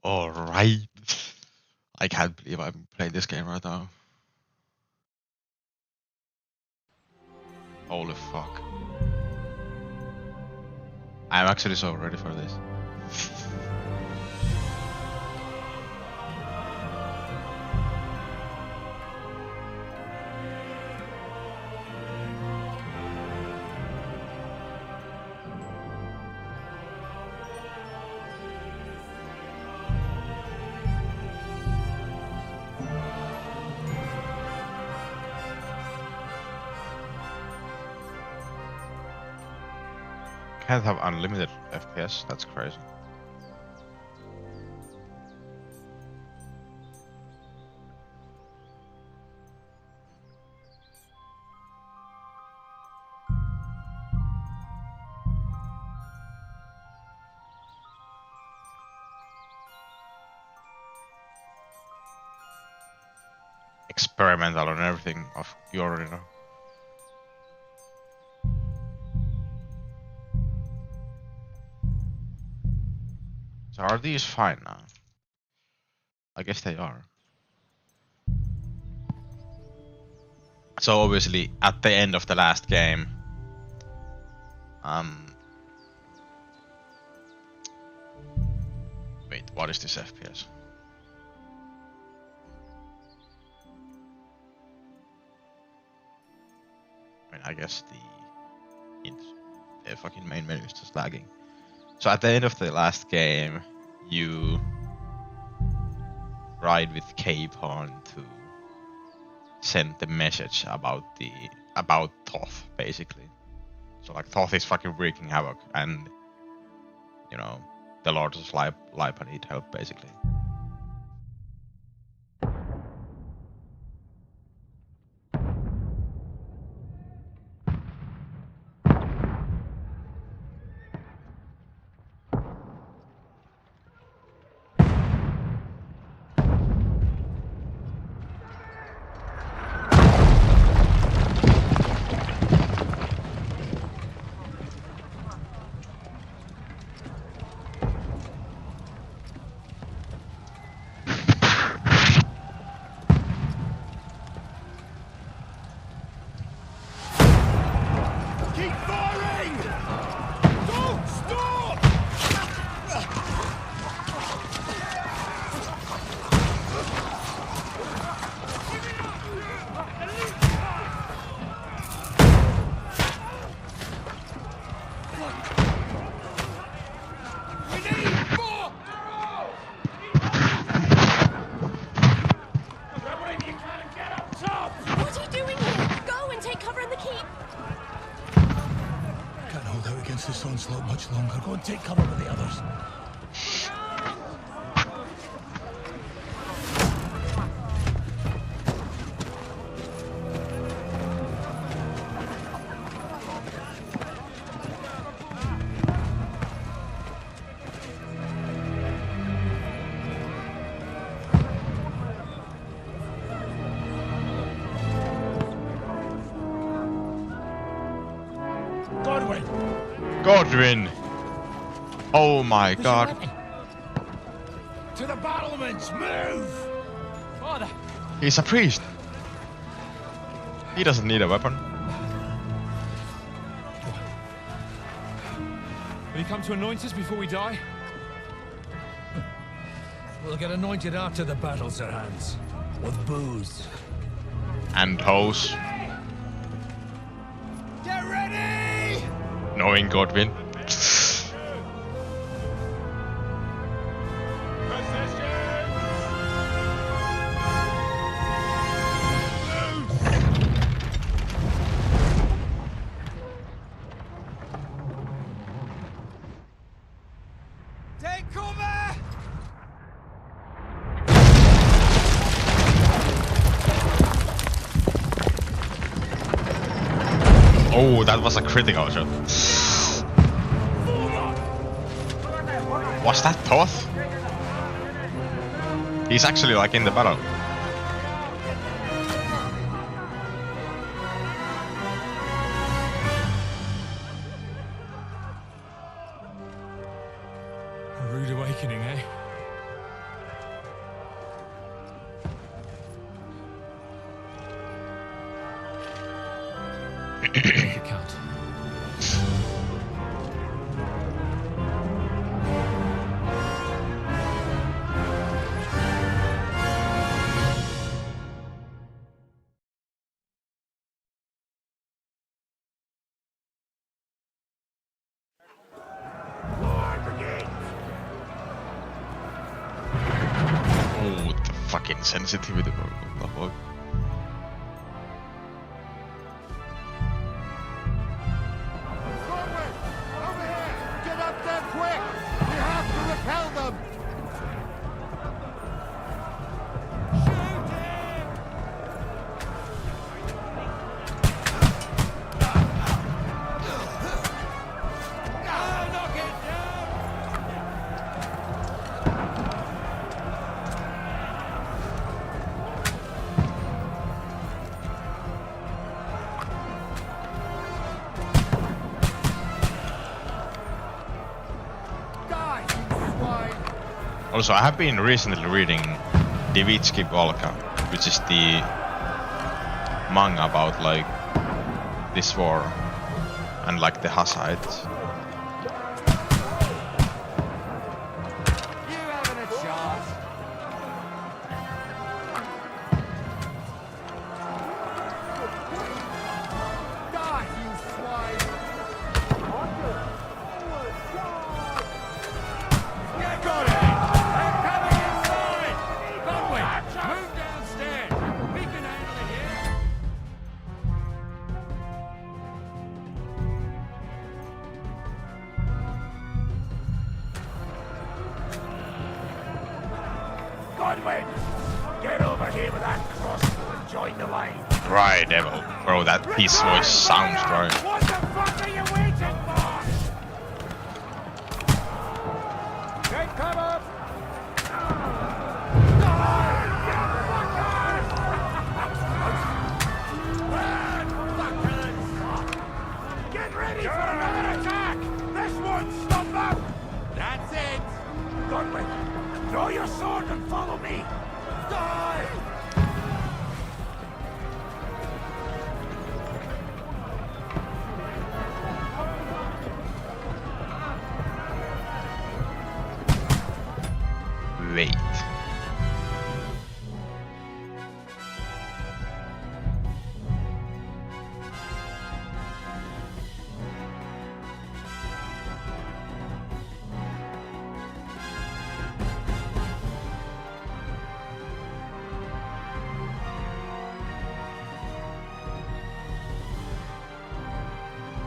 Alright. I can't believe I'm playing this game right now. Holy fuck. I'm actually so ready for this. Can't have unlimited FPS, that's crazy. Experimental and everything, you already know. So are these fine now? I guess they are. So obviously, at the end of the last game, wait, what is this FPS? I mean, I guess the fucking main menu is just lagging. So at the end of the last game, you ride with Capon to send the message about Thoth, basically. So like Thoth is fucking wreaking havoc, and you know the Lords of Lipa need help, basically. Much longer. Go and take cover with the others. Godwin! Oh my god. To the battlements, move! Father! He's a priest. He doesn't need a weapon. Will you come to anoint us before we die? We'll get anointed after the battles are hands. With booze. And hose. Get ready! Knowing Godwin. Take cover! Oh, that was a critical shot. Was that Thoth? He's actually like in the battle. A rude awakening, eh? Make it count. Oh, the fucking sensitivity. What the fuck? Forward! Over here! Get up there quick! We have to repel them! Shoot him! Knock it down! Die, you swine! Also, I have been recently reading Divitsky Volga, which is the manga about like this war and like the Hussites. You having a chance? Die, you swine! Yeah, got it! They're coming inside! Conway, move downstairs! We can handle it here! Conway, get over here with that crossbow and join the line. Right, devil. Bro, that his voice sounds right. What the fuck are you waiting for? Take cover! Get ready for another attack! This won't stop them! That's it! Godwin, draw your sword and follow me! Die! Wait.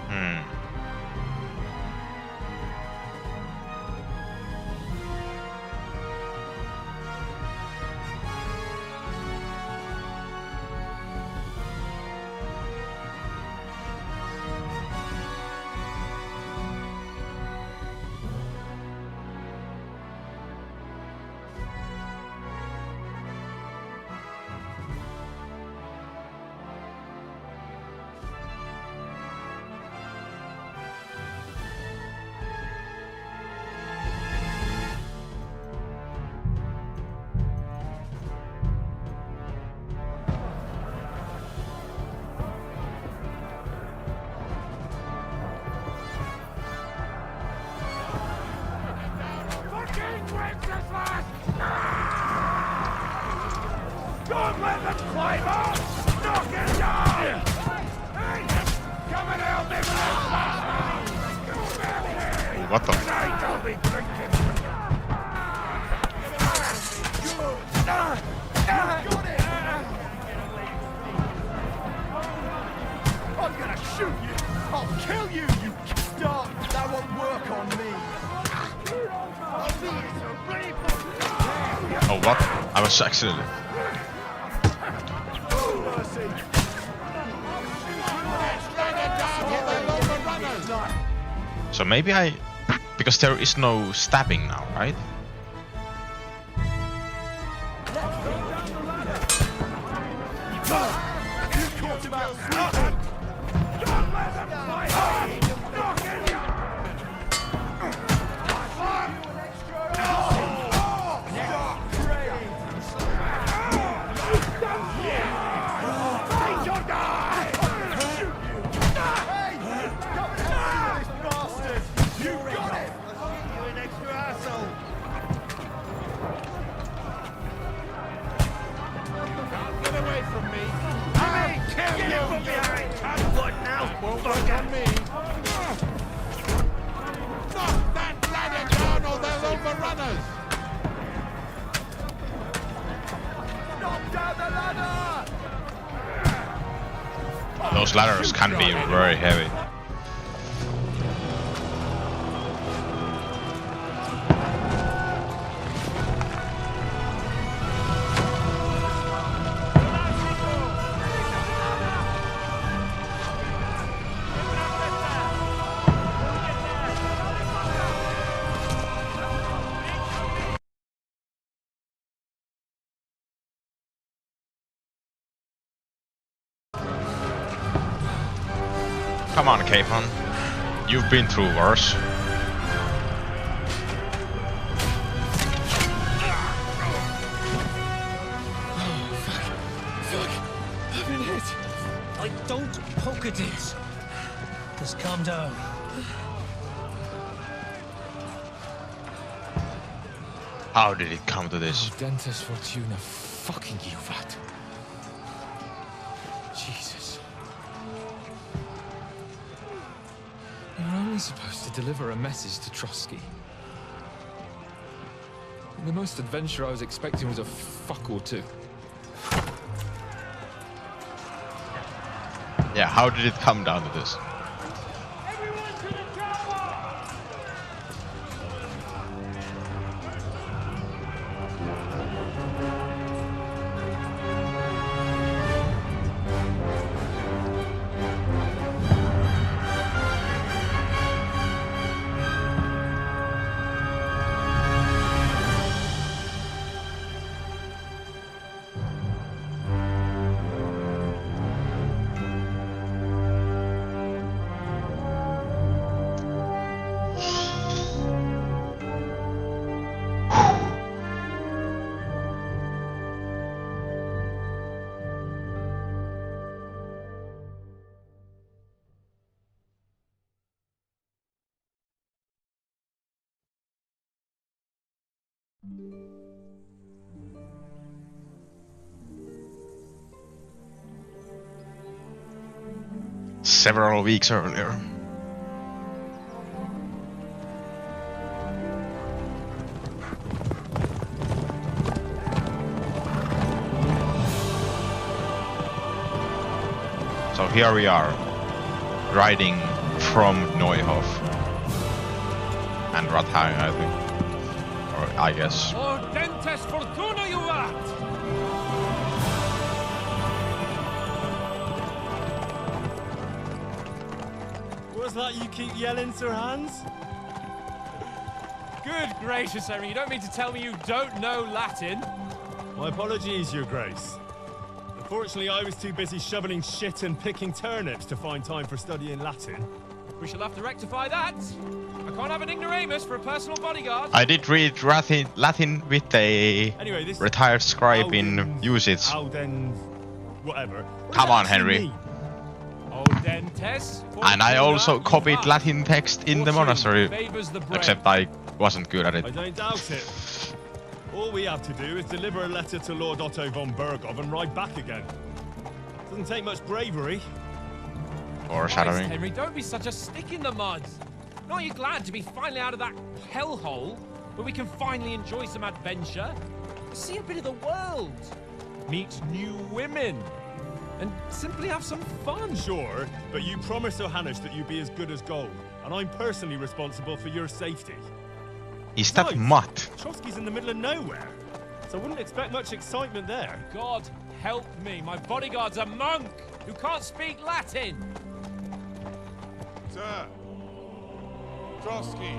Hmm. Don't let them climb up! Knock it down! Hey, come and help me, What the? I don't be drinking. I'm gonna shoot you! I'll kill you, you dog! That won't work on me! I'll be so ready for... Oh, what? I was actually. So maybe I. Because there is no stabbing now, right? Those ladders can be very heavy. Come on, Capon. You've been through worse. Fuck! I've been hit! Don't poke at it! Just calm down. How did it come to this? Dentist Fortuna fucking you, that. Jesus. You're only supposed to deliver a message to Trotsky. The most adventure I was expecting was a fuck or two. Yeah, how did it come down to this? Everyone to the chopper! Several weeks earlier. So here we are, riding from Neuhof and Rathhain, I think, or I guess. Oh, Dentist Fortuna, you rat! What's that you keep yelling, Sir Hans? Good gracious, Henry, you don't mean to tell me you don't know Latin? My apologies, Your Grace. Unfortunately, I was too busy shoveling shit and picking turnips to find time for studying Latin. We shall have to rectify that. I can't have an ignoramus for a personal bodyguard. I did read Latin with a Anyway, this retired scribe in Alden's- usage. Alden, whatever. What Come does on, that actually Henry. mean? Oh, Dentist And I Fortuna, also you copied rat. Latin text in the Fortune monastery, favours the brave. except I wasn't good at I it. don't doubt it. All we have to do is deliver a letter to Lord Otto von Bergov and ride back again. Doesn't take much bravery. Or Christ, shadowing. Henry, don't be such a stick in the mud. Aren't you glad to be finally out of that hellhole where we can finally enjoy some adventure? See a bit of the world. Meet new women. And simply have some fun. Sure, but you promised Johannes that you'd be as good as gold, and I'm personally responsible for your safety. Is that Besides, mutt? Trotsky's in the middle of nowhere, so I wouldn't expect much excitement there. God help me, my bodyguard's a monk who can't speak Latin. Sir! Trotsky!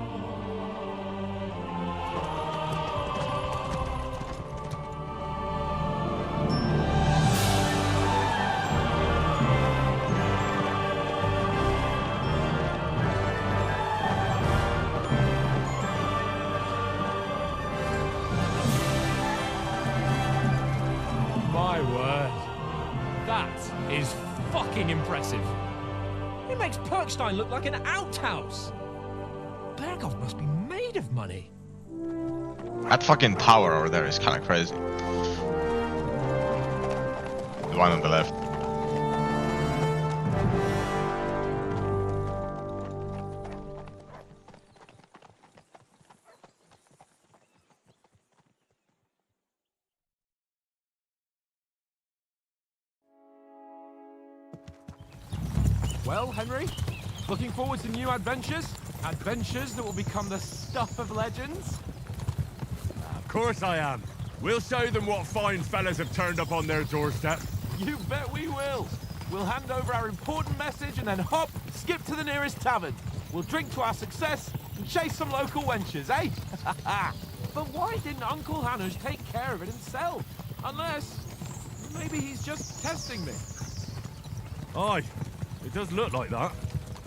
My word. That is fucking impressive. It makes Perkstein look like an outhouse. Bergov must be made of money. That fucking tower over there is kinda crazy. The one on the left. Well, Henry, looking forward to new adventures? Adventures that will become the stuff of legends? Of course I am. We'll show them what fine fellas have turned up on their doorstep. You bet we will. We'll hand over our important message and then hop, skip to the nearest tavern. We'll drink to our success and chase some local wenches, eh? But why didn't Uncle Hanush take care of it himself? Unless, maybe he's just testing me. Aye, it does look like that.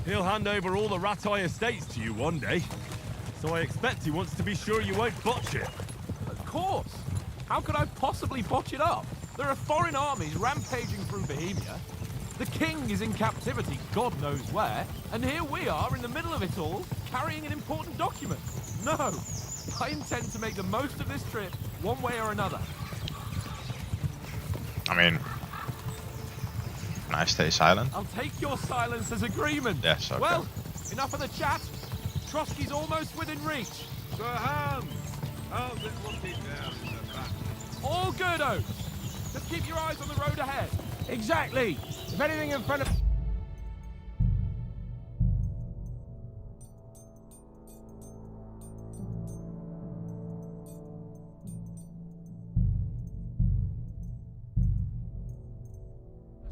He'll hand over all the Ratai estates to you one day. So I expect he wants to be sure you won't botch it. Of course. How could I possibly botch it up? There are foreign armies rampaging through Bohemia. The king is in captivity, God knows where. And here we are in the middle of it all, carrying an important document. No, I intend to make the most of this trip, one way or another. I mean, can I stay silent? I'll take your silence as agreement. Yes, okay. Well, enough of the chat. Trotsky's almost within reach. Sir Hans, how's it looking down in the back? All good, Oates. Just keep your eyes on the road ahead. Exactly. If anything in front of...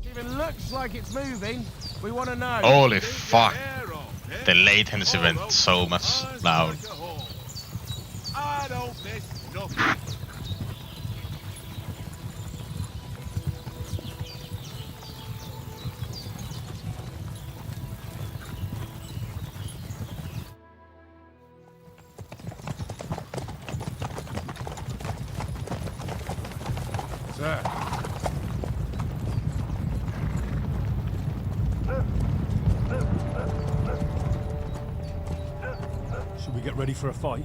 Even looks like it's moving. We want to know. Holy fuck. Air off, eh? The latency went so much loud. Like a horse. I don't miss nothing. Sir. Should we get ready for a fight?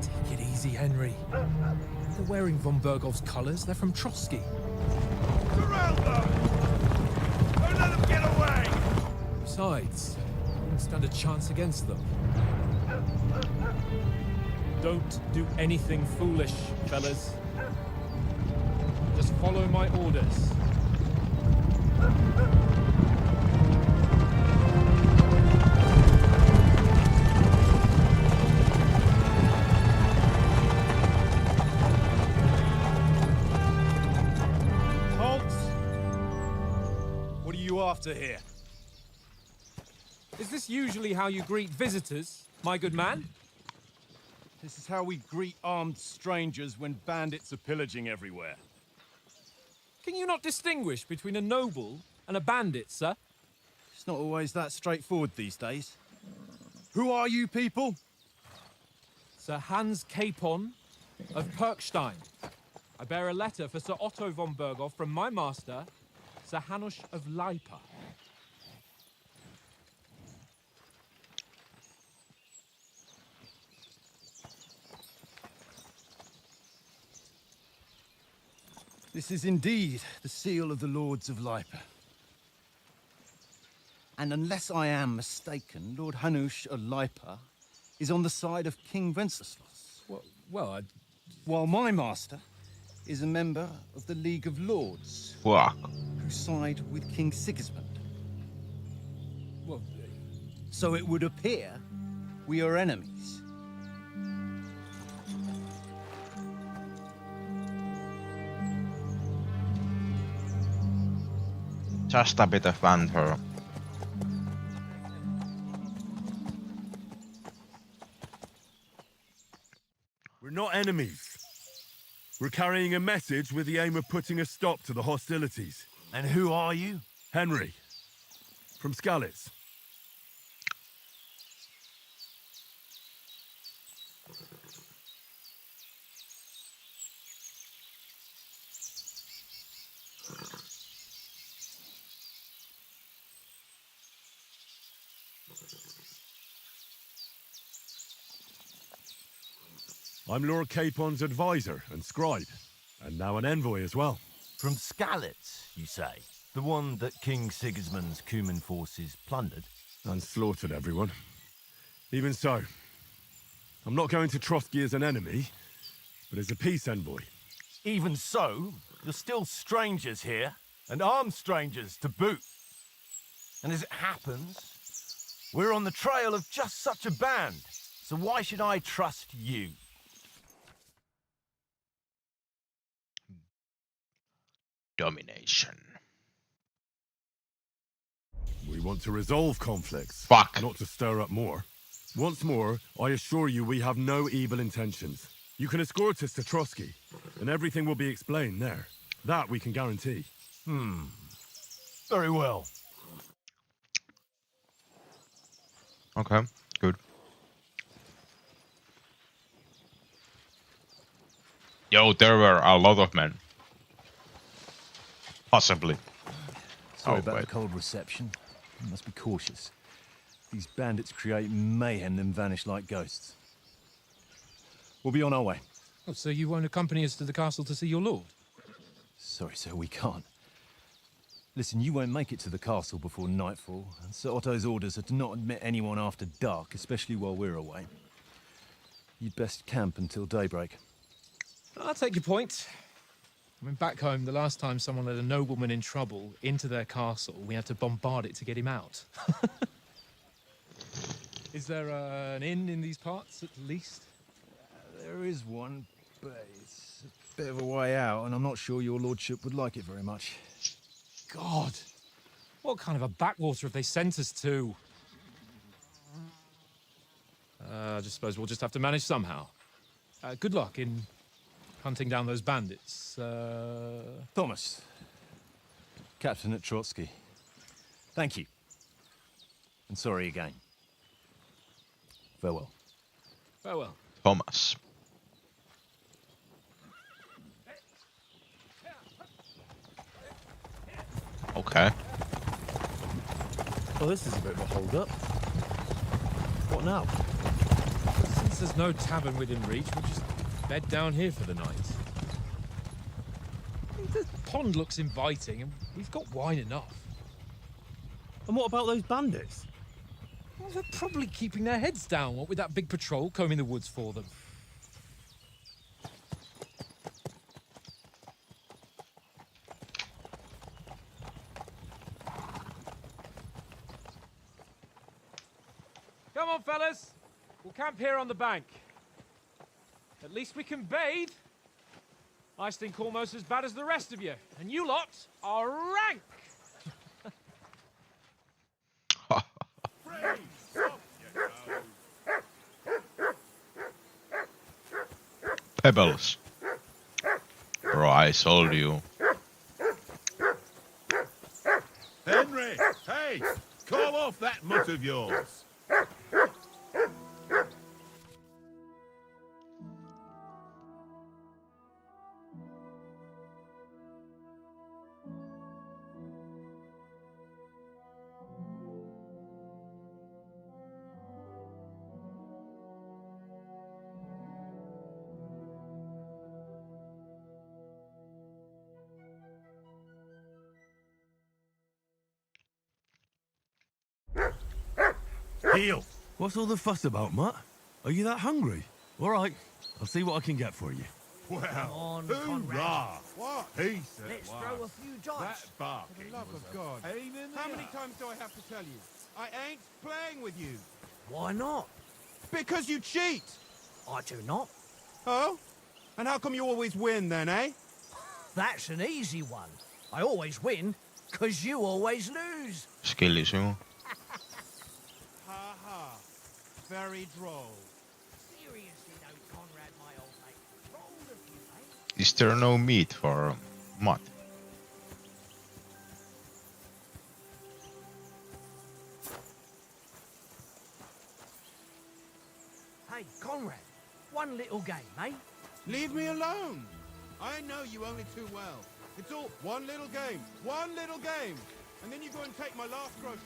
Take it easy, Henry. They're wearing von Bergov's colours. They're from Trotsky. Surround them! Don't let them get away! Besides, we wouldn't stand a chance against them. Don't do anything foolish, fellas. Just follow my orders. Halt! What are you after here? Is this usually how you greet visitors, my good man? This is how we greet armed strangers when bandits are pillaging everywhere. Can you not distinguish between a noble and a bandit, sir? It's not always that straightforward these days. Who are you people? Sir Hans Capon of Perkstein. I bear a letter for Sir Otto von Berghoff from my master, Sir Hanush of Lipa. This is indeed the seal of the Lords of Lipa. And unless I am mistaken, Lord Hanush of Lipa is on the side of King Wenceslas. Well, While my master is a member of the League of Lords, Fuck. who side with King Sigismund. well, So it would appear we are enemies. Just a bit of banter. We're not enemies. We're carrying a message with the aim of putting a stop to the hostilities. And who are you? Henry, from Skalitz. I'm Lord Capon's advisor and scribe, and now an envoy as well. From Skalitz, you say? The one that King Sigismund's Cuman forces plundered? And slaughtered everyone. Even so, I'm not going to Trotsky as an enemy, but as a peace envoy. Even so, you're still strangers here, and armed strangers to boot. And as it happens, we're on the trail of just such a band. So why should I trust you? Domination. We want to resolve conflicts, Fuck. not to stir up more. Once more, I assure you we have no evil intentions. You can escort us to Trotsky, and everything will be explained there. That we can guarantee. Very well. Okay, good. Yo, there were a lot of men. Possibly. Sorry Oh, about wait. the cold reception. You must be cautious. These bandits create mayhem then vanish like ghosts. We'll be on our way. Oh, so you won't accompany us to the castle to see your lord? Sorry, sir, we can't. Listen, you won't make it to the castle before nightfall, and Sir Otto's orders are to not admit anyone after dark, especially while we're away. You'd best camp until daybreak. I'll take your point. I mean, back home, the last time someone let a nobleman in trouble into their castle, we had to bombard it to get him out. Is there an inn in these parts, at least? There is one, but it's a bit of a way out, and I'm not sure your lordship would like it very much. God, what kind of a backwater have they sent us to? I just suppose we'll just have to manage somehow. Good luck in hunting down those bandits. Thomas, captain at Trotsky. Thank you. And sorry again. Farewell. Farewell. Thomas. Okay. Well, this is a bit of a hold-up. What now? Since there's no tavern within reach, we'll just bed down here for the night. The pond looks inviting, and we've got wine enough. And what about those bandits? Well, they're probably keeping their heads down, what with that big patrol combing the woods for them. Come on, fellas. We'll camp here on the bank. At least we can bathe. I stink almost as bad as the rest of you, and you lot are rank. Pebbles. Bro, I sold you. Henry! Hey! Call off that mutt of yours! Heel! What's all the fuss about, Mutt? Are you that hungry? All right, I'll see what I can get for you. Well, on, hoorah! What? He said Let's was. throw a few dice. That barking For the love was of a God. pain in the How many ass. times do I have to tell you? I ain't playing with you. Why not? Because you cheat! I do not. Oh? And how come you always win then, eh? That's an easy one. I always win, 'cause you always lose. Skill issue. Ha ha. Very droll. Seriously though, Conrad, my old mate. Roll of you, eh? Is there no meat for Mutt? Hey, Conrad, one little game, eh? Leave me alone. I know you only too well. It's all one little game. One little game. And then you go and take my last grocery.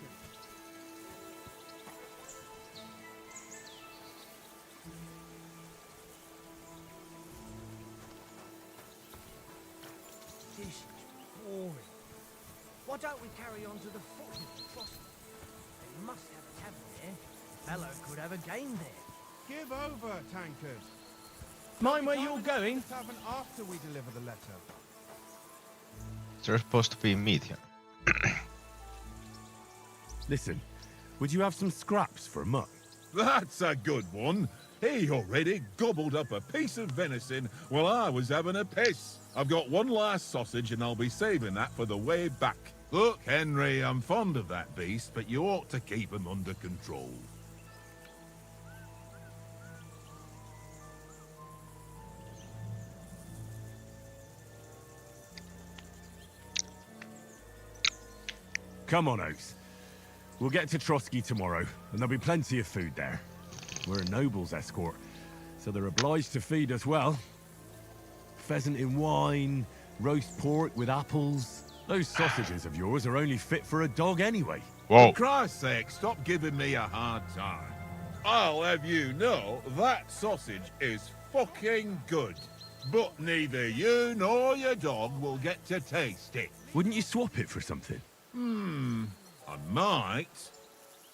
This is boring. Why don't we carry on to the foothills of Boston? They must have a tavern there. A fellow could have a game there. Give over, tankard. Mind where Time you're enough going? to tavern after we deliver the letter. Is there supposed to be meat here? Listen, would you have some scraps for Mutt? That's a good one. He already gobbled up a piece of venison while I was having a piss. I've got one last sausage and I'll be saving that for the way back. Look, Henry, I'm fond of that beast, but you ought to keep him under control. Come on, Oaks. We'll get to Trotsky tomorrow, and there'll be plenty of food there. We're a noble's escort, so they're obliged to feed us well. Pheasant in wine, roast pork with apples. Those sausages of yours are only fit for a dog anyway. Whoa. For Christ's sake, stop giving me a hard time. I'll have you know that sausage is fucking good. But neither you nor your dog will get to taste it. Wouldn't you swap it for something? I might.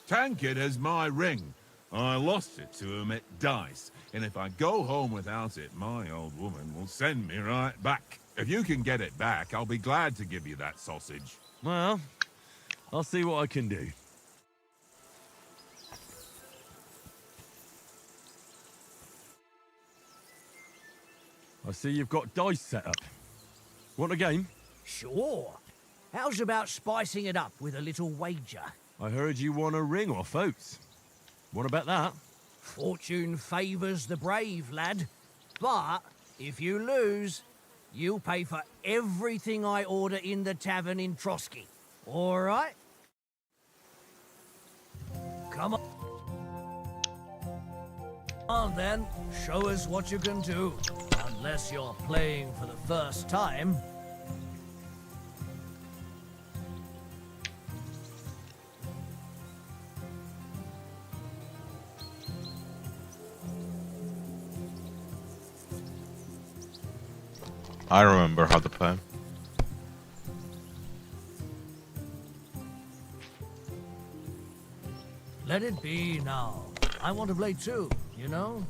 Tankard has my ring. I lost it to him at dice, and if I go home without it, my old woman will send me right back. If you can get it back, I'll be glad to give you that sausage. Well, I'll see what I can do. I see you've got dice set up. Want a game? Sure. How's about spicing it up with a little wager? I heard you won a ring off Oates. What about that? Fortune favours the brave, lad. But if you lose, you'll pay for everything I order in the tavern in Trotsky. All right? Come on. Come on then, show us what you can do. Unless you're playing for the first time. I remember how to play. Let it be now. I want to play too, you know?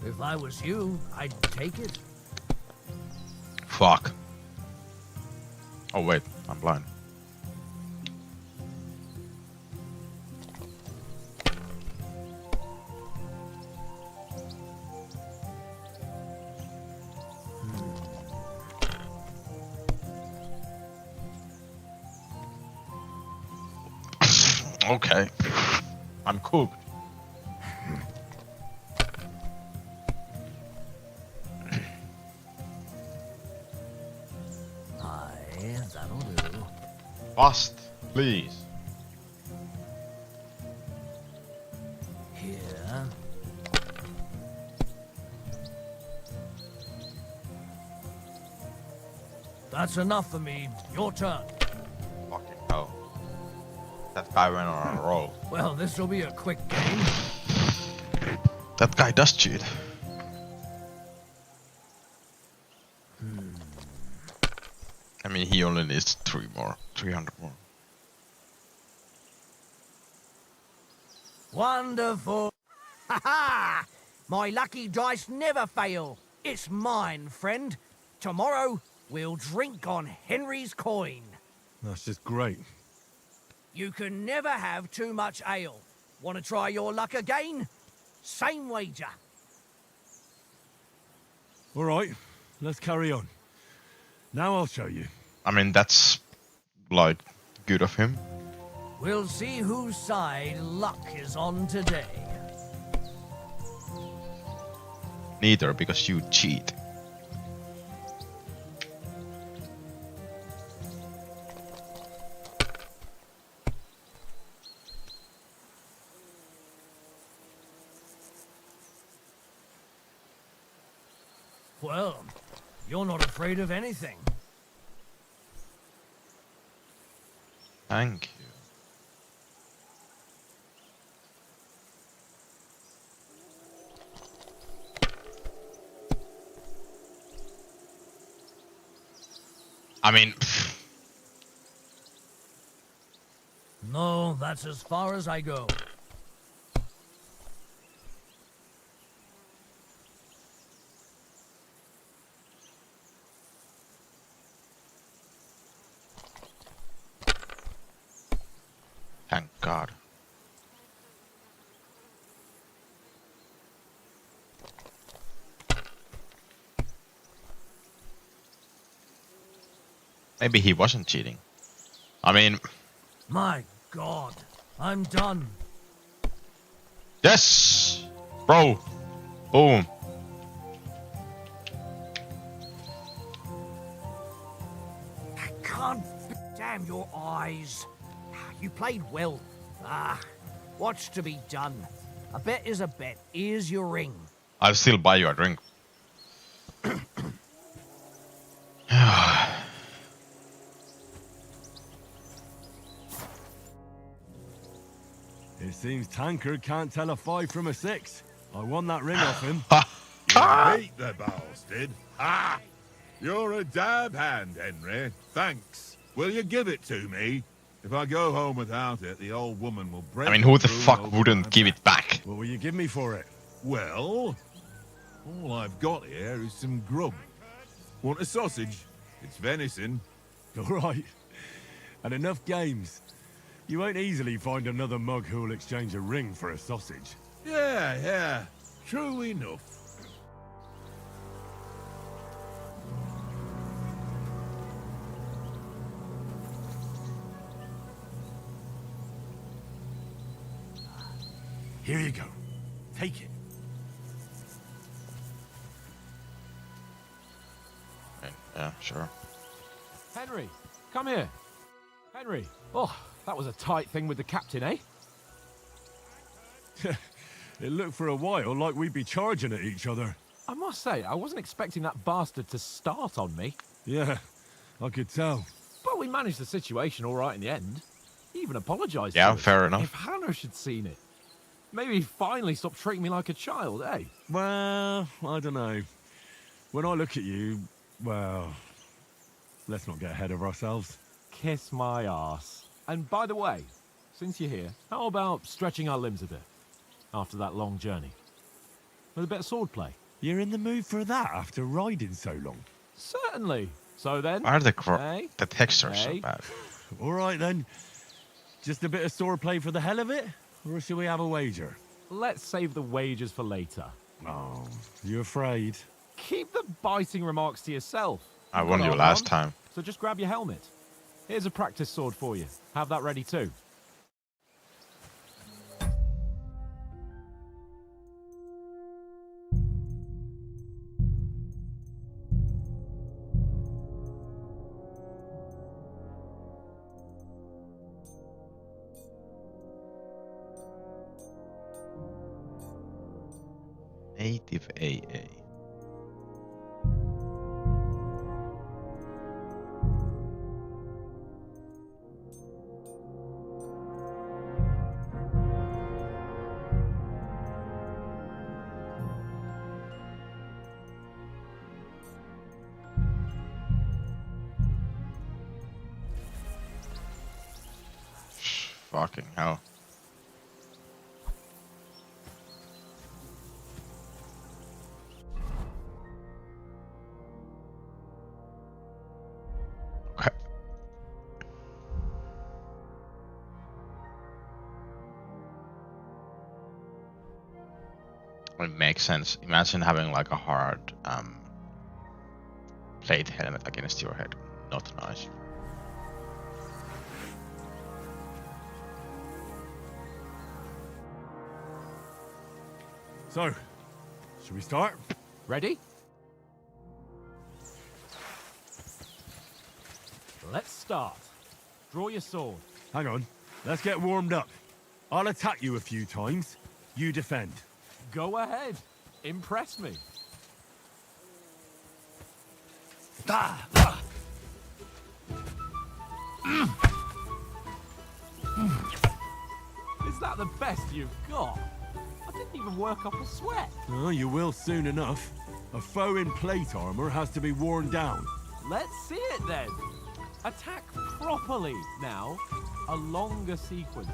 If I was you, I'd take it. Fuck. Oh wait, I'm blind. Okay. I'm cooked. Aye, that'll do. Fast, please. Here. That's enough for me. Your turn. Fucking hell. That guy went on a roll. Well, this'll be a quick game. That guy does cheat. I mean, he only needs 300 more. Wonderful. Ha ha! My lucky dice never fail. It's mine, friend. Tomorrow, we'll drink on Henry's coin. That's just great. You can never have too much ale. Want to try your luck again? Same wager. All right, let's carry on. Now I'll show you. I mean, that's like good of him. We'll see whose side luck is on today. Neither, because you cheat. Well, you're not afraid of anything. Thank you. I mean, No, that's as far as I go. god. Maybe he wasn't cheating. I mean... My God, I'm done. Yes! Bro! Boom. I can't... Damn your eyes. You played well. What's to be done? A bet is a bet. Here's your ring. I'll still buy you a drink. It seems Tankard can't tell a 5 from a 6. I won that ring off him. You beat the bastard. Ha! You're a dab hand, Henry. Thanks. Will you give it to me? If I go home without it, the old woman will break. I mean, who the through fuck over wouldn't my give back. it back? What will you give me for it? Well, all I've got here is some grub. Want a sausage? It's venison. All right. And enough games. You won't easily find another mug who'll exchange a ring for a sausage. Yeah. True enough. Here you go. Take it. Yeah, sure. Henry, come here. Henry. Oh, that was a tight thing with the captain, eh? It looked for a while like we'd be charging at each other. I must say, I wasn't expecting that bastard to start on me. Yeah, I could tell. But we managed the situation all right in the end. He even apologised. Yeah, to us. fair enough. If Hannah had seen it, maybe he'd finally stop treating me like a child, eh? Well, I don't know. When I look at you, well, let's not get ahead of ourselves. Kiss my arse. And by the way, since you're here, how about stretching our limbs a bit after that long journey? With a bit of swordplay? You're in the mood for that after riding so long? Certainly. So then... Why are the eh? the textures so Hey. bad? All right then. Just a bit of swordplay for the hell of it? Or shall we have a wager? Let's save the wagers for later. Oh, you afraid? Keep the biting remarks to yourself. I You've won got you armor last on, time. So just grab your helmet. Here's a practice sword for you. Have that ready too. Native AA. Fucking hell. Okay. It makes sense. Imagine having like a hard plate helmet against your head. Not nice. So, should we start? Ready? Let's start. Draw your sword. Hang on. Let's get warmed up. I'll attack you a few times. You defend. Go ahead. Impress me. Is that the best you've got? I didn't even work up a sweat. Oh, you will soon enough. A foe in plate armor has to be worn down. Let's see it then. Attack properly now. A longer sequence.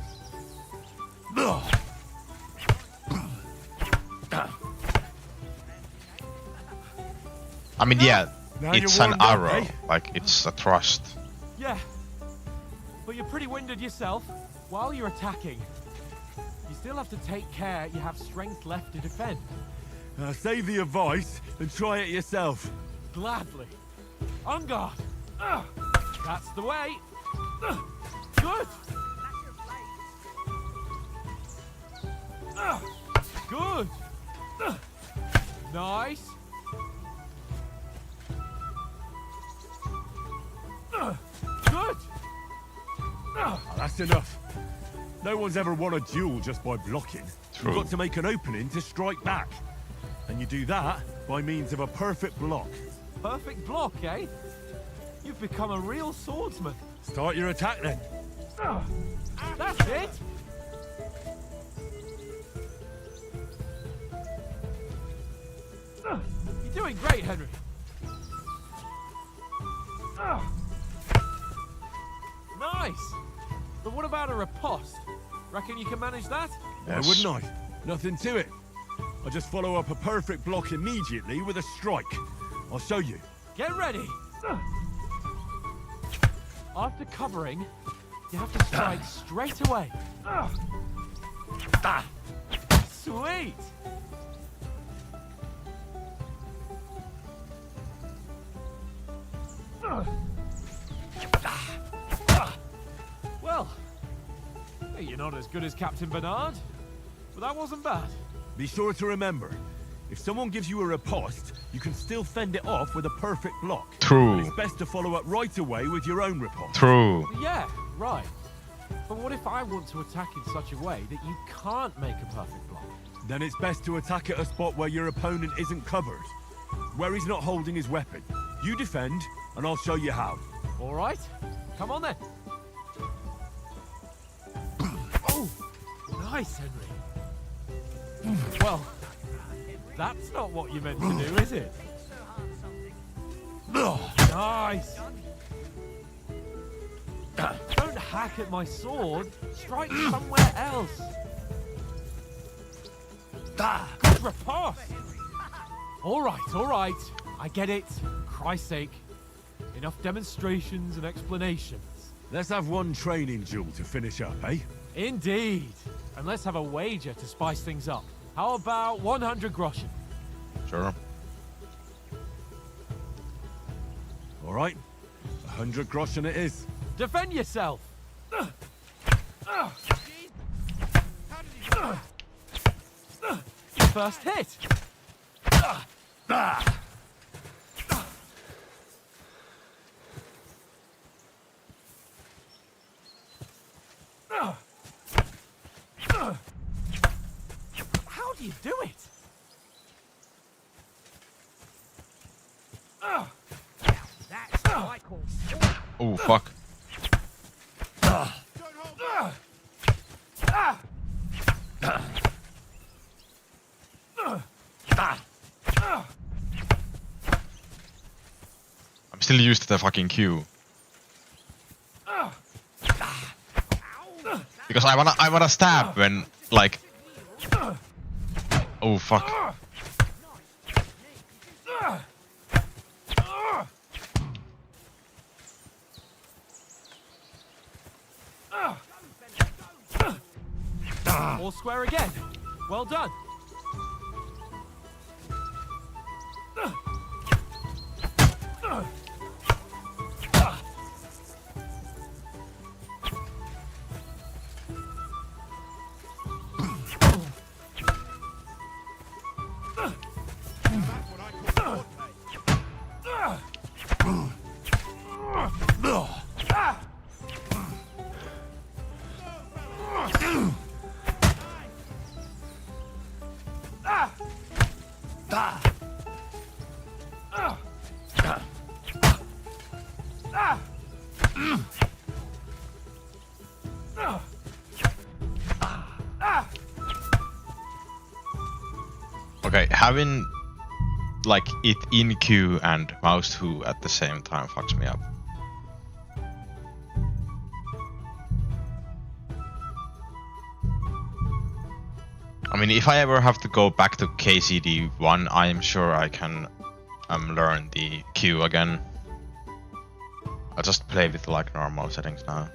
I mean, yeah, Now it's you're an warmed up, arrow. eh? Like, it's a thrust. Yeah. But you're pretty winded yourself. while you're attacking, you still have to take care you have strength left to defend. Save the advice and try it yourself. Gladly. On guard. That's the way. Good. Good. Nice. Good. That's enough. No one's ever won a duel just by blocking. True. You've got to make an opening to strike back. And you do that by means of a perfect block. Perfect block, eh? You've become a real swordsman. Start your attack then. That's it. You're doing great, Henry. Nice. But what about a riposte? Reckon you can manage that? Why wouldn't I? Nothing to it. I just follow up a perfect block immediately with a strike. I'll show you. Get ready. After covering, you have to strike straight away. Sweet. Well, you're not as good as Captain Bernard, but that wasn't bad. Be sure to remember, if someone gives you a riposte, you can still fend it off with a perfect block. True. And it's best to follow up right away with your own riposte. True. Yeah, right. But what if I want to attack in such a way that you can't make a perfect block? Then it's best to attack at a spot where your opponent isn't covered, where he's not holding his weapon. You defend, and I'll show you how. All right, come on then. Oh, nice, Henry. Well, that's not what you meant to do, is it? Nice. Don't hack at my sword. Strike somewhere else. Good riposte. All right. I get it. Christ's sake. Enough demonstrations and explanations. Let's have one training duel to finish up, eh? Indeed. And let's have a wager to spice things up. How about 100 groschen? Sure. All right. 100 groschen it is. Defend yourself. First hit. How do you do it? That's what I call Oh, fuck. I'm still used to the fucking Q. Because I wanna stab when, like... Oh, fuck. All square again. Well done. Okay, having like it in Q and mouse 2 at the same time fucks me up. I mean, if I ever have to go back to KCD 1, I am sure I can learn the Q again. I'll just play with like normal settings now.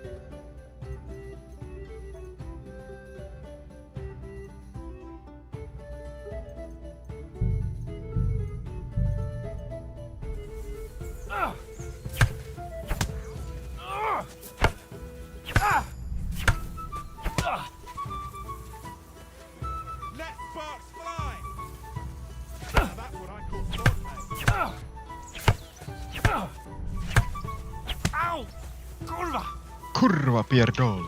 Let sparks fly! Now that's what I call sport, mate. Ow! Kurva! Kurva pierdol.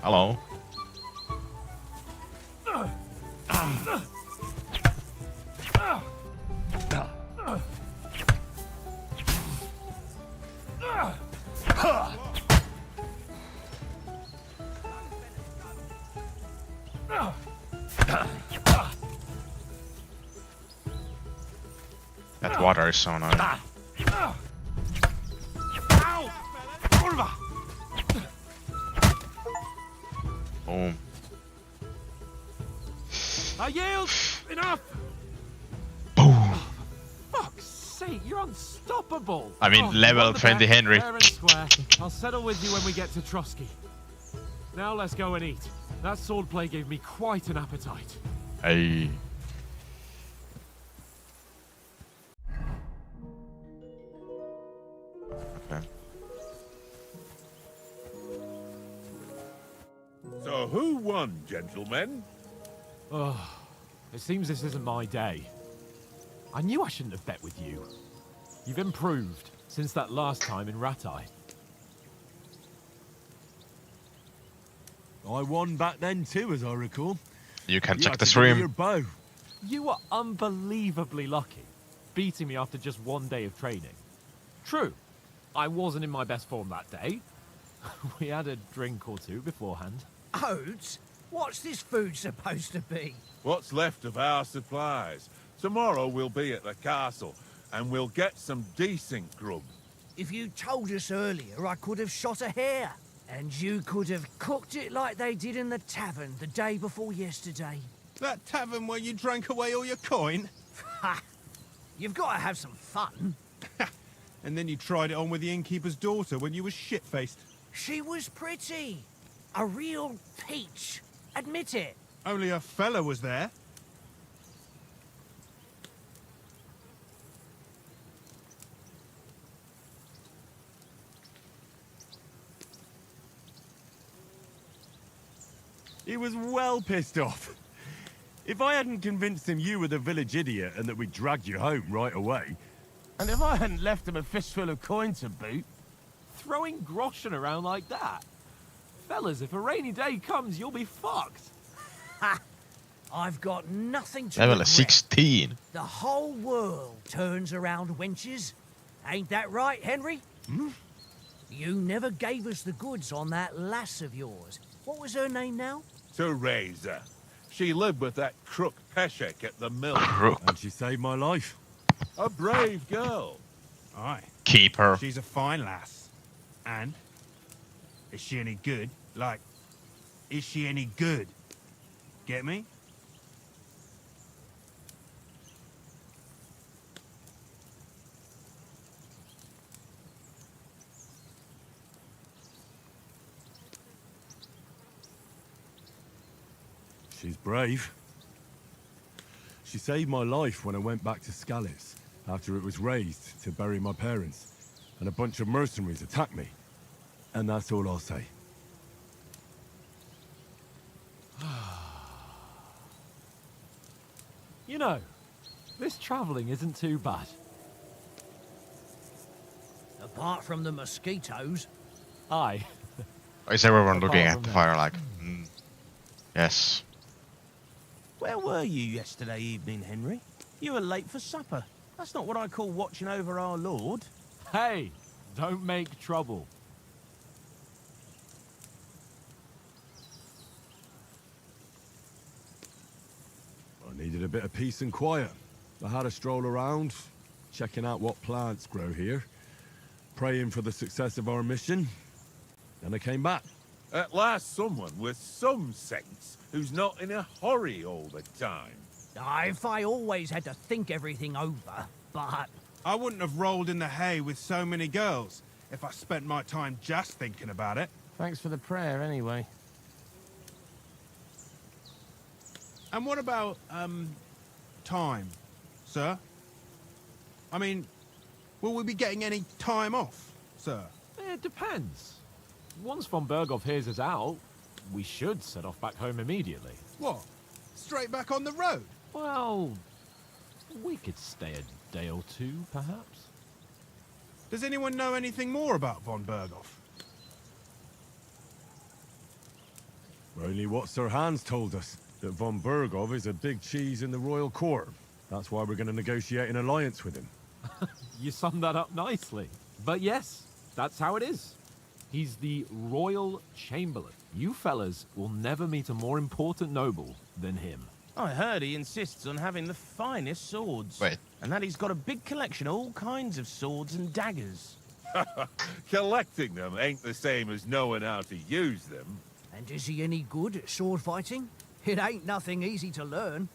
Hello. That water is so annoying. Ow! Kurva! Boom. I yield! Enough! Boom. Fuck's sake, you're unstoppable! I mean, level 20 Henry. Fair and square. I'll settle with you when we get to Trotsky. Now let's go and eat. That swordplay gave me quite an appetite. Hey. Okay. So who won, gentlemen? Oh, it seems this isn't my day. I knew I shouldn't have bet with you. You've improved since that last time in Ratai. I won back then too, as I recall. You can You check had the to give me stream. your bow. You were unbelievably lucky, beating me after just one day of training. True, I wasn't in my best form that day. We had a drink or two beforehand. Oats? What's this food supposed to be? What's left of our supplies? Tomorrow we'll be at the castle, and we'll get some decent grub. If you told us earlier, I could have shot a hare. And you could have cooked it like they did in the tavern the day before yesterday. That tavern where you drank away all your coin? Ha! You've got to have some fun. And then you tried it on with the innkeeper's daughter when you were shit-faced. She was pretty. A real peach. Admit it. Only a fella was there. He was well pissed off. If I hadn't convinced him you were the village idiot and that we dragged you home right away... And if I hadn't left him a fistful of coin to boot... Throwing groschen around like that? Fellas, if a rainy day comes, you'll be fucked. Ha! I've got nothing to Level regret. 16. The whole world turns around wenches. Ain't that right, Henry? Hmm? You never gave us the goods on that lass of yours. What was her name now? Teresa. She lived with that crook Peshek at the mill. Crook. And she saved my life. A brave girl. Aye. Keep her. She's a fine lass. And? Is she any good? Like, is she any good? Get me? She's brave. She saved my life when I went back to Skalitz after it was razed to bury my parents, and a bunch of mercenaries attacked me. And that's all I'll say. You know, this travelling isn't too bad. Apart from the mosquitoes. Aye. Is everyone looking Apart at from the that. fire like, yes. Where were you yesterday evening, Henry? You were late for supper. That's not what I call watching over our lord. Hey, don't make trouble. I needed a bit of peace and quiet. I had a stroll around, checking out what plants grow here, praying for the success of our mission, and I came back. At last someone with some sense who's not in a hurry all the time. If I always had to think everything over, but... I wouldn't have rolled in the hay with so many girls if I spent my time just thinking about it. Thanks for the prayer, anyway. And what about, time? sir? I mean, will we be getting any time off, sir? It depends. Once von Berghoff hears us out, we should set off back home immediately. What? Straight back on the road? Well, we could stay a day or two, perhaps. Does anyone know anything more about von Berghoff? Only what Sir Hans told us, that von Berghoff is a big cheese in the royal court. That's why we're going to negotiate an alliance with him. You summed that up nicely. But yes, that's how it is. He's the Royal Chamberlain. You fellas will never meet a more important noble than him. I heard he insists on having the finest swords. Wait. And that he's got a big collection of all kinds of swords and daggers. Collecting them ain't the same as knowing how to use them. And is he any good at sword fighting? It ain't nothing easy to learn.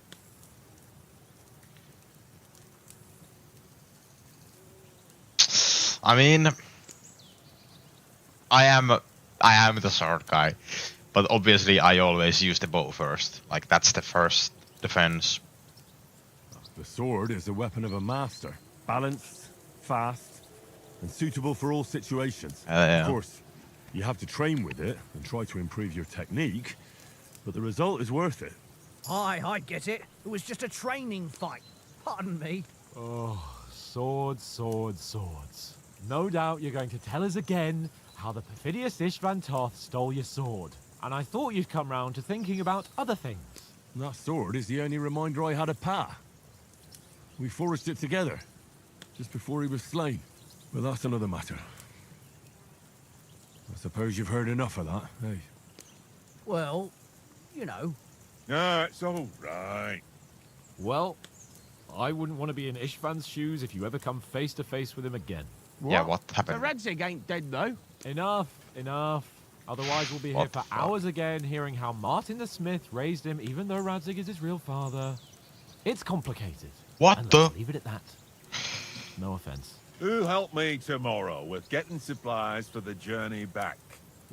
I mean, I am the sword guy, but obviously I always use the bow first. Like, that's the first defense. The sword is the weapon of a master. Balanced, fast, and suitable for all situations. Yeah. Of course, you have to train with it and try to improve your technique, but the result is worth it. Aye, I get it. It was just a training fight. Pardon me. Oh, swords, swords, swords. No doubt you're going to tell us again how the perfidious Istvan Toth stole your sword. And I thought you'd come round to thinking about other things. That sword is the only reminder I had of Pa. We forged it together, just before he was slain. But that's another matter. I suppose you've heard enough of that, eh? Well, you know. No, it's all right. Well, I wouldn't want to be in Istvan's shoes if you ever come face to face with him again. Yeah, what The happened? Radzig ain't dead, though. Enough, enough. Otherwise we'll be here What for the fuck? hours again hearing how Martin the Smith raised him even though Radzig is his real father. It's complicated. What And the? let's leave it at that. No offense. Who'll help me tomorrow with getting supplies for the journey back?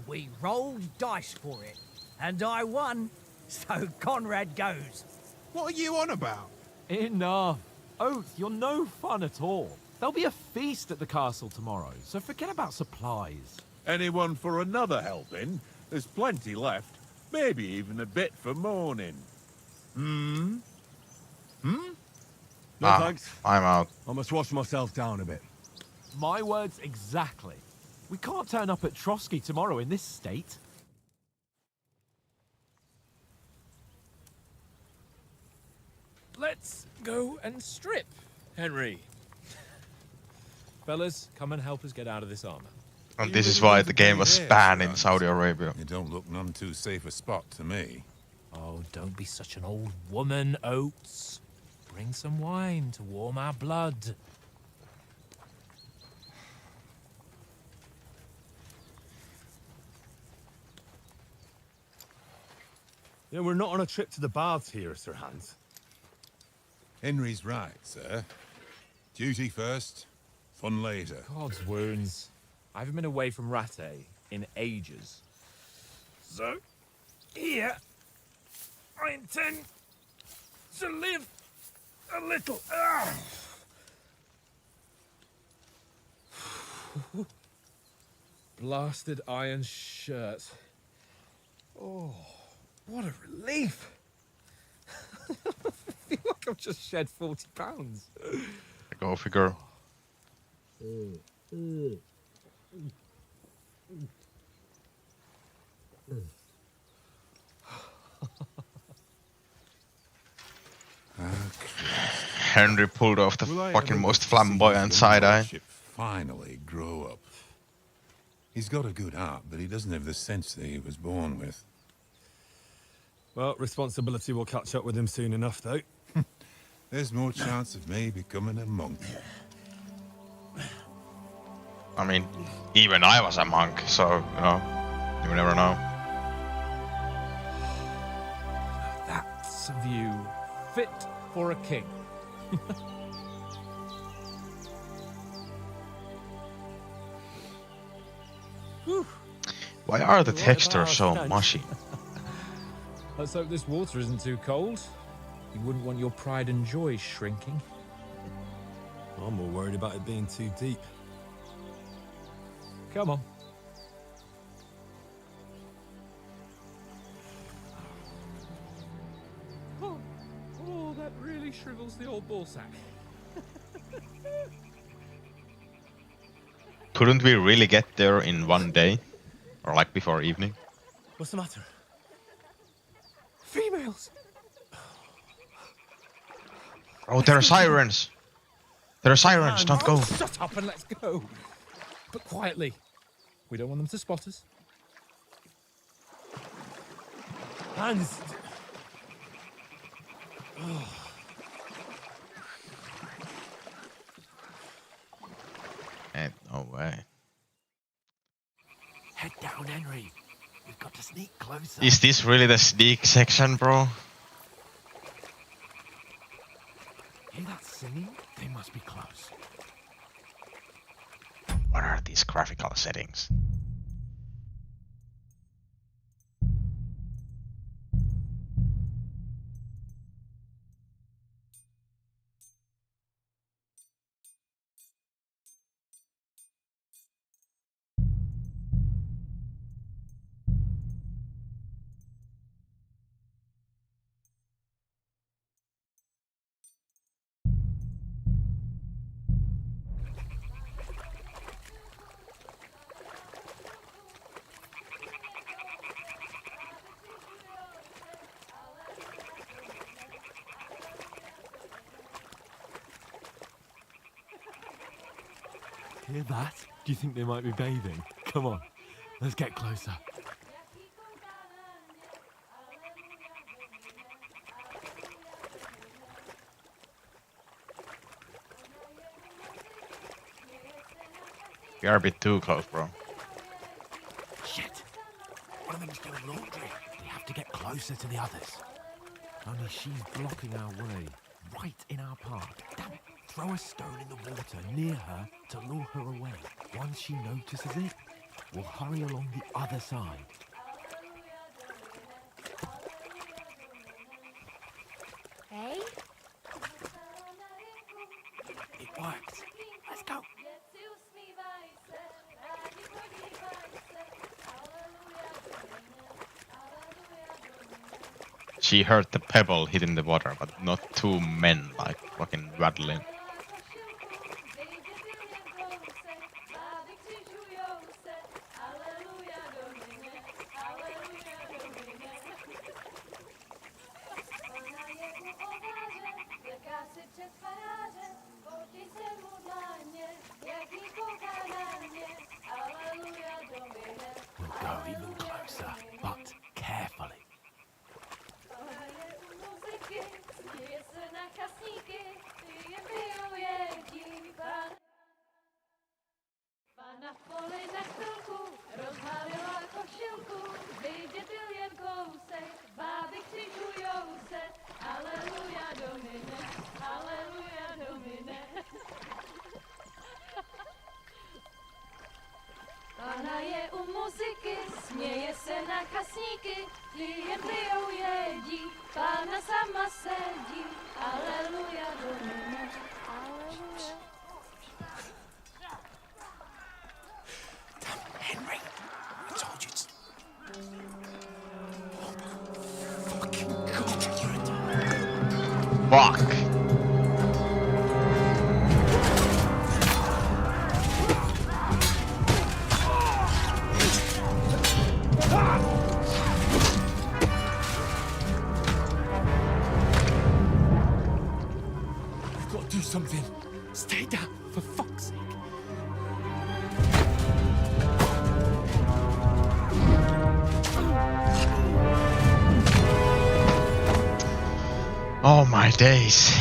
We rolled dice for it, and I won, so Conrad goes. What are you on about? Enough. Oath, you're no fun at all. There'll be a feast at the castle tomorrow, so forget about supplies. Anyone for another helping? There's plenty left. Maybe even a bit for morning. No Ah, thanks. I'm out. I must wash myself down a bit. My words exactly. We can't turn up at Trotsky tomorrow in this state. Let's go and strip, Henry. Fellas, come and help us get out of this armor. And this is why the game was banned in Saudi Arabia. It don't look none too safe a spot to me. Oh, don't be such an old woman, Oates. Bring some wine to warm our blood. Yeah, we're not on a trip to the baths here, Sir Hans. Henry's right, sir. Duty first, fun later. God's wounds. I haven't been away from Rattay in ages. So, here, I intend to live a little. Blasted iron shirt. Oh, what a relief. I feel like I've just shed 40 pounds. Go figure. Henry pulled off the Will I fucking ever most get to see flamboyant his side eye. lordship finally grow up? He's got a good heart, but he doesn't have the sense that he was born with. Well, responsibility will catch up with him soon enough, though. There's more chance of me becoming a monk. I mean, even I was a monk, so, you know, you never know. That's a view fit for a king. Why are the Right textures about so that. mushy? Let's hope this water isn't too cold. You wouldn't want your pride and joy shrinking. I'm more worried about it being too deep. Come on. Oh, that really shrivels the old ball sack. Couldn't we really get there in one day? Or like before evening? What's the matter? Females! Oh, there are sirens! There are sirens, don't go! Shut up and let's go! But quietly. We don't want them to spot us. Hans! No way. Head down, Henry. We've got to sneak closer. Is this really the sneak section, bro? Hear that singing? They must be close. What are these graphical settings? Hear that? Do you think they might be bathing? Come on, let's get closer. We are a bit too close, bro. Shit! One of them's doing laundry. We have to get closer to the others. Only she's blocking our way, right in our path. Damn it! Throw a stone in the water near her to lure her away. Once she notices it, we'll hurry along the other side. Hey? It worked. Let's go. She heard the pebble hitting the water, but not two men like fucking rattling. We'll go even closer, but carefully. Pana je u muzyky, směje se na kasníky, ty jen pijou jedí, Pána sama sedí, aleluja, domine, aleluja. Damn, Henry, I told you to... Fuck! We've got to do something. Stay down, for fuck's sake. Oh my days.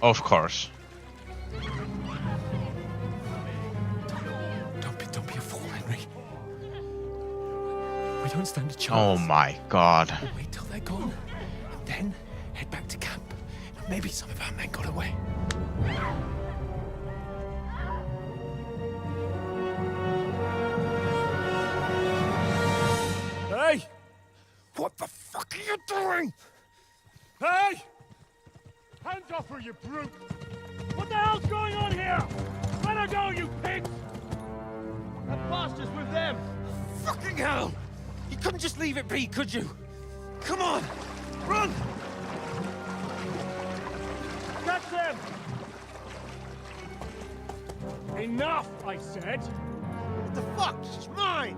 Of course. Don't be a fool, Henry. We don't stand a chance. Oh my god. We'll wait till they're gone, then head back to camp. Maybe some of our men got away. Hey! What the fuck are you doing? Hey! Hands off her, you brute! What the hell's going on here? Let her go, you pigs! That bastard's with them! Fucking hell! You couldn't just leave it be, could you? Come on! Run! Catch them! Enough, I said! What the fuck? She's mine!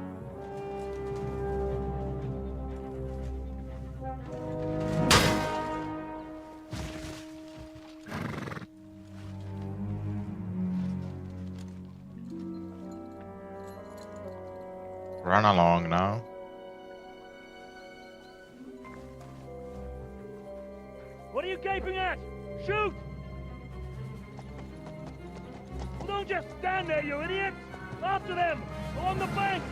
Run along now. What are you gaping at? Shoot! Well, don't just stand there, you idiot! After them! Along the bank!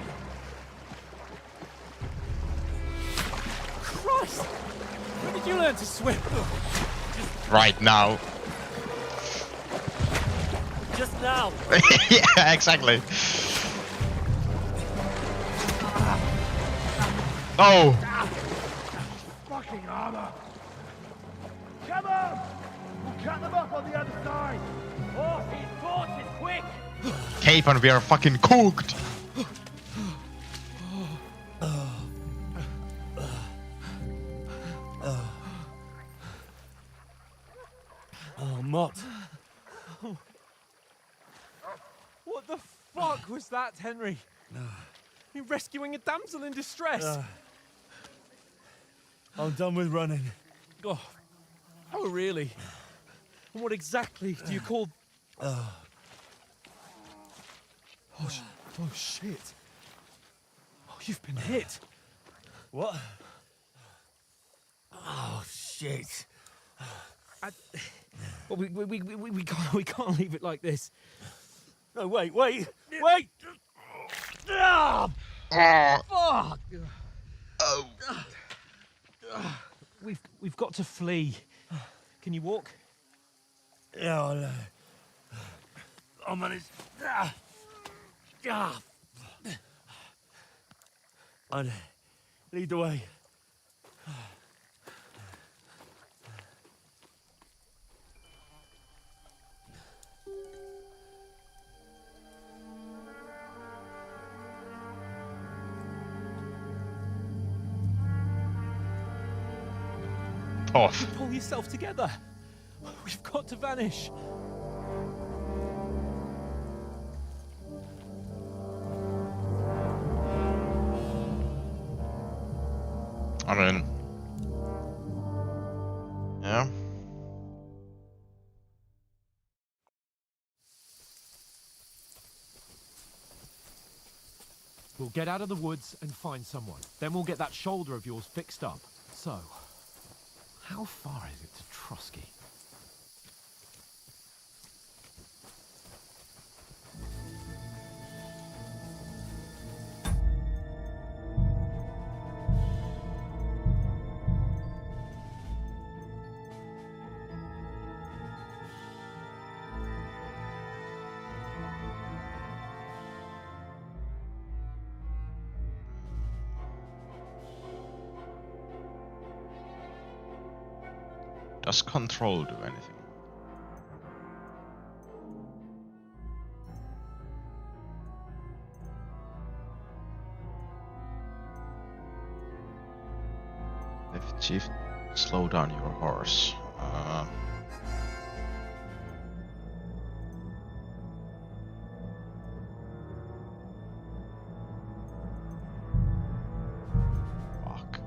Christ! When did you learn to swim? Right now. Just now! Yeah, exactly. Oh! Fucking armor! Come on! We'll cut them off on the other side! Oh, he's caught it quick! Cape and we are fucking cooked! Oh, Mott. What the fuck was that, Henry? You rescuing a damsel in distress? I'm done with running. Oh, really? And what exactly do you call... Oh, shit. Oh, you've been hit. What? Oh, shit. Well, we can't leave it like this. No, wait! Ah, fuck! Oh. We've got to flee. Can you walk? Yeah, I know. I'll manage. I'd lead the way. Off. Pull yourself together. We've got to vanish. I mean... Yeah. We'll get out of the woods and find someone. Then we'll get that shoulder of yours fixed up. So, how far is it to Trotsky? Does control do anything? If chief, slow down your horse. Fuck.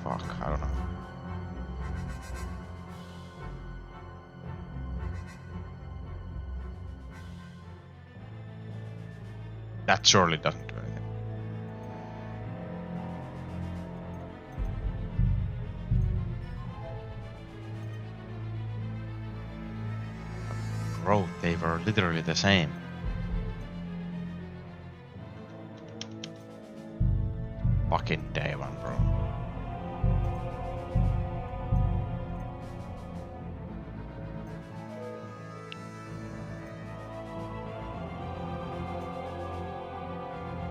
Fuck, I don't know. That surely doesn't do anything. wrote, they were literally the same. Fucking day one, bro.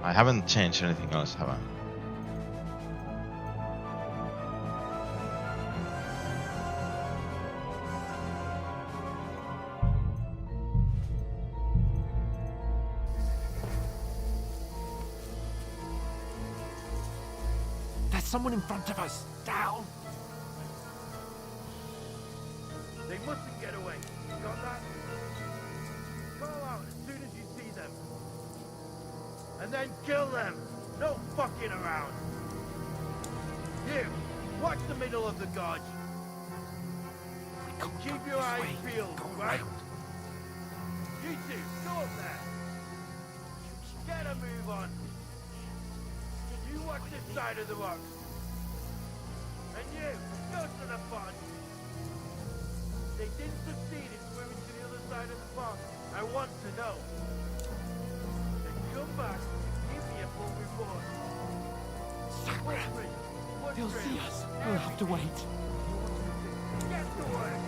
I haven't changed anything else, have I? There's someone in front of us. Down. They mustn't get away. Got that? Call out as soon as you see them. And then kill them. No fucking around. You, watch the middle of the gorge. And keep your eyes peeled, right? You two, go up there. Get a move on. You watch this side of the rocks. And you, go to the pond. They didn't succeed in swimming to the other side of the pond. I want to know. Then come back and give me a full report. Sakra! They'll see us. We'll have to wait. Get to work.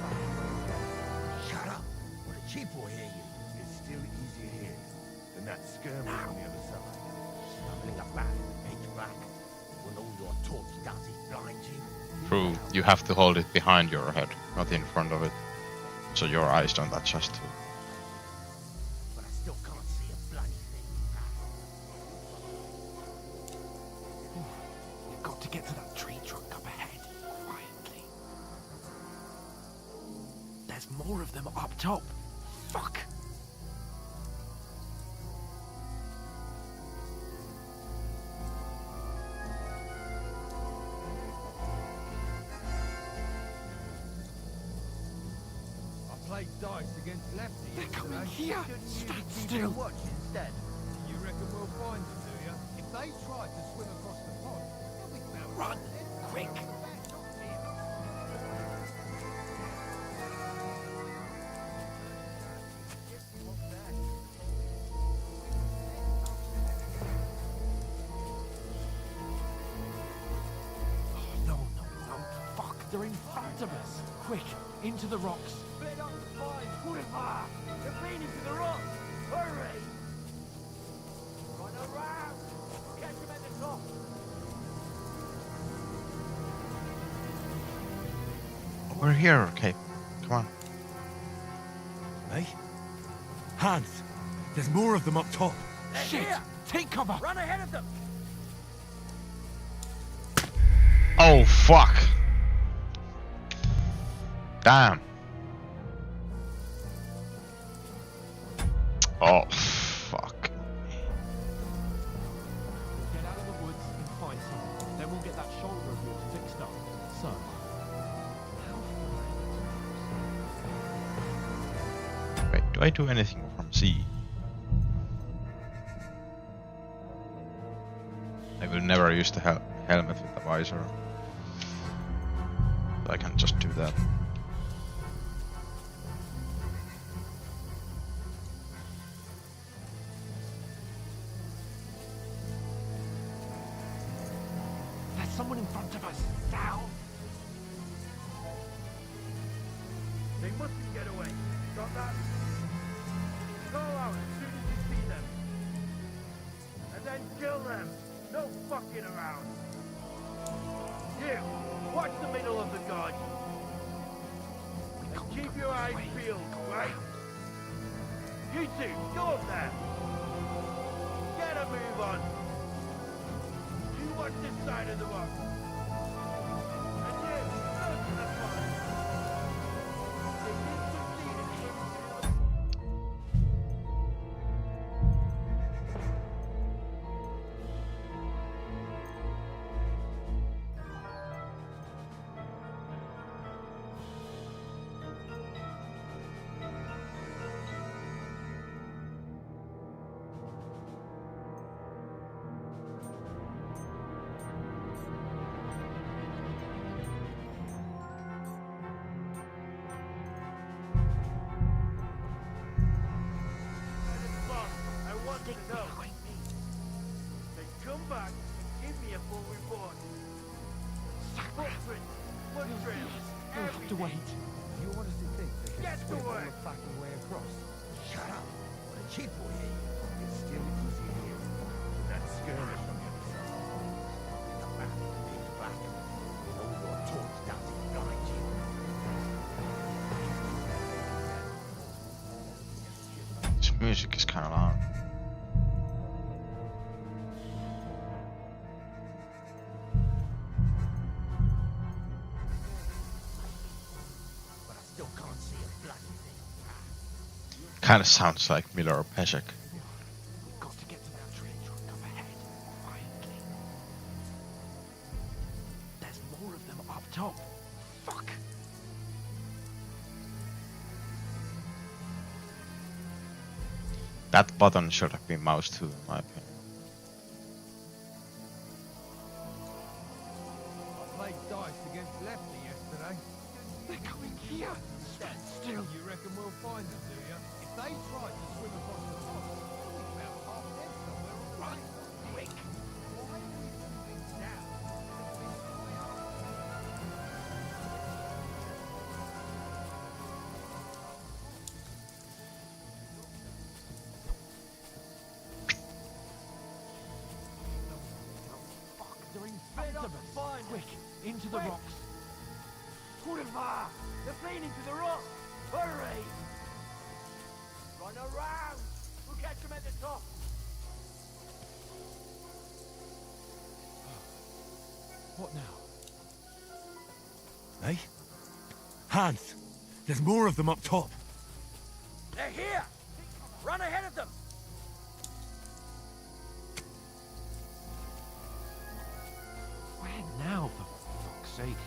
Shut up. The chief will hear you. It's still easier here than that skirmish on the other side. Stumbling about, pitch black. When all your talk does is blind you. True, you have to hold it behind your head, not in front of it. So your eyes don't adjust to it. But I still can't see a bloody thing. We've got to get to that tree trunk up ahead, quietly. There's more of them up top. Fuck! Played dice against lefties. They're coming here! Stand still! Watch instead. You reckon we'll find them, do you? If they try to swim across the pond, they'll be found. Run! Quick! Oh, no. Fuck, they're in front of us! Quick, into the rocks! Split up the fine, Kurva! They're leaning to the rock! Hurry! Run around! Catch them at the top! We're here, okay. Come on. Hey? Hans! There's more of them up top. Shit! Here. Take cover! Run ahead of them! Oh, fuck! Damn. Oh, fuck. We'll get out of the woods and find someone. Then we'll get that shoulder of yours fixed up. So, Wait, do I do anything from sea? I will never use the helmet with the visor. I can just do that. There's someone in front of us! Down! They mustn't get away. Got that? Call out as soon as you see them. And then kill them. No fucking around. You, watch the middle of the gorge. And keep your eyes peeled, right? You two, go up there. Get a move on. You watch this side of the rock. And you, go to the front. They didn't succeed in swimming to the other. So, then come back and give me a full report. Footprints, blood trails, You'll have to wait. You want us to think they can Get to swim all work. the fucking way across? Shut up. What a cheap boy here. It's still easy here. That skirmish on the other side. The back, big back. With all your talk doesn't blind you. This music is kind of loud. But I still can't see a bloody thing. Kind of sounds like Miller or Pesek. We've got to get to that tree trunk up ahead. Quietly. There's more of them up top. Fuck. That button should have been mouse too, in my opinion. I played dice against Lefty yesterday. They're coming here. Stand still. You reckon we'll find them, do you? If they tried to swim across the pond, we found half dead somewhere already. Quick. Why do we do things now? Fuck, they're in front of us. Quick, into the rocks. Kurva! They're playing into the rock! Hurry! Run around! We'll catch them at the top! What now? Hey? Hans! There's more of them up top. They're here! Run ahead of them! Where now, for fuck's sake?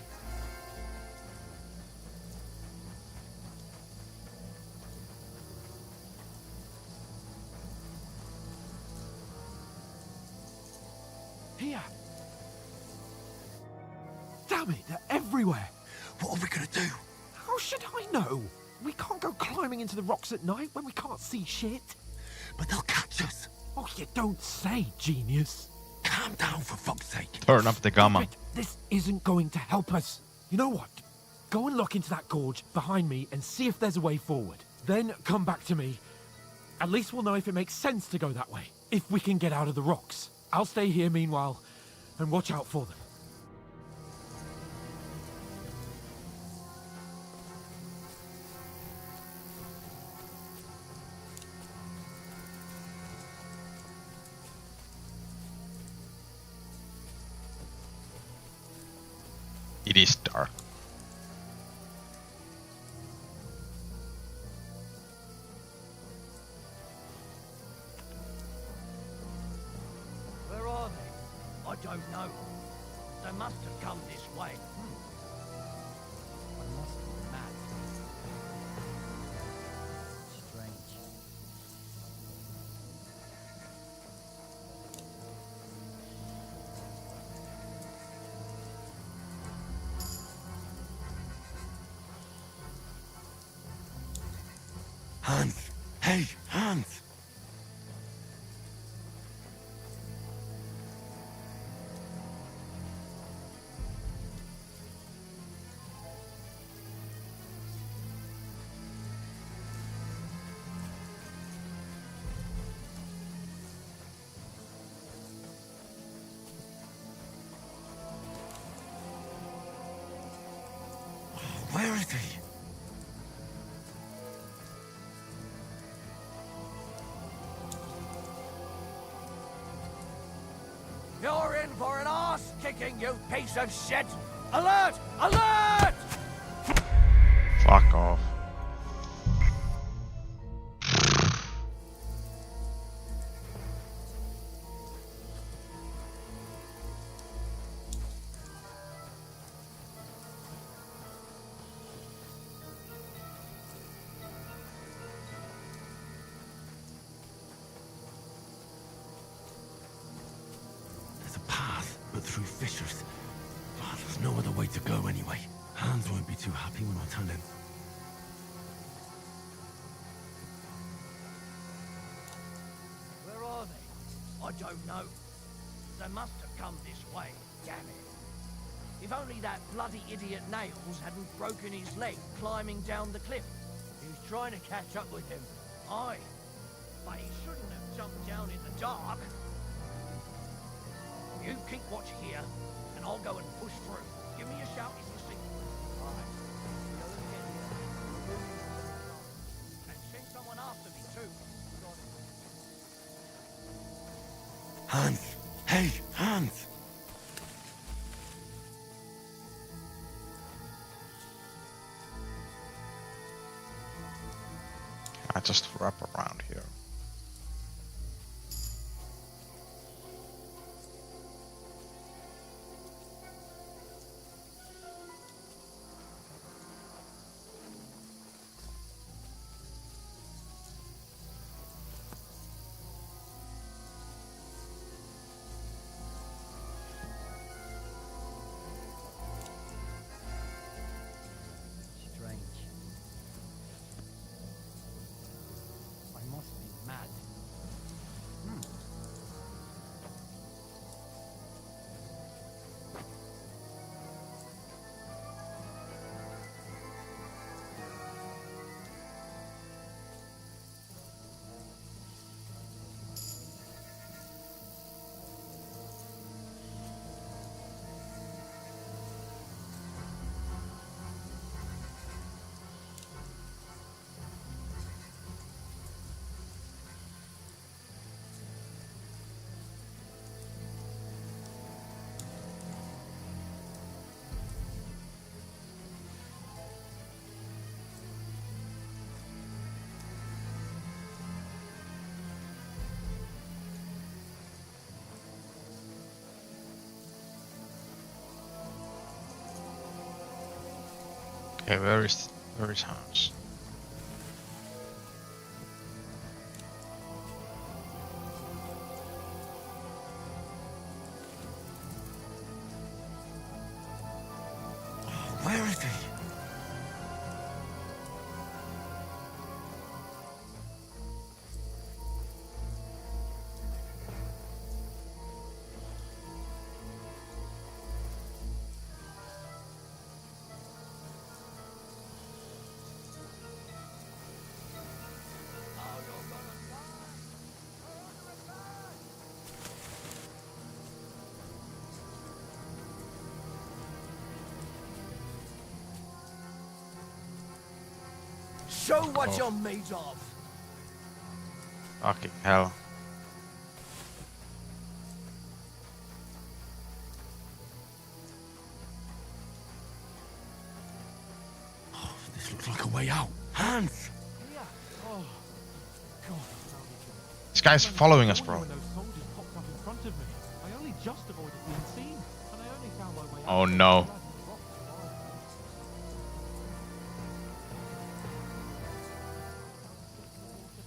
Here! Damn it, they're everywhere! What are we gonna do? How should I know? We can't go climbing into the rocks at night when we can't see shit. But they'll catch us. Oh, you don't say, genius. Calm down, for fuck's sake. Turn up the gamma. But this isn't going to help us. You know what? Go and look into that gorge behind me and see if there's a way forward. Then come back to me. At least we'll know if it makes sense to go that way. If we can get out of the rocks. I'll stay here meanwhile and watch out for them. It is dark. Where are they? I don't know. They must have come this way. I must be mad. Strange. Hans! Hey, Hans! Where is he? You're in for an arse kicking, you piece of shit! Alert! Alert! Fuck off. There's a path, but through fissures. Oh, there's no other way to go anyway. Hans won't be too happy when I tell him. Where are I don't know. They must have come this way, damn it. If only that bloody idiot Nails hadn't broken his leg climbing down the cliff. He was trying to catch up with him. Aye, but he shouldn't have jumped down in the dark. You keep watch here, and I'll go and push through. Give me a shout if you see. Aye. Go and get here. And send someone after me, too. Hans! Hey, Hans! I just wrap around here. Strange. I must be mad. Okay, where is Hans? Where is he? Show what you're made of. Fucking hell. Oh, this looks like a way out. Hans! Yeah. Oh, God. This guy's following us, bro. When those soldiers popped up in front of me, I only just avoided being seen, and I only found my way out. Oh no.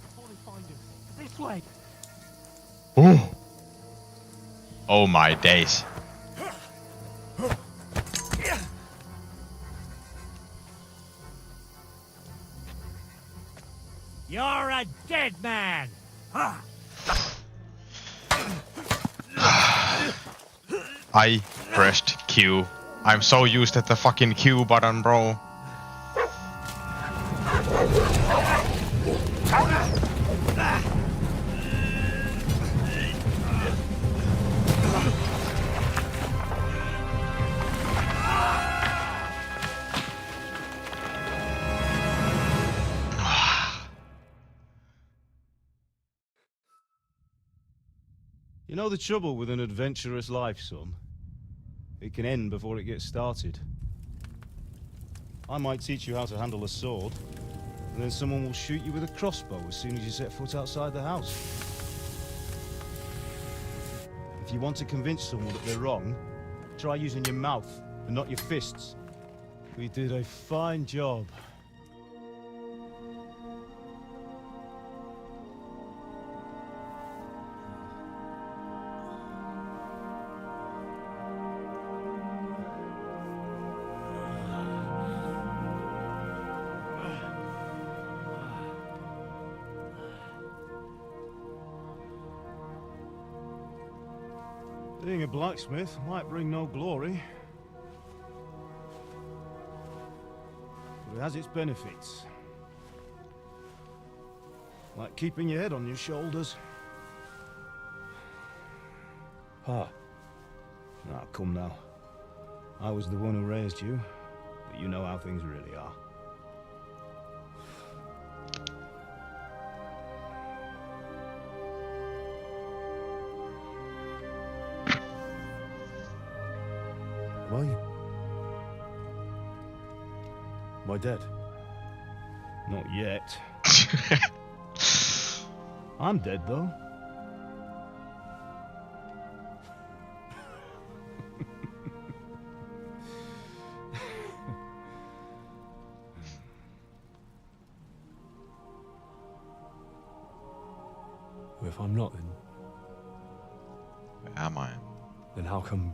Before they find him. This way. Ooh. Oh my days. You're a dead man. I pressed Q. I'm so used at the fucking Q button, bro. You know the trouble with an adventurous life, son? It can end before it gets started. I might teach you how to handle a sword, and then someone will shoot you with a crossbow as soon as you set foot outside the house. If you want to convince someone that they're wrong, try using your mouth and not your fists. We did a fine job. Being a blacksmith might bring no glory, but it has its benefits. Like keeping your head on your shoulders. Pa. Ah, come now. I was the one who raised you, but you know how things really are. Am I? Am I dead? Not yet. I'm dead, though. Well, if I'm not, Where am I? then how come...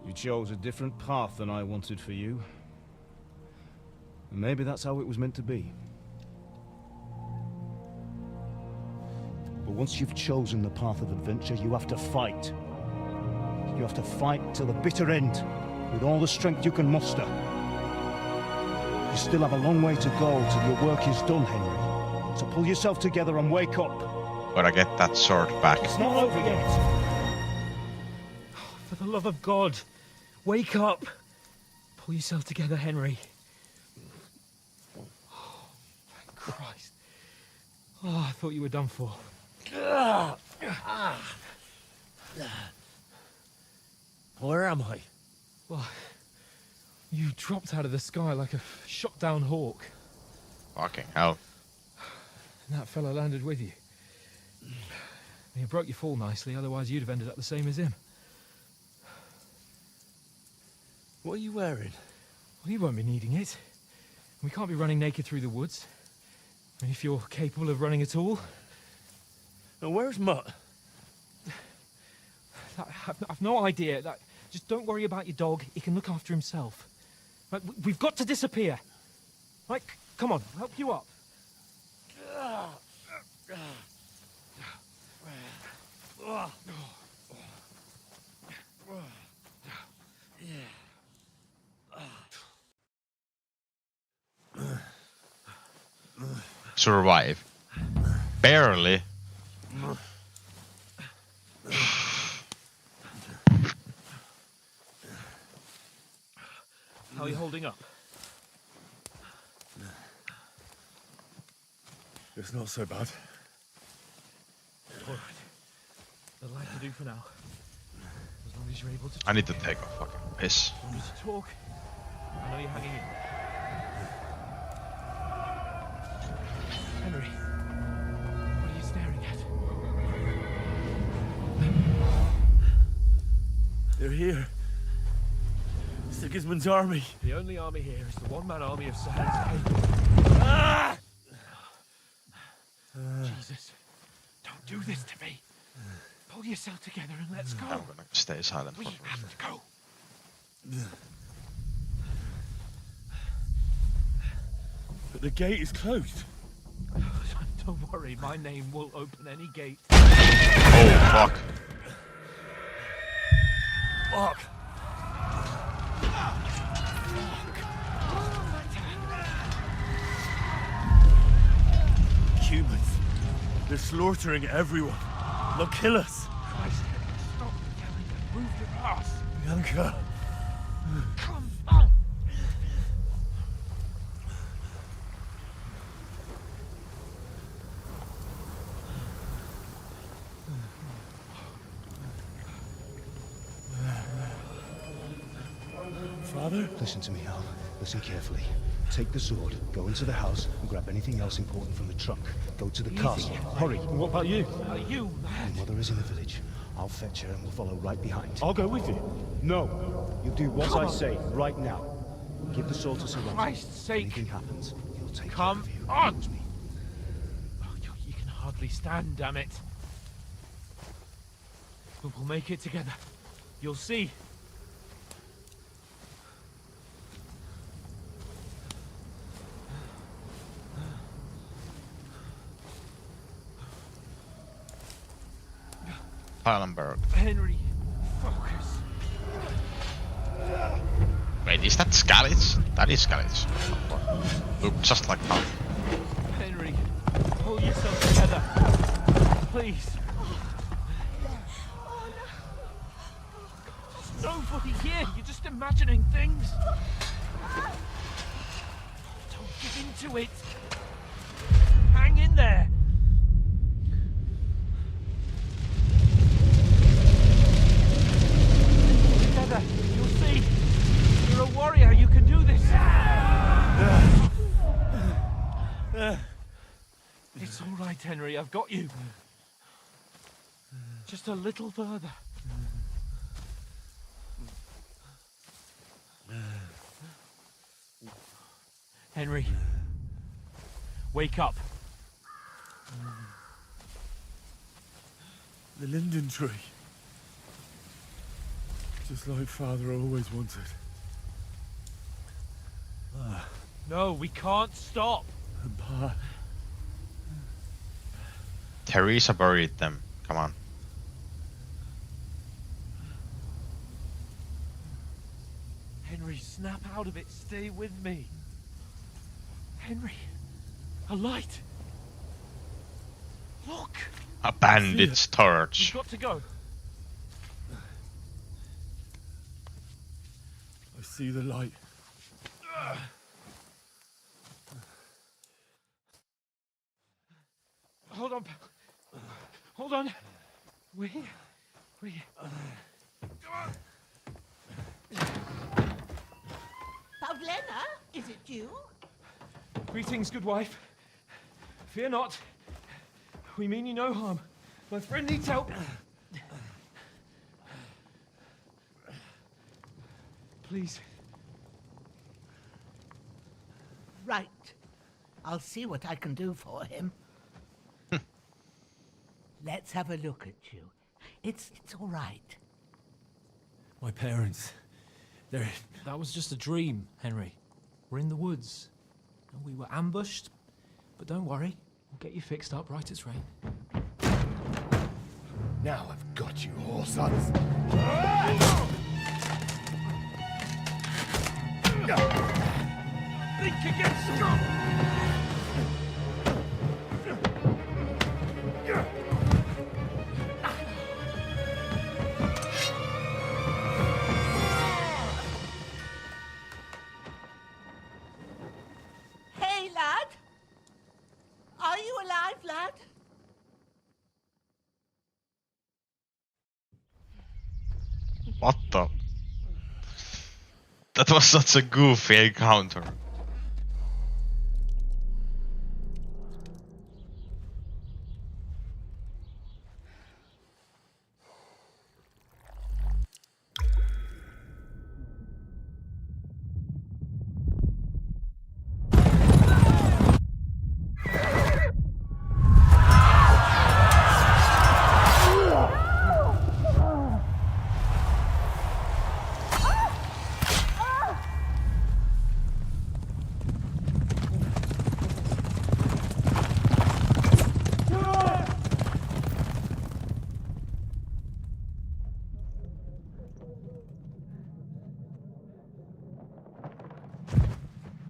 You chose a different path than I wanted for you. And maybe that's how it was meant to be. But once you've chosen the path of adventure, you have to fight. You have to fight till the bitter end, with all the strength you can muster. You still have a long way to go till your work is done, Henry. So pull yourself together and wake up. Gotta get that sword back. It's not over yet. For the love of God, wake up! Pull yourself together, Henry. Oh, thank Christ. Oh, I thought you were done for. Where am I? Well, you dropped out of the sky like a shot-down hawk. Fucking hell. And that fella landed with you. You broke your fall nicely, otherwise you'd have ended up the same as him. What are you wearing? Well, you won't be needing it. We can't be running naked through the woods. I mean, if you're capable of running at all. And where's Mutt? I've no idea. Just don't worry about your dog. He can look after himself. Right, we've got to disappear. Right, come on, I'll help you up. Survive. Barely. How are you holding up? It's not so bad. All right. That'll have to do for now. As long as you're able to talk. I need to take a fucking piss. As long as you talk, I know you're hanging in. Henry, what are you staring at? They're here. Sigismund's army. The only army here is the one-man army of Sir Henry. Ah! Jesus, don't do this to me. Pull yourself together and let's go. I'm gonna stay silent We for a minute. have to go. But the gate is closed. Don't worry, my name will open any gate. Oh, fuck. Fuck. Humans. They're slaughtering everyone. They'll kill us. Christ, stop yelling and move your ass. Bianca. Come on. Father? Listen to me, Al. Listen carefully. Take the sword, go into the house, and grab anything else important from the trunk. Go to the castle. Hurry. What about you? You, man. Your mother is in the village. I'll fetch her and we'll follow right behind. I'll go with you. No. You do what I say right now. Give the sword to Sir Roger. Christ's sake. Anything happens, he'll take Come care of you. on. Promise me. Oh, you can hardly stand, damn it. But we'll make it together. You'll see. Heilenberg. Henry, focus. Wait, is that Skalitz? That is Skalitz. Look just like Tom. Henry, pull yourself together. Please. There's nobody here. You're just imagining things. Don't give into it. Hang in there. Together, you'll see. You're a warrior. You can do this. It's all right, Henry. I've got you. Just a little further. Henry, wake up. The linden tree. Just like Father always wanted. No, we can't stop. Pa. Teresa buried them. Come on. Henry, snap out of it. Stay with me. Henry, a light. Look. A bandit's torch. You've got to go. I see the light. Hold on. Hold on. We're here. We're here. Pavlena, is it you? Greetings, good wife. Fear not. We mean you no harm. My friend needs help. Please. Right. I'll see what I can do for him. Let's have a look at you. It's all right. My parents, they're... That was just a dream, Henry. We're in the woods. And we were ambushed. But don't worry, we'll get you fixed up right as rain. Now I've got you, whore sons. Think again, Scott! Hey, lad. Are you alive, lad? What the? That was such a goofy encounter.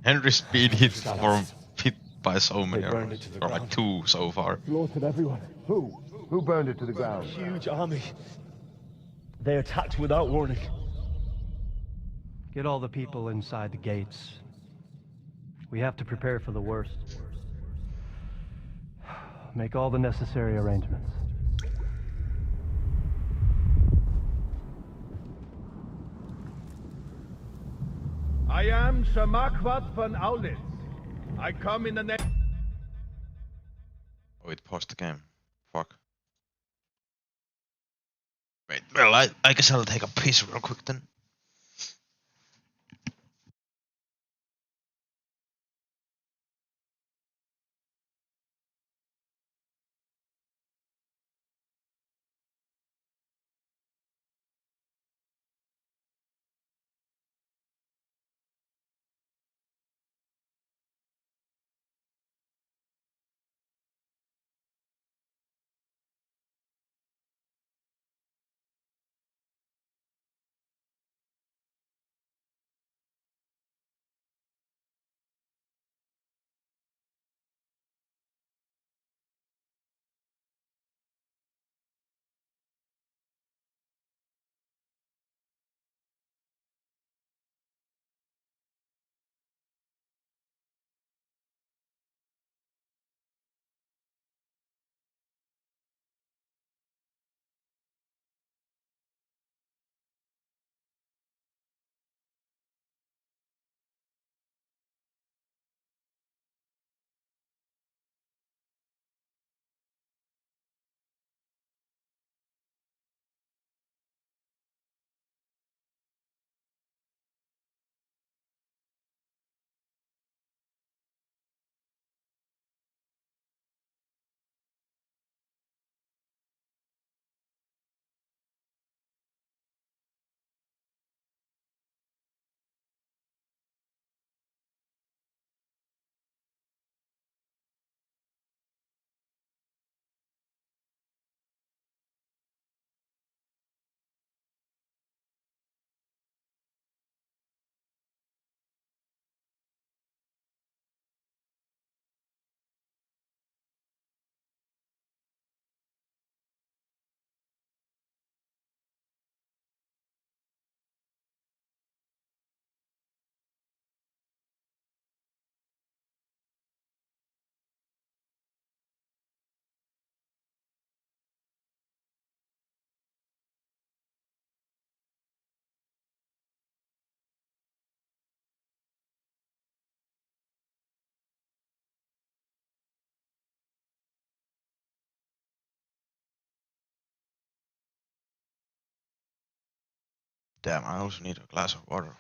Henry's been hit by so many, or like 2 so far. Slaughtered everyone. Who? Who burned it to the ground? Huge army. They attacked without warning. Get all the people inside the gates. We have to prepare for the worst. Make all the necessary arrangements. I am Shamakwat von Aulitz. I come in the name. Oh, it paused the game. Fuck. Wait, well, I guess I'll take a piss real quick then. Damn, I also need a glass of water.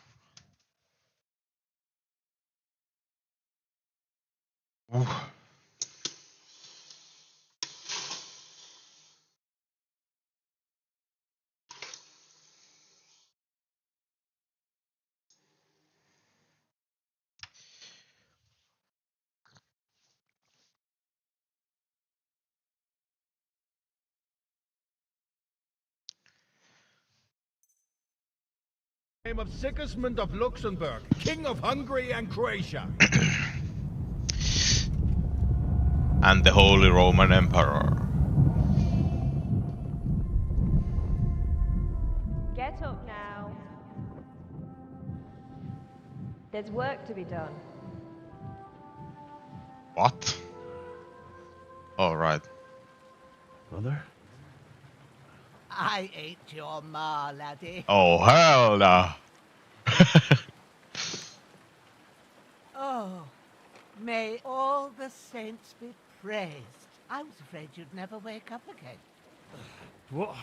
Ooh. Name of Sigismund of Luxembourg, King of Hungary and Croatia. And the Holy Roman Emperor. Get up now. There's work to be done. What? All right. Mother? I ain't your ma, laddie. Oh hell no! Oh, may all the saints be praised. I was afraid you'd never wake up again. What?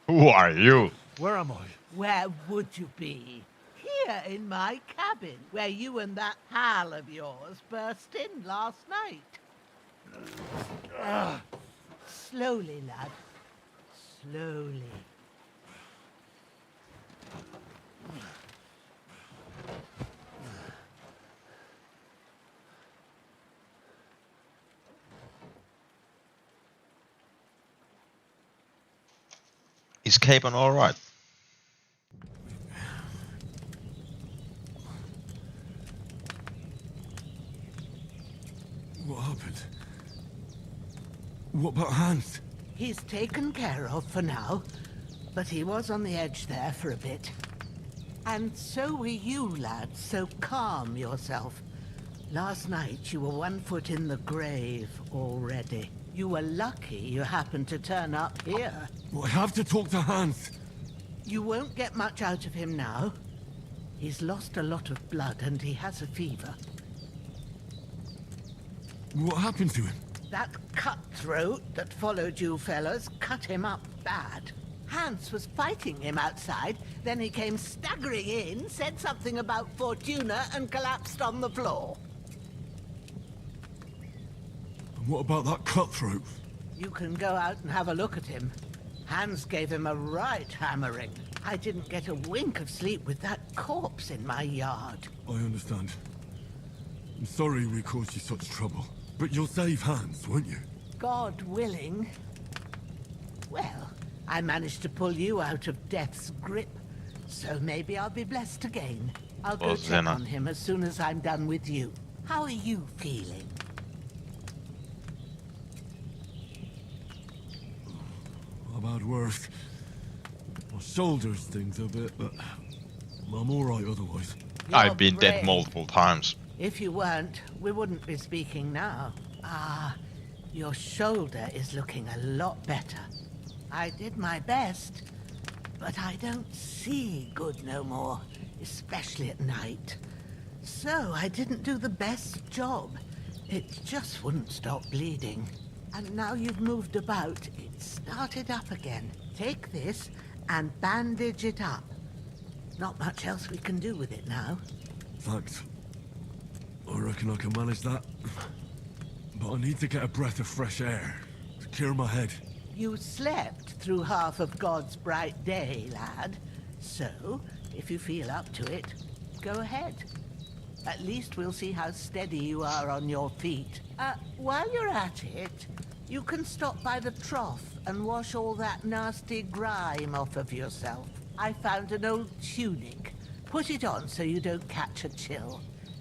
Who are you? Where am I? Where would you be? Here in my cabin, where you and that pal of yours burst in last night. Slowly, lad. Slowly. Is Capon all right? What happened? What about Hans? He's taken care of for now, but he was on the edge there for a bit. And so were you, lad, so calm yourself. Last night you were 1 foot in the grave already. You were lucky you happened to turn up here. Well, I have to talk to Hans. You won't get much out of him now. He's lost a lot of blood and he has a fever. What happened to him? That cutthroat that followed you fellas cut him up bad. Hans was fighting him outside, then he came staggering in, said something about Fortuna and collapsed on the floor. And what about that cutthroat? You can go out and have a look at him. Hans gave him a right hammering. I didn't get a wink of sleep with that corpse in my yard. I understand. I'm sorry we caused you such trouble. But you'll save Hans, won't you? God willing. Well, I managed to pull you out of death's grip, so maybe I'll be blessed again. I'll go check on him as soon as I'm done with you. How are you feeling? I've had worse. My shoulders stings a bit, but I'm alright otherwise. I've been dead multiple times. If you weren't, we wouldn't be speaking now. Ah, your shoulder is looking a lot better. I did my best, but I don't see good no more, especially at night. So I didn't do the best job. It just wouldn't stop bleeding. And now you've moved about, it started up again. Take this and bandage it up. Not much else we can do with it now. Thanks. I reckon I can manage that. But I need to get a breath of fresh air to clear my head. You slept through half of God's bright day, lad. So, if you feel up to it, go ahead. At least we'll see how steady you are on your feet. While you're at it, you can stop by the trough and wash all that nasty grime off of yourself. I found an old tunic. Put it on so you don't catch a chill.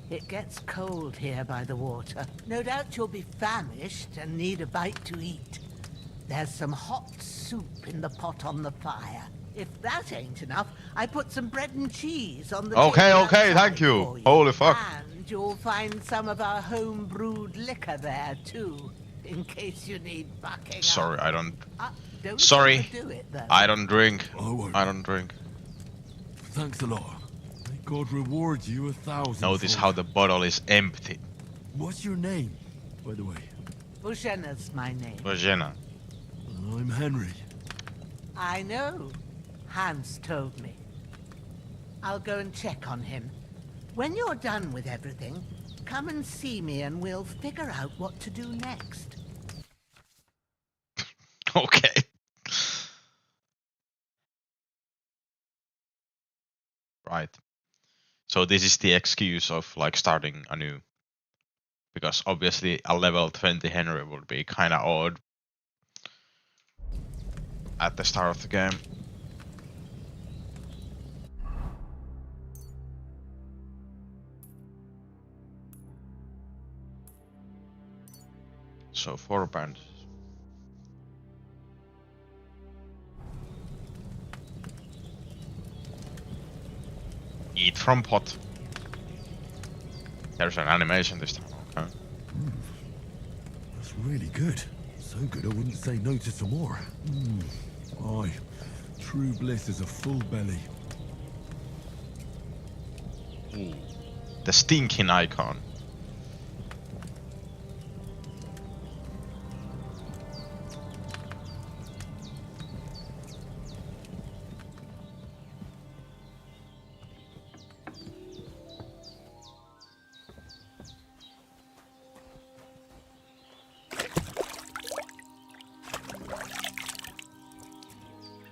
It gets cold here by the water. No doubt you'll be famished and need a bite to eat. There's some hot soup in the pot on the fire. If that ain't enough, I put some bread and cheese on the table Okay, thank you. for Holy fuck. And you'll find some of our home-brewed liquor there, too, in case you need bucking Sorry, up. I don't... Don't Sorry, overdo it, though. I don't drink. I don't drink. Thanks a lot. May God reward you 1,000. Notice how the bottle is empty. What's your name, by the way? Bushena's my name. Bojena. I'm Henry. I know. Hans told me. I'll go and check on him. When you're done with everything, come and see me and we'll figure out what to do next. Okay. Right. So this is the excuse of like starting anew. Because obviously a level 20 Henry would be kinda odd at the start of the game. So 4 bandages. Eat from pot. There's an animation this time, okay? That's really good. So good I wouldn't say no to some more. Aye. True bliss is a full belly. Ooh. The stinking icon.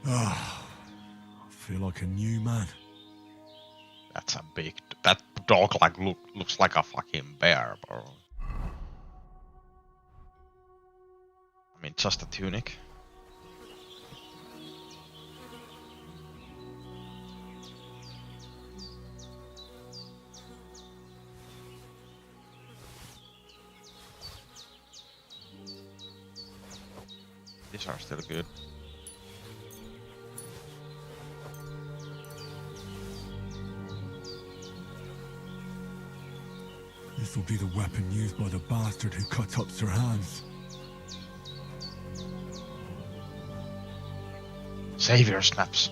Ah, I feel like a new man. That's a big... That dog like looks like a fucking bear, bro. I mean, just a tunic. These are still good. This will be the weapon used by the bastard who cut up Sir Hans. Savior snaps.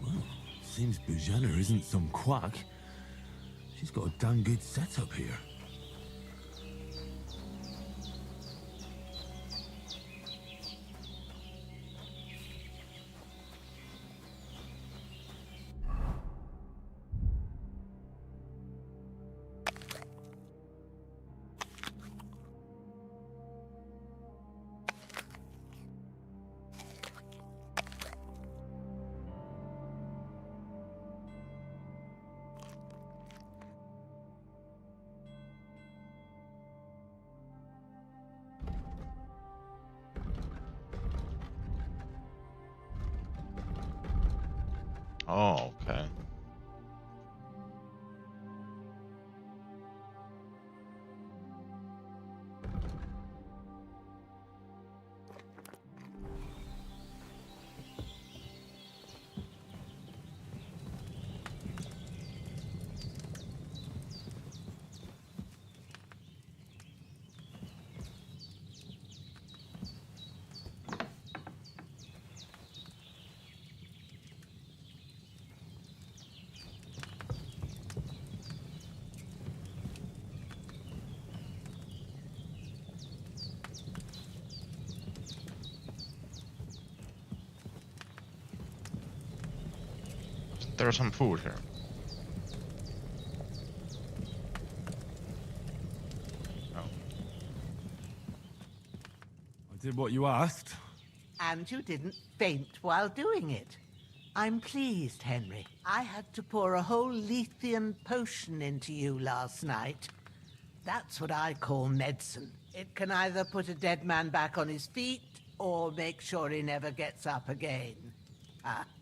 Well, seems Bujana isn't some quack. She's got a damn good setup here. Oh, okay. There's some food here. Oh. I did what you asked. And you didn't faint while doing it. I'm pleased, Henry. I had to pour a whole Lethean potion into you last night. That's what I call medicine. It can either put a dead man back on his feet or make sure he never gets up again.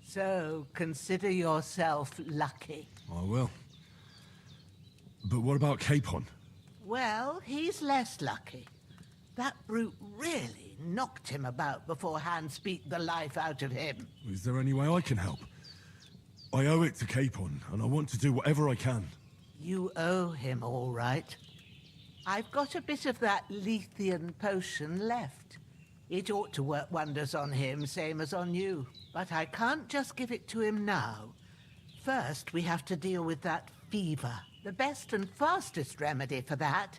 So consider yourself lucky. I will. But what about Capon? Well, he's less lucky. That brute really knocked him about before Hans beat the life out of him. Is there any way I can help? I owe it to Capon, and I want to do whatever I can. You owe him, all right. I've got a bit of that Lethean potion left. It ought to work wonders on him, same as on you. But I can't just give it to him now. First, we have to deal with that fever. The best and fastest remedy for that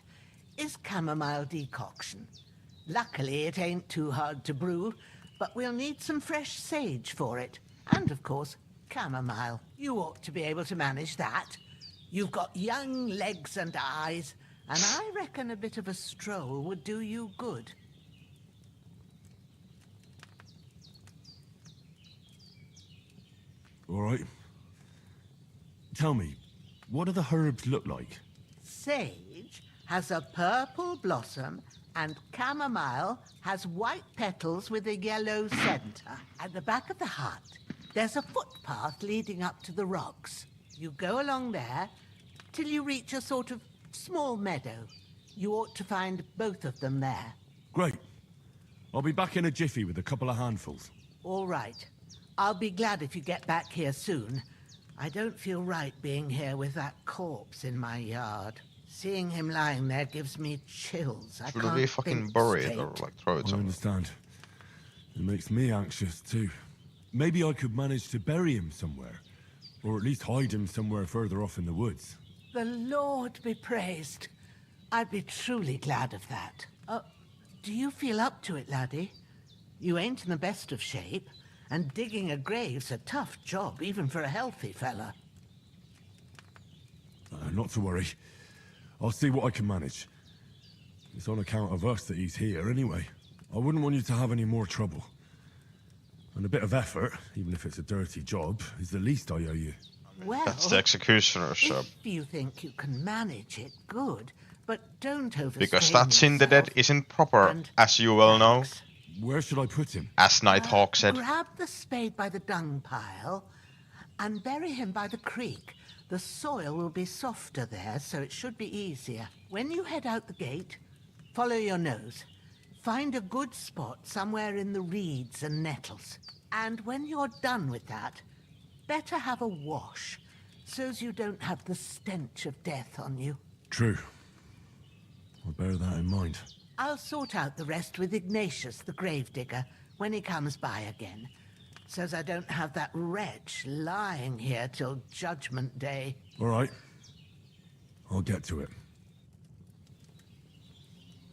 is chamomile decoction. Luckily, it ain't too hard to brew, but we'll need some fresh sage for it. And, of course, chamomile. You ought to be able to manage that. You've got young legs and eyes, and I reckon a bit of a stroll would do you good. All right. Tell me, what do the herbs look like? Sage has a purple blossom, and chamomile has white petals with a yellow center. At the back of the hut, there's a footpath leading up to the rocks. You go along there till you reach a sort of small meadow. You ought to find both of them there. Great. I'll be back in a jiffy with a couple of handfuls. All right. I'll be glad if you get back here soon. I don't feel right being here with that corpse in my yard. Seeing him lying there gives me chills. I Should can't we fucking think bury it straight. or like throw it I somewhere? understand. It makes me anxious too. Maybe I could manage to bury him somewhere. Or at least hide him somewhere further off in the woods. The Lord be praised. I'd be truly glad of that. Do you feel up to it, laddie? You ain't in the best of shape, and digging a grave's a tough job, even for a healthy fella. Not to worry. I'll see what I can manage. It's on account of us that he's here anyway. I wouldn't want you to have any more trouble. And a bit of effort, even if it's a dirty job, is the least I owe you. Well, That's the executioner's job. if you think you can manage it, good. But don't overstrain Because that Sin the Dead isn't proper, And as you well know. Where should I put him? As Nighthawk said. Grab the spade by the dung pile and bury him by the creek. The soil will be softer there, so it should be easier. When you head out the gate, follow your nose. Find a good spot somewhere in the reeds and nettles. And when you're done with that, better have a wash, so's you don't have the stench of death on you. True. I'll bear that in mind. I'll sort out the rest with Ignatius, the gravedigger, when he comes by again, so's I don't have that wretch lying here till Judgment Day. All right. I'll get to it.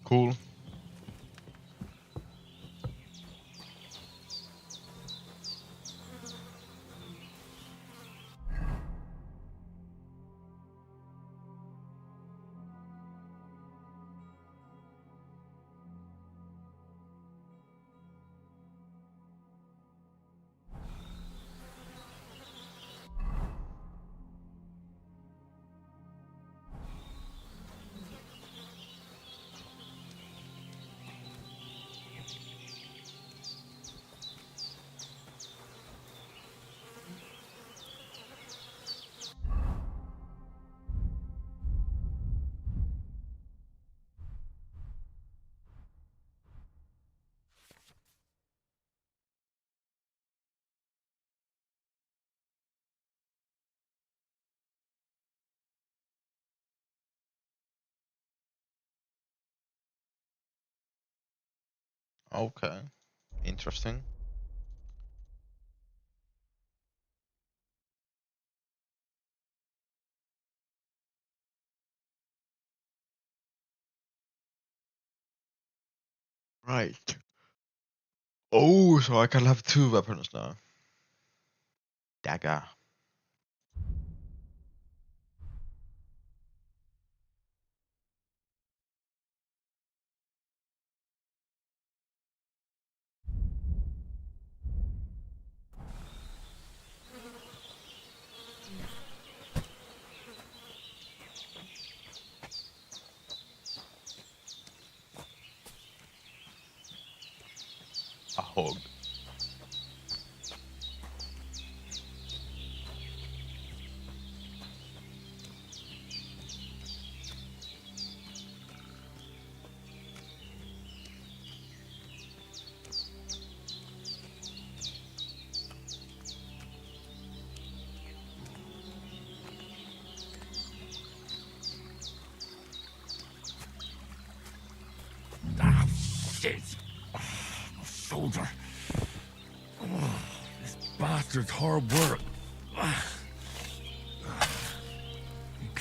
Cool. Okay. Interesting. Right. Oh, so I can have two weapons now. Dagger. A hog. Ah, shit! My shoulder. This bastard's hard work.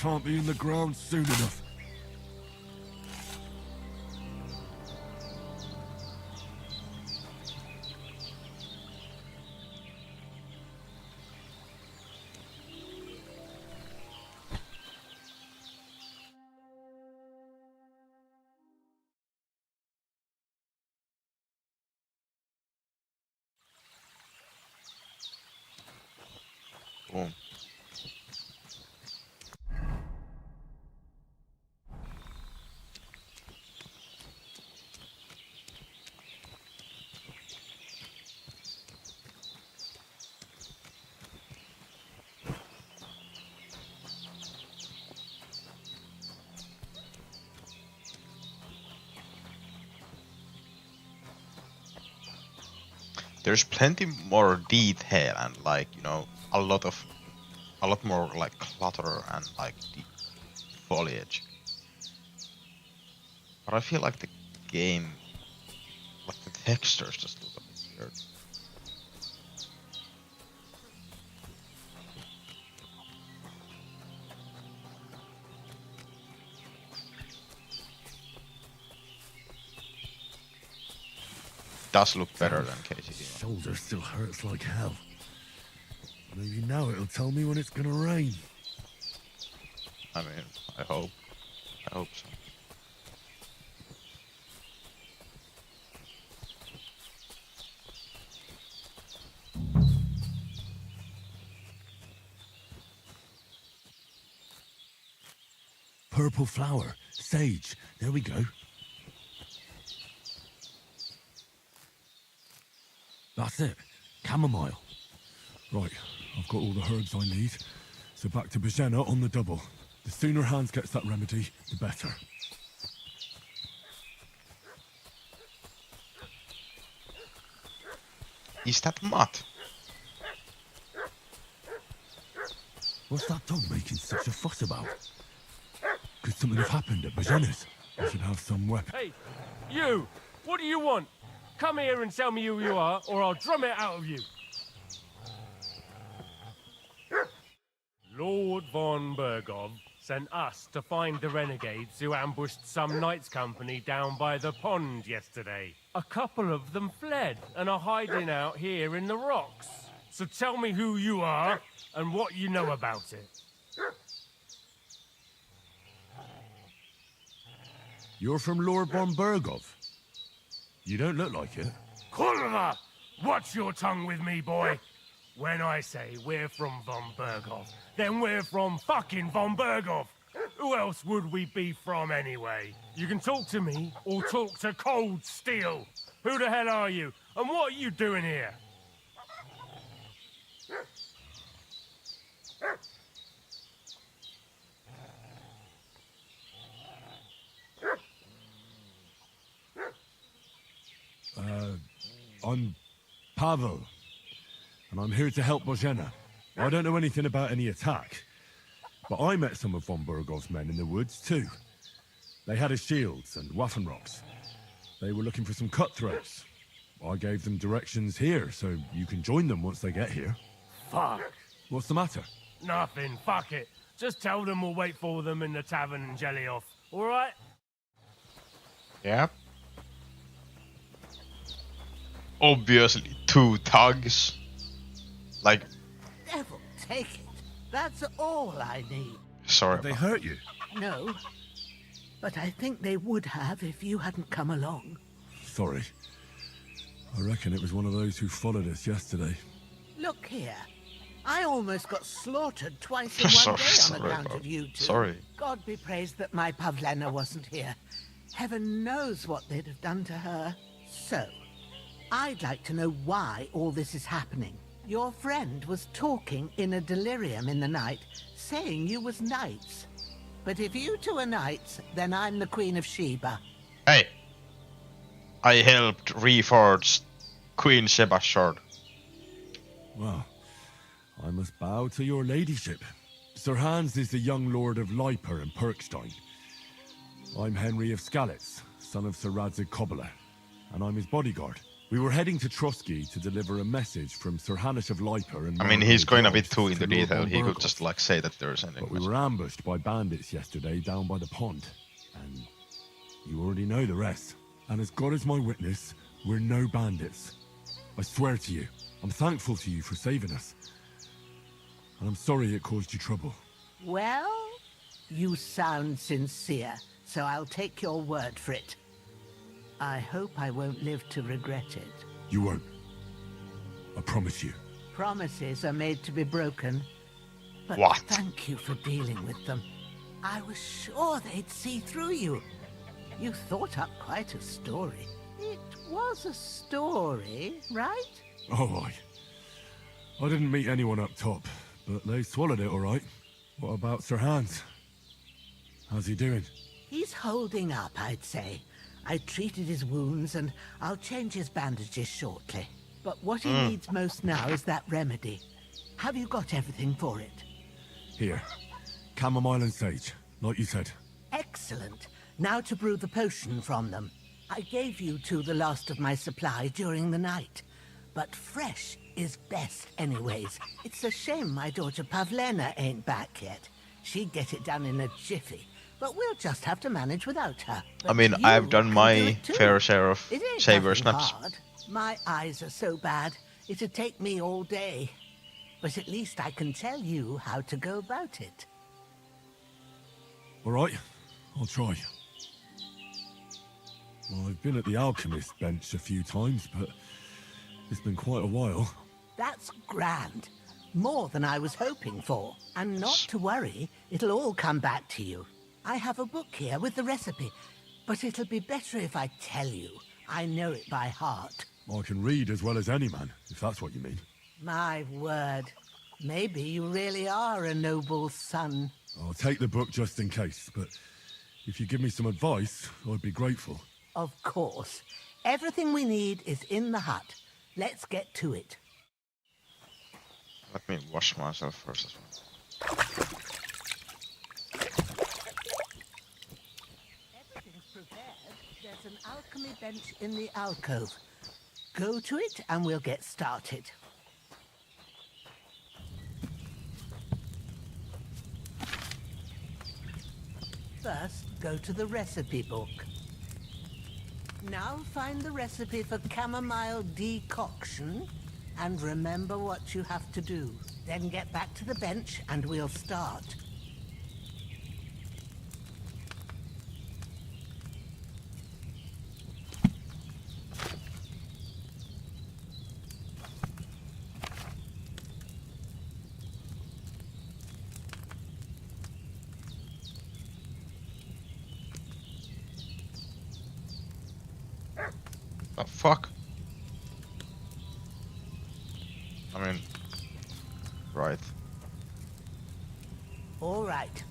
can't be in the ground soon enough. Boom. There's plenty more detail and like, you know, a lot more like clutter and like the foliage. But I feel like the game, like the textures just look a bit weird. Does look better than KTD. Shoulder still hurts like hell. Maybe now it'll tell me when it's gonna rain. I mean, I hope so. Purple flower, sage, there we go. That's it, chamomile. Right, I've got all the herbs I need. So back to Bajena on the double. The sooner Hans gets that remedy, the better. Is that Mutt? What's that dog making such a fuss about? Could something have happened at Bajena's? I should have some weapon. Hey, you! What do you want? Come here and tell me who you are, or I'll drum it out of you. Lord von Bergov sent us to find the renegades who ambushed some knights' company down by the pond yesterday. A couple of them fled and are hiding out here in the rocks. So tell me who you are and what you know about it. You're from Lord von Bergov? You don't look like it. Kurva! Watch your tongue with me, boy. When I say we're from von Bergov, then we're from fucking von Bergov. Who else would we be from anyway? You can talk to me or talk to cold steel. Who the hell are you? And what are you doing here? I'm Pavel, and I'm here to help Bojena. I don't know anything about any attack, but I met some of von Bergov's men in the woods too. They had his shields and Waffenrocks. They were looking for some cutthroats. I gave them directions here, so you can join them once they get here. Fuck. What's the matter? Nothing, fuck it. Just tell them we'll wait for them in the tavern in Jelly-Off, alright? Yep. Obviously, two thugs. Like, Devil take it. That's all I need. sorry. They hurt you? No. But I think they would have if you hadn't come along. Sorry. I reckon it was one of those who followed us yesterday. Look here. I almost got slaughtered twice in one day on account of you two. Sorry. God be praised that my Pavlena wasn't here. Heaven knows what they'd have done to her. So, I'd like to know why all this is happening. Your friend was talking in a delirium in the night, saying you was knights. But if you two are knights, then I'm the Queen of Sheba. Hey! I helped reforge Queen Sheba's sword. Well, I must bow to your ladyship. Sir Hans is the young lord of Leiper and Perkstein. I'm Henry of Skalitz, son of Sir Radzig Kobyla. and I'm his bodyguard. We were heading to Trotsky to deliver a message from Sir Hannes of Leiper and... I mean, he's going a bit Jobs too into to Lord detail. von He could Berghoff. just like say that there's anything. But we were ambushed by bandits yesterday down by the pond, and you already know the rest. And as God is my witness, we're no bandits. I swear to you, I'm thankful to you for saving us. And I'm sorry it caused you trouble. Well, you sound sincere, so I'll take your word for it. I hope I won't live to regret it. You won't. I promise you. Promises are made to be broken. But What? Thank you for dealing with them. I was sure they'd see through you. You thought up quite a story. It was a story, right? Oh, I didn't meet anyone up top, but they swallowed it all right. What about Sir Hans? How's he doing? He's holding up, I'd say. I treated his wounds, and I'll change his bandages shortly. But what he needs most now is that remedy. Have you got everything for it? Here. Chamomile and sage, like you said. Excellent. Now to brew the potion from them. I gave you two the last of my supply during the night. But fresh is best anyways. It's a shame my daughter Pavlena ain't back yet. She'd get it done in a jiffy. But we'll just have to manage without her. I mean, I've done my fair share of saber snaps. Hard. My eyes are so bad, it'd take me all day. But at least I can tell you how to go about it. All right, I'll try. Well, I've been at the alchemist bench a few times, but it's been quite a while. That's grand. More than I was hoping for. And not to worry, it'll all come back to you. I have a book here with the recipe, but it'll be better if I tell you. I know it by heart. I can read as well as any man, if that's what you mean. My word. Maybe you really are a noble son. I'll take the book just in case, but if you give me some advice, I'd be grateful. Of course. Everything we need is in the hut. Let's get to it. Let me wash myself first as well. Everything's prepared. There's an alchemy bench in the alcove. Go to it and we'll get started. First, go to the recipe book. Now find the recipe for chamomile decoction and remember what you have to do. Then get back to the bench and we'll start. The fuck? I mean, right. All right.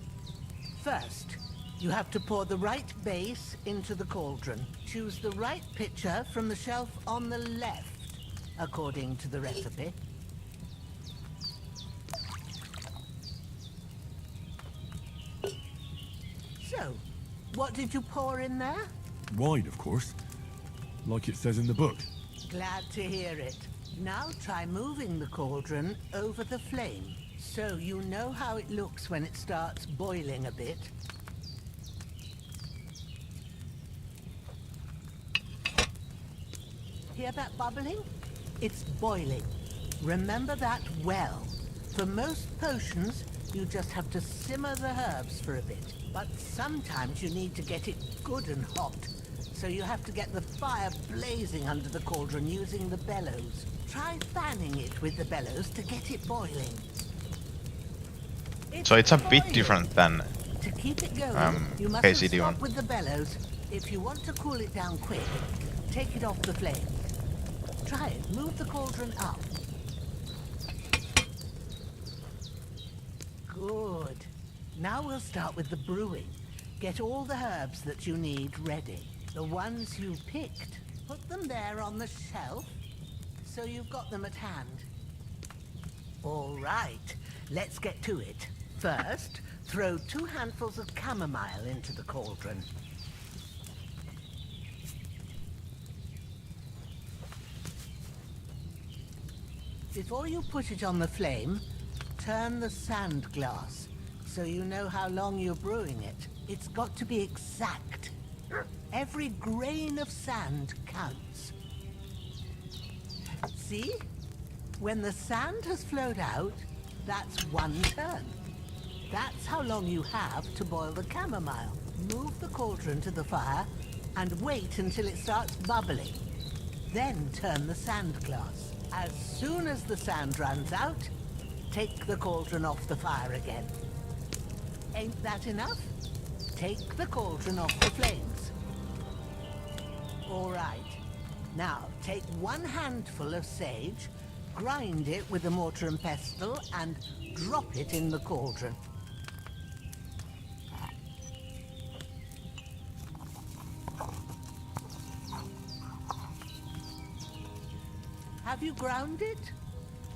First, you have to pour the right base into the cauldron. Choose the right pitcher from the shelf on the left, according to the recipe. So, what did you pour in there? Wine, of course. Like it says in the book. Glad to hear it. Now try moving the cauldron over the flame, so you know how it looks when it starts boiling a bit. Hear that bubbling? It's boiling. Remember that well. For most potions, you just have to simmer the herbs for a bit. But sometimes you need to get it good and hot. So you have to get the fire blazing under the cauldron using the bellows. Try fanning it with the bellows to get it boiling. So it's a bit different than To keep it going, you mustn't KCD stop one. with the bellows. If you want to cool it down quick, take it off the flame. Try it. Move the cauldron up. Good. Now we'll start with the brewing. Get all the herbs that you need ready. The ones you picked. Put them there on the shelf, so you've got them at hand. All right, let's get to it. First, throw 2 handfuls of chamomile into the cauldron. Before you put it on the flame, turn the sand glass so you know how long you're brewing it. It's got to be exact. Every grain of sand counts. See? When the sand has flowed out, that's 1 turn. That's how long you have to boil the chamomile. Move the cauldron to the fire and wait until it starts bubbling. Then turn the sand glass. As soon as the sand runs out, take the cauldron off the fire again. Ain't that enough? Take the cauldron off the flames. All right. Now, take 1 handful of sage, grind it with a mortar and pestle, and drop it in the cauldron. Have you ground it?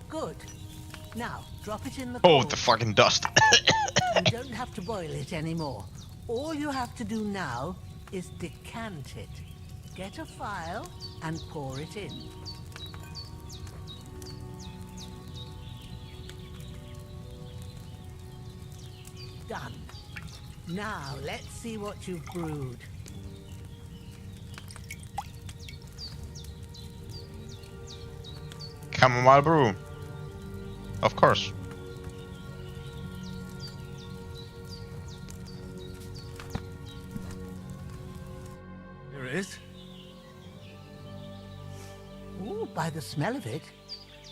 Good. Now, drop it in the cauldron. Oh, the fucking dust. You don't have to boil it anymore. All you have to do now is decant it. Get a phial and pour it in. Done. Now, let's see what you've brewed. Chamomile brew. Of course. Here it is. Ooh, by the smell of it,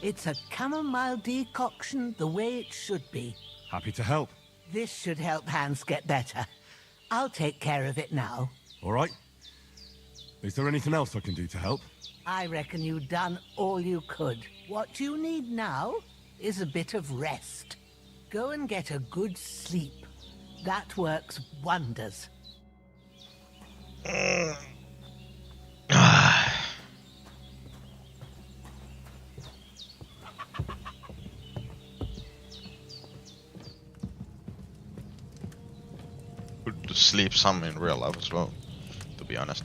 it's a chamomile decoction the way it should be. Happy to help. This should help Hans get better. I'll take care of it now. All right. Is there anything else I can do to help? I reckon you've done all you could. What you need now is a bit of rest. Go and get a good sleep. That works wonders. Good to sleep some in real life as well, to be honest.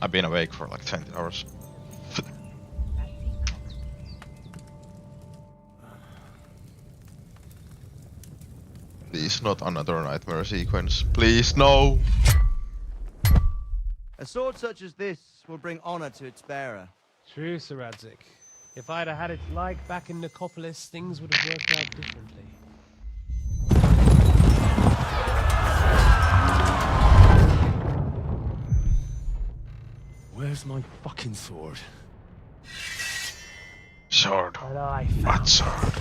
I've been awake for like 20 hours. Please, not another nightmare sequence. Please, no! A sword such as this will bring honor to its bearer. True, Sir Radzik. If I'd have had it like back in Nicopolis, things would have worked out differently. Where's my fucking sword? Sword. And I What sword?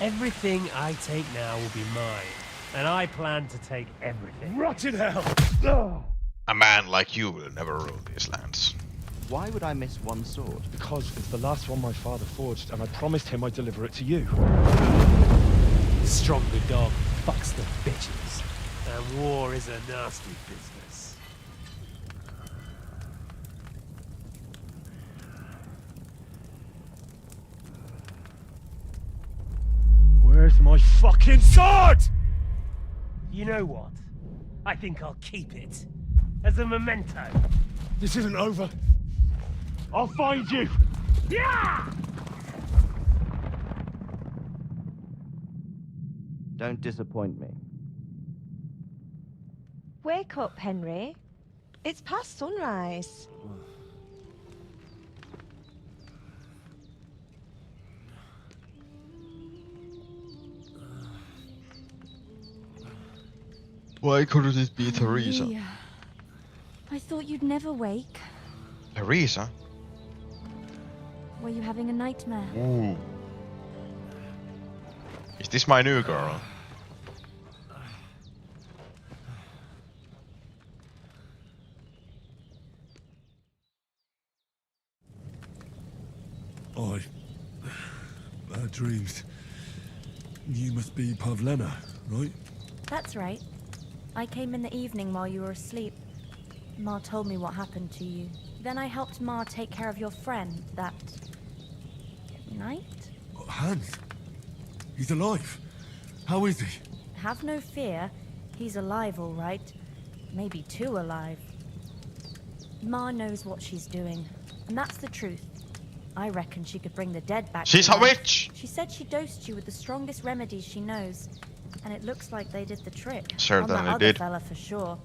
Everything I take now will be mine, and I plan to take everything. Rotted hell! A man like you will never rule these lands. Why would I miss one sword? Because it's the last one my father forged, and I promised him I'd deliver it to you. The stronger dog fucks the bitches, and war is a nasty business. Where's my fucking sword? You know what? I think I'll keep it. As a memento. This isn't over. I'll find you! Yeah! Don't disappoint me. Wake up, Henry. It's past sunrise. Why couldn't it be Theresa? Leah, I thought you'd never wake. Theresa? Were you having a nightmare? Ooh. Is this my new girl? Bad dreams. You must be Pavlena, right? That's right. I came in the evening while you were asleep. Ma told me what happened to you. Then I helped Ma take care of your friend that night? Hans? He's alive. How is he? Have no fear. He's alive, all right. Maybe too alive. Ma knows what she's doing, and that's the truth. I reckon she could bring the dead back. She's to a life. witch! She said she dosed you with the strongest remedies she knows. And it looks like they did the trick. Certainly on that other did. fella for sure.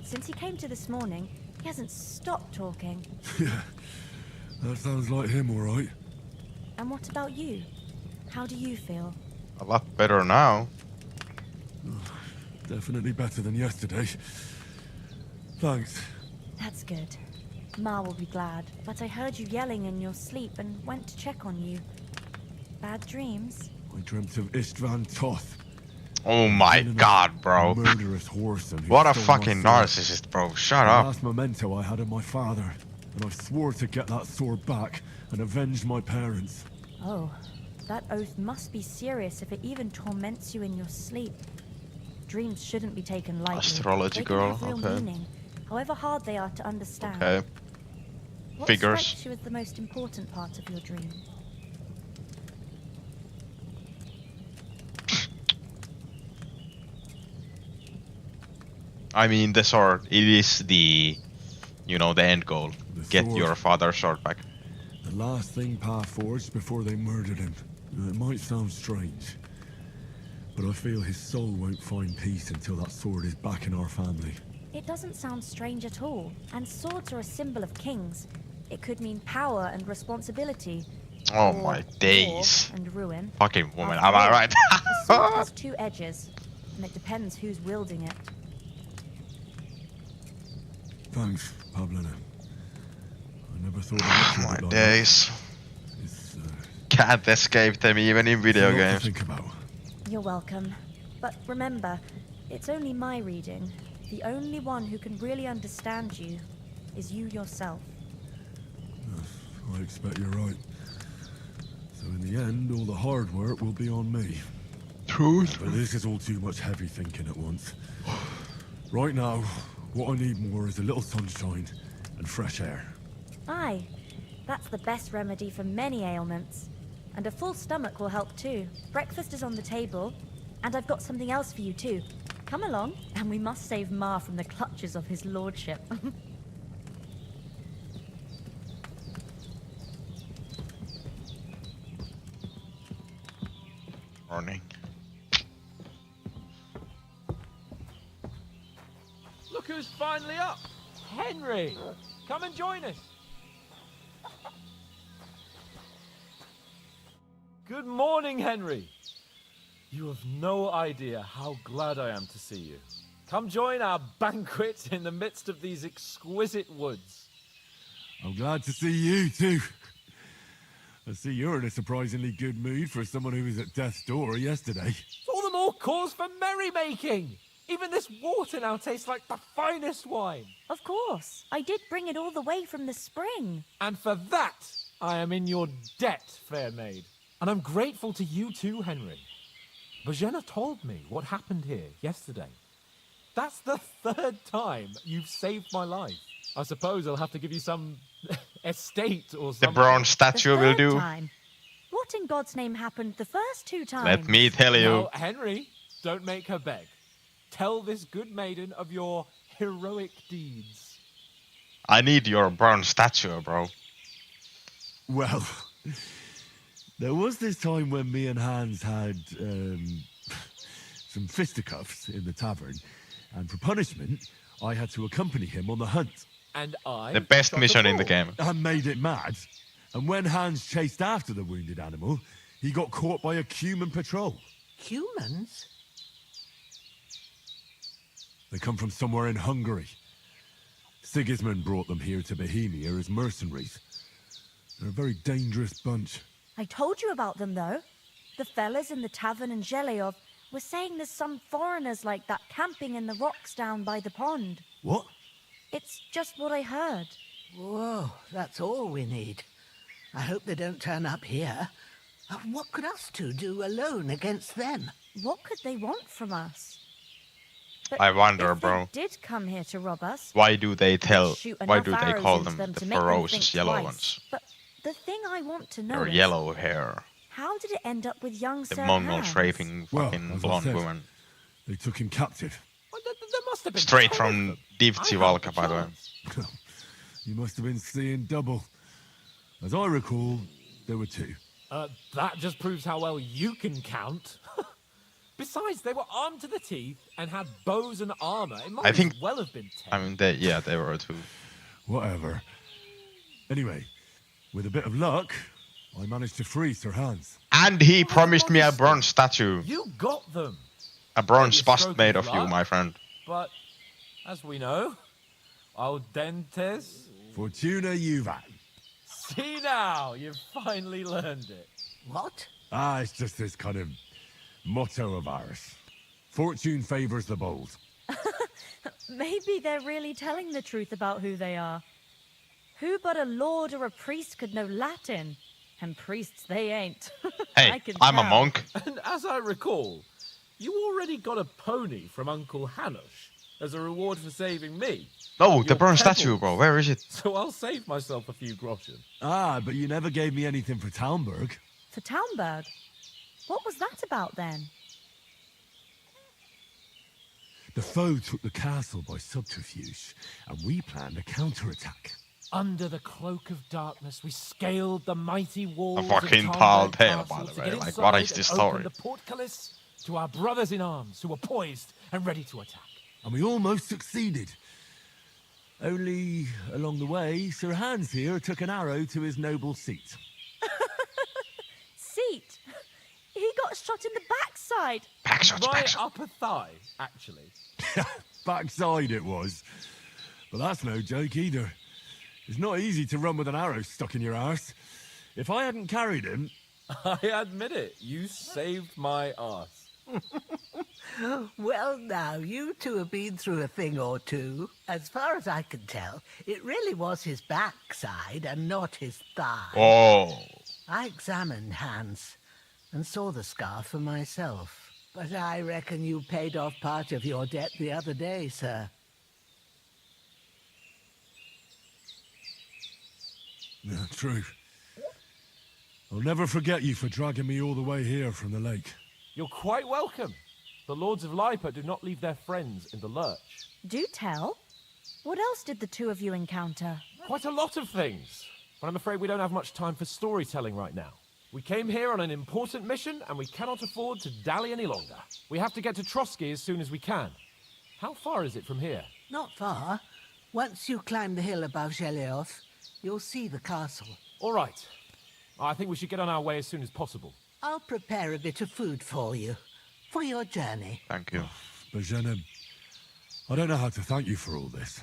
Since he came to this morning, he hasn't stopped talking. Yeah, that sounds like him, all right. And what about you? How do you feel? A lot better now. Definitely better than yesterday. Thanks. That's good. Ma will be glad, but I heard you yelling in your sleep and went to check on you. Bad dreams? I dreamt of Istvan Toth. Oh my god, bro. Murderous whoreson. What a fucking narcissist, bro. Shut the up. last memento I had of my father, and I swore to get that sword back and avenge my parents. Oh, that oath must be serious if it even torments you in your sleep. Dreams shouldn't be taken lightly. Astrology They girl, can have real okay. meaning, however hard they are to understand. Okay. What Figures. strikes you as the most important part of your dream? I mean, the sword, it is the, you know, the end goal. Get sword. your father's sword back. The last thing Pa forged before they murdered him. It might sound strange, but I feel his soul won't find peace until that sword is back in our family. It doesn't sound strange at all, and swords are a symbol of kings. It could mean power and responsibility. Oh or my days. war and ruin. Fucking woman, After am I all, right? A sword has two edges, and it depends who's wielding it. Thanks, Pavlina. I never thought I'd My look at it like days. that. It's, Can't escape them even in video a lot to games. think about. You're welcome. But remember, it's only my reading. The only one who can really understand you is you yourself. I expect you're right. So in the end, all the hard work will be on me. Truth. But this is all too much heavy thinking at once. Right now, what I need more is a little sunshine and fresh air. Aye, that's the best remedy for many ailments. And a full stomach will help too. Breakfast is on the table, and I've got something else for you too. Come along, and we must save Ma from the clutches of his lordship. Morning. Look who's finally up! Henry! Come and join us! Good morning, Henry! You have no idea how glad I am to see you. Come join our banquet in the midst of these exquisite woods. I'm glad to see you too. I see you're in a surprisingly good mood for someone who was at death's door yesterday. All the more cause for merrymaking! Even this water now tastes like the finest wine. Of course, I did bring it all the way from the spring. And for that, I am in your debt, fair maid. And I'm grateful to you too, Henry. Bojena told me what happened here yesterday. That's the third time you've saved my life. I suppose I'll have to give you some estate or something. The bronze statue will do. Time. What in God's name happened the first two times? Let me tell you. Now, Henry, don't make her beg. Tell this good maiden of your heroic deeds. I need your bronze statue, bro. Well, there was this time when me and Hans had some fisticuffs in the tavern, and for punishment, I had to accompany him on the hunt. And I... The best mission in the game. I made it mad. And when Hans chased after the wounded animal, he got caught by a human patrol. Humans? They come from somewhere in Hungary. Sigismund brought them here to Bohemia as mercenaries. They're a very dangerous bunch. I told you about them, though. The fellas in the tavern in Zheleyov were saying there's some foreigners like that camping in the rocks down by the pond. What? It's just what I heard. Whoa, that's all we need. I hope they don't turn up here. What could us two do alone against them? What could they want from us? But I wonder, if bro. they did come here to rob us, Why do they tell? shoot Why do enough they arrows call into them to the make them ferocious think yellow twice. ones? But the thing I want to know Their is, yellow hair. how did it end up with young The Sir Mongols Hans? raping fucking as I blonde said, woman. They took him captive. Well, there must have been Straight 10 from of them. Divtsi I had Valka, the by the way. chance. You must have been seeing double. As I recall, there were 2. That just proves how well you can count. Besides, they were armed to the teeth and had bows and armor. It might as well have been 10. I mean, they were 2. Whatever. Anyway, with a bit of luck, I managed to free Sir Hans. And he promised me a bronze statue. You got them. A bronze bust made of you, my friend. But, as we know, audentes. Fortuna juvat. See now, you've finally learned it. What? It's just this kind of motto of ours. Fortune favors the bold. Maybe they're really telling the truth about who they are. Who but a lord or a priest could know Latin? And priests they ain't. Hey, I'm a monk. And as I recall, you already got a pony from Uncle Hanush as a reward for saving me. No, the bronze statue, bro. Where is it? So I'll save myself a few groschen. But you never gave me anything for Talmberg. For Talmberg? What was that about then? The foe took the castle by subterfuge, and we planned a counterattack. Under the cloak of darkness, we scaled the mighty walls A fucking of tall Talmberg tale, Castle by the to way. get Like, what is inside this and open story? the portcullis to our brothers in arms who were poised and ready to attack. And we almost succeeded. Only, along the way, Sir Hans here took an arrow to his noble seat. Seat? He got shot in the backside. Right upper thigh, actually. Backside it was. But that's no joke either. It's not easy to run with an arrow stuck in your arse. If I hadn't carried him... I admit it, you saved my arse. Well, now, you two have been through a thing or two. As far as I can tell, it really was his backside and not his thigh. Oh. I examined Hans and saw the scar for myself. But I reckon you paid off part of your debt the other day, sir. Yeah, true. I'll never forget you for dragging me all the way here from the lake. You're quite welcome. The Lords of Lipa do not leave their friends in the lurch. Do tell. What else did the two of you encounter? Quite a lot of things. But I'm afraid we don't have much time for storytelling right now. We came here on an important mission, and we cannot afford to dally any longer. We have to get to Trotsky as soon as we can. How far is it from here? Not far. Once you climb the hill above Geleoth, you'll see the castle. All right. I think we should get on our way as soon as possible. I'll prepare a bit of food for you, for your journey. Thank you. Bajena, I don't know how to thank you for all this.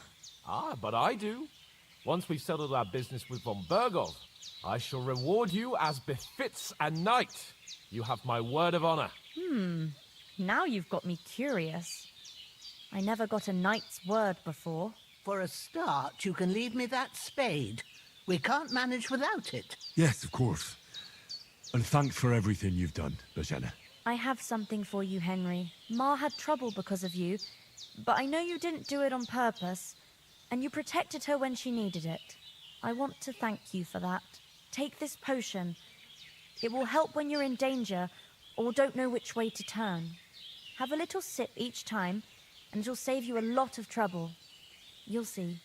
But I do. Once we've settled our business with von Bergov, I shall reward you as befits a knight. You have my word of honor. Now you've got me curious. I never got a knight's word before. For a start, you can leave me that spade. We can't manage without it. Yes, of course. And thanks for everything you've done, Bajena. I have something for you, Henry. Ma had trouble because of you, but I know you didn't do it on purpose, and you protected her when she needed it. I want to thank you for that. Take this potion. It will help when you're in danger or don't know which way to turn. Have a little sip each time, and it'll save you a lot of trouble. You'll see.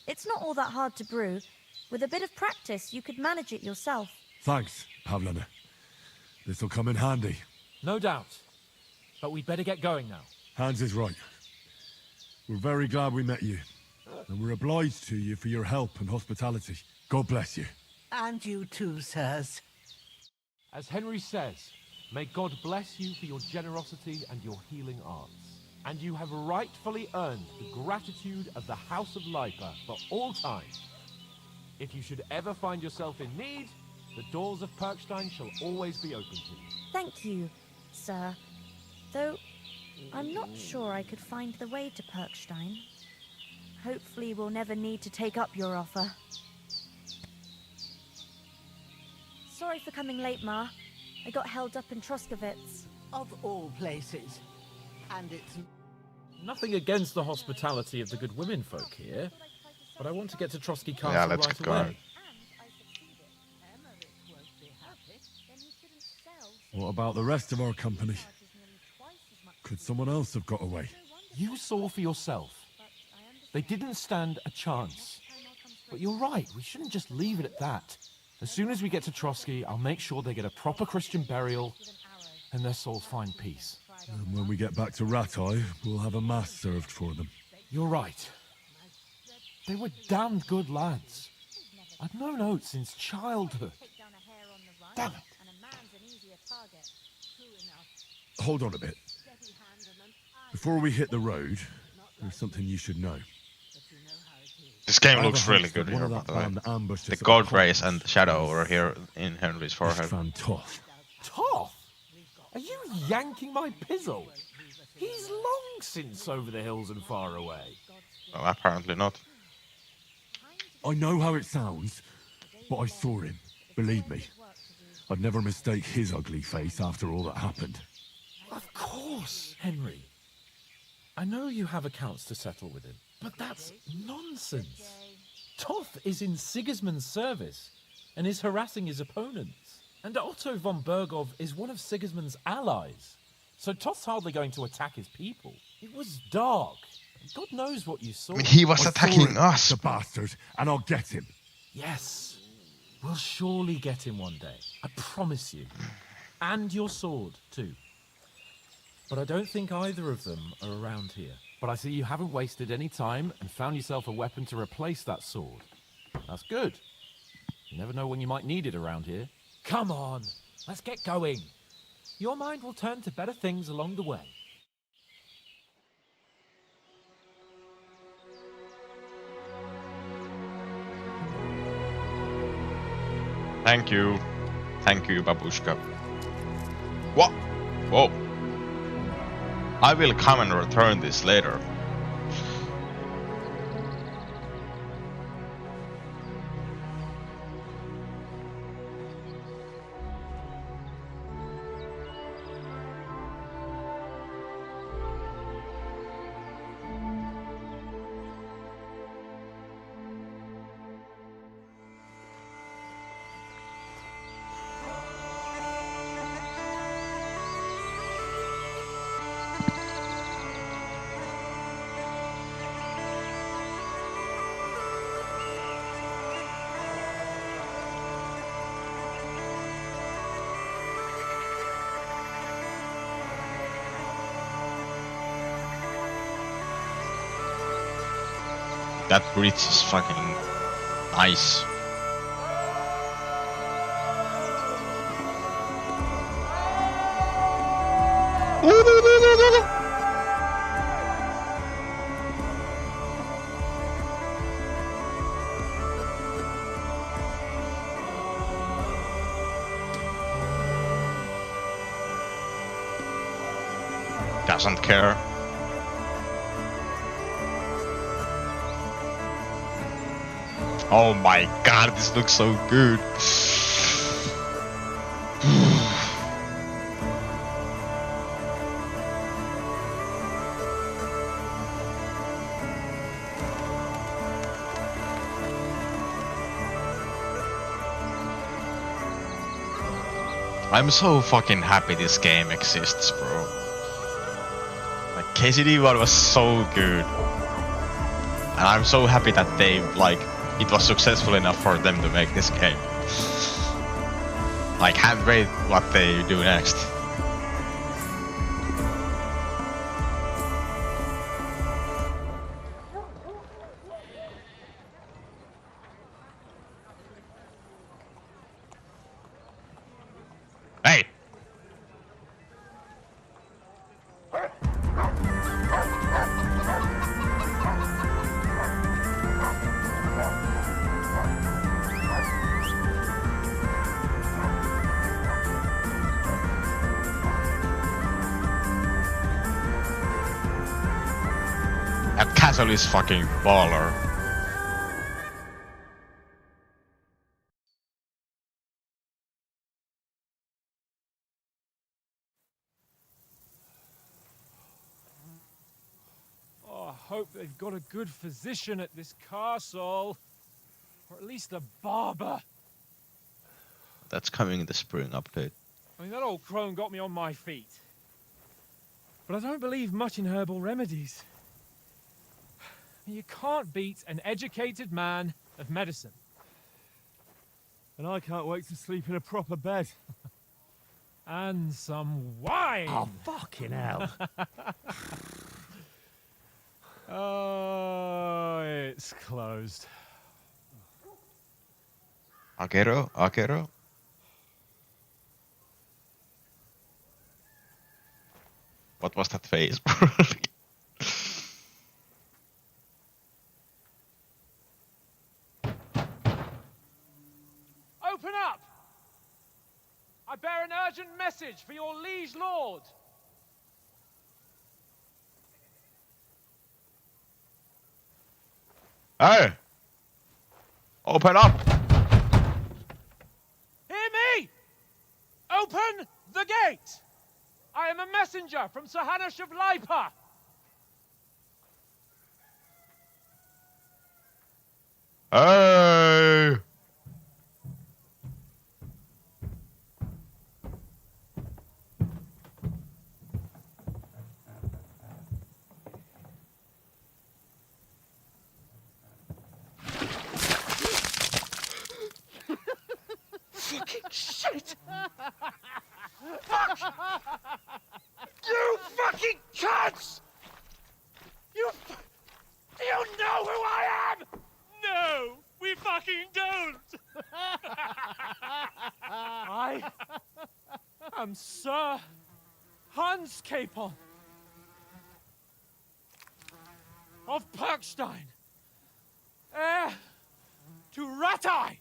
It's not all that hard to brew. With a bit of practice, you could manage it yourself. Thanks, Pavlana. This'll come in handy. No doubt. But we'd better get going now. Hans is right. We're very glad we met you. And we're obliged to you for your help and hospitality. God bless you. And you too, sirs. As Henry says, may God bless you for your generosity and your healing arts. And you have rightfully earned the gratitude of the House of Lipa for all time. If you should ever find yourself in need, the doors of Perkstein shall always be open to you. Thank you, sir. Though, I'm not sure I could find the way to Perkstein. Hopefully we'll never need to take up your offer. Sorry for coming late, Ma. I got held up in Troskowitz. Of all places. And it's... Nothing against the hospitality of the good women folk here, but I want to get to Trotsky Castle Yeah, let's right get going. away. What about the rest of our company? Could someone else have got away? You saw for yourself. They didn't stand a chance. But you're right, we shouldn't just leave it at that. As soon as we get to Trotsky, I'll make sure they get a proper Christian burial and their souls find peace. And when we get back to Rattay, we'll have a mass served for them. You're right. They were damned good lads. I've known Oates since childhood. Damn it. Hold on a bit. Before we hit the road, there's something you should know. This game looks really good here, by the way. The gold rays and the shadow over here in Henry's forehead. Toth. Toth? Are you yanking my pizzle? He's long since over the hills and far away. Well, apparently not. I know how it sounds, but I saw him. Believe me. I'd never mistake his ugly face after all that happened. Of course, Henry. I know you have accounts to settle with him, but that's nonsense. Toth is in Sigismund's service and is harassing his opponents. And Otto von Bergov is one of Sigismund's allies. So Toth's hardly going to attack his people. It was dark. God knows what you saw. He was attacking us. The bastard, and I'll get him. Yes. We'll surely get him one day. I promise you. And your sword, too. But I don't think either of them are around here. But I see you haven't wasted any time and found yourself a weapon to replace that sword. That's good. You never know when you might need it around here. Come on, let's get going. Your mind will turn to better things along the way. Thank you. Thank you, Babushka. What? Whoa. I will come and return this later. That bridge is fucking nice. Doesn't care. Oh my god, this looks so good. I'm so fucking happy this game exists, bro. Like, KCD1 was so good. And I'm so happy that they, like, it was successful enough for them to make this game. I can't wait what they do next. Hey! That castle is fucking baller. Oh, I hope they've got a good physician at this castle. Or at least a barber. That's coming in the spring update. I mean, that old crone got me on my feet. But I don't believe much in herbal remedies. You can't beat an educated man of medicine. And I can't wait to sleep in a proper bed. And some wine! Oh, fucking hell. Oh, it's closed. Akero, Akero. What was that face? Open up! I bear an urgent message for your liege lord. Hey! Open up! Hear me! Open the gate! I am a messenger from Sir Hanush of Lipa. Hey! Fucking shit! Fuck! You fucking cunts! Do you know who I am? No, we fucking don't! I am Sir Hans Capon of Perkstein, heir to Ratai!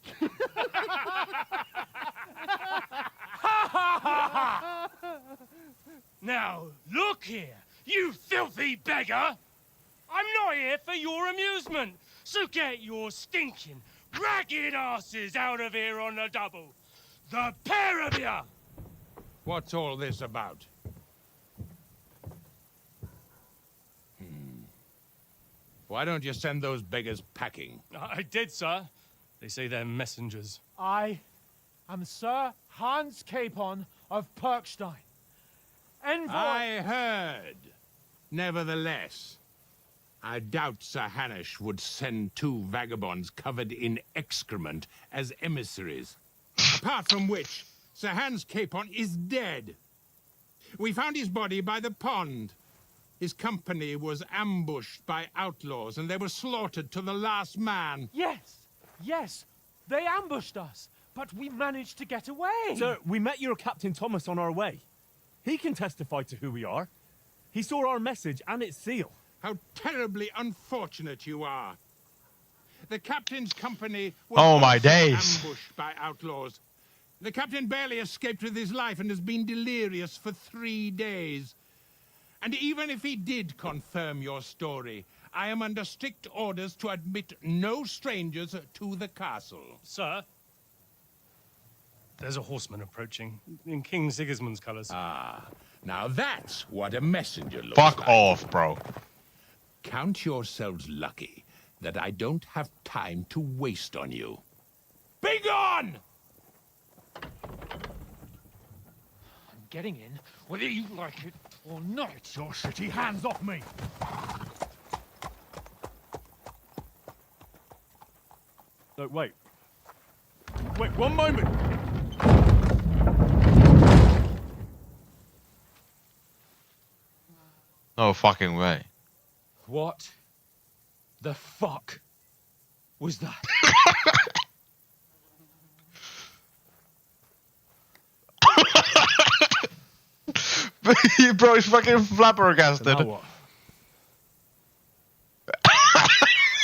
Now, look here, you filthy beggar! I'm not here for your amusement, so get your stinking, ragged asses out of here on the double. The pair of you! What's all this about? Why don't you send those beggars packing? I did, sir. They say they're messengers. I am Sir Hans Capon of Perkstein. Envoy... I heard. Nevertheless, I doubt Sir Hanush would send two vagabonds covered in excrement as emissaries. Apart from which, Sir Hans Capon is dead. We found his body by the pond. His company was ambushed by outlaws, and they were slaughtered to the last man. Yes, they ambushed us, but we managed to get away. Sir, we met your Captain Thomas on our way. He can testify to who we are. He saw our message and its seal. How terribly unfortunate you are. The captain's company was Oh my also days. ambushed by outlaws. The captain barely escaped with his life and has been delirious for 3 days. And even if he did confirm your story, I am under strict orders to admit no strangers to the castle. Sir, there's a horseman approaching in King Sigismund's colours. Ah, now that's what a messenger looks Fuck like. off, bro. Count yourselves lucky that I don't have time to waste on you. Be gone! I'm getting in, whether you like it or not. Your shitty hands off me! No, wait. Wait, one moment! No fucking way. What the fuck was that? Bro, he's fucking flabbergasted. Now what?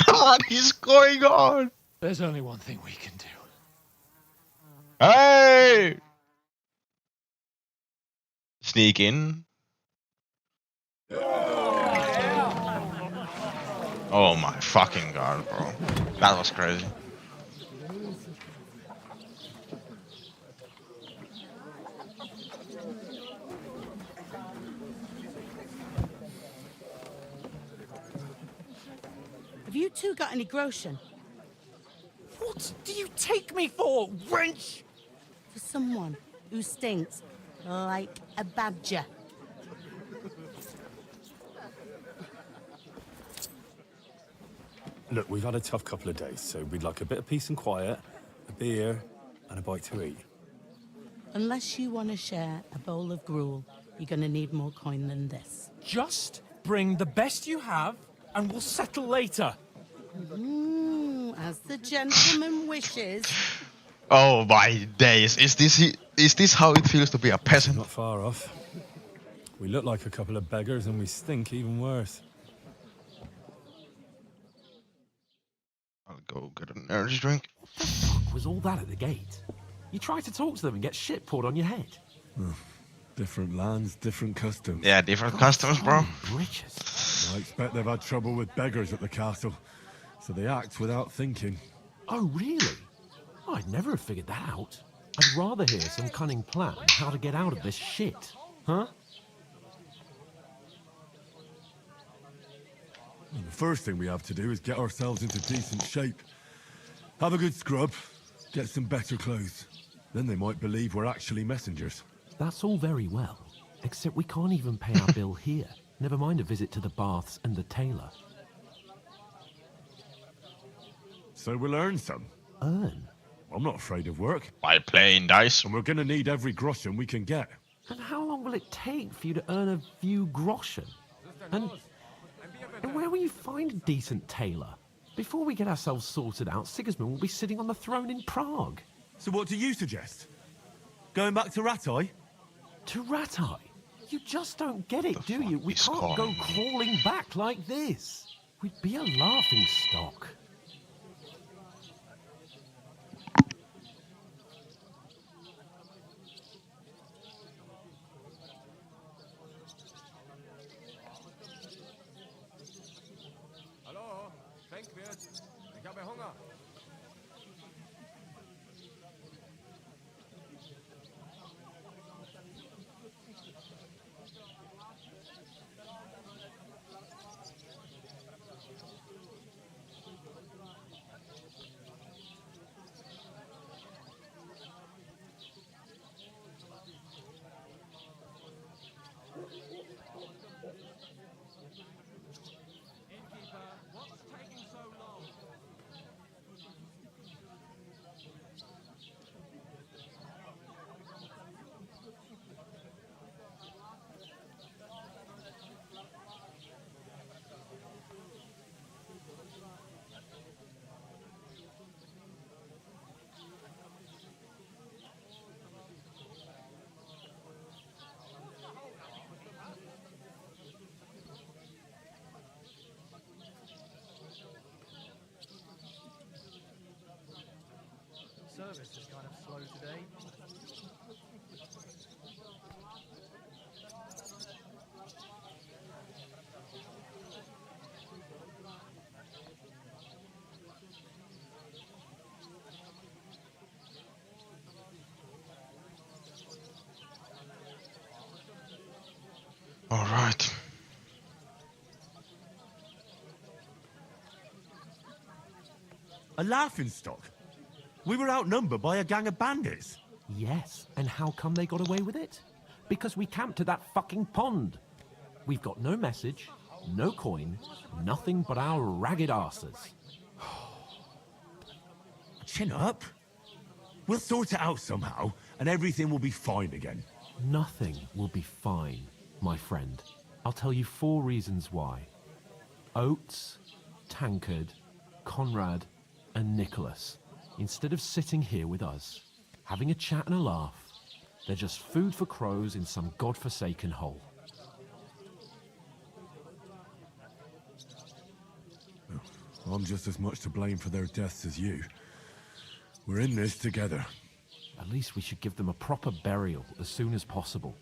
What is going on? There's only one thing we can do. Hey! Sneak in. Oh my fucking god, bro. That was crazy. Have you two got any groschen? What do you take me for, wench? For someone who stinks like a badger. Look, we've had a tough couple of days, so we'd like a bit of peace and quiet, a beer, and a bite to eat. Unless you want to share a bowl of gruel, you're going to need more coin than this. Just bring the best you have, and we'll settle later. As the gentleman wishes. Oh my days! Is this how it feels to be a peasant? Not far off. We look like a couple of beggars, and we stink even worse. I'll go get an energy drink. What the fuck was all that at the gate? You try to talk to them and get shit poured on your head. Different lands, different customs. Yeah, different customs, bro. I expect they've had trouble with beggars at the castle, so they act without thinking. Oh, really? I'd never have figured that out. I'd rather hear some cunning plan how to get out of this shit. Huh? And the first thing we have to do is get ourselves into decent shape. Have a good scrub, get some better clothes. Then they might believe we're actually messengers. That's all very well, except we can't even pay our bill here. Never mind a visit to the baths and the tailor. So we'll earn some. Earn? I'm not afraid of work. By playing dice. And we're gonna need every groschen we can get. And how long will it take for you to earn a few groschen? And where will you find a decent tailor? Before we get ourselves sorted out, Sigismund will be sitting on the throne in Prague. So what do you suggest? Going back to Ratai? To Ratai? You just don't get it, do you? We can't go crawling back like this. We'd be a laughing stock. Hallo, Schenkwirt. Ich habe Hunger. Service is kind of slow today. All right. A laughingstock? We were outnumbered by a gang of bandits. Yes, and how come they got away with it? Because we camped at that fucking pond. We've got no message, no coin, nothing but our ragged arses. Chin up. We'll sort it out somehow, and everything will be fine again. Nothing will be fine, my friend. I'll tell you 4 reasons why. Oates, Tankard, Conrad, and Nicholas. Instead of sitting here with us, having a chat and a laugh, they're just food for crows in some godforsaken hole. I'm just as much to blame for their deaths as you. We're in this together. At least we should give them a proper burial as soon as possible.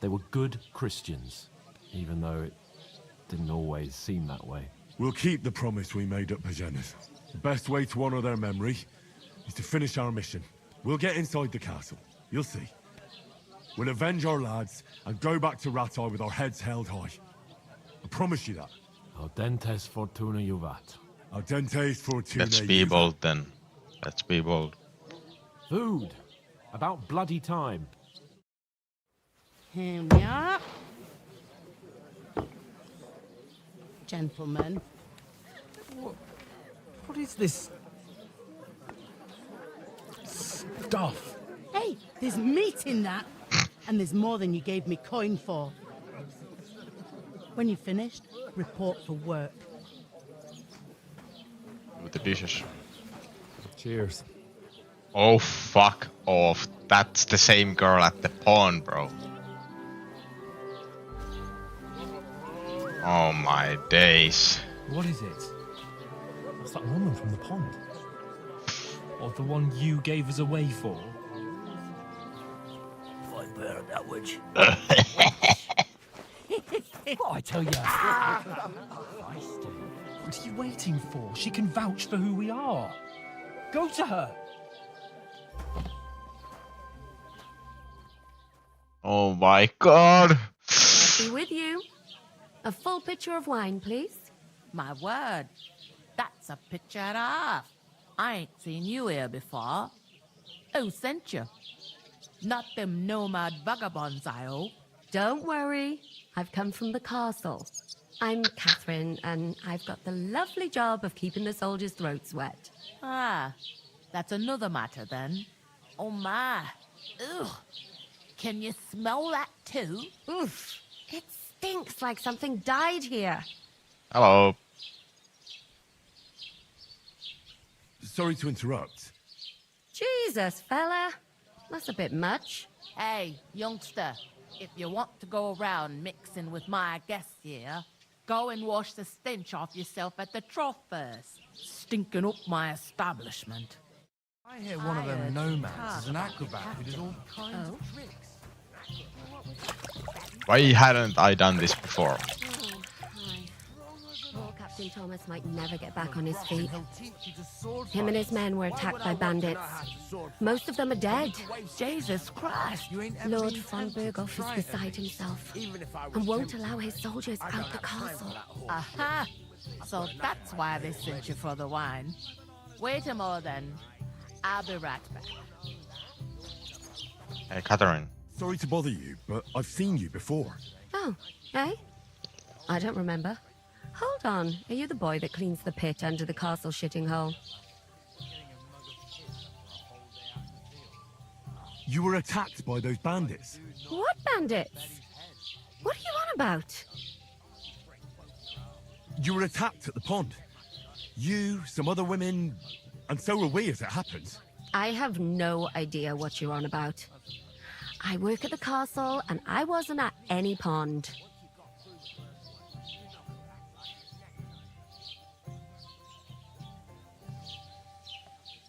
They were good Christians, even though it didn't always seem that way. We'll keep the promise we made at Pagenas. The best way to honor their memory is to finish our mission. We'll get inside the castle. You'll see. We'll avenge our lads and go back to Ratai with our heads held high. I promise you that. Audentes fortuna juvat. Audentes fortuna Let's be bold then. Let's be bold. Food. About bloody time. Here we are. Gentlemen, What is this stuff? Hey, there's meat in that. And there's more than you gave me coin for. When you're finished, report for work. With the dishes. Cheers. Oh, fuck off. That's the same girl at the pond, bro. Oh my days. What is it? What's that woman from the pond? Or the one you gave us away for? I bear that witch. What I tell you? What are you waiting for? She can vouch for who we are. Go to her. Oh my god. I'll be with you. A full pitcher of wine, please. My word. That's a picture and a half. I ain't seen you here before. Who sent you? Not them nomad vagabonds, I hope. Don't worry. I've come from the castle. I'm Catherine, and I've got the lovely job of keeping the soldiers' throats wet. Ah, that's another matter then. Oh my. Ugh. Can you smell that too? Oof. It stinks like something died here. Hello. Sorry to interrupt. Jesus, fella. That's a bit much. Hey, youngster. If you want to go around mixing with my guests here, go and wash the stench off yourself at the trough first. Stinking up my establishment. I hear one of them nomads is an acrobat who does all kinds of tricks. Why hadn't I done this before? Poor Captain Thomas might never get back on his feet. Him and his men were attacked by bandits. Most of them are dead. Jesus Christ! Lord von Berghoff is beside himself and won't allow his soldiers out the castle. Aha! So that's why they sent you for the wine. Wait a moment then. I'll be right back. Hey, Catherine. Sorry to bother you, but I've seen you before. Oh, eh? I don't remember. Hold on. Are you the boy that cleans the pit under the castle shitting hole? You were attacked by those bandits. What bandits? What are you on about? You were attacked at the pond. You, some other women, and so were we as it happens. I have no idea what you're on about. I work at the castle, and I wasn't at any pond.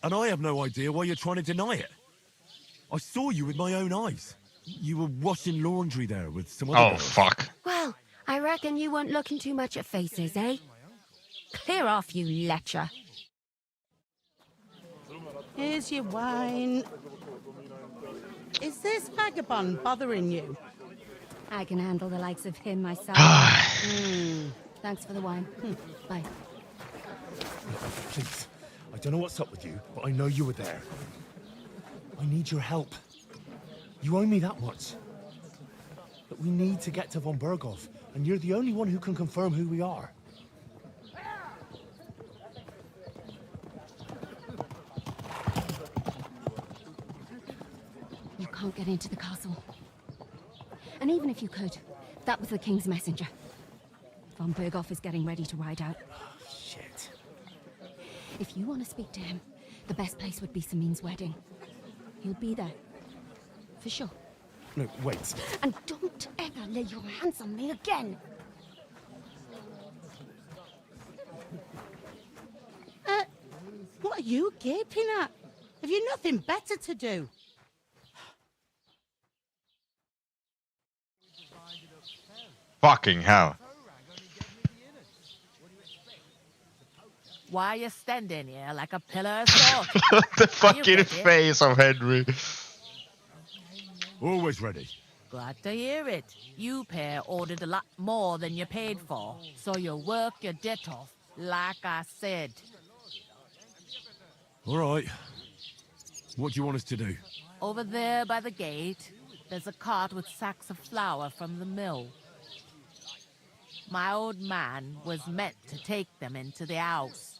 And I have no idea why you're trying to deny it. I saw you with my own eyes. You were washing laundry there with some other girls. Fuck. Well, I reckon you weren't looking too much at faces, eh? Clear off, you lecher. Here's your wine. Is this vagabond bothering you? I can handle the likes of him myself. Thanks for the wine. Bye. Please, I don't know what's up with you, but I know you were there. I need your help. You owe me that much. But we need to get to von Berghoff, and you're the only one who can confirm who we are. You can't get into the castle. And even if you could, that was the king's messenger. Von Berghoff is getting ready to ride out. Shit. If you want to speak to him, the best place would be Samin's wedding. He'll be there. For sure. No, wait. And don't ever lay your hands on me again. What are you gaping at? Have you nothing better to do? Fucking hell. Why are you standing here like a pillar of salt? The fucking face of Henry. Always ready. Glad to hear it. You pair ordered a lot more than you paid for, so you work your debt off, like I said. All right. What do you want us to do? Over there by the gate, there's a cart with sacks of flour from the mill. My old man was meant to take them into the house.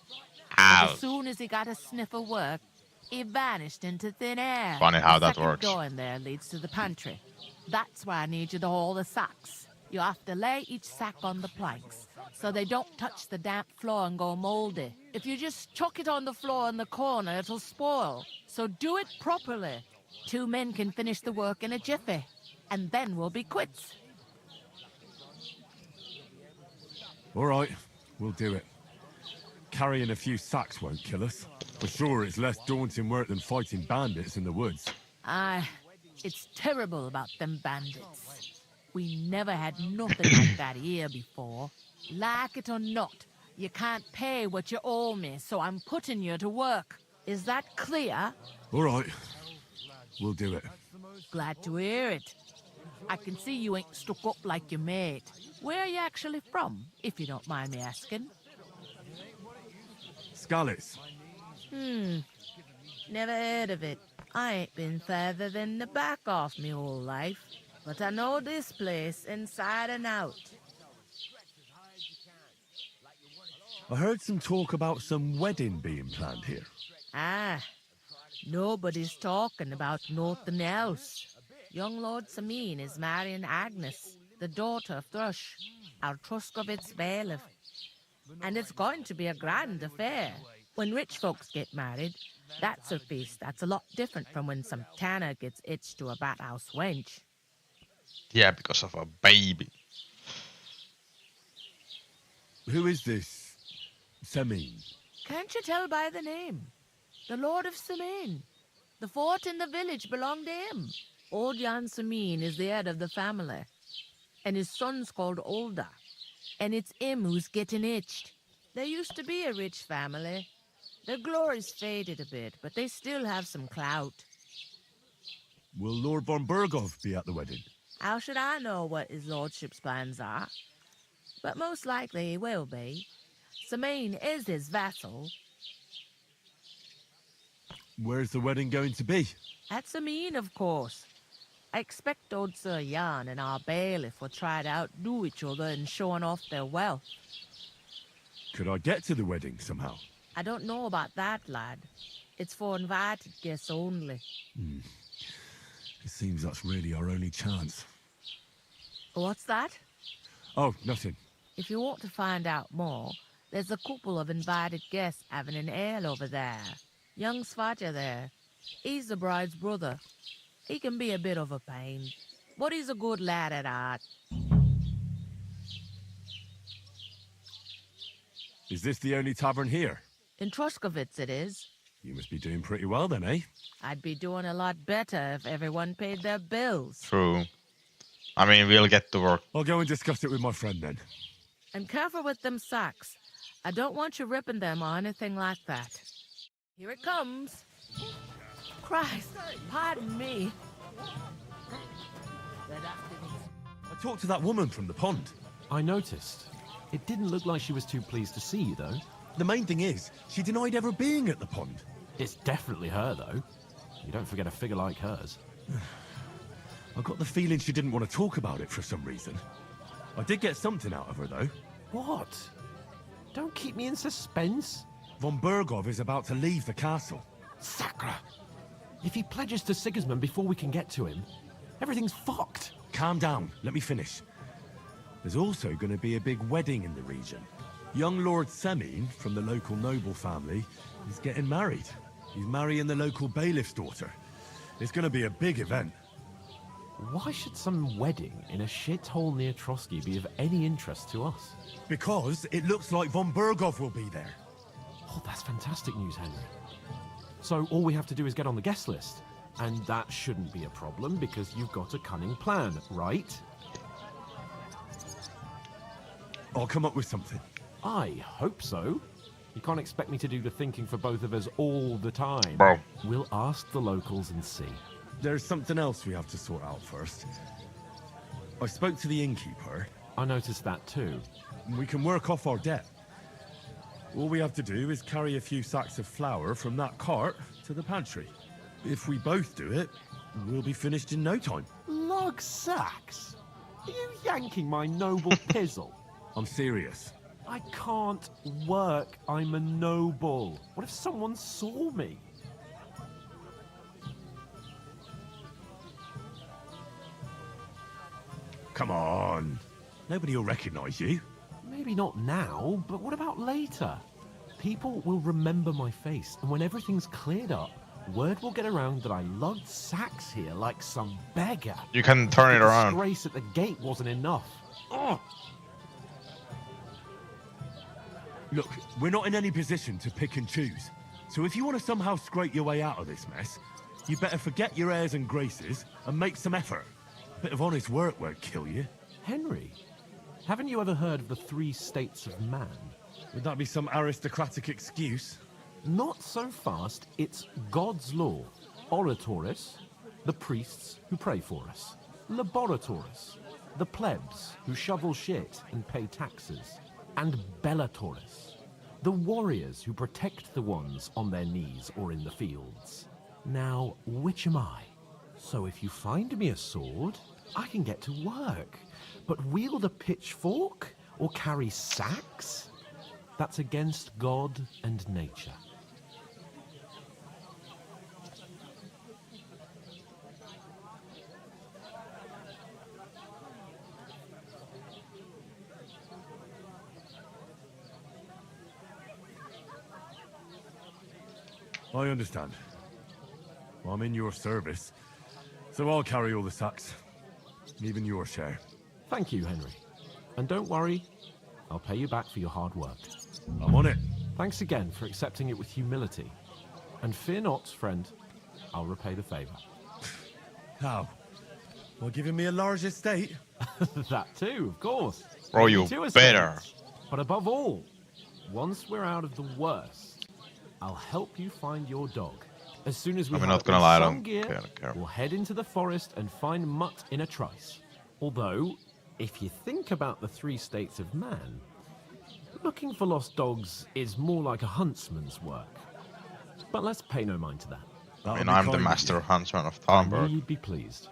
Wow. As soon as he got a sniff of work, he vanished into thin air. Funny how the that second works. door in there leads to the pantry. That's where I need you to haul the sacks. You have to lay each sack on the planks so they don't touch the damp floor and go moldy. If you just chuck it on the floor in the corner, it'll spoil. So do it properly. 2 men can finish the work in a jiffy, and then we'll be quits. All right, we'll do it. Carrying a few sacks won't kill us. For sure, it's less daunting work than fighting bandits in the woods. Aye, it's terrible about them bandits. We never had nothing like that here before. Like it or not, you can't pay what you owe me, so I'm putting you to work. Is that clear? All right, we'll do it. Glad to hear it. I can see you ain't stuck up like your mate. Where are you actually from, if you don't mind me asking? Scallops. Never heard of it. I ain't been further than the back off me whole life. But I know this place inside and out. I heard some talk about some wedding being planned here. Ah, nobody's talking about nothing else. Young Lord Samin is marrying Agnes, the daughter of Thrush, our Truskovitz bailiff. And it's going to be a grand affair. When rich folks get married, that's a feast that's a lot different from when some tanner gets hitched to a bathouse wench. Yeah, because of a baby. Who is this Samin? Can't you tell by the name? The Lord of Samin. The fort in the village belonged to him. Old Jan Samin is the head of the family. And his son's called Olda. And it's him who's getting itched. There used to be a rich family. Their glory's faded a bit, but they still have some clout. Will Lord von Burgov be at the wedding? How should I know what his lordship's plans are? But most likely he will be. Samin is his vassal. Where's the wedding going to be? At Samin, of course. I expect old Sir Jan and our bailiff will try to outdo each other in showing off their wealth. Could I get to the wedding somehow? I don't know about that, lad. It's for invited guests only. It seems that's really our only chance. What's that? Oh, nothing. If you want to find out more, there's a couple of invited guests having an ale over there. Young Svaja there. He's the bride's brother. He can be a bit of a pain, but he's a good lad at heart. Is this the only tavern here? In Truskovitz it is. You must be doing pretty well then, eh? I'd be doing a lot better if everyone paid their bills. True. I mean, we'll get to work. I'll go and discuss it with my friend then. And careful with them sacks. I don't want you ripping them or anything like that. Here it comes. Christ, pardon me. I talked to that woman from the pond. I noticed. It didn't look like she was too pleased to see you, though. The main thing is, she denied ever being at the pond. It's definitely her, though. You don't forget a figure like hers. I got the feeling she didn't want to talk about it for some reason. I did get something out of her, though. What? Don't keep me in suspense. Von Burgov is about to leave the castle. Sacra! If he pledges to Sigismund before we can get to him, everything's fucked. Calm down. Let me finish. There's also going to be a big wedding in the region. Young Lord Samin, from the local noble family, is getting married. He's marrying the local bailiff's daughter. It's going to be a big event. Why should some wedding in a shithole near Trotsky be of any interest to us? Because it looks like von Burgov will be there. Oh, that's fantastic news, Henry. So all we have to do is get on the guest list. And that shouldn't be a problem because you've got a cunning plan, right? I'll come up with something. I hope so. You can't expect me to do the thinking for both of us all the time. Bro. We'll ask the locals and see. There's something else we have to sort out first. I spoke to the innkeeper. I noticed that too. We can work off our debt. All we have to do is carry a few sacks of flour from that cart to the pantry. If we both do it, we'll be finished in no time. Log sacks? Are you yanking my noble pizzle? I'm serious. I can't work. I'm a noble. What if someone saw me? Come on. Nobody will recognize you. Maybe not now, but what about later? People will remember my face, and when everything's cleared up, word will get around that I lugged sacks here like some beggar. You can turn it The around. disgrace at the gate wasn't enough. Ugh. Look, we're not in any position to pick and choose. So if you want to somehow scrape your way out of this mess, you better forget your airs and graces and make some effort. A bit of honest work won't kill you. Henry, haven't you ever heard of the 3 states of man? Would that be some aristocratic excuse? Not so fast. It's God's law. Oratoris, the priests who pray for us. Laboratoris, the plebs who shovel shit and pay taxes. And Bellatoris, the warriors who protect the ones on their knees or in the fields. Now, which am I? So if you find me a sword, I can get to work. But wield a pitchfork or carry sacks? That's against God and nature. I understand. Well, I'm in your service, so I'll carry all the sacks. Even your share. Thank you, Henry. And don't worry, I'll pay you back for your hard work. I'm on it. Thanks again for accepting it with humility. And fear not, friend, I'll repay the favor. How? Well, giving me a large estate? That too, of course. Bro, Maybe you 2 estates. better. But above all, once we're out of the worst, I'll help you find your dog. As soon as we I'm have not gonna lie, I some don't gear, care. we'll head into the forest and find Mutt in a trice. Although, if you think about the 3 states of man, looking for lost dogs is more like a huntsman's work. But let's pay no mind to that. I mean, I'm the master huntsman of I knew Talmberg. you'd be pleased.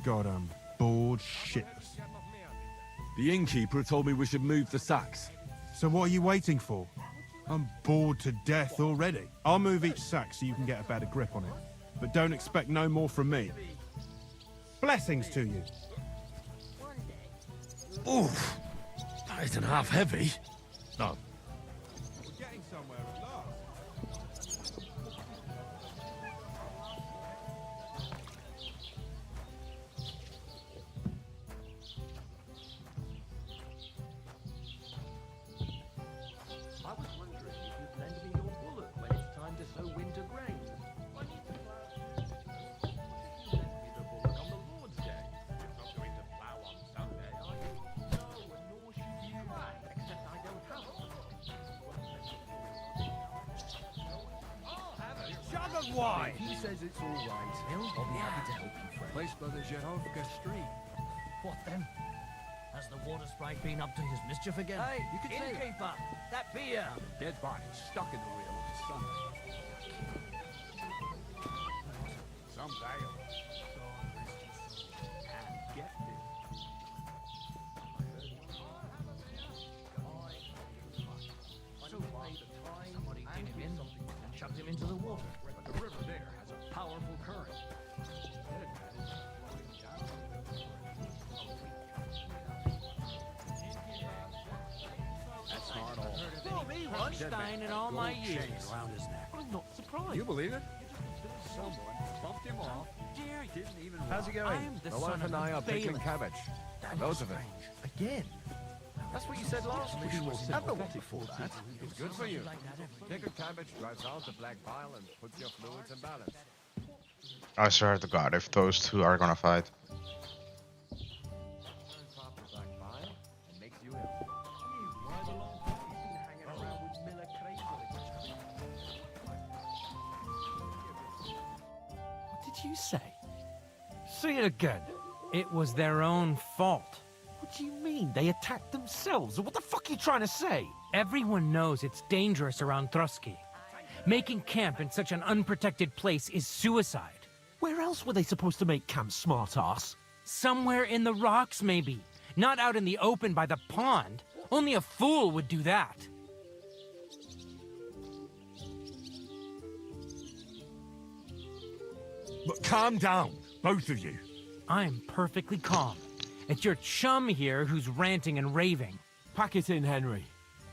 God, I'm bored shitless. The innkeeper told me we should move the sacks. So what are you waiting for? I'm bored to death already. I'll move each sack so you can get a better grip on it. But don't expect no more from me. Blessings to you. Oof. That isn't half heavy. No. We're getting somewhere at last. I was wondering if you'd lend me your bullock when it's time to sow winter grain. I need to plough. You lend me the bullock on the Lord's Day. You're not going to plough on Sunday, are you? No, and nor should you try, except I don't have one. I'll have a jug of wine. If he says it's all right, I'll be happy to help you, friend. Place by the Jehovka Street. What then? Has the water sprite been up to his mischief again? Hey, you could say innkeeper, that beer. Dead body stuck in the wheel of the sun. Some ale. And get this. So somebody did him in and chucked him into the water. But the river there has a powerful current. That's not all. Well, me one stein in all my years. Around his neck. I'm not surprised. You believe it? Someone bumped him off. Dear, Didn't even how's it going? I'm the My son wife and of I the are pickling bailiff. cabbage. Loads of it. Again? That's what you said last week. Have the one before that. It's good for you. Pickled cabbage drives out the black bile and puts your fluids in balance. I swear to God, if those 2 are gonna fight. What did you say? Say it again. It was their own fault. What do you mean? They attacked themselves? What the fuck are you trying to say? Everyone knows it's dangerous around Trotsky. Making camp in such an unprotected place is suicide. Where else were they supposed to make camp, smart-ass? Somewhere in the rocks, maybe. Not out in the open by the pond. Only a fool would do that. But calm down, both of you. I'm perfectly calm. It's your chum here who's ranting and raving. Pack it in, Henry.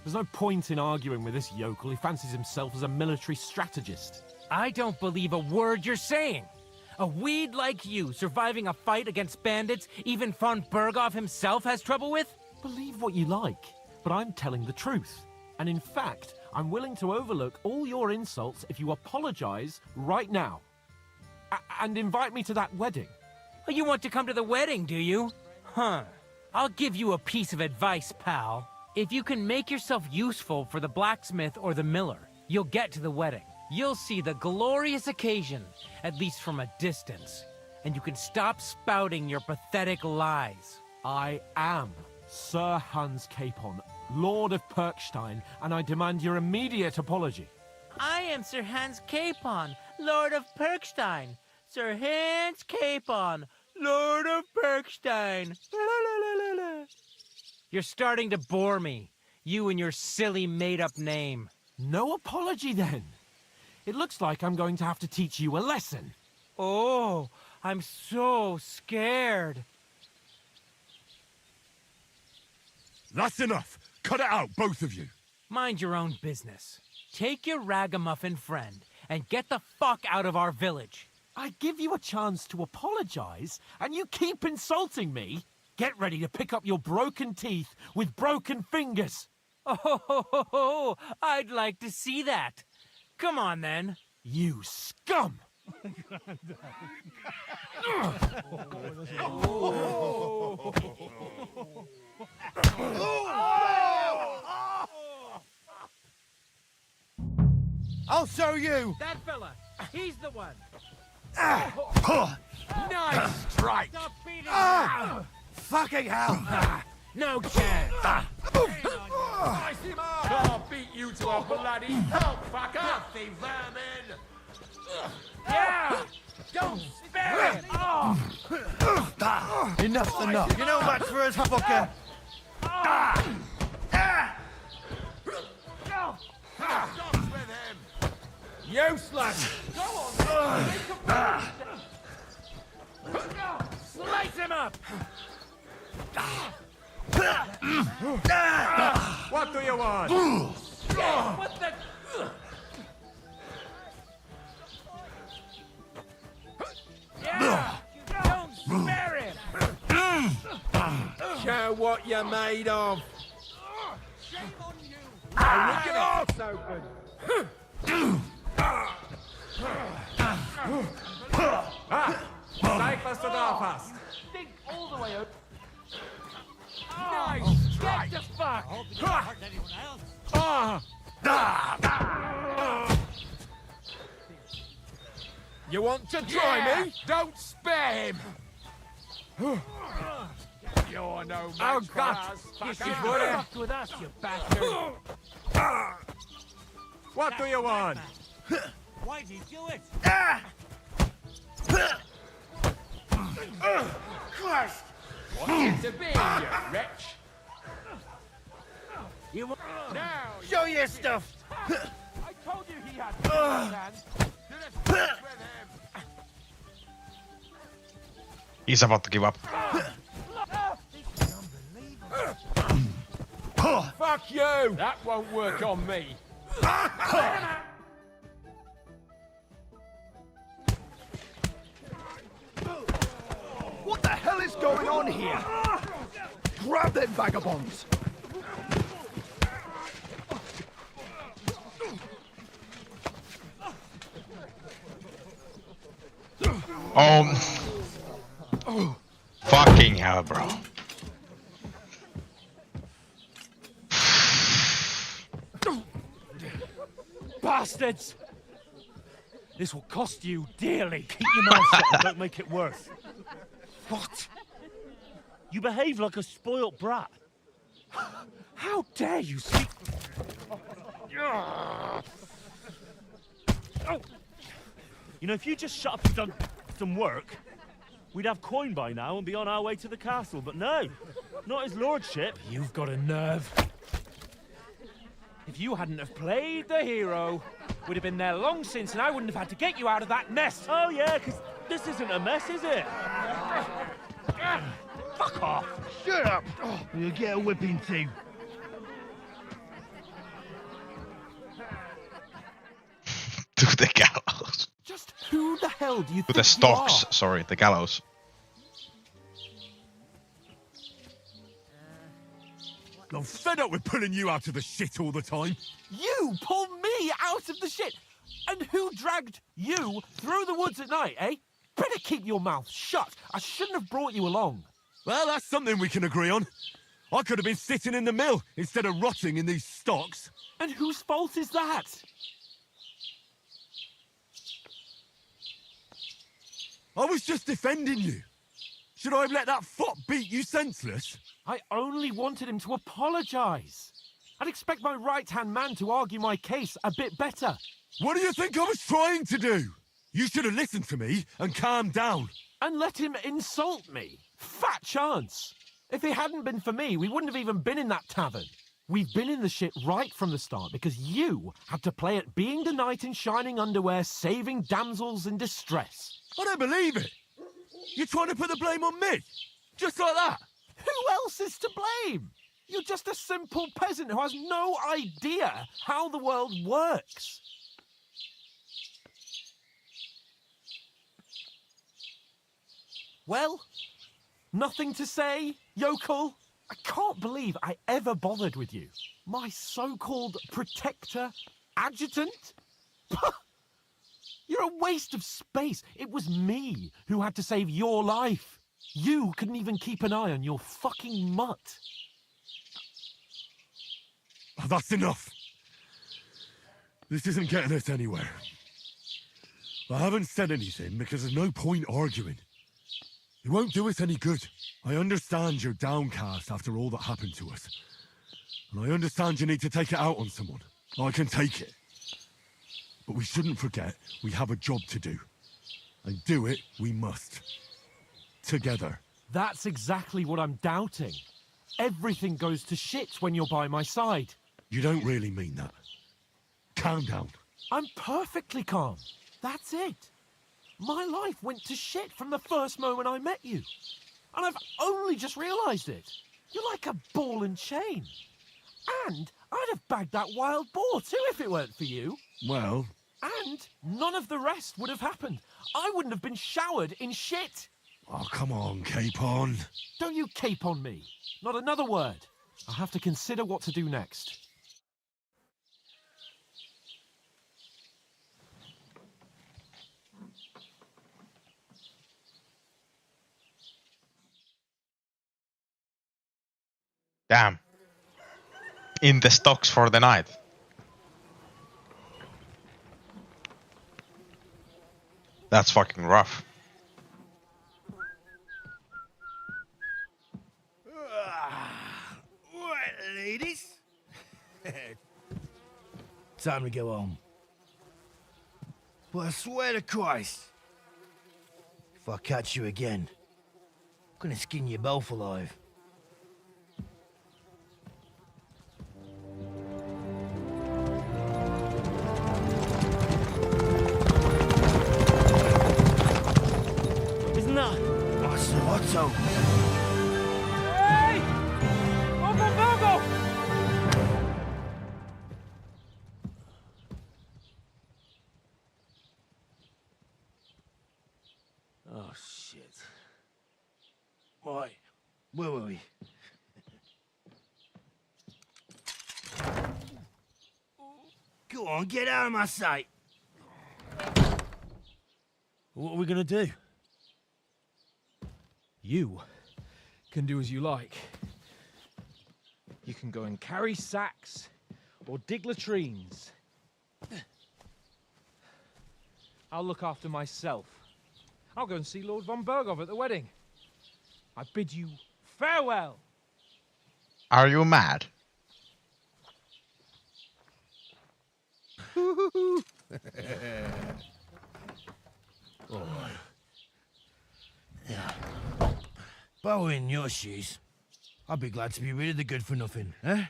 There's no point in arguing with this yokel. He fancies himself as a military strategist. I don't believe a word you're saying. A weed like you surviving a fight against bandits even von Berghoff himself has trouble with? Believe what you like, but I'm telling the truth. And in fact, I'm willing to overlook all your insults if you apologize right now. And invite me to that wedding. Oh, you want to come to the wedding, do you? Huh. I'll give you a piece of advice, pal. If you can make yourself useful for the blacksmith or the miller, you'll get to the wedding. You'll see the glorious occasion, at least from a distance. And you can stop spouting your pathetic lies. I am Sir Hans Capon, Lord of Perkstein, and I demand your immediate apology. I am Sir Hans Capon, Lord of Perkstein. Sir Hans Capon, Lord of Perkstein. You're starting to bore me. You and your silly made-up name. No apology, then. It looks like I'm going to have to teach you a lesson. Oh, I'm so scared. That's enough. Cut it out, both of you. Mind your own business. Take your ragamuffin friend and get the fuck out of our village. I give you a chance to apologize, and you keep insulting me. Get ready to pick up your broken teeth with broken fingers. Oh, I'd like to see that. Come on, then. You scum! I'll show you! That fella, he's the one. Nice strike! Stop beating Fucking hell! No chance. Slice him up! Can't beat you to a bloody pulp, fucker! Filthy vermin! Yeah! Don't spare him! Enough's enough. You're no match for us, fucker. Useless! Go on, slice him up! What do you want? What the... Yeah! Don't spare him! Show what you're made of. Shame on you! Look at it open. Cyclist to Belfast. Think all the way up. Nice strike! Get the fuck! I hope you don't hurt anyone else. You want to try me? Don't spare him. You're no match for us, You should fucker. fuck with us, you bastard! What do you want? Why'd he do it? Christ! What's it to be, you wretch? You want... Now, Show your stuff! I told you he had hands. He's about to give up. Fuck you! That won't work on me. What the hell is going on here? Grab them vagabonds! Fucking hell, bro. Bastards! This will cost you dearly. Keep your mouth shut and don't make it worse. What? You behave like a spoilt brat. How dare you speak... Oh. You know, if you just shut up and don't some work, we'd have coin by now and be on our way to the castle, but no, not his lordship. You've got a nerve. If you hadn't have played the hero, we'd have been there long since and I wouldn't have had to get you out of that mess. Oh yeah, because this isn't a mess, is it? Fuck off. Shut up! You'll get a whipping too. To the gallows. Just who the hell do you To think the stocks, you are? sorry, the gallows. I'm fed up with pulling you out of the shit all the time. You pulled me out of the shit! And who dragged you through the woods at night, eh? Better keep your mouth shut. I shouldn't have brought you along. Well, that's something we can agree on. I could have been sitting in the mill instead of rotting in these stocks. And whose fault is that? I was just defending you. Should I have let that fop beat you senseless? I only wanted him to apologise. I'd expect my right-hand man to argue my case a bit better. What do you think I was trying to do? You should have listened to me and calmed down. And let him insult me. Fat chance. If it hadn't been for me, we wouldn't have even been in that tavern. We've been in the shit right from the start because you had to play at being the knight in shining underwear, saving damsels in distress. I don't believe it. You're trying to put the blame on me? Just like that? Who else is to blame? You're just a simple peasant who has no idea how the world works. Well, nothing to say, yokel? I can't believe I ever bothered with you. My so-called protector, adjutant? You're a waste of space. It was me who had to save your life. You couldn't even keep an eye on your fucking mutt. Oh, that's enough. This isn't getting us anywhere. I haven't said anything because there's no point arguing. It won't do us any good. I understand you're downcast after all that happened to us. And I understand you need to take it out on someone. I can take it. But we shouldn't forget we have a job to do. And do it we must. Together. That's exactly what I'm doubting. Everything goes to shit when you're by my side. You don't really mean that. Calm down. I'm perfectly calm. That's it. My life went to shit from the first moment I met you. And I've only just realised it. You're like a ball and chain. And I'd have bagged that wild boar too if it weren't for you. Well... And none of the rest would have happened. I wouldn't have been showered in shit. Oh, come on, Capon. Don't you cape on me. Not another word. I'll have to consider what to do next. Damn. In the stocks for the night. That's fucking rough. Right, ladies. Time to go home. But I swear to Christ, if I catch you again, I'm gonna skin you both alive. Isn't that? Otto. Hey! Uncle Virgo! Oh, shit. Right, where were we? Go on, get out of my sight. What are we gonna do? You can do as you like. You can go and carry sacks or dig latrines. I'll look after myself. I'll go and see Lord von Berghoff at the wedding. I bid you farewell. Are you mad? All right. If I were in your shoes, I'd be glad to be rid of the good-for-nothing, eh?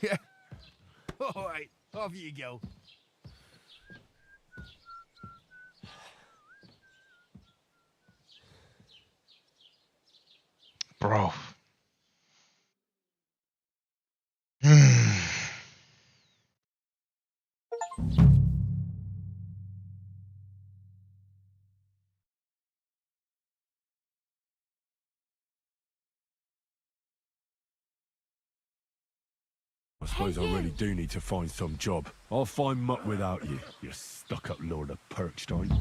Yeah. All right, off you go. Bro. I suppose I really do need to find some job. I'll find muck without you, you stuck-up Lord of Perkstein.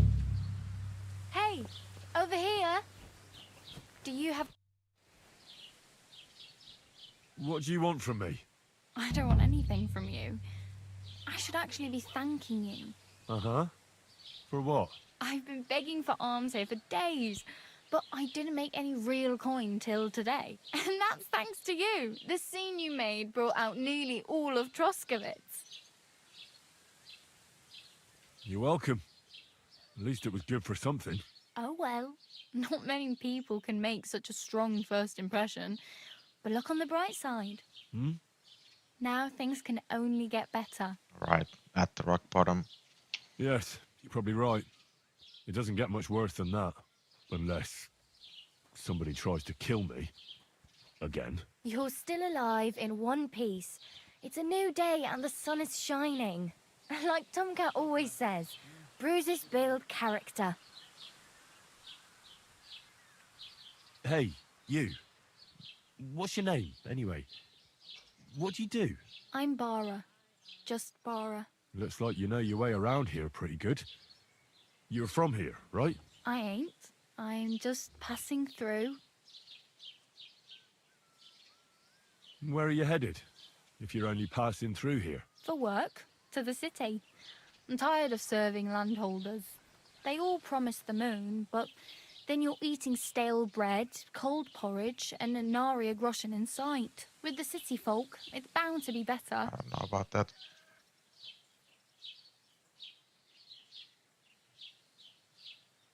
Hey, over here. Do you have... What do you want from me? I don't want anything from you. I should actually be thanking you. Uh-huh. For what? I've been begging for alms here for days, but I didn't make any real coin till today. And that's thanks to you. The scene you made brought out nearly all of Troskowitz. You're welcome. At least it was good for something. Oh well, not many people can make such a strong first impression. But look on the bright side. Hmm? Now things can only get better. Right, at the rock bottom. Yes, you're probably right. It doesn't get much worse than that. Unless somebody tries to kill me. Again. You're still alive in one piece. It's a new day and the sun is shining. Like Tomcat always says, bruises build character. Hey, you. What's your name, anyway? What do you do? I'm Bara. Just Bara. Looks like you know your way around here pretty good. You're from here, right? I ain't. I'm just passing through. Where are you headed? If you're only passing through here. For work. To the city. I'm tired of serving landholders. They all promise the moon, but then you're eating stale bread, cold porridge, and a nary a groschen in sight. With the city folk, it's bound to be better. I don't know about that.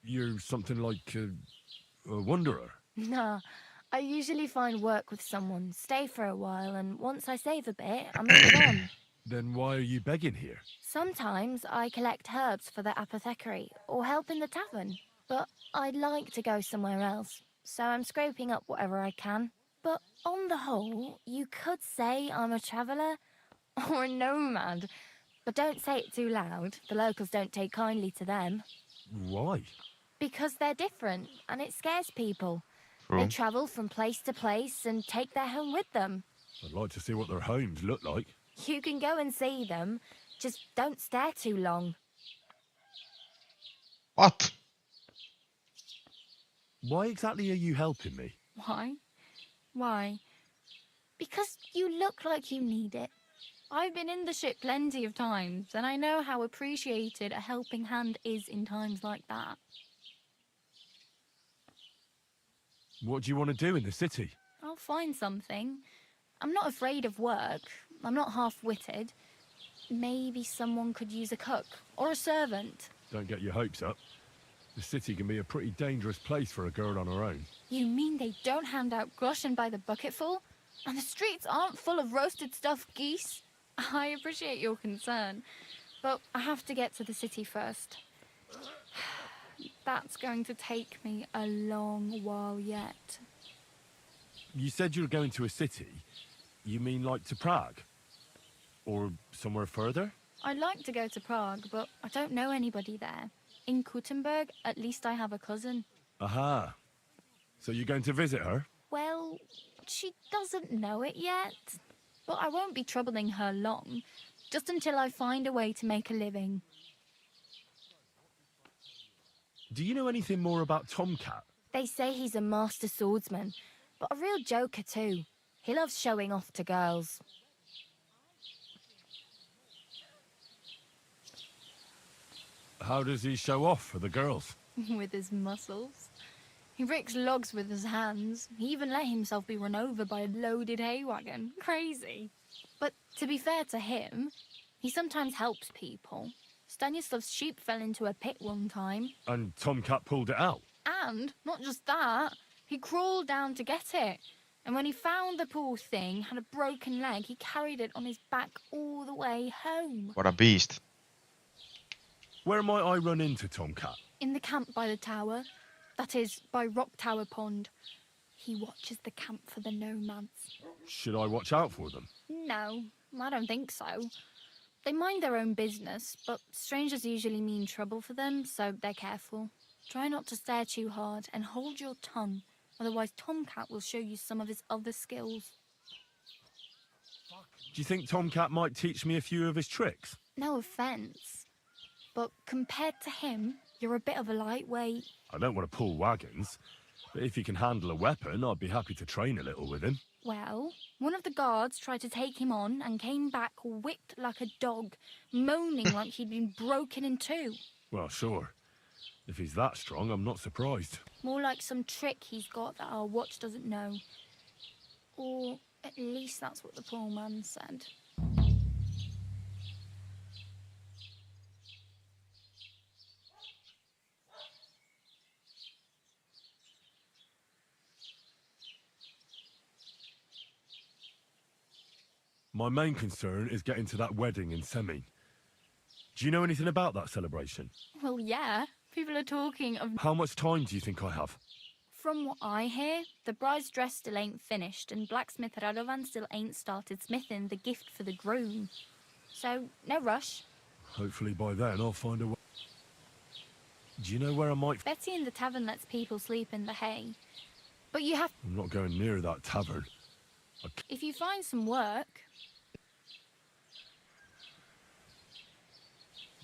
You're something like a wanderer. Nah, I usually find work with someone, stay for a while, and once I save a bit, I move on. Then why are you begging here? Sometimes I collect herbs for the apothecary, or help in the tavern. But I'd like to go somewhere else, so I'm scraping up whatever I can. But on the whole, you could say I'm a traveller or a nomad. But don't say it too loud. The locals don't take kindly to them. Why? Because they're different, and it scares people. True. They travel from place to place and take their home with them. I'd like to see what their homes look like. You can go and see them, just don't stare too long. What? Why exactly are you helping me? Why? Why? Because you look like you need it. I've been in the ship plenty of times, and I know how appreciated a helping hand is in times like that. What do you want to do in the city? I'll find something. I'm not afraid of work. I'm not half-witted. Maybe someone could use a cook or a servant. Don't get your hopes up. The city can be a pretty dangerous place for a girl on her own. You mean they don't hand out groschen by the bucketful? And the streets aren't full of roasted stuffed geese? I appreciate your concern, but I have to get to the city first. That's going to take me a long while yet. You said you were going to a city. You mean like to Prague? Or somewhere further? I'd like to go to Prague, but I don't know anybody there. In Kuttenberg, at least I have a cousin. Aha. So you're going to visit her? Well, she doesn't know it yet. But I won't be troubling her long, just until I find a way to make a living. Do you know anything more about Tomcat? They say he's a master swordsman, but a real joker too. He loves showing off to girls. How does he show off for the girls? With his muscles. He ricks logs with his hands. He even let himself be run over by a loaded hay wagon. Crazy. But to be fair to him, he sometimes helps people. Stanislav's sheep fell into a pit one time. And Tomcat pulled it out? And, not just that, He crawled down to get it. And when he found the poor thing had a broken leg, he carried it on his back all the way home. What a beast. Where might I run into Tomcat? In the camp by the tower. That is, by Rock Tower Pond. He watches the camp for the nomads. Should I watch out for them? No, I don't think so. They mind their own business, but strangers usually mean trouble for them, so they're careful. Try not to stare too hard and hold your tongue. Otherwise, Tomcat will show you some of his other skills. Do you think Tomcat might teach me a few of his tricks? No offence, but compared to him, you're a bit of a lightweight. I don't want to pull wagons, but if he can handle a weapon, I'd be happy to train a little with him. Well, one of the guards tried to take him on and came back whipped like a dog, moaning like he'd been broken in two. Well, sure. If he's that strong, I'm not surprised. More like some trick he's got that our watch doesn't know. Or at least that's what the poor man said. My main concern is getting to that wedding in Semi. Do you know anything about that celebration? Well, yeah. People are talking of... How much time do you think I have? From what I hear, the bride's dress still ain't finished and blacksmith Radovan still ain't started smithing the gift for the groom. So, no rush. Hopefully by then I'll find a way. Do you know where I might... Betty in the tavern lets people sleep in the hay. But you have... I'm not going near that tavern. If you find some work...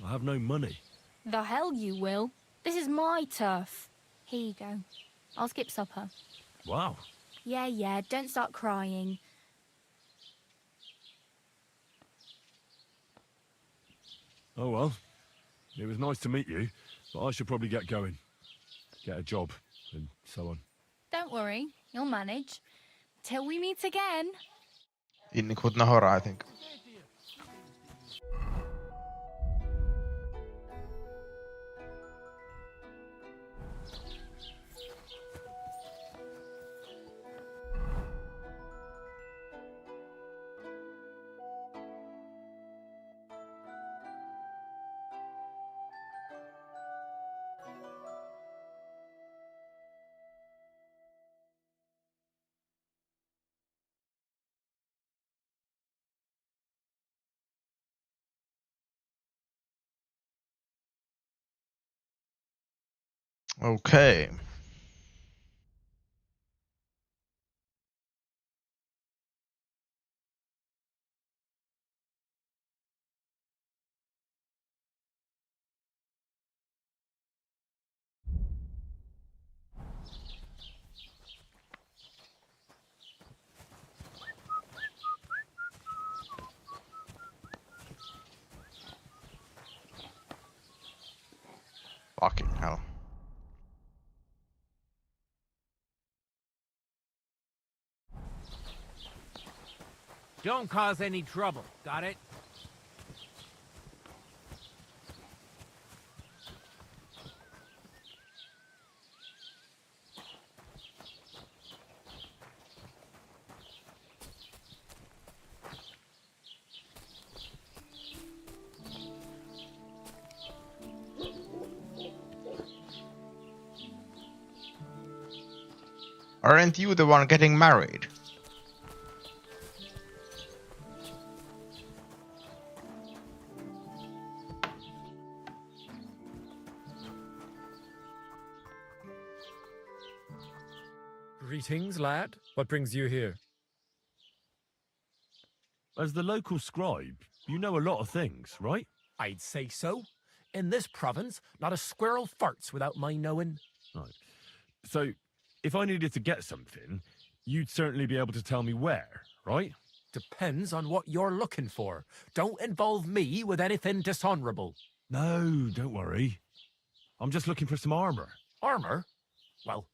I have no money. The hell you will. This is my turf. Here you go. I'll skip supper. Wow. Yeah, don't start crying. Oh well. It was nice to meet you, but I should probably get going. Get a job, and so on. Don't worry, you'll manage. Till we meet again. Innikut Nahora, I think. Okay. Fucking hell. Don't cause any trouble, got it? Aren't you the one getting married? Greetings, lad. What brings you here? As the local scribe, you know a lot of things, right? I'd say so. In this province, not a squirrel farts without my knowing. Right. So, if I needed to get something, you'd certainly be able to tell me where, right? Depends on what you're looking for. Don't involve me with anything dishonorable. No, don't worry. I'm just looking for some armor. Armor? Well,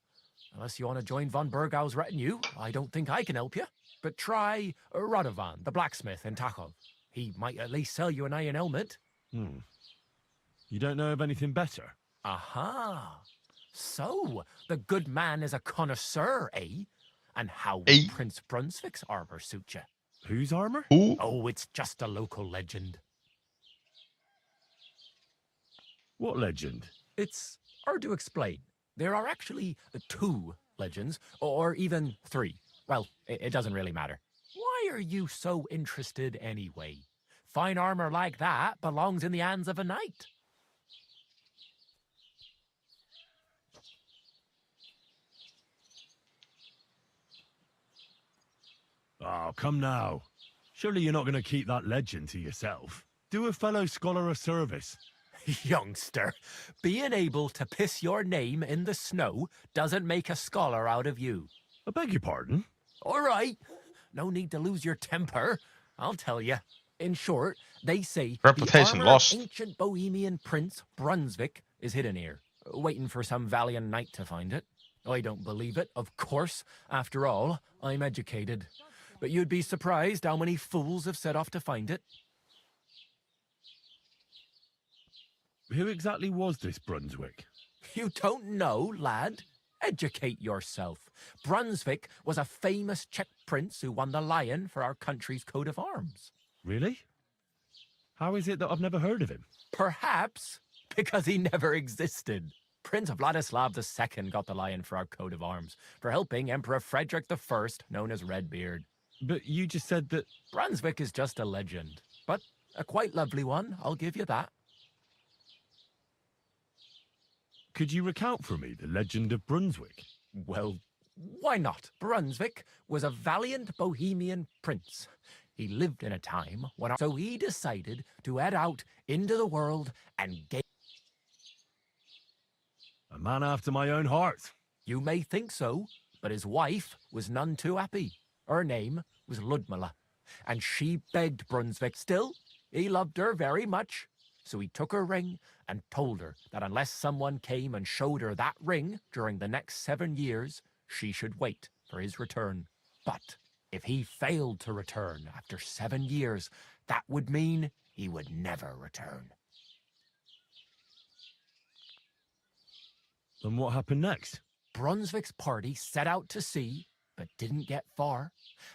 unless you want to join von Burgau's retinue, I don't think I can help you. But try Radovan, the blacksmith in Tachov. He might at least sell you an iron helmet. You don't know of anything better? Aha! So, the good man is a connoisseur, eh? And how would Prince Brunswick's armor suit you? Whose armor? Who? Oh, it's just a local legend. What legend? It's hard to explain. There are actually 2 legends, or even 3. Well, it doesn't really matter. Why are you so interested anyway? Fine armor like that belongs in the hands of a knight. Oh, come now. Surely you're not going to keep that legend to yourself. Do a fellow scholar a service. Youngster, being able to piss your name in the snow doesn't make a scholar out of you. I beg your pardon? All right. No need to lose your temper. I'll tell you. In short, they say Reputation the armor lost. of ancient Bohemian Prince Brunswick is hidden here, waiting for some valiant knight to find it. I don't believe it, of course. After all, I'm educated. But you'd be surprised how many fools have set off to find it. Who exactly was this Brunswick? You don't know, lad? Educate yourself. Brunswick was a famous Czech prince who won the lion for our country's coat of arms. Really? How is it that I've never heard of him? Perhaps because he never existed. Prince Vladislav II got the lion for our coat of arms for helping Emperor Frederick I, known as Redbeard. But you just said that... Brunswick is just a legend, but a quite lovely one, I'll give you that. Could you recount for me the legend of Brunswick? Well, why not? Brunswick was a valiant Bohemian prince. He lived in a time when... So he decided to head out into the world and gain... A man after my own heart. You may think so, but his wife was none too happy. Her name was Ludmilla, and she begged Brunswick. Still, he loved her very much, so he took her ring and told her that unless someone came and showed her that ring during the next 7 years, she should wait for his return. But if he failed to return after 7 years, that would mean he would never return. And what happened next? Brunswick's party set out to sea, but didn't get far.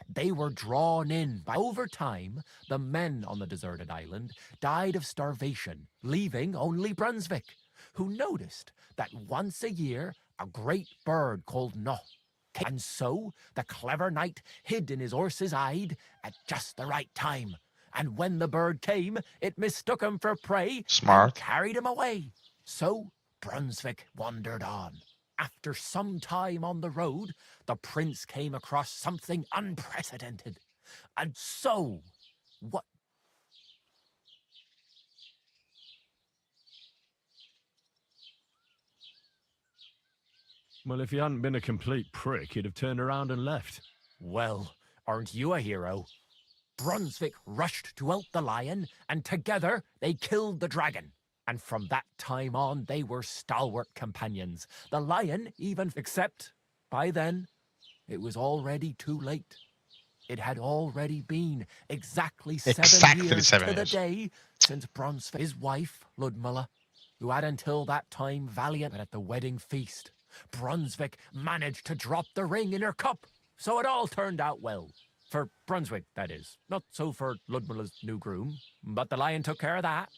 They were drawn in by... Over time, the men on the deserted island died of starvation, leaving only Brunswick, who noticed that once a year a great bird called No. And so the clever knight hid in his horse's hide at just the right time. And when the bird came, it mistook him for prey Smart. and carried him away. So Brunswick wandered on. After some time on the road, the prince came across something unprecedented. And so, what... Well, if he hadn't been a complete prick, he'd have turned around and left. Well, aren't you a hero? Brunswick rushed to help the lion, and together they killed the dragon. And from that time on, they were stalwart companions. The lion even... Except, by then, it was already too late. It had already been exactly 7 years to the day since Brunswick, his wife, Ludmilla, who had until that time valiant at the wedding feast. Brunswick managed to drop the ring in her cup, so it all turned out well. For Brunswick, that is. Not so for Ludmilla's new groom, but the lion took care of that.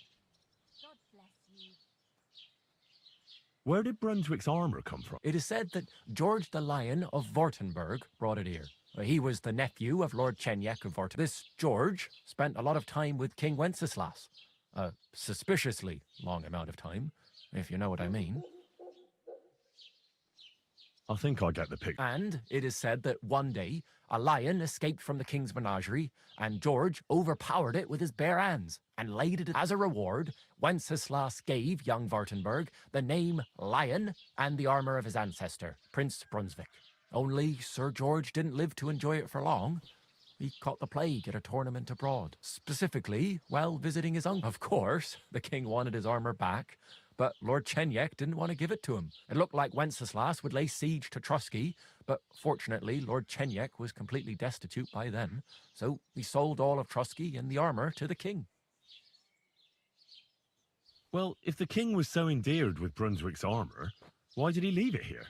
Where did Brunswick's armor come from? It is said that George the Lion of Württemberg brought it here. He was the nephew of Lord Chenyek of Württemberg. This George spent a lot of time with King Wenceslas. A suspiciously long amount of time, if you know what I mean. I think I get the picture. And it is said that one day, a lion escaped from the king's menagerie, and George overpowered it with his bare hands and laid it as a reward. Wenceslas gave young Württemberg the name Lion and the armor of his ancestor, Prince Brunswick. Only Sir George didn't live to enjoy it for long. He caught the plague at a tournament abroad, specifically while visiting his uncle. Of course, the king wanted his armor back, but Lord Chenyek didn't want to give it to him. It looked like Wenceslas would lay siege to Trotsky, but fortunately Lord Chenyek was completely destitute by then, so he sold all of Trotsky and the armor to the king. Well, if the king was so endeared with Brunswick's armor, Why did he leave it here?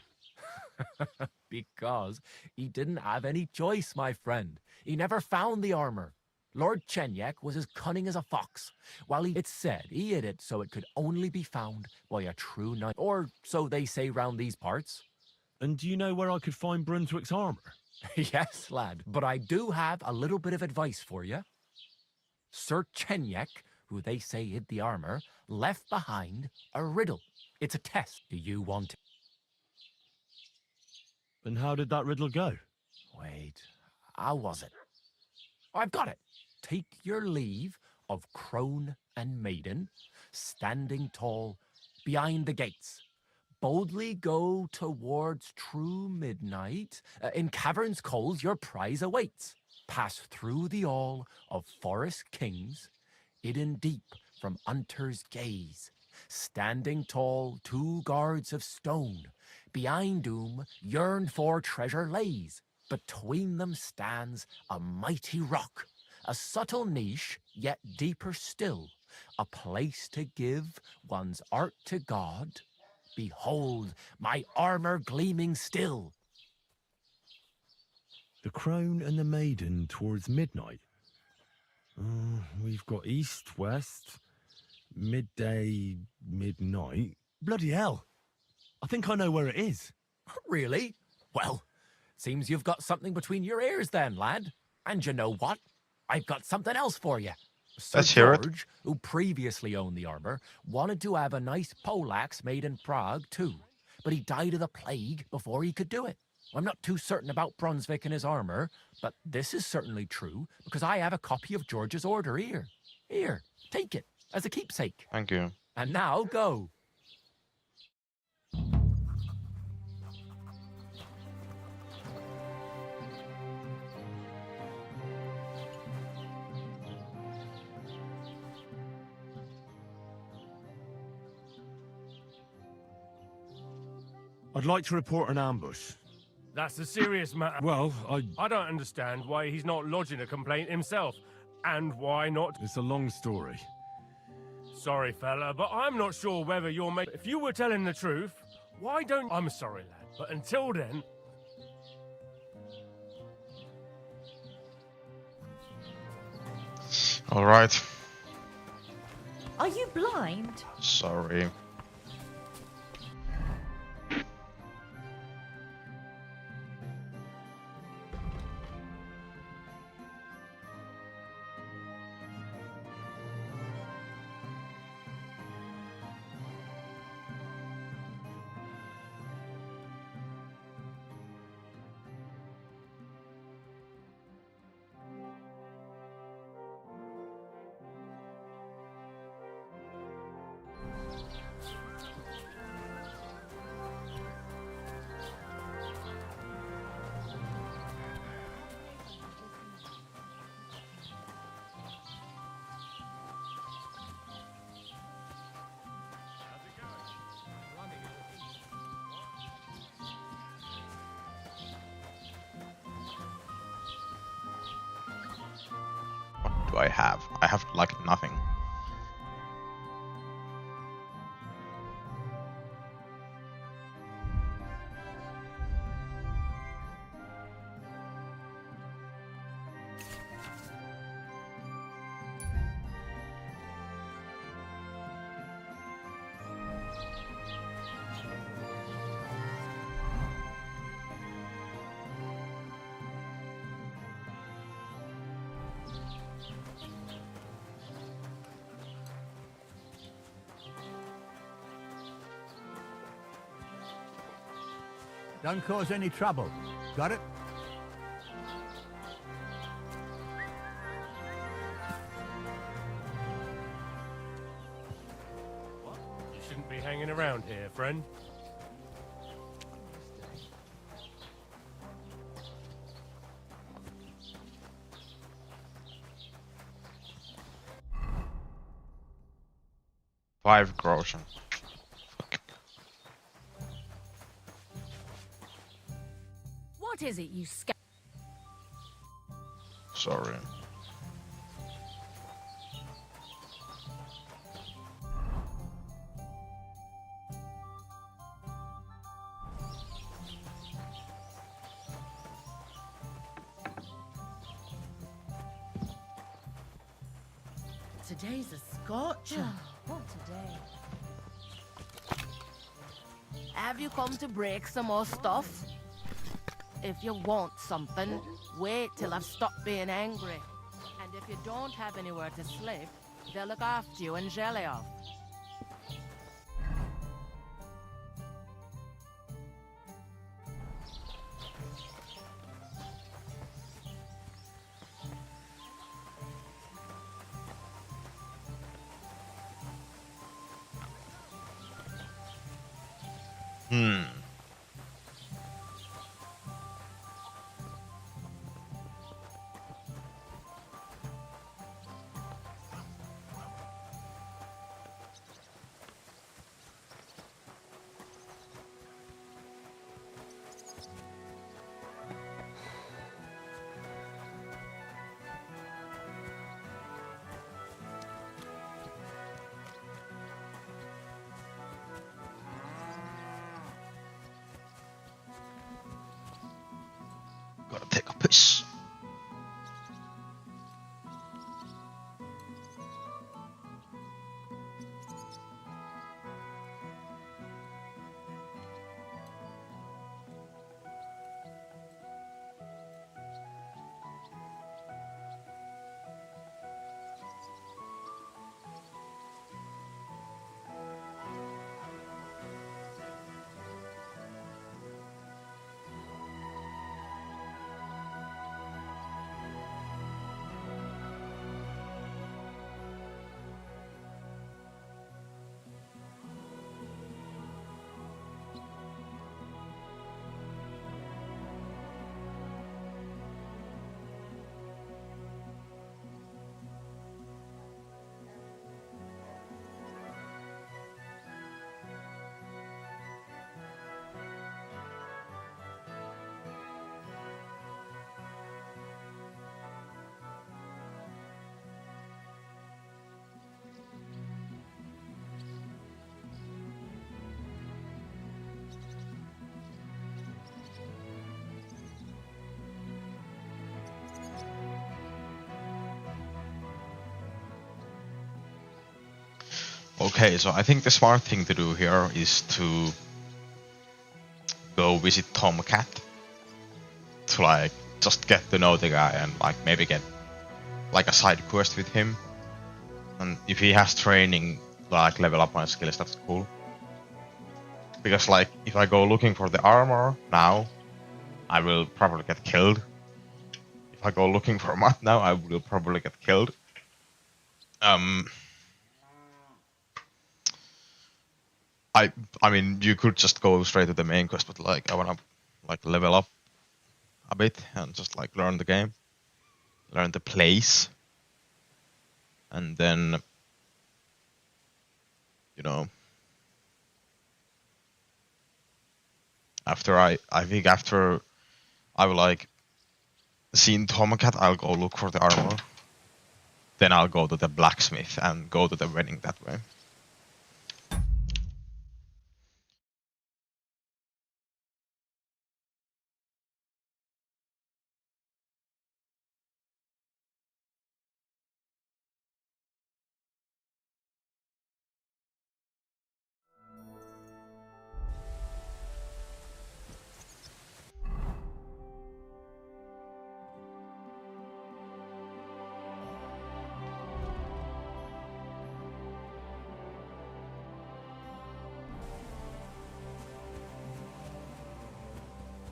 Because he didn't have any choice, my friend. He never found the armor. Lord Chenyek was as cunning as a fox. While it's said he hid it so it could only be found by a true knight, or so they say round these parts. And do you know where I could find Brunswick's armor? Yes, lad, but I do have a little bit of advice for you. Sir Chenyek, who they say hid the armor, left behind a riddle. It's a test. Do you want it? And how did that riddle go? Wait, how was it? I've got it. Take your leave of crone and maiden, standing tall behind the gates. Boldly go towards true midnight. In caverns cold your prize awaits. Pass through the all of forest kings, hidden deep from hunter's gaze. Standing tall, 2 guards of stone, behind whom yearned for treasure lays. Between them stands a mighty rock, a subtle niche, yet deeper still, a place to give one's art to God. Behold, my armor gleaming still. The crone and the maiden towards midnight. We've got east, west, midday, midnight. Bloody hell. I think I know where it is. Really? Well, seems you've got something between your ears then, lad. And you know what? I've got something else for you. Sir Let's hear it. George, who previously owned the armor, wanted to have a nice poleaxe made in Prague too, but he died of the plague before he could do it. I'm not too certain about Brunswick and his armor, but this is certainly true because I have a copy of George's order here. Here, take it as a keepsake. Thank you. And now go. I'd like to report an ambush. That's a serious matter. Well, I don't understand why he's not lodging a complaint himself. And why not? It's a long story. Sorry, fella, but I'm not sure whether you're making... If you were telling the truth, why don't... I'm sorry, lad, but until then... All right. Are you blind? Sorry. What do I have? I have like nothing. Don't cause any trouble. Got it? You shouldn't be hanging around here, friend. Five groschen. What is it, you scout? Sorry. today's a scorcher. What a day. Have you come to break some more stuff? If you want something, wait till I've stopped being angry. And if you don't have anywhere to sleep, they'll look after you in Jelioff. Gotta take a piss. Okay, so I think the smart thing to do here is to go visit Tomcat to like just get to know the guy and like maybe get like a side quest with him. And if he has training, like level up my skills, that's cool. Because like if I go looking for the armor now, I will probably get killed. If I go looking for mud now, I will probably get killed. I mean, you could just go straight to the main quest, but like I wanna like level up a bit and just like learn the game, learn the place, and then you know after I think after I've like seen Tomcat, I'll go look for the armor. Then I'll go to the blacksmith and go to the wedding that way.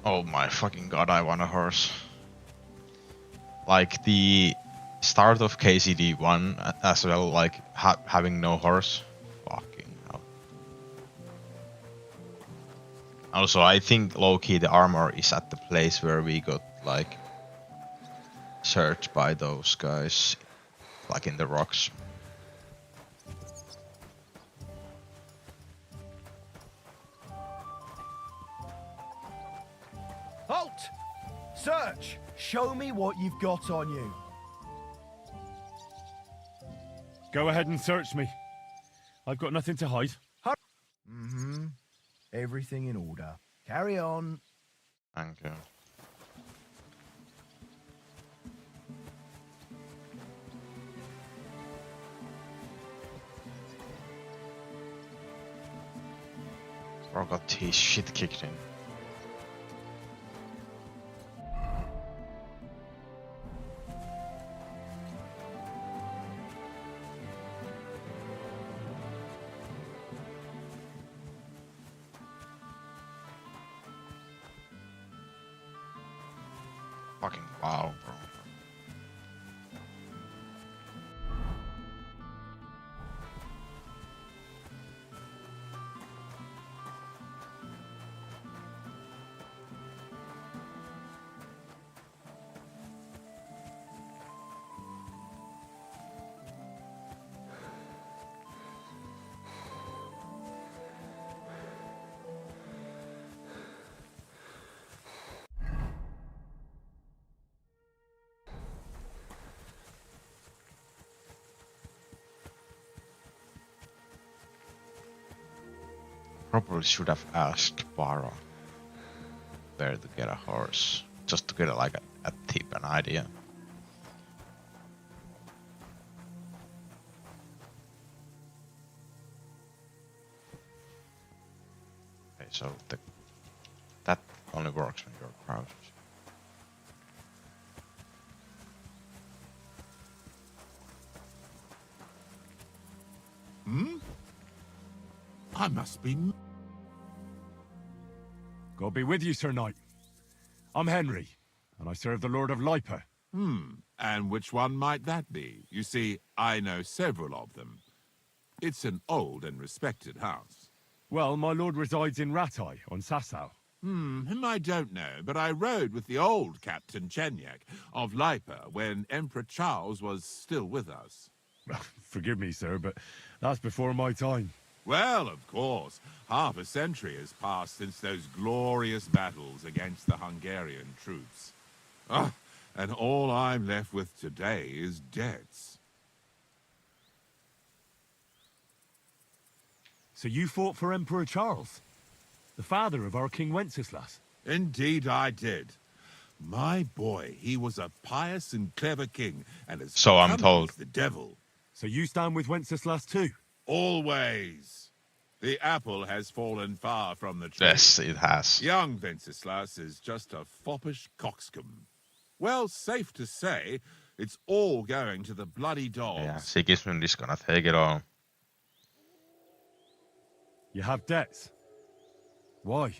Oh my fucking god, I want a horse. Like the start of KCD 1 as well, like having no horse. Fucking hell. Also, I think low-key the armor is at the place where we got like searched by those guys, like in the rocks. Halt! Search! Show me what you've got on you. Go ahead and search me. I've got nothing to hide. Mm-hmm. Everything in order. Carry on. Thank you. Bro got his shit kicked in. Fucking wow, bro. Probably should have asked Bara where to get a horse, just to get like a tip, an idea. Okay, so that only works when you're crouched. Hmm? I must be... God be with you, Sir Knight. I'm Henry, and I serve the Lord of Lipa. And which one might that be? You see, I know several of them. It's an old and respected house. Well, my lord resides in Ratai, on Sasau. Him I don't know, but I rode with the old Captain Chenyak of Lipa when Emperor Charles was still with us. Forgive me, sir, but that's before my time. Well, of course. Half a century has passed since those glorious battles against the Hungarian troops. And all I'm left with today is debts. So you fought for Emperor Charles, the father of our King Wenceslas? Indeed I did. My boy, he was a pious and clever king, and as So I'm told. as the devil. So you stand with Wenceslas too? Always. The apple has fallen far from the tree. Yes, it has. Young Wenceslas is just a foppish coxcomb. Well, safe to say, it's all going to the bloody dogs. Yeah, Sigismund is gonna take it all. You have debts. Why?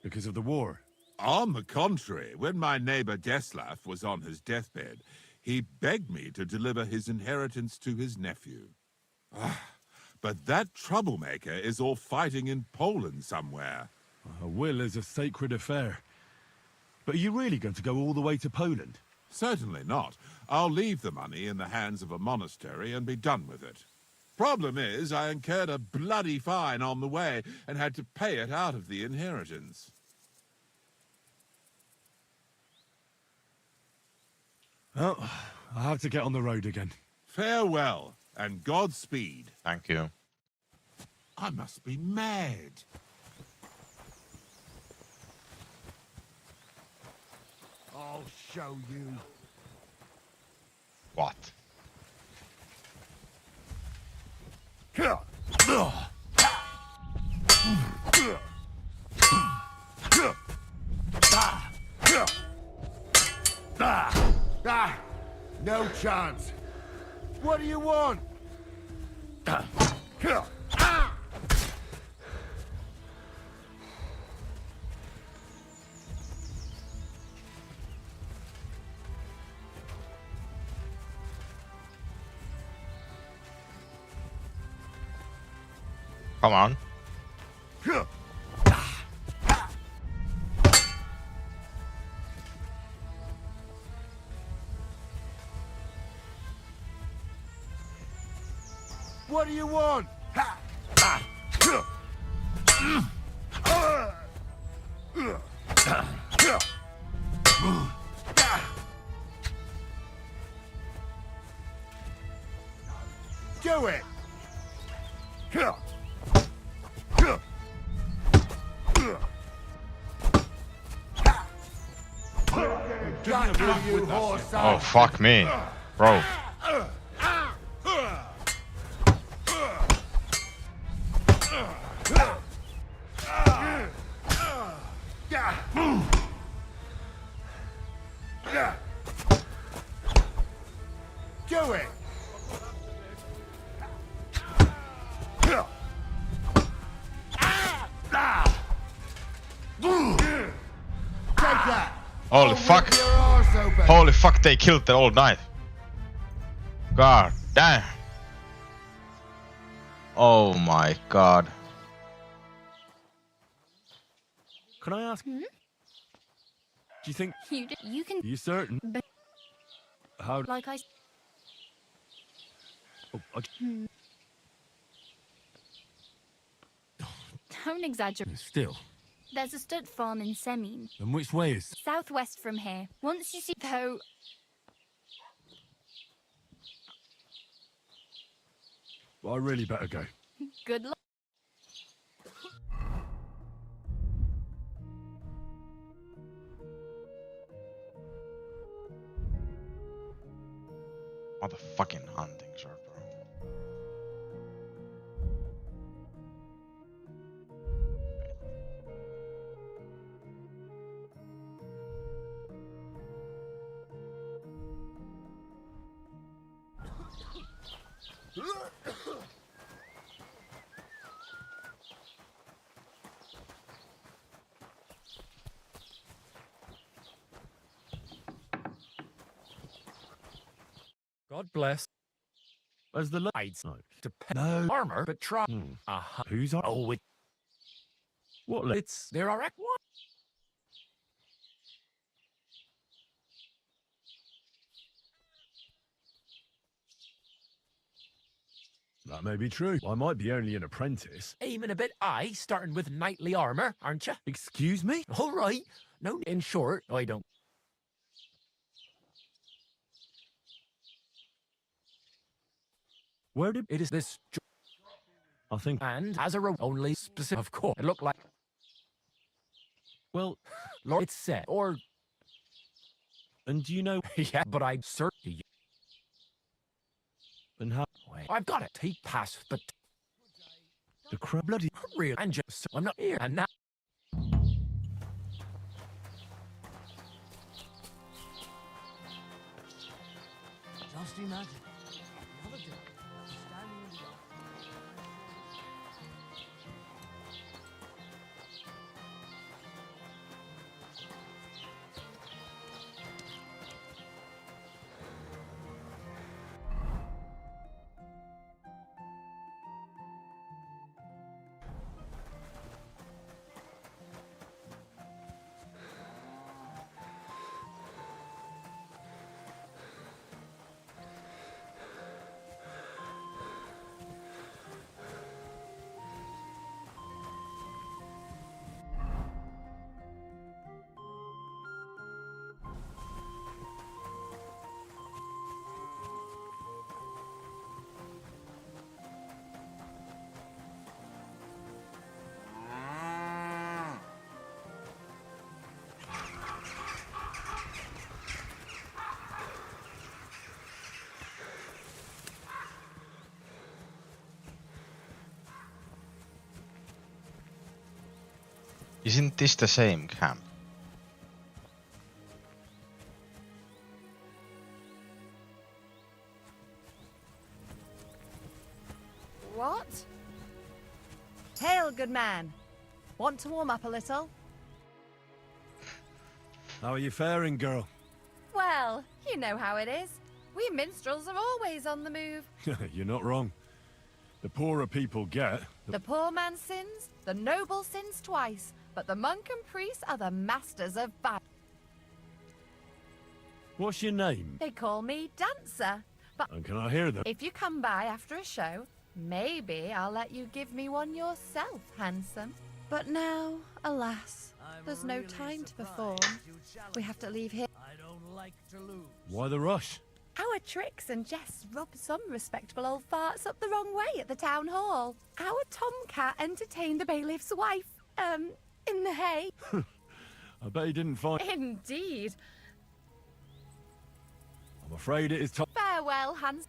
Because of the war? On the contrary, when my neighbor Deslav was on his deathbed, he begged me to deliver his inheritance to his nephew. But that troublemaker is all fighting in Poland somewhere. A will is a sacred affair. But are you really going to go all the way to Poland? Certainly not. I'll leave the money in the hands of a monastery and be done with it. Problem is, I incurred a bloody fine on the way and had to pay it out of the inheritance. Well, I have to get on the road again. Farewell, and Godspeed. Thank you. I must be mad. I'll show you. What? No chance. What do you want? Come on. What do you want? Do it. Oh, fuck me. Bro. Holy fuck! Holy fuck! They killed the old knight. God damn! Oh my god! Can I ask? Hmm? Do you think? You can. Are you certain? But How? like I. Oh, Hmm. Don't exaggerate. Still. There's a stud farm in Semin. And which way is? Southwest from here. Once you see though. I really better go. Good luck. Motherfucking hunting sword, bro. God bless. As the I'd no. no armor, but try. Who's on? Oh, with What? it's there are what? That may be true. I might be only an apprentice. Aiming a bit high, starting with knightly armor, aren't you? Excuse me? All right. No, in short, I don't. Where did It is this. I think? And as a only specific, of course, it looked like. Well, Lord, it's set or. And do you know? Yeah, but I certainly. And how? Wait, I've got it. Take pass, but The crab bloody. real and just I'm not here and now. Just imagine. The other day, standing in the yard. Isn't this the same camp? What? Hail, good man. Want to warm up a little? How are you faring, girl? Well, you know how it is. We minstrels are always on the move. You're not wrong. The poorer people get, The poor man sins, the noble sins twice, but the monk and priest are the masters of vice. What's your name? They call me Dancer, but And can I hear them? if you come by after a show, maybe I'll let you give me one yourself, handsome. But now, alas, there's no time to perform. We have to leave here. I don't like to lose. Why the rush? Our tricks and jests rub some respectable old farts up the wrong way at the town hall. Our tomcat entertained the bailiff's wife, in the hay. I bet he didn't find. Indeed. I'm afraid it is time. Farewell, Hans.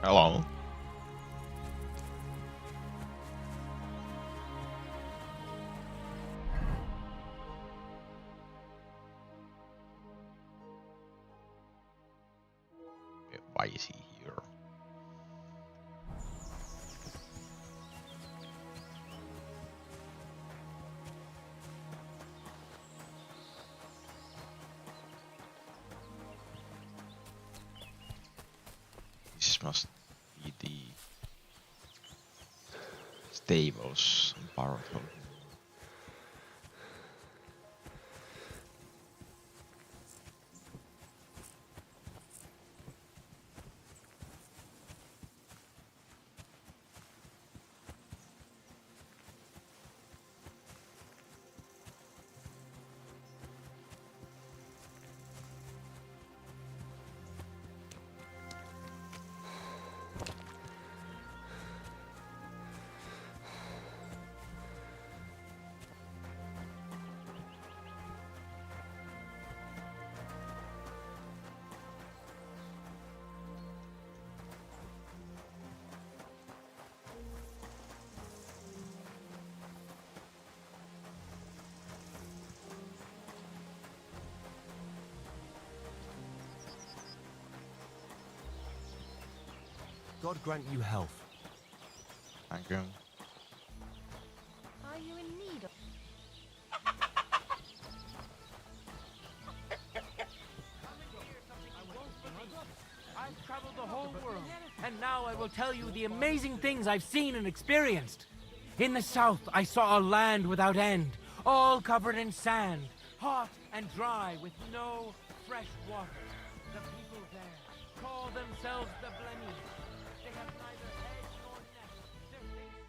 Hello. Why is he here? This must be the stables in Barrow. God grant you health. Thank you. Are you in need of... I've traveled the whole world, and now I will tell you the amazing things I've seen and experienced. In the south, I saw a land without end, all covered in sand, hot and dry with no fresh water. The people there call themselves the Blenny. They have neither head nor neck. Their faces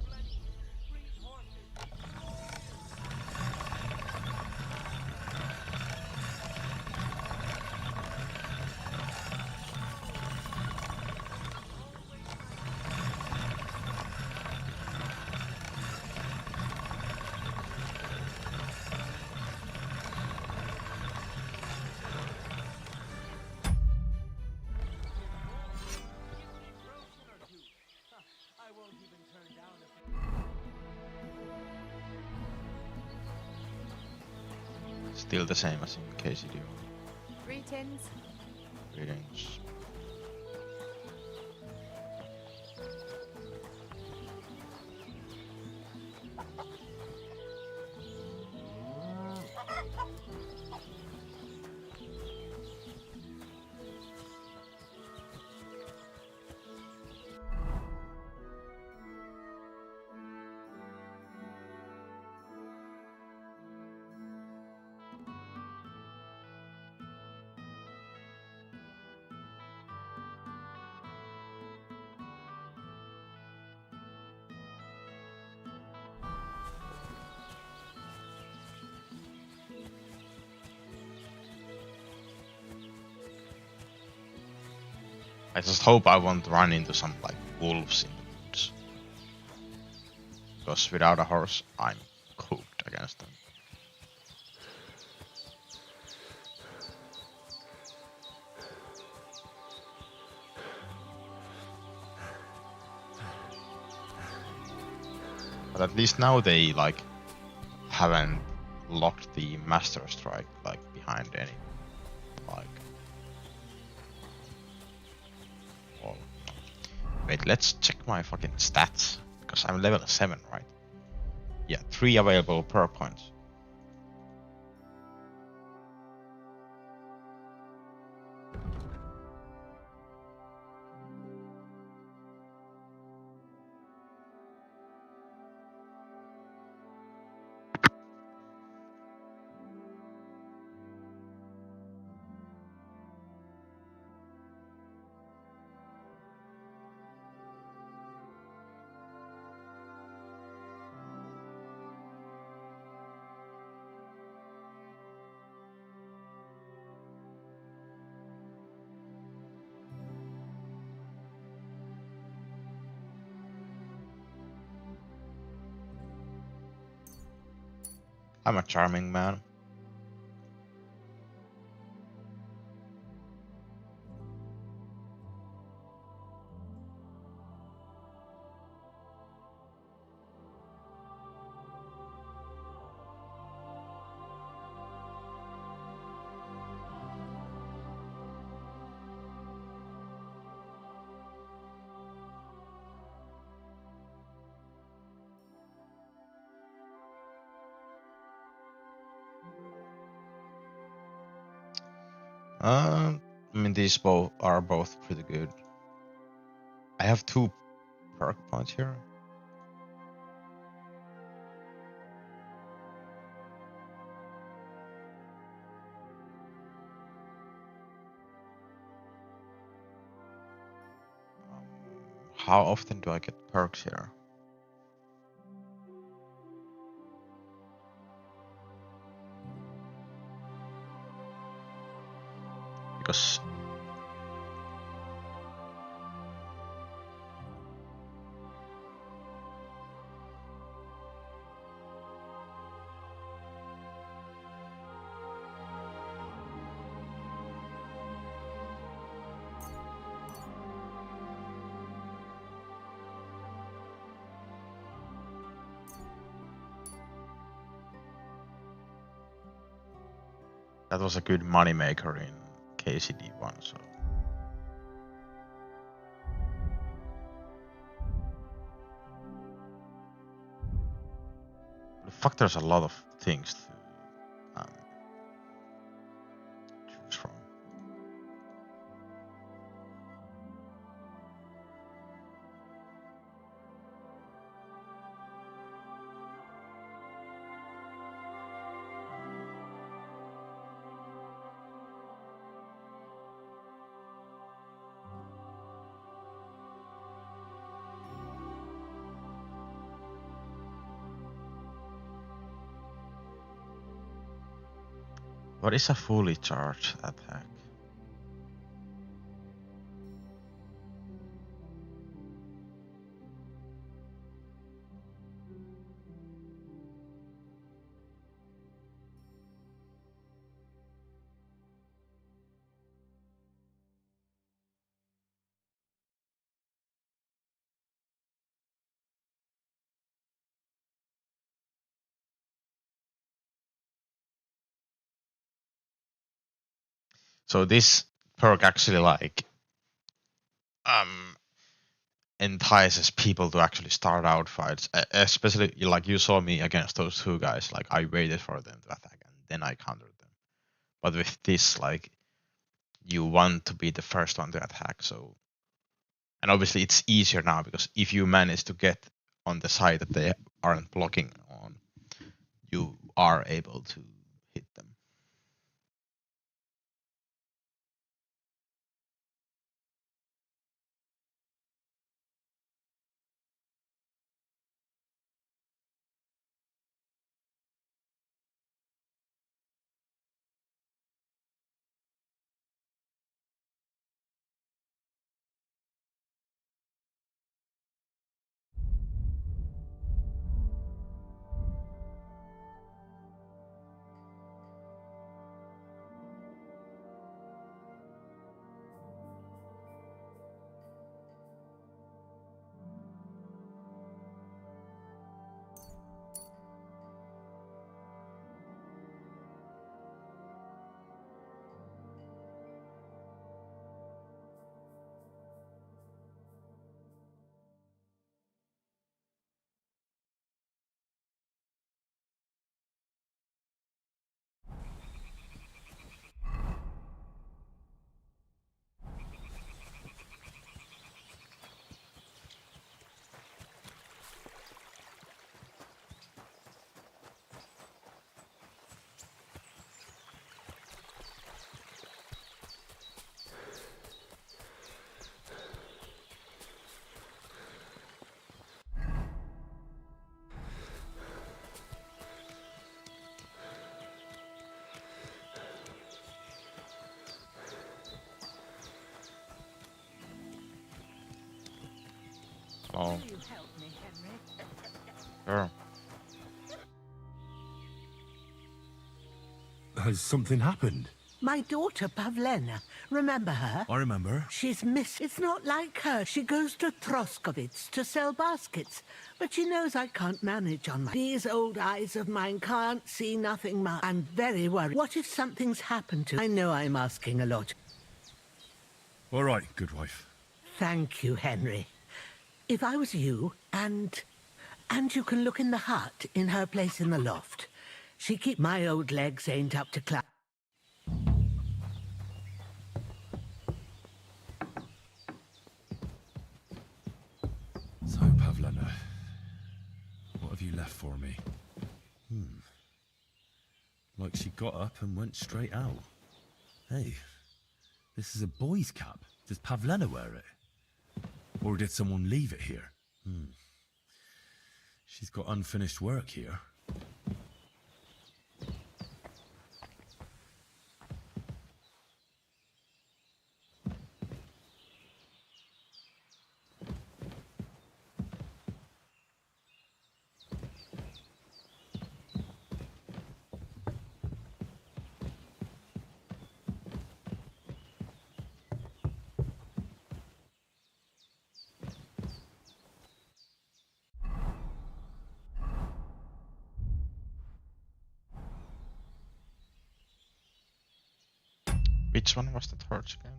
Blenny, breed horses. I won't even turn down a Still the same as in KCD. Greetings. Greetings. I just hope I won't run into some like wolves in the woods. Because without a horse, I'm cooked against them. But at least now they like haven't locked the Master Strike like behind any like wall. Wait, let's check my fucking stats because I'm level 7, right? Yeah, 3 available per points. I'm a charming man. I mean, these both are both pretty good. I have 2 perk points here. How often do I get perks here? Because that was a good moneymaker in KCD1, so. But fuck, there's a lot of things to choose from. What is a fully charged attack? So this perk actually like entices people to actually start out fights, especially like you saw me against those 2 guys. Like I waited for them to attack and then I countered them. But with this, like you want to be the first one to attack. So, and obviously it's easier now because if you manage to get on the side that they aren't blocking on, you are able to hit them. Oh. Will you help me, Henry? Sure. Has something happened? My daughter, Pavlena. Remember her? I remember. She's miss. It's not like her. She goes to Troskovitz to sell baskets. But she knows I can't manage on my... These old eyes of mine can't see nothing much. I'm very worried. What if something's happened to... I know I'm asking a lot. All right, good wife. Thank you, Henry. If I was you, and you can look in the hut in her place in the loft. My old legs ain't up to climb. got up and went straight out. Hey, this is a boy's cap. Does Pavlena wear it? Or did someone leave it here? She's got unfinished work here. Which one was the torch again?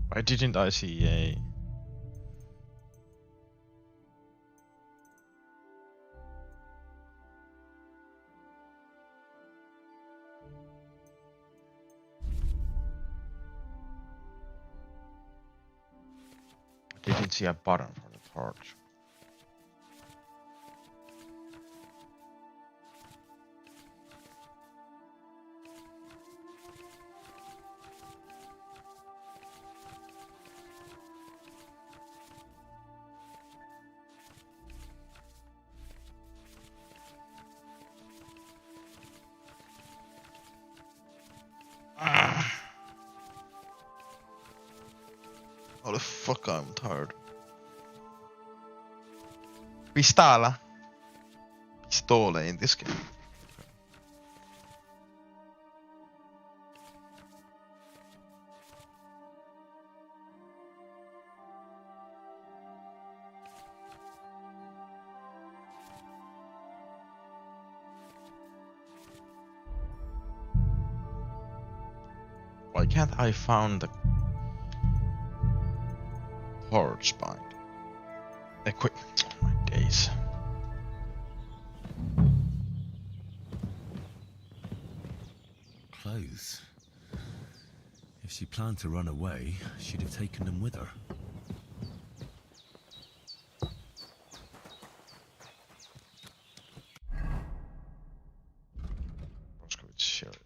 Why didn't I see a... I didn't see a button for the torch. Holy fuck, I'm tired. Pistola. Pistole in this game. Why can't I find the torch bind? Equipment. Oh my days. Clothes. If she planned to run away, she'd have taken them with her. Let's go with serious.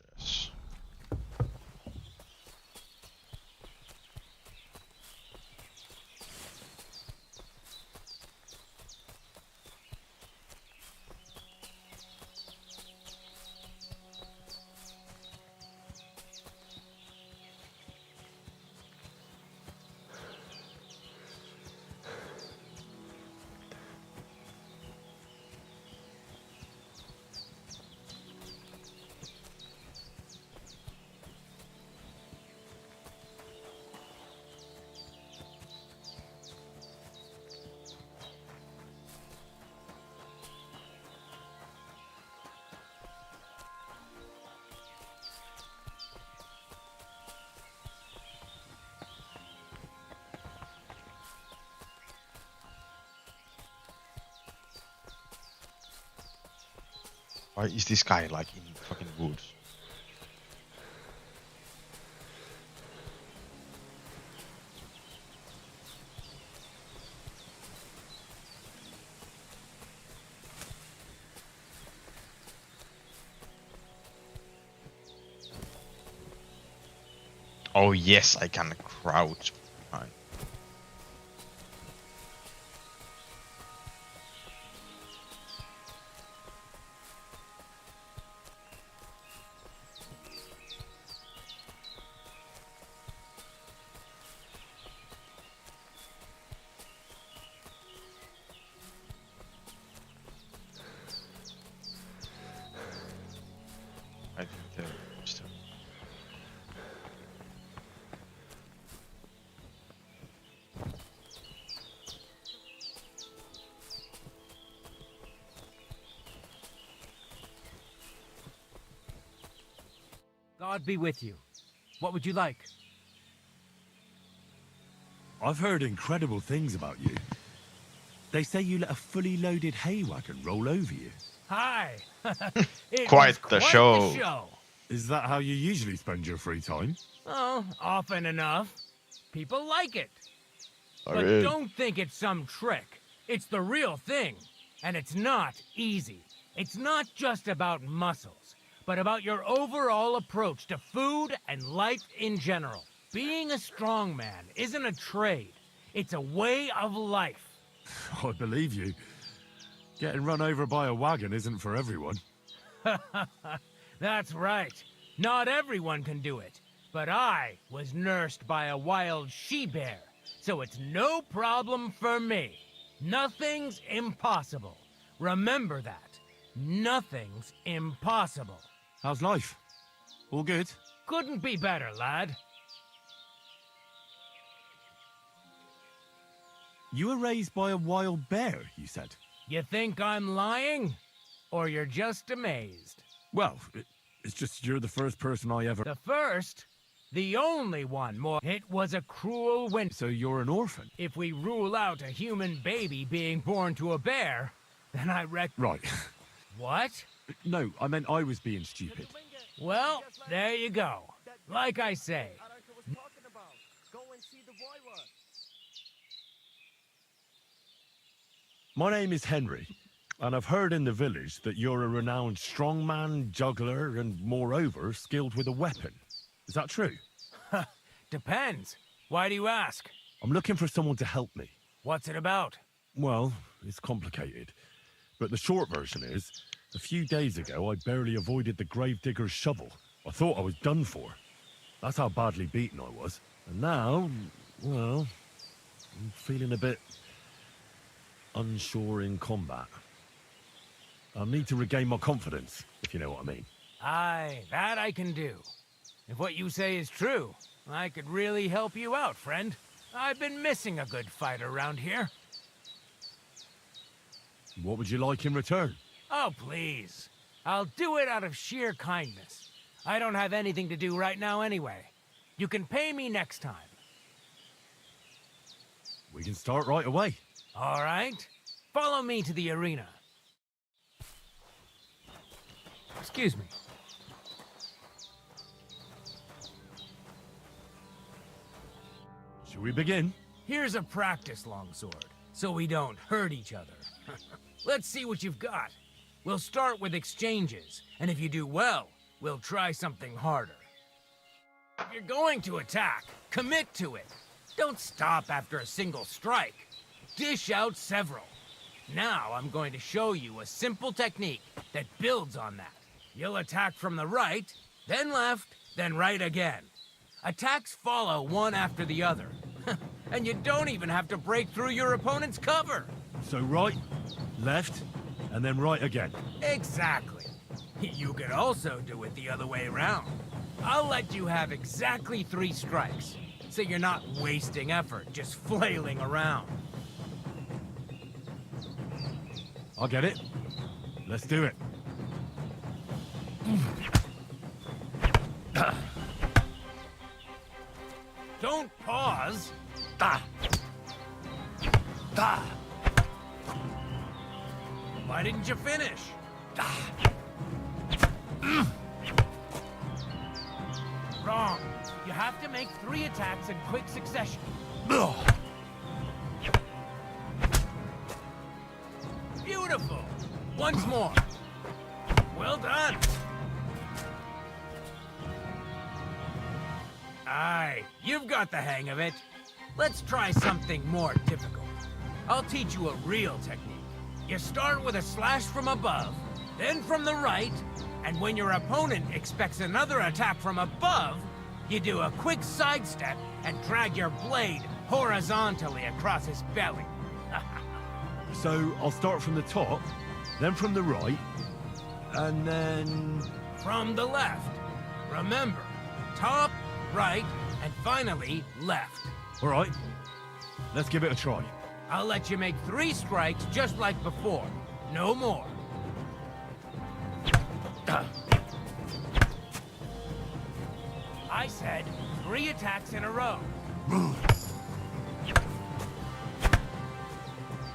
Why is this guy like in fucking woods? Oh yes, I can crouch behind. I think they're still. God be with you. What would you like? I've heard incredible things about you. They say you let a fully loaded hay wagon roll over you. Hi. It Quite was the quite show. The show. Is that how you usually spend your free time? Oh, often enough. People like it. But Okay. don't think it's some trick. It's the real thing. And it's not easy. It's not just about muscles, but about your overall approach to food and life in general. Being a strongman isn't a trade. It's a way of life. I believe you. Getting run over by a wagon isn't for everyone. That's right. Not everyone can do it. But I was nursed by a wild she-bear, so it's no problem for me. Nothing's impossible. Remember that. Nothing's impossible. How's life? All good? Couldn't be better, lad. You were raised by a wild bear, you said? You think I'm lying? Or you're just amazed? Well, it's just you're the first person I ever... The first? The only one more. It was a cruel winter. So you're an orphan? If we rule out a human baby being born to a bear, then I reckon... Right. What? No, I meant I was being stupid. Well, there you go. Like I say. My name is Henry, and I've heard in the village that you're a renowned strongman, juggler, and moreover, skilled with a weapon. Is that true? Depends. Why do you ask? I'm looking for someone to help me. What's it about? Well, it's complicated. But the short version is, a few days ago, I barely avoided the gravedigger's shovel. I thought I was done for. That's how badly beaten I was. And now, well, I'm feeling a bit unsure in combat. I'll need to regain my confidence, if you know what I mean. Aye, that I can do. If what you say is true, I could really help you out, friend. I've been missing a good fight around here. What would you like in return? Oh, please. I'll do it out of sheer kindness. I don't have anything to do right now anyway. You can pay me next time. We can start right away. All right. Follow me to the arena. Excuse me. Shall we begin? Here's a practice longsword, so we don't hurt each other. Let's see what you've got. We'll start with exchanges, and if you do well, we'll try something harder. If you're going to attack, commit to it. Don't stop after a single strike. Dish out several. Now I'm going to show you a simple technique that builds on that. You'll attack from the right, then left, then right again. Attacks follow one after the other. And you don't even have to break through your opponent's cover. So right, left, and then right again. Exactly. You could also do it the other way around. I'll let you have exactly 3 strikes, so you're not wasting effort just flailing around. I get it. Let's do it. Don't pause. Da. Da. Why didn't you finish? Da. Wrong. You have to make 3 attacks in quick succession. Beautiful. Once more. Well done. Aye. Okay, you've got the hang of it. Let's try something more difficult. I'll teach you a real technique. You start with a slash from above, then from the right, and when your opponent expects another attack from above, you do a quick sidestep and drag your blade horizontally across his belly. So I'll start from the top, then from the right, and then... From the left. Remember, top, right, and finally, left. All right, let's give it a try. I'll let you make 3 strikes just like before. No more. I said 3 attacks in a row.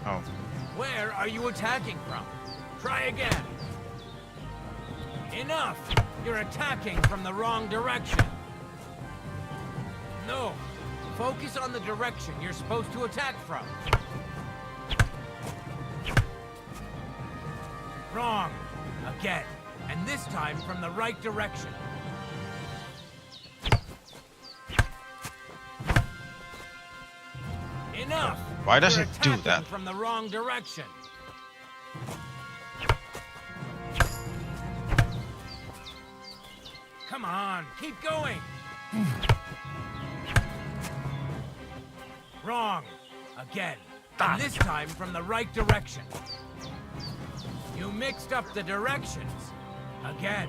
Oh. Where are you attacking from? Try again. Enough! You're attacking from the wrong direction. No. Focus on the direction you're supposed to attack from. Wrong. Again. And this time from the right direction. Enough! Why does You're it do attacking that? from the wrong direction. Come on, keep going. Wrong. Again. And this time from the right direction. You mixed up the directions. Again.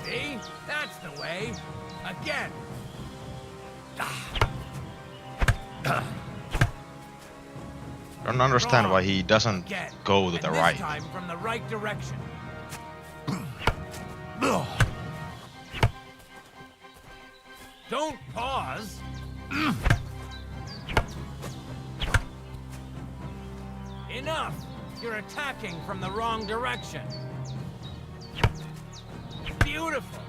See? That's the way. Again. I don't understand why he doesn't Again. go to the And right. This time from the right direction. Don't pause. Enough. You're attacking from the wrong direction. Beautiful.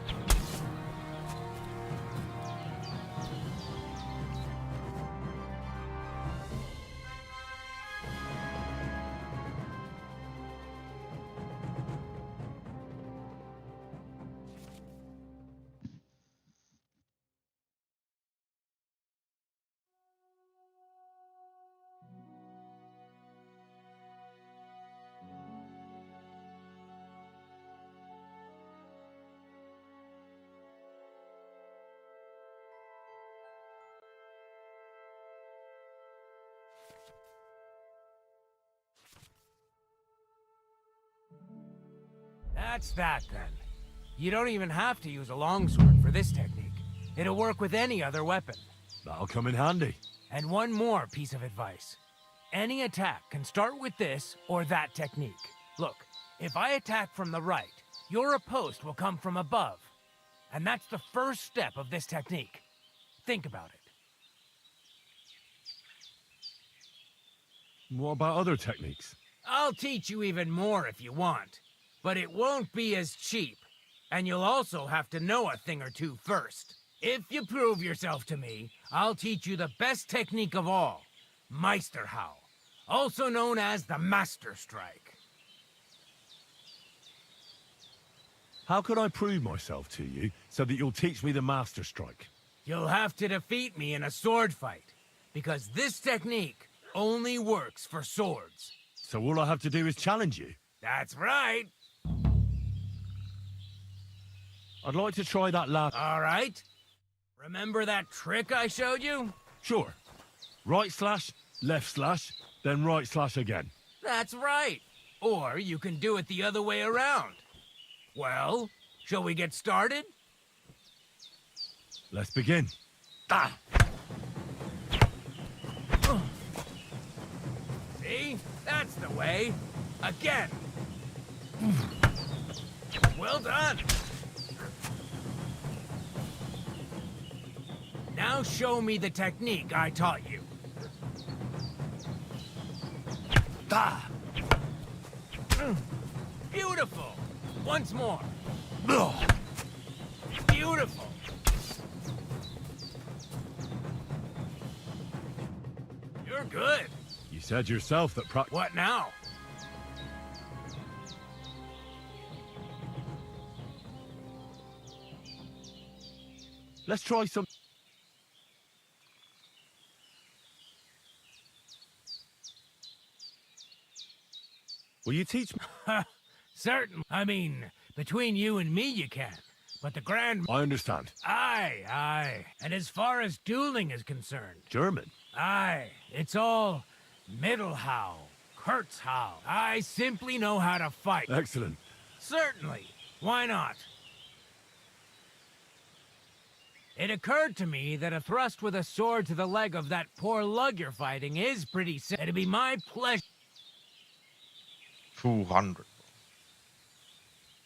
That's that, then. You don't even have to use a longsword for this technique. It'll work with any other weapon. That'll come in handy. And one more piece of advice. Any attack can start with this or that technique. Look, if I attack from the right, your riposte will come from above. And that's the first step of this technique. Think about it. What about other techniques? I'll teach you even more if you want. But it won't be as cheap. And you'll also have to know a thing or two first. If you prove yourself to me, I'll teach you the best technique of all. Meisterhau. Also known as the Master Strike. How could I prove myself to you so that you'll teach me the Master Strike? You'll have to defeat me in a sword fight. Because this technique only works for swords. So all I have to do is challenge you? That's right. I'd like to try that last... All right. Remember that trick I showed you? Sure. Right slash, left slash, then right slash again. That's right. Or you can do it the other way around. Well, shall we get started? Let's begin. See? That's the way. Again. Well done. Now show me the technique I taught you. Beautiful. Once more. Beautiful. You're good. You said yourself that What now? Let's try some... Will you teach me? Certain. I mean, between you and me you can. But the Grand... I understand. Aye, aye. And as far as dueling is concerned... German? Aye, it's all Mittelhau, Kurzhau. I simply know how to fight. Excellent. Certainly. Why not? It occurred to me that a thrust with a sword to the leg of that poor lug you're fighting is pretty sick. It'd be my pleasure. 200.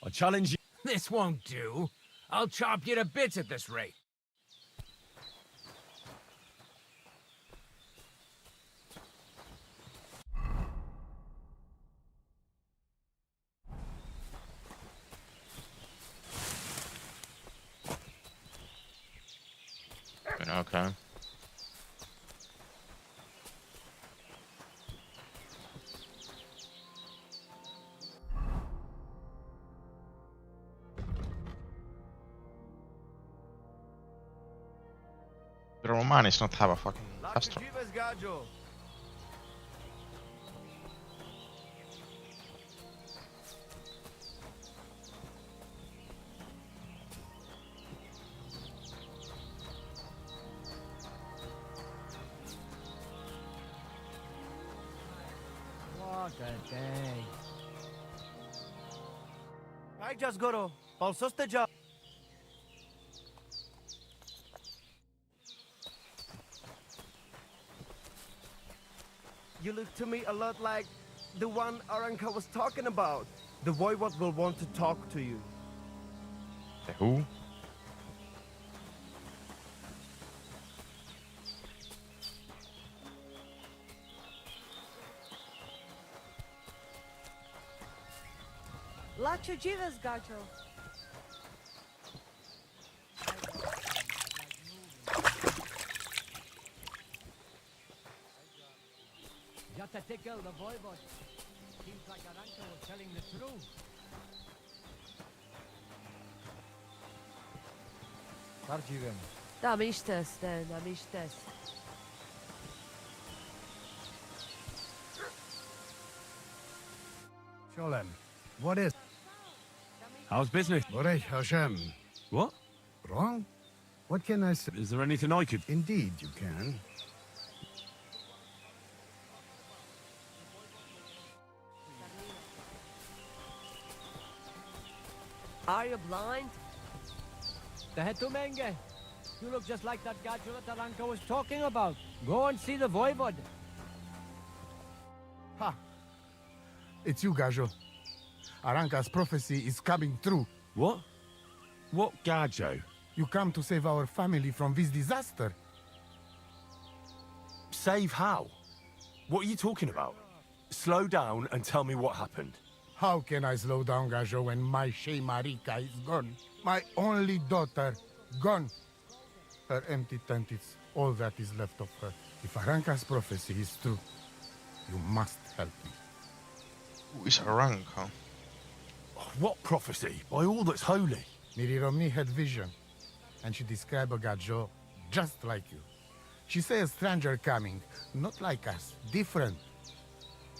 I challenge you. This won't do. I'll chop you to bits at this rate. Okay. The Romanis not have a fucking custom. What a day. I just guru. Polsoste job. You look to me a lot like the one Aranka was talking about. The Voivod will want to talk to you. The who? Lacho Jivas, Gajo. Tickle the Voivod. Seems like Aranka was telling the truth. Tarjigen. Tam istes, tam istes. Sholem, what is? How's business? Borech Hashem. What? Wrong? What can I say? Is there anything I could... Indeed, you can. Are you blind? The Hetumenge. You look just like that Gajo that Aranka was talking about. Go and see the Voivod. Ha! It's you, Gajo. Aranka's prophecy is coming true. What? What Gajo? You come to save our family from this disaster. Save how? What are you talking about? Slow down and tell me what happened. How can I slow down, Gajo, when my Shea Marika is gone? My only daughter, gone. Her empty tent is all that is left of her. If Aranka's prophecy is true, you must help me. Who is Aranka? What prophecy? By all that's holy. Miriromni had vision, and she described a Gajo just like you. She said a stranger coming, not like us, different.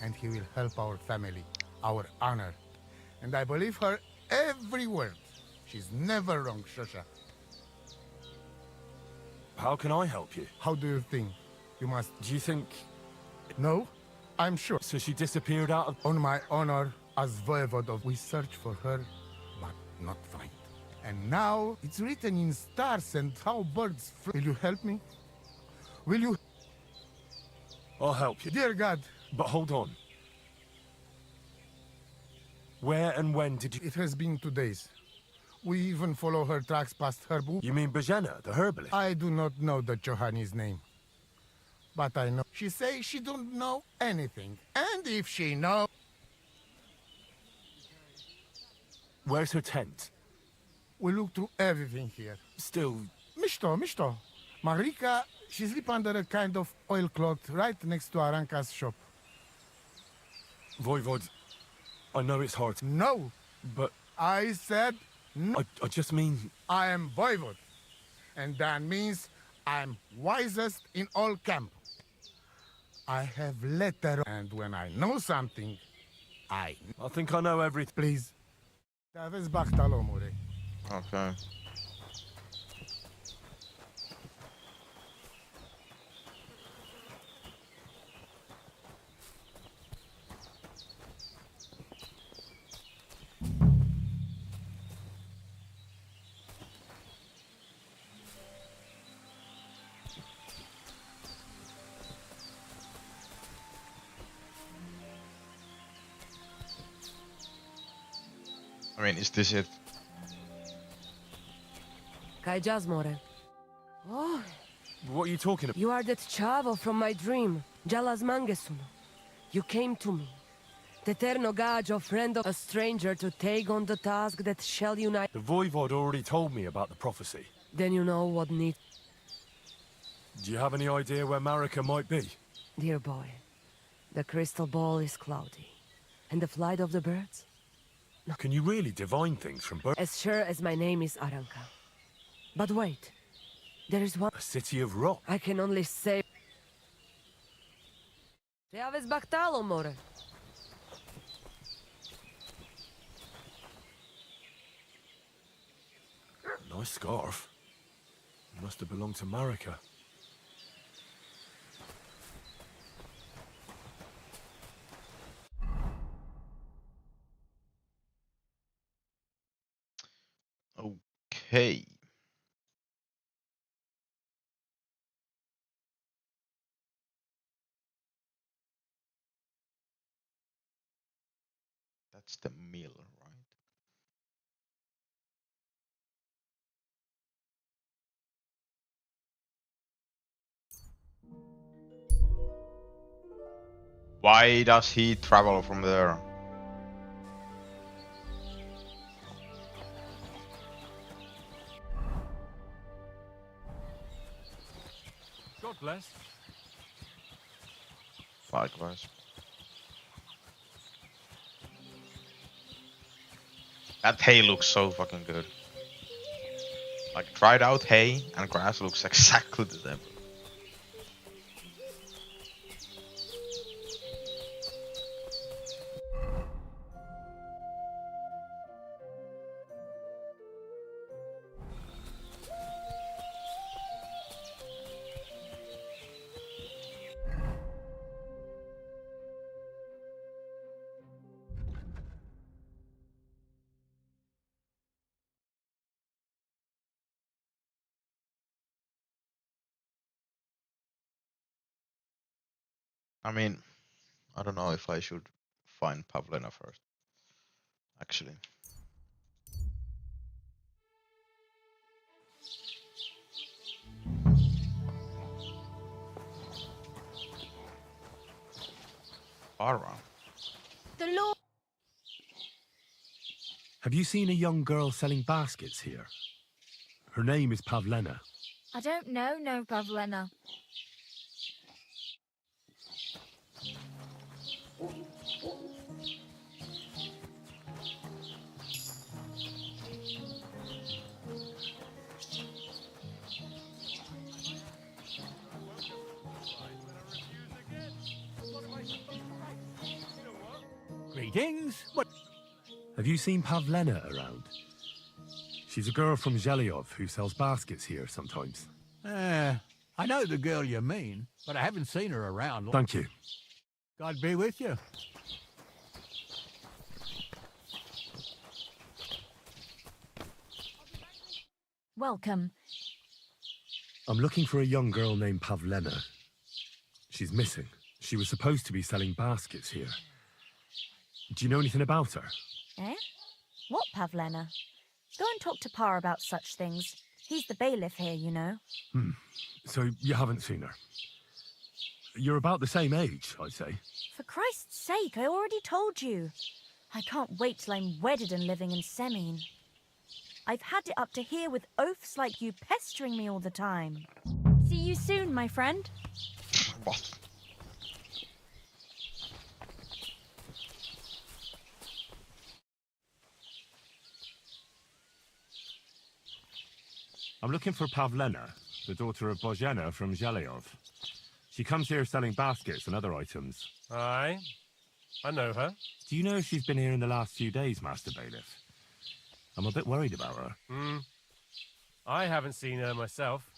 And he will help our family, our honor. And I believe her every word. She's never wrong, Shosha. How can I help you? How do you think? You must... Do you think... No, I'm sure. So she disappeared out of... On my honor as Voivod of... We search for her, but not find. And now it's written in stars and how birds fly. Will you help me? Will you... I'll help you. Dear God. But hold on. Where and when did you... It has been 2 days. We even follow her tracks past her boo. You mean Bajena, the herbalist? I do not know the Johanni's name. But I know. She says she don't know anything. And if she know... Where's her tent? We look through everything here. Still... Mishto. Marika, she sleep under a kind of oilcloth right next to Aranka's shop. Voivod, I know it's hard. No. But... I said no. I just mean... I am Voivod. and that means I'm wisest in all camp. I have letter, and when I know something, I think I know everything. Please. Aveți bactalom, ore. Okay. I mean, is this it? Kai Jasmore. Oh, What are you talking about? you are that chavo from my dream, Jalas Mangesuno. You came to me, the Terno Gajo, friend of a stranger, to take on the task that shall unite. The Voivod already told me about the prophecy. Then you know what need. Do you have any idea where Marika might be? Dear boy, the crystal ball is cloudy. And the flight of the birds? Can you really divine things from birds? As sure as my name is Aranka. But wait, there is one. A city of rock. I can only say. Te aveți bactalo, more. Nice scarf. Must have belonged to Marika. Okay. That's the mill, right? Why does he travel from there? God bless. Likewise. That hay looks so fucking good. Like dried out hay and grass looks exactly the same. I mean, I don't know if I should find Pavlena first. Actually. Alright. The Lord. Have you seen a young girl selling baskets here? Her name is Pavlena. I don't know, no, Pavlena. Greetings. What? Have you seen Pavlena around? She's a girl from Zhelyov who sells baskets here sometimes. I know the girl you mean, but I haven't seen her around. Thank you. God be with you. Welcome. I'm looking for a young girl named Pavlena. She's missing. She was supposed to be selling baskets here. Do you know anything about her? Eh? What, Pavlena? Go and talk to Pa about such things. He's the bailiff here, you know. So you haven't seen her? You're about the same age, I'd say. For Christ's sake, I already told you. I can't wait till I'm wedded and living in Semine. I've had it up to here with oafs like you pestering me all the time. See you soon, my friend. What? I'm looking for Pavlena, the daughter of Bozhena from Zhelyov. She comes here selling baskets and other items. Aye, I know her. Do you know if she's been here in the last few days, Master Bailiff? I'm a bit worried about her. I haven't seen her myself,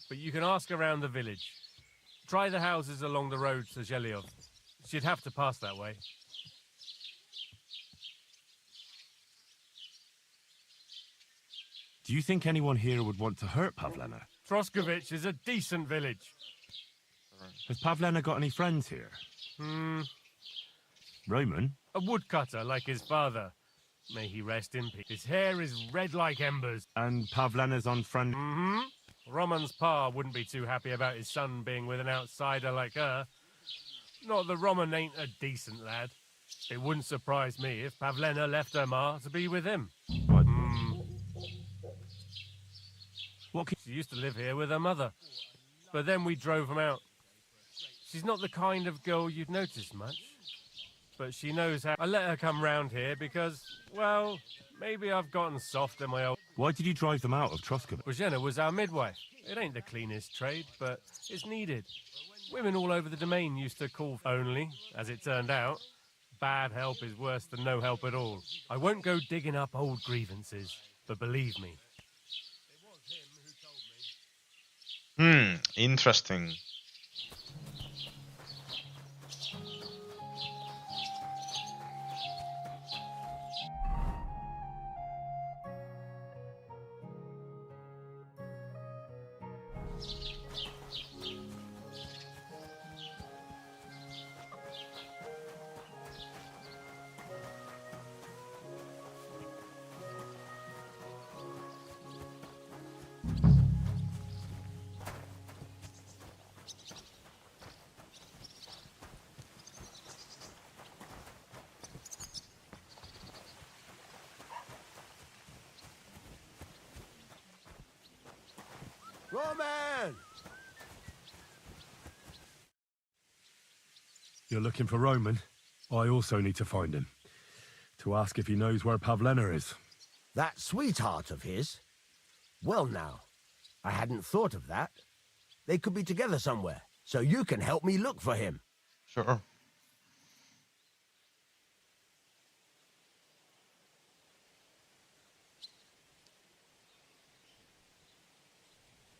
but you can ask around the village. Try the houses along the road to Zhelyov. She'd have to pass that way. Do you think anyone here would want to hurt Pavlena? Troskovich is a decent village. Has Pavlena got any friends here? Roman? A woodcutter like his father. May he rest in peace. His hair is red like embers. And Pavlena's on friend... Roman's pa wouldn't be too happy about his son being with an outsider like her. Not that Roman ain't a decent lad. It wouldn't surprise me if Pavlena left her ma to be with him. She used to live here with her mother, but then we drove them out. She's not the kind of girl you'd notice much, but she knows how. I let her come round here because, well, maybe I've gotten soft in my old... Why did you drive them out of Troskovich? Bozhena was our midwife. It ain't the cleanest trade, but it's needed. Women all over the domain used to call only, as it turned out. Bad help is worse than no help at all. I won't go digging up old grievances, but believe me. Interesting. Roman! You're looking for Roman? I also need to find him. To ask if he knows where Pavlena is. That sweetheart of his? Well now, I hadn't thought of that. They could be together somewhere, so you can help me look for him. Sure.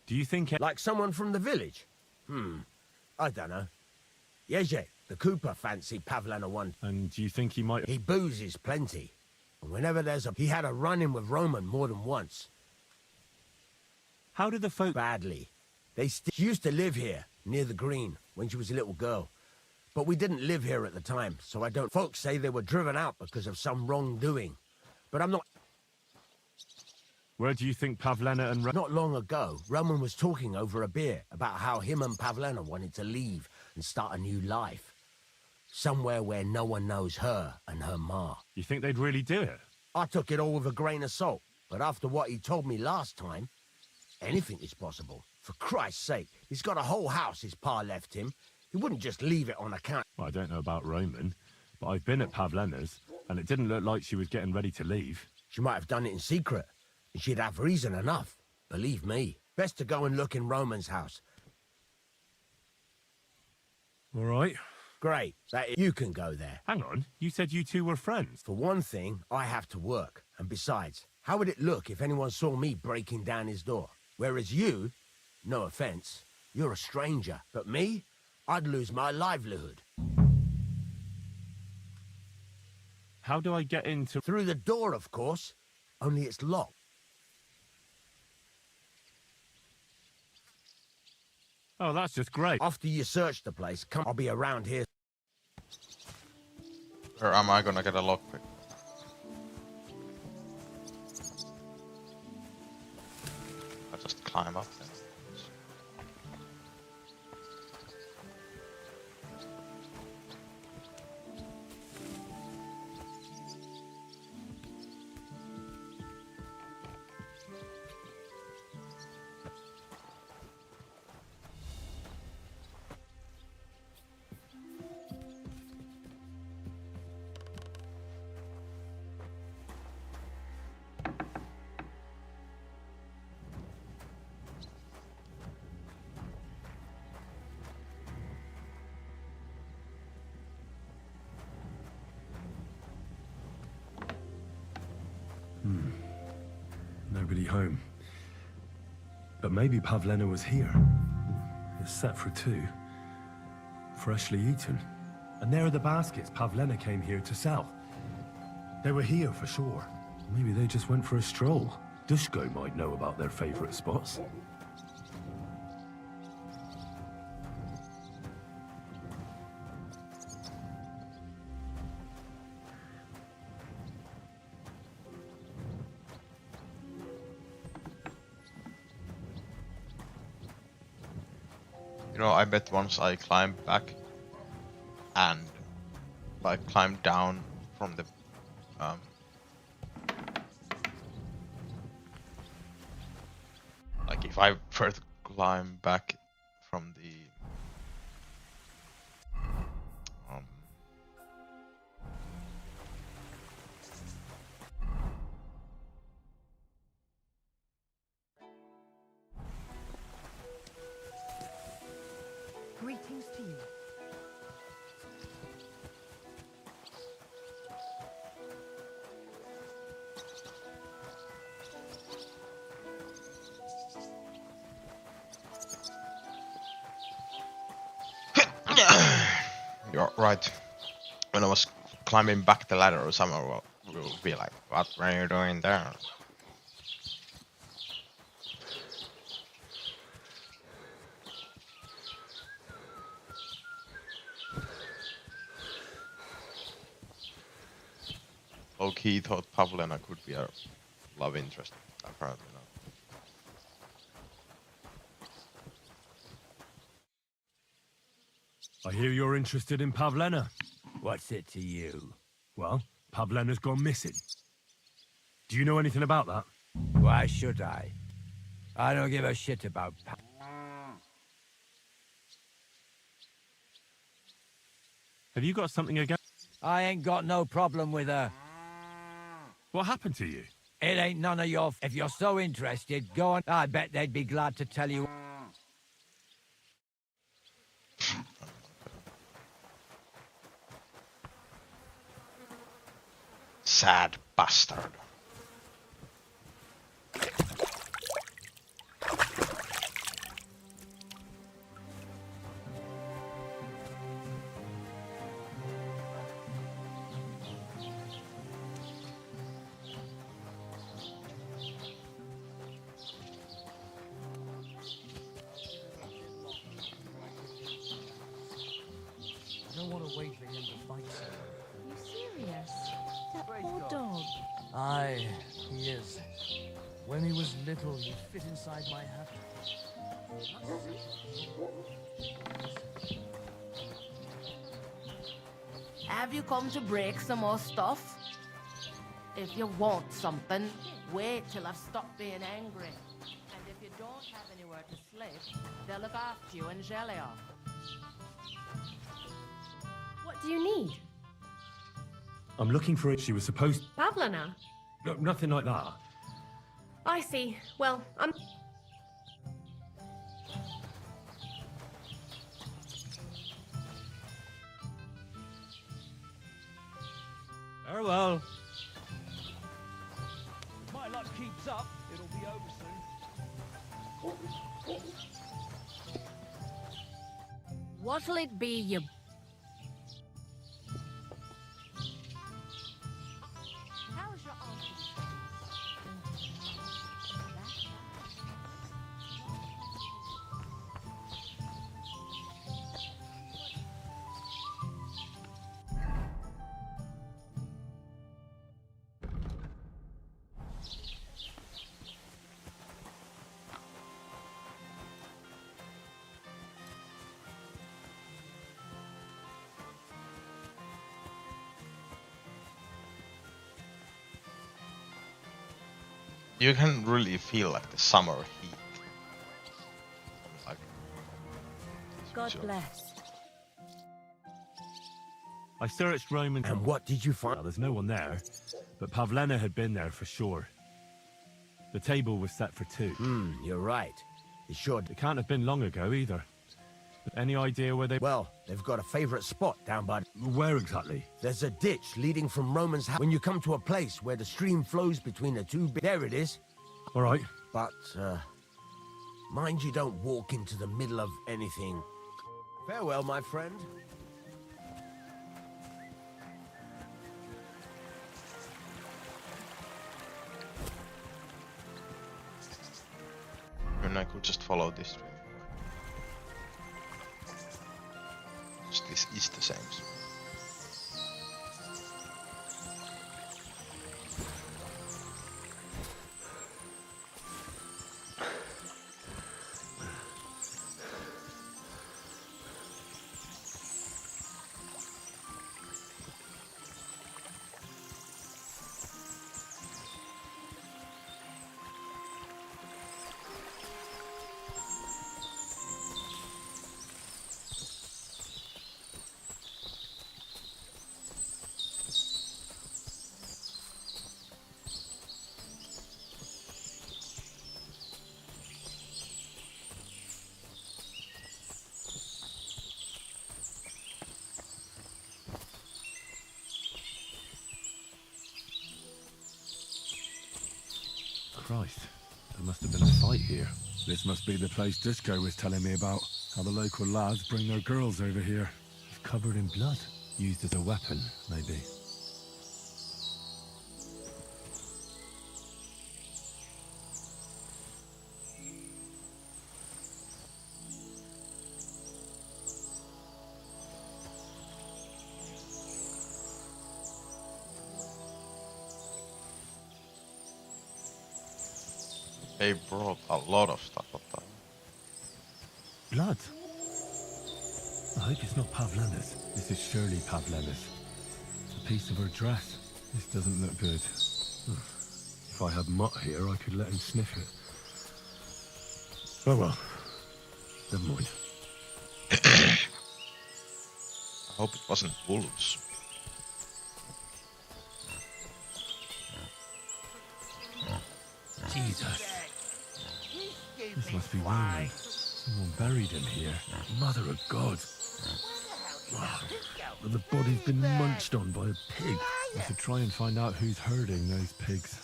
Do you think... Like someone from the village? I don't know. Yezhe, the cooper, fancied Pavlena one. And do you think he might... He boozes plenty. And whenever there's a... He had a run-in with Roman more than once. How did the folk... Badly. She used to live here, near the green, when she was a little girl. But we didn't live here at the time, so I don't... Folks say they were driven out because of some wrongdoing. But I'm not... Where do you think Pavlena and... Not long ago, Roman was talking over a beer about how him and Pavlena wanted to leave and start a new life. Somewhere where no one knows her and her ma. You think they'd really do it? I took it all with a grain of salt, but after what he told me last time, anything is possible. For Christ's sake, he's got a whole house his pa left him. He wouldn't just leave it on account... Well, I don't know about Roman, but I've been at Pavlena's, and it didn't look like she was getting ready to leave. She might have done it in secret. And she'd have reason enough, believe me. Best to go and look in Roman's house. All right. Great, you can go there. Hang on, you said you two were friends. For one thing, I have to work. And besides, how would it look if anyone saw me breaking down his door? Whereas you, no offense, you're a stranger. But me, I'd lose my livelihood. How do I get into... Through the door, of course. Only it's locked. Oh, that's just great. After you search the place, come. I'll be around here. Or am I gonna get a lockpick? I'll just climb up then. home. But maybe Pavlena was here. It's set for 2. Freshly eaten. And there are the baskets Pavlena came here to sell. They were here for sure. Maybe they just went for a stroll. Dushko might know about their favorite spots. You know, I bet once I climbed back and like climbed down from the like if I first climb back from the Greetings to you. You're right. When I was climbing back the ladder, or someone will be like, "What were you doing there?" Low-key thought Pavlena could be a love interest. Apparently not. I hear you're interested in Pavlena. What's it to you? Well, Pavlena's gone missing. Do you know anything about that? Why should I? I don't give a shit about Have you got something against... I ain't got no problem with her. What happened to you? It ain't none of your... If you're so interested, go on. I bet they'd be glad to tell you. Sad bastard. I don't want to wait for him to fight someone. Are you serious? That poor dog. Aye, he is. When he was little, he'd fit inside my hat. Have you come to break some more stuff? If you want something, wait till I've stopped being angry. And if you don't have anywhere to sleep, they'll look after you in Gelia. What do you need? I'm looking for it. She was supposed... Pavlena? No, nothing like that. I see. Well, I'm... Farewell. If my luck keeps up, it'll be over soon. What'll it be, you... How's your auntie? You can really feel like the summer heat. Like, God bless. I searched Roman... And what did you find? Well, there's no one there, but Pavlena had been there for sure. The table was set for 2. You're right. It should. It can't have been long ago either. But any idea where they... Well, they've got a favorite spot down by... Where exactly? There's a ditch leading from Roman's house. When you come to a place where the stream flows between the two... There it is. All right. But, mind you don't walk into the middle of anything. Farewell, my friend. And I could just follow this tree. This is the same. Christ, there must have been a fight here. This must be the place Disco was telling me about. How the local lads bring their girls over here. It's covered in blood. Used as a weapon, maybe. They brought a lot of stuff up there. Blood? I hope it's not Pavlena's. This is surely Pavlena's. A piece of her dress. This doesn't look good. If I had Mutt here, I could let him sniff it. Oh well. Never mind. I hope it wasn't wolves. Jesus. This must be Roman. Someone buried him here. Mother of God. Wow. But the body's been munched on by a pig. I should try and find out who's herding those pigs.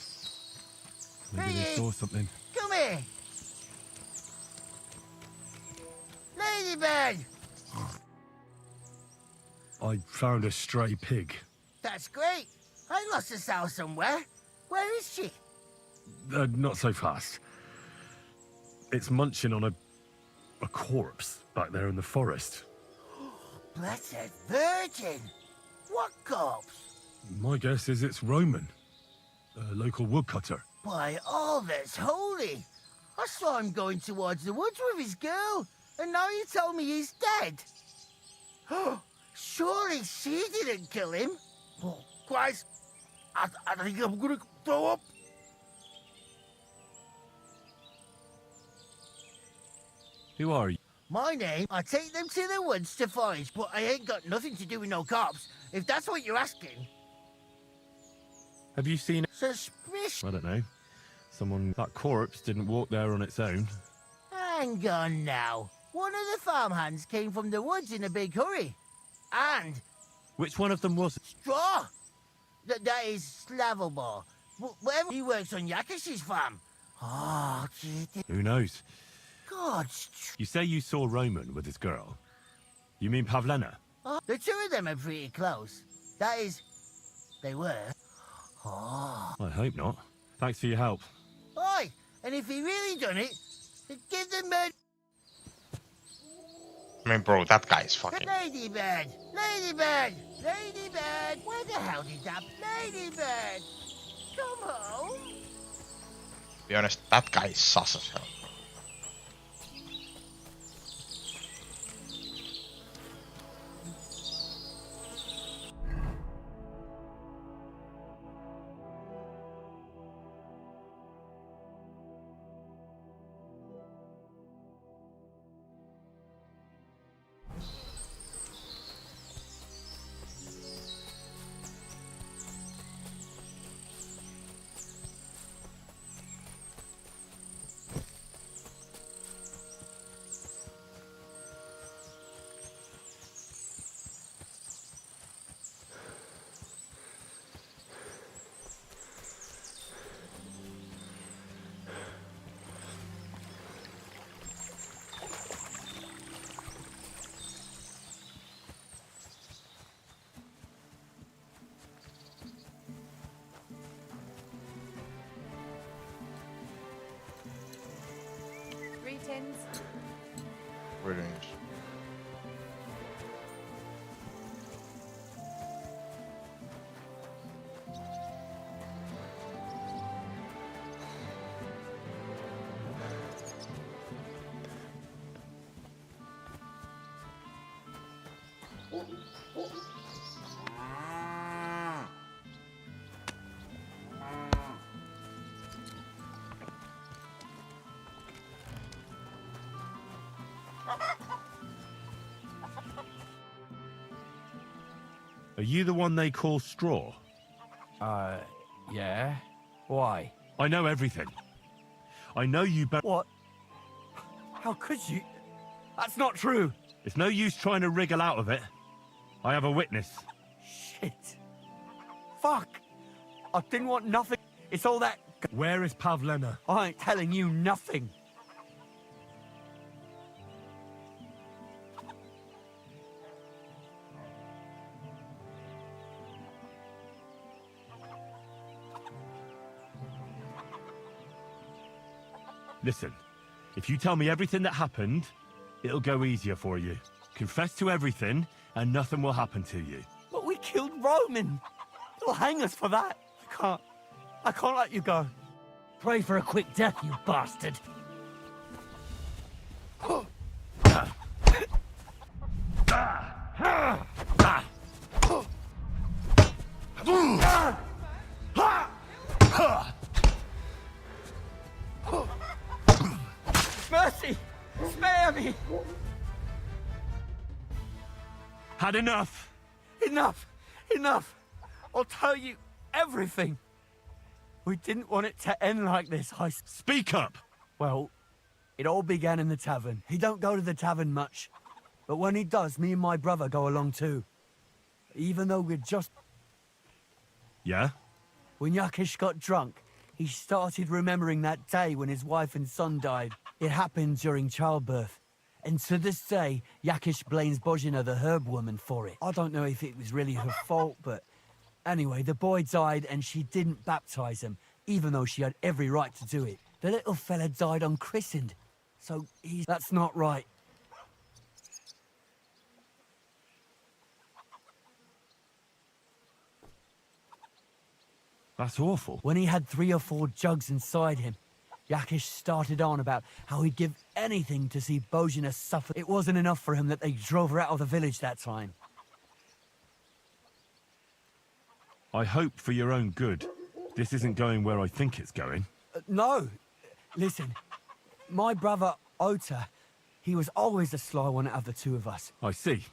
Maybe they saw something. Come here! Ladybird! I found a stray pig. That's great. I lost a sow somewhere. Where is she? Not so fast. It's munching on a corpse back there in the forest. Blessed Virgin! What corpse? My guess is it's Roman, a local woodcutter. By all that's holy! I saw him going towards the woods with his girl, and now you tell me he's dead. Surely she didn't kill him. Oh, Christ! I think I'm gonna throw up. Who are you? My name, I take them to the woods to forage, but I ain't got nothing to do with no cops, if that's what you're asking. Have you seen... Suspicious? I don't know. That corpse didn't walk there on its own. Hang on now. One of the farmhands came from the woods in a big hurry. And... Which one of them was it? Straw! That is Slavobor. Whatever, he works on Yakish's farm. Oh, gee. Who knows? God. You say you saw Roman with his girl. You mean Pavlena? Oh, the two of them are pretty close. That is, they were. Oh. I hope not. Thanks for your help. Oi, and if he really done it, then give them bird. I mean, bro, that guy is fucking... Ladybird! Ladybird! Ladybird! Where the hell did that Ladybird? Come home! To be honest, that guy is sus as hell. Greetings. Greetings. Are you the one they call Straw? Yeah. Why? I know everything. I know you What? How could you? That's not true. It's no use trying to wriggle out of it. I have a witness. Shit. Fuck. I didn't want nothing. It's all that... Where is Pavlena? I ain't telling you nothing. Listen, if you tell me everything that happened, it'll go easier for you. Confess to everything, and nothing will happen to you. But we killed Roman. They'll hang us for that. I can't let you go. Pray for a quick death, you bastard. Mercy! Spare me! Had enough? Enough! Enough! I'll tell you everything. We didn't want it to end like this. Speak up! Well, it all began in the tavern. He don't go to the tavern much. But when he does, me and my brother go along too. Even though we're just... Yeah? When Yakish got drunk, he started remembering that day when his wife and son died. It happened during childbirth. And to this day, Yakish blames Bozhina, the herb woman, for it. I don't know if it was really her fault, but... Anyway, the boy died and she didn't baptize him, even though she had every right to do it. The little fella died unchristened. So that's not right. That's awful. When he had 3 or 4 jugs inside him, Yakish started on about how he'd give anything to see Bozhina suffer. It wasn't enough for him that they drove her out of the village that time. I hope for your own good, this isn't going where I think it's going. No. Listen, my brother, Ota, he was always the sly one out of the 2 of us. I see.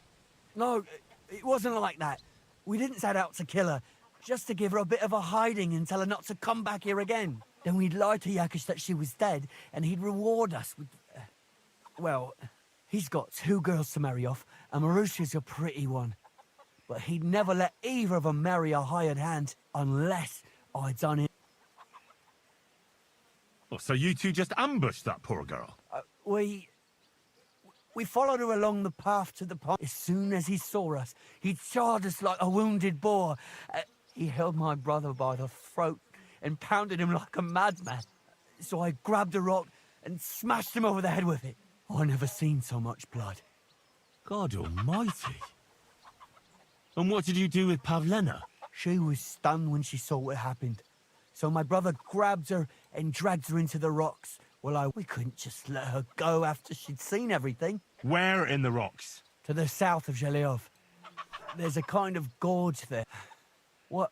No, it wasn't like that. We didn't set out to kill her, just to give her a bit of a hiding and tell her not to come back here again. Then we'd lie to Yakish that she was dead, and he'd reward us with... well, he's got 2 girls to marry off, and Marusha's a pretty one. But he'd never let either of them marry a hired hand unless I'd done it. Oh, so you two just ambushed that poor girl? We followed her along the path to the pond. As soon as he saw us, he charged us like a wounded boar. He held my brother by the throat and pounded him like a madman. So I grabbed a rock and smashed him over the head with it. I never seen so much blood. God almighty. And what did you do with Pavlena? She was stunned when she saw what happened. So my brother grabbed her and dragged her into the rocks. Well, we couldn't just let her go after she'd seen everything. Where in the rocks? To the south of Zheleov. There's a kind of gorge there. What?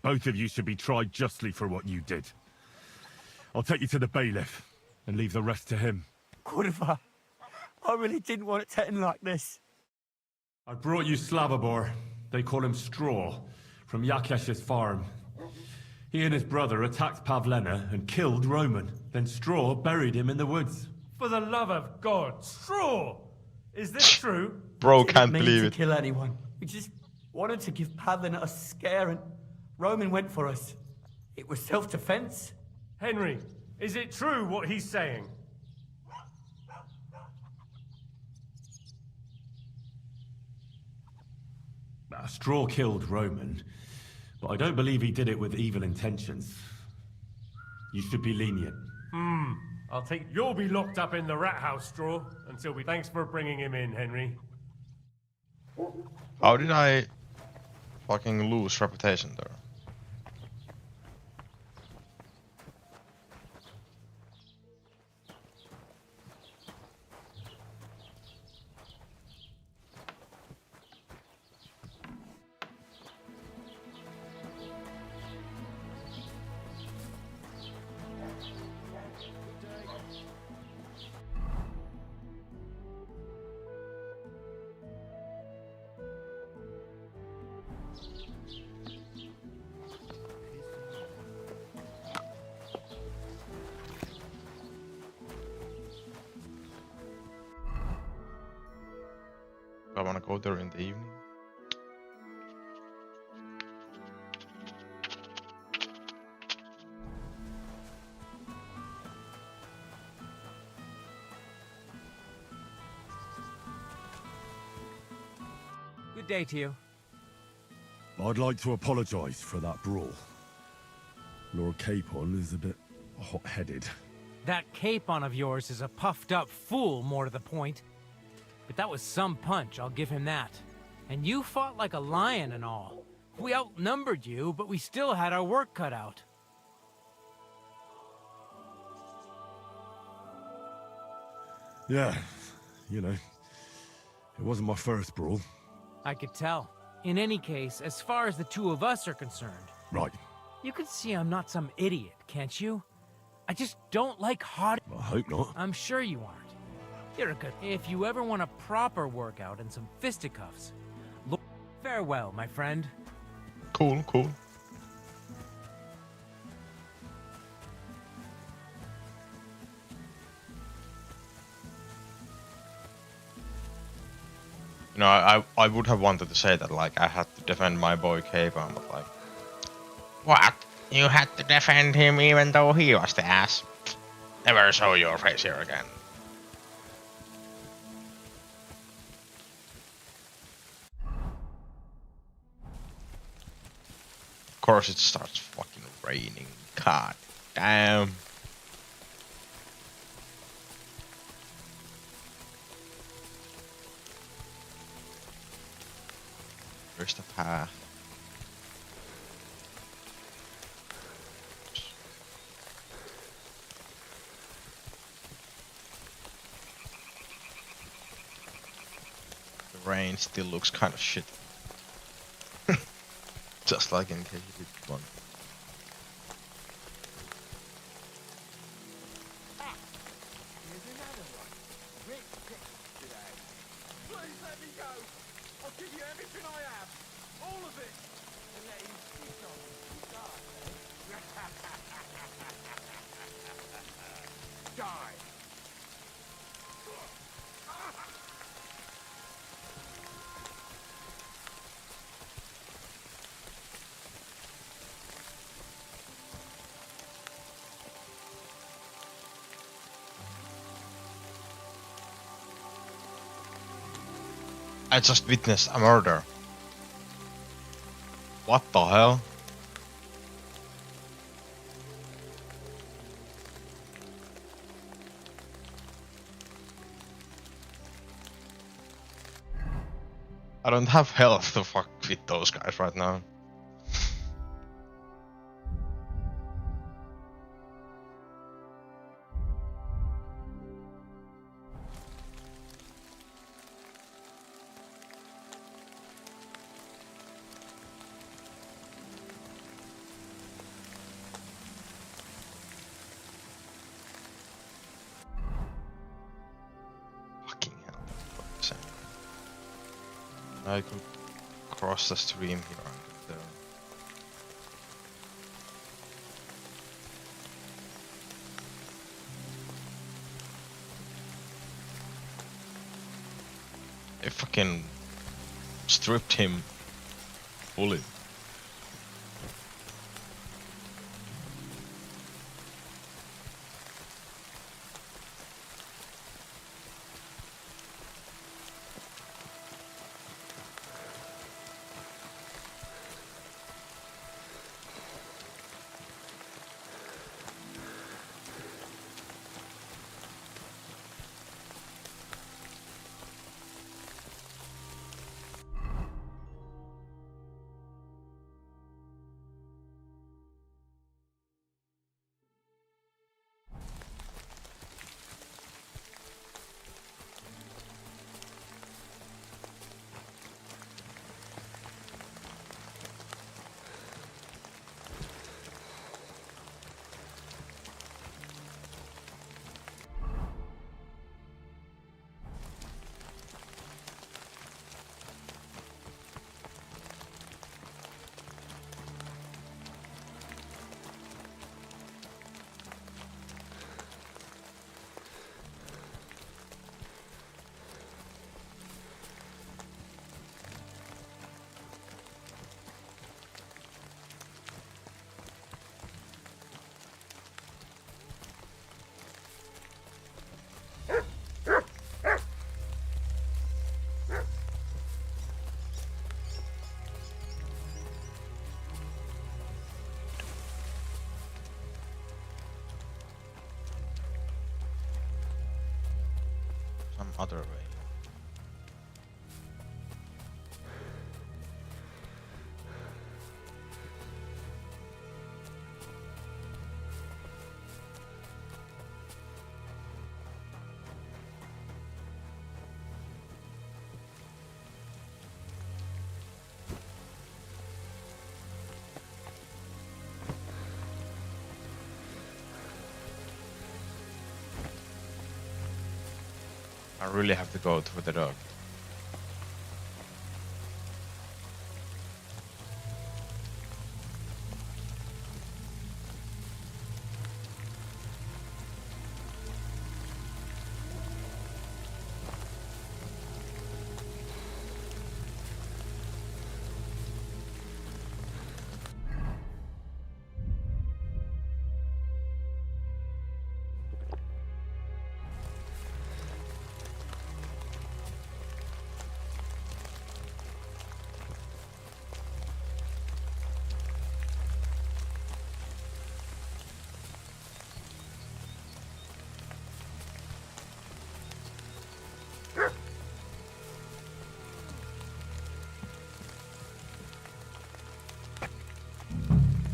Both of you should be tried justly for what you did. I'll take you to the bailiff and leave the rest to him. Kurva, I really didn't want it to end like this. I brought you Slavobor. They call him Straw, from Yakesh's farm. He and his brother attacked Pavlena and killed Roman. Then Straw buried him in the woods. For the love of God, Straw! Is this true? Bro, can't Didn't believe mean it. to kill anyone. We just wanted to give Pavlena a scare, and Roman went for us. It was self-defense. Henry, is it true what he's saying? Straw killed Roman, but I don't believe he did it with evil intentions. You should be lenient. I'll take... You'll be locked up in the rat house, Straw, until we... Thanks for bringing him in, Henry. How did I fucking lose reputation there? I wanna go there in the evening. Good day to you. I'd like to apologize for that brawl. Lord Capon is a bit hot-headed. That Capon of yours is a puffed-up fool, more to the point. But that was some punch, I'll give him that. And you fought like a lion and all. We outnumbered you, but we still had our work cut out. Yeah, you know, it wasn't my first brawl. I could tell. In any case, as far as the two of us are concerned... Right. You can see I'm not some idiot, can't you? I just don't like hot... I hope not. I'm sure you aren't. You're a good... If you ever want a proper workout and some fisticuffs... Look... Farewell, my friend. Cool, cool. You know, I would have wanted to say that, like, I had to defend my boy Capon, but like... What? You had to defend him even though he was the ass? Never show your face here again. Of course it starts fucking raining. God damn. Where's the path? The rain still looks kind of shit. Just like in KD1. I just witnessed a murder. What the hell? I don't have health to fuck with those guys right now. I could cross the stream here and get there. They fucking stripped him fully. other way. I really have to go with the dog.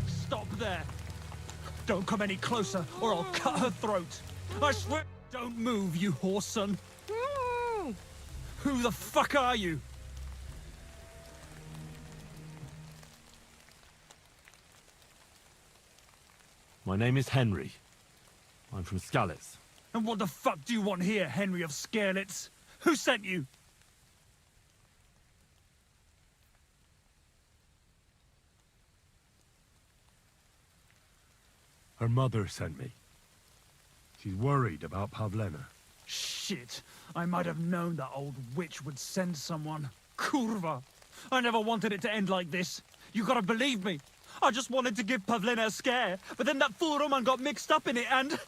Stop there! Don't come any closer, or I'll cut her throat. I swear, don't move, you whoreson. Who the fuck are you? My name is Henry. I'm from Skalitz. And what the fuck do you want here, Henry of Skalitz? Who sent you? Her mother sent me. She's worried about Pavlena. Shit, I might have known that old witch would send someone. Kurva! I never wanted it to end like this. You gotta believe me. I just wanted to give Pavlena a scare, but then that fool Roman got mixed up in it and...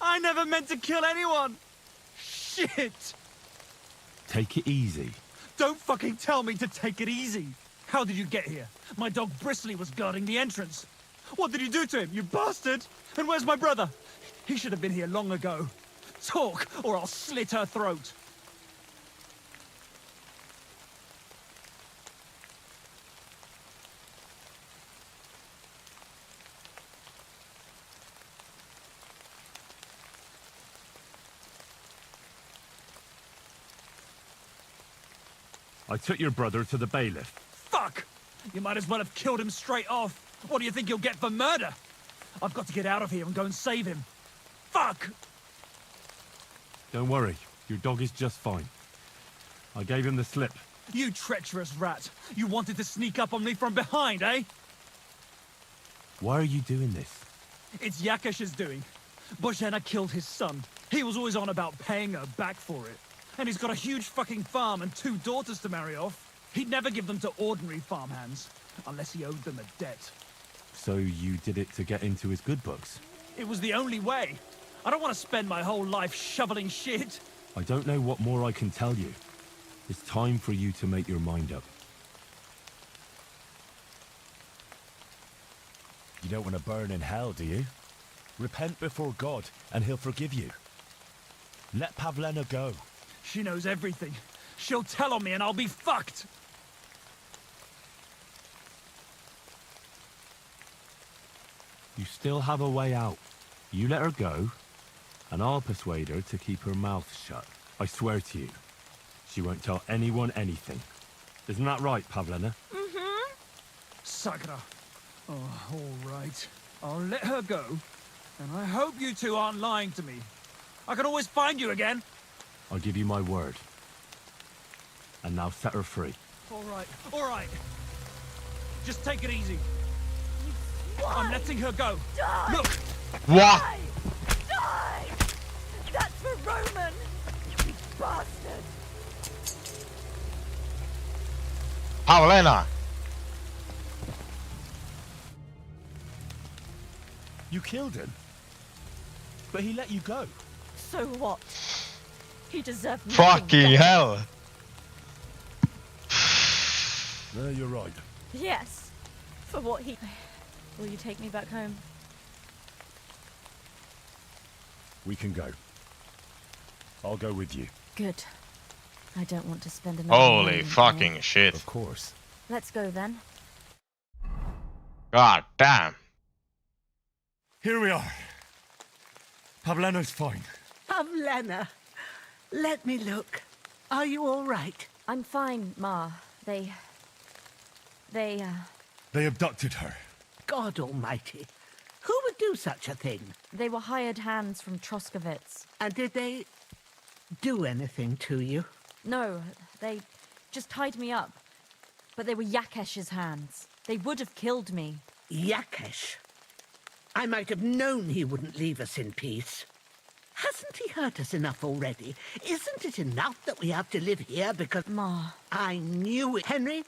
I never meant to kill anyone! Shit! Take it easy. Don't fucking tell me to take it easy! How did you get here? My dog Bristly was guarding the entrance. What did you do to him, you bastard? And where's my brother? He should have been here long ago. Talk, or I'll slit her throat. I took your brother to the bailiff. Fuck! You might as well have killed him straight off. What do you think you'll get for murder? I've got to get out of here and go and save him. Fuck! Don't worry, your dog is just fine. I gave him the slip. You treacherous rat! You wanted to sneak up on me from behind, eh? Why are you doing this? It's Yakash's doing. Bozhena killed his son. He was always on about paying her back for it. And he's got a huge fucking farm and 2 daughters to marry off. He'd never give them to ordinary farmhands, unless he owed them a debt. So you did it to get into his good books? It was the only way. I don't want to spend my whole life shoveling shit. I don't know what more I can tell you. It's time for you to make your mind up. You don't want to burn in hell, do you? Repent before God, and he'll forgive you. Let Pavlena go. She knows everything. She'll tell on me and I'll be fucked. You still have a way out. You let her go, and I'll persuade her to keep her mouth shut. I swear to you, she won't tell anyone anything. Isn't that right, Pavlena? Mm-hmm. Sagra. Oh, all right. I'll let her go, and I hope you two aren't lying to me. I can always find you again. I'll give you my word. And now set her free. All right. Just take it easy. I'm letting her go. Die! Look! What? Die! That's for Roman! You bastard! Pavlena! You killed him. But he let you go. So what? He deserved nothing Fucking better. hell! No, you're right. Yes. For what he... Will you take me back home? We can go. I'll go with you. Good. I don't want to spend another Holy moment fucking here. shit. Of course. Let's go then. God damn. Here we are. Pavleno's fine. Pavlena, let me look. Are you all right? I'm fine, Ma. They abducted her. God almighty. Who would do such a thing? They were hired hands from Troskovitz. And did they do anything to you? No, they just tied me up. But they were Yakesh's hands. They would have killed me. Yakesh? I might have known he wouldn't leave us in peace. Hasn't he hurt us enough already? Isn't it enough that we have to live here because... Ma. I knew it. Henry?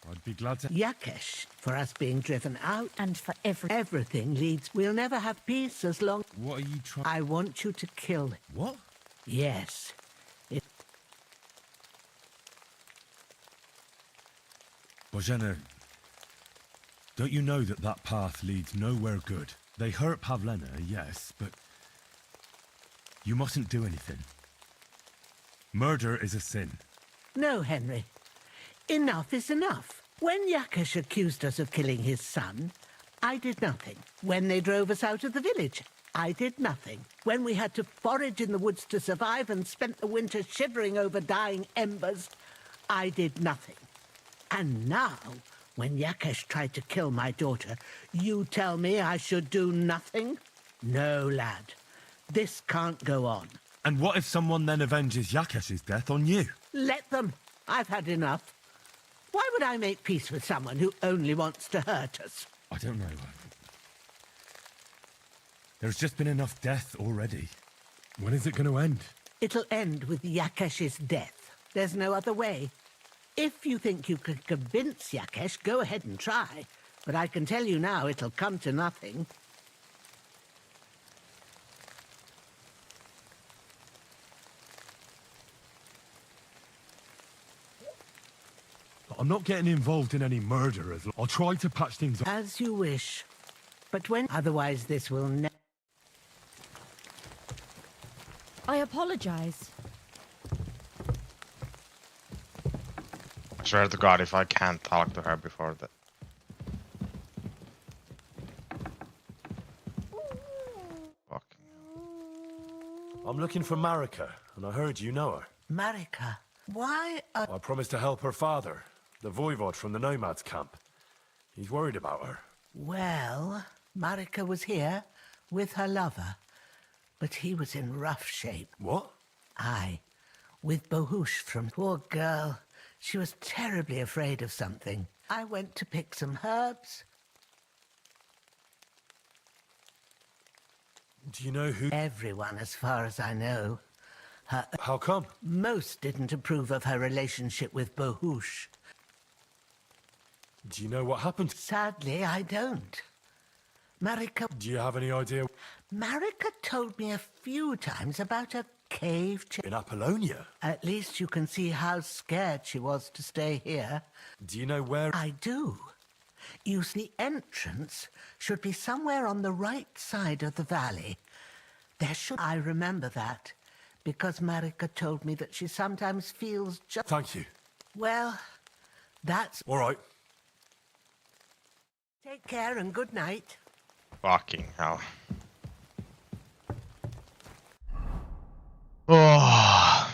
I'd be glad to... Yakesh, for us being driven out. And for everything leads... We'll never have peace as long... What are you trying... I want you to kill him. What? Yes. Bozhena, don't you know that that path leads nowhere good? They hurt Pavlena, yes, but... You mustn't do anything. Murder is a sin. No, Henry. Enough is enough. When Yakesh accused us of killing his son, I did nothing. When they drove us out of the village, I did nothing. When we had to forage in the woods to survive and spent the winter shivering over dying embers, I did nothing. And now, when Yakesh tried to kill my daughter, you tell me I should do nothing? No, lad. This can't go on. And what if someone then avenges Yakesh's death on you? Let them. I've had enough. Why would I make peace with someone who only wants to hurt us? I don't know. There's just been enough death already. When is it going to end? It'll end with Yakesh's death. There's no other way. If you think you can convince Yakesh, go ahead and try. But I can tell you now, it'll come to nothing. I'm not getting involved in any murder. I'll try to patch things up. As you wish. But when... Otherwise, this will never... I apologize. I swear to God, if I can't talk to her before that. I'm looking for Marika, and I heard you know her. Marika, why are... I promised to help her father, the voivod from the nomads camp. He's worried about her. Well, Marika was here with her lover, but he was in rough shape. What? Aye, with Bohush from... Poor girl. She was terribly afraid of something. I went to pick some herbs. Do you know who... Everyone, as far as I know. How come? Most didn't approve of her relationship with Bohush. Do you know what happened? Sadly, I don't. Marika... Do you have any idea? Marika told me a few times about a cave... In Apollonia? At least you can see how scared she was to stay here. Do you know where... I do. You see, the entrance should be somewhere on the right side of the valley. There should... I remember that, because Marika told me that she sometimes feels just... Thank you. Well, that's... All right. Take care and good night. Fucking hell. Oh.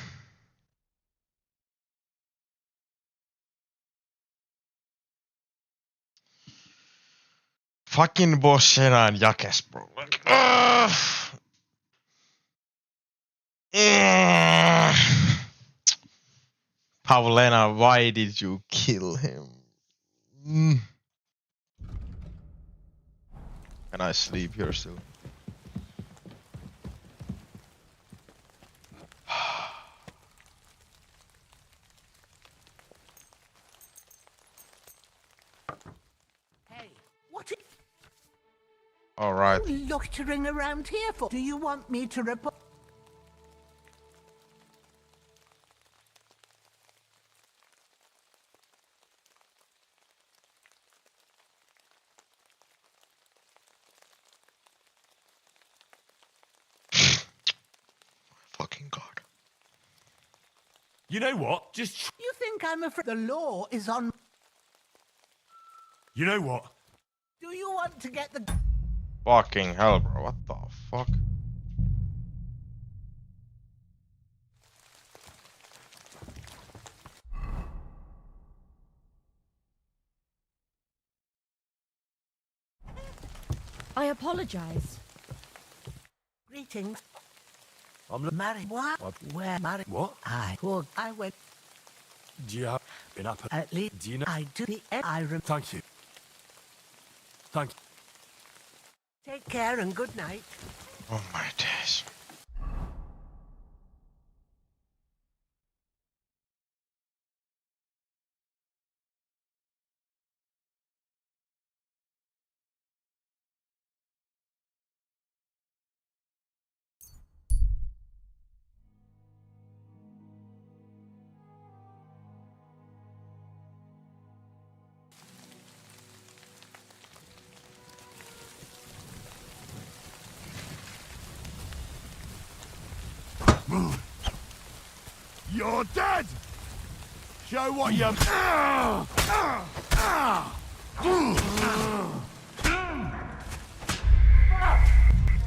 Fucking Bozhena and Yakesh, bro. Like, Pavlena, why did you kill him? Can I sleep here still? Hey, what are All right. you loitering around here for? Do you want me to report? You know what? Just... You think I'm afraid the law is on... You know what? Do you want to get the... Fucking hell, bro. What the fuck? I apologize. Greetings. I'm married. What? Where married? What? I went... Do you have been up At least do you know? I do the... Thank you. Thank you. Take care and good night. Oh my days. You're dead! Show what you...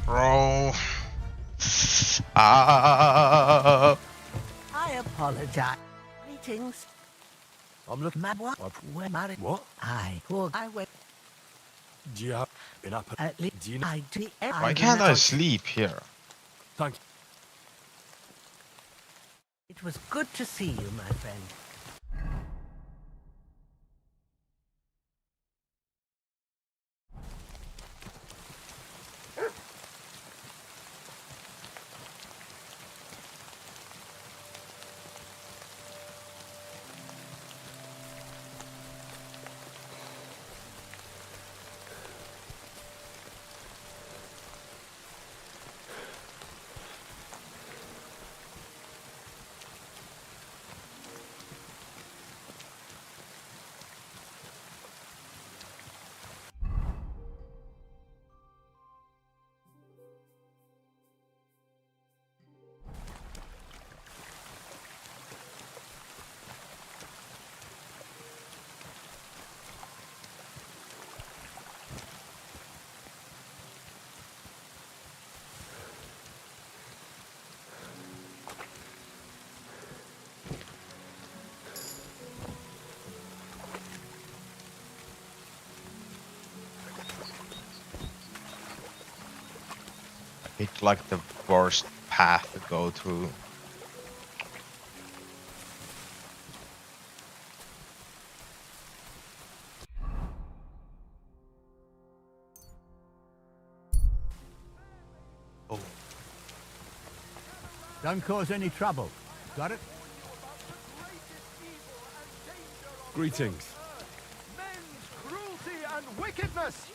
Bro. I apologize. Greetings. I'm looking mad. What? Where married? What? I went... Do you have been up At least do you know? I do the... Why can't I sleep here? Thank you. It was good to see you, my friend. It's like the worst path to go through. Oh. Don't cause any trouble. Got it? Greetings. Cruelty and wickedness!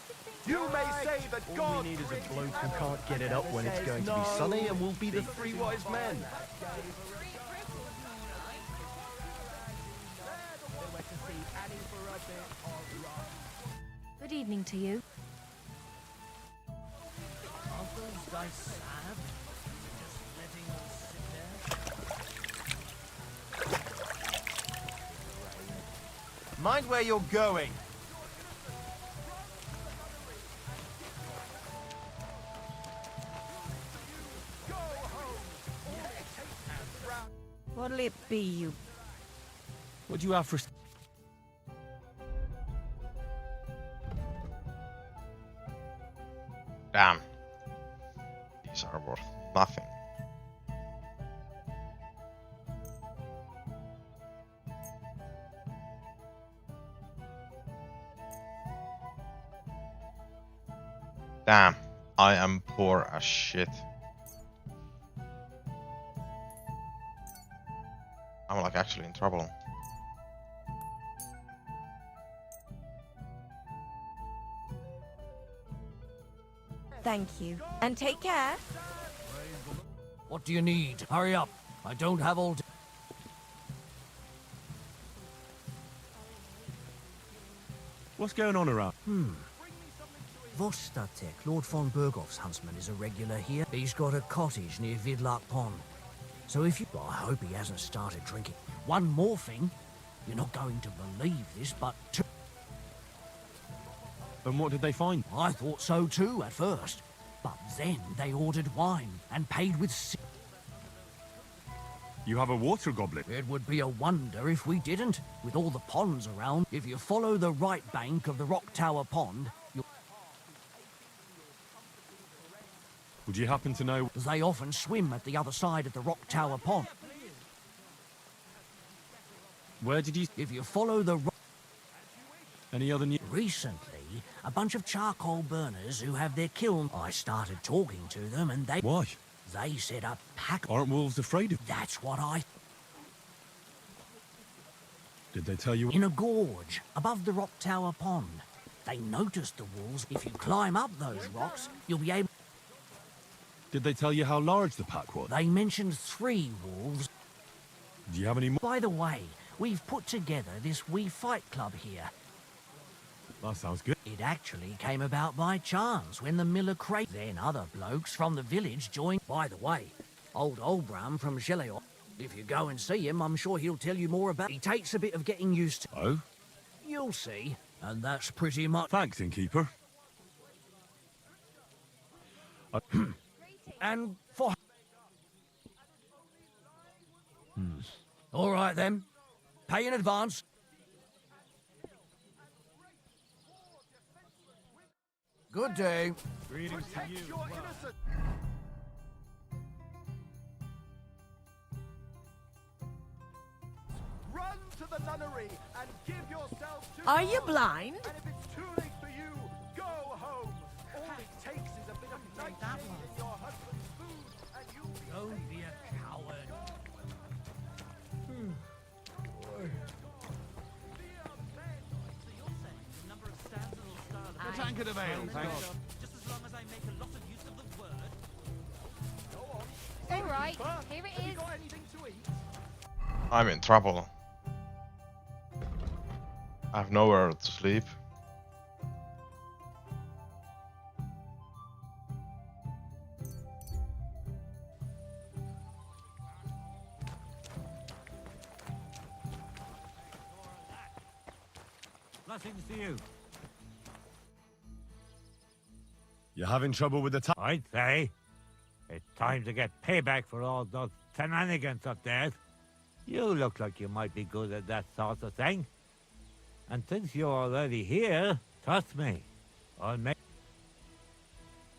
You may say that All God... we need is a bloke who can't get it up when it's going to be sunny, and we'll be the three wise men. Good evening to you. Mind where you're going. What'll it be, you... What do you have for... Damn. These are worth nothing. Damn, I am poor as shit. I'm like actually in trouble. Thank you. And take care. What do you need? Hurry up. I don't have all day. What's going on around? Vostatek, Lord von Berghoff's huntsman, is a regular here. He's got a cottage near Vidlark Pond. So if you... Well, I hope he hasn't started drinking. One more thing. You're not going to believe this, but... And what did they find? I thought so too at first. But then they ordered wine and paid with... You have a water goblet? It would be a wonder if we didn't. With all the ponds around, if you follow the right bank of the Rock Tower Pond, you'll... Would you happen to know... They often swim at the other side of the Rock Tower Pond. Where did you... If you follow the... Any other news? Recently, a bunch of charcoal burners who have their kiln... I started talking to them and they... Why? They set up pack... Aren't wolves afraid of... That's what I... Did they tell you... In a gorge, above the Rock Tower Pond. They noticed the wolves. If you climb up those rocks, you'll be able... Did they tell you how large the pack was? They mentioned 3 wolves. Do you have any more? By the way, we've put together this wee fight club here. That sounds good. It actually came about by chance when the miller Then other blokes from the village joined. By the way, old Olbram from Gilliot. If you go and see him, I'm sure he'll tell you more about... He takes a bit of getting used to. Oh? You'll see. And that's pretty much... Thanks, innkeeper. And for... All right, then. Pay in advance. Good day. Greetings to you. Run to the nunnery and give yourself to... Are you blind? And if it's too late for you, go home. All it takes is a bit of nightshade in your husband's food, and you'll be... Don't be a coward. A tankard of ale, thanks. Just as long as I make a lot of use of the word. All right, here it is. I'm in trouble. I have nowhere to sleep. Blessings to you. You having trouble with the I'd say it's time to get payback for all those shenanigans up there. You look like you might be good at that sort of thing. And since you're already here, trust me, I'll make...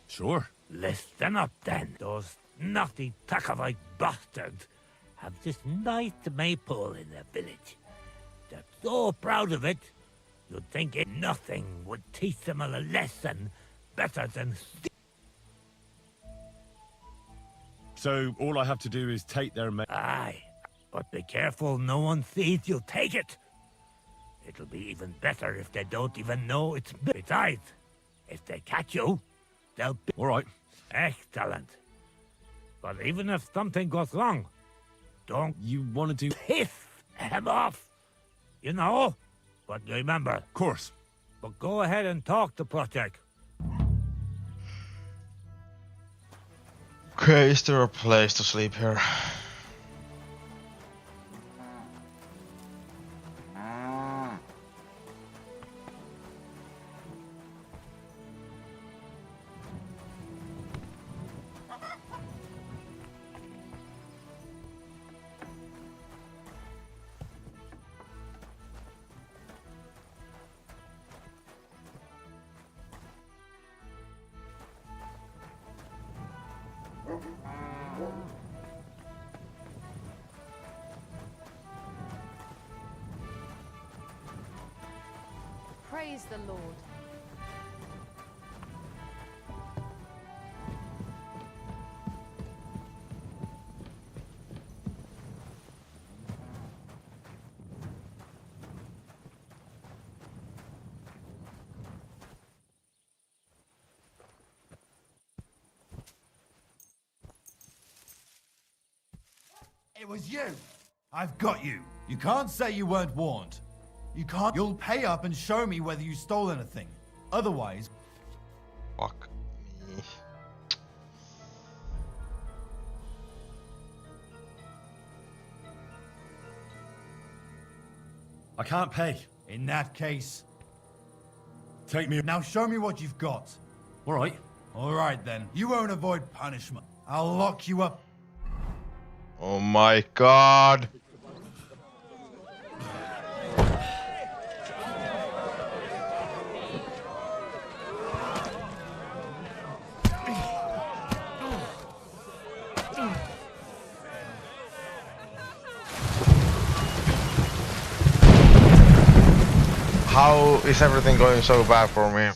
Sure. Listen up then. Those naughty Takovite bastards have this nice maypole in their village. They're so proud of it, you'd think nothing would teach them a lesson better than... So all I have to do is take their... Aye, but be careful no one sees you take it. It'll be even better if they don't even know it's... Besides, if they catch you, they'll be... All right. Excellent. But even if something goes wrong, don't... You want to do... Piss him off, you know? But remember... Of course. But go ahead and talk to Project. Okay, is there a place to sleep here? Praise the Lord. It was you. I've got you. You can't say you weren't warned. You can't. You'll pay up and show me whether you stole anything. Otherwise... Fuck me. I can't pay. In that case, take me. Now show me what you've got. All right. All right then. You won't avoid punishment. I'll lock you up. Oh my god. How is everything going so bad for me?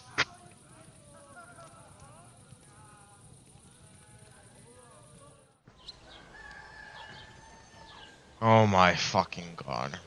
Oh my fucking god.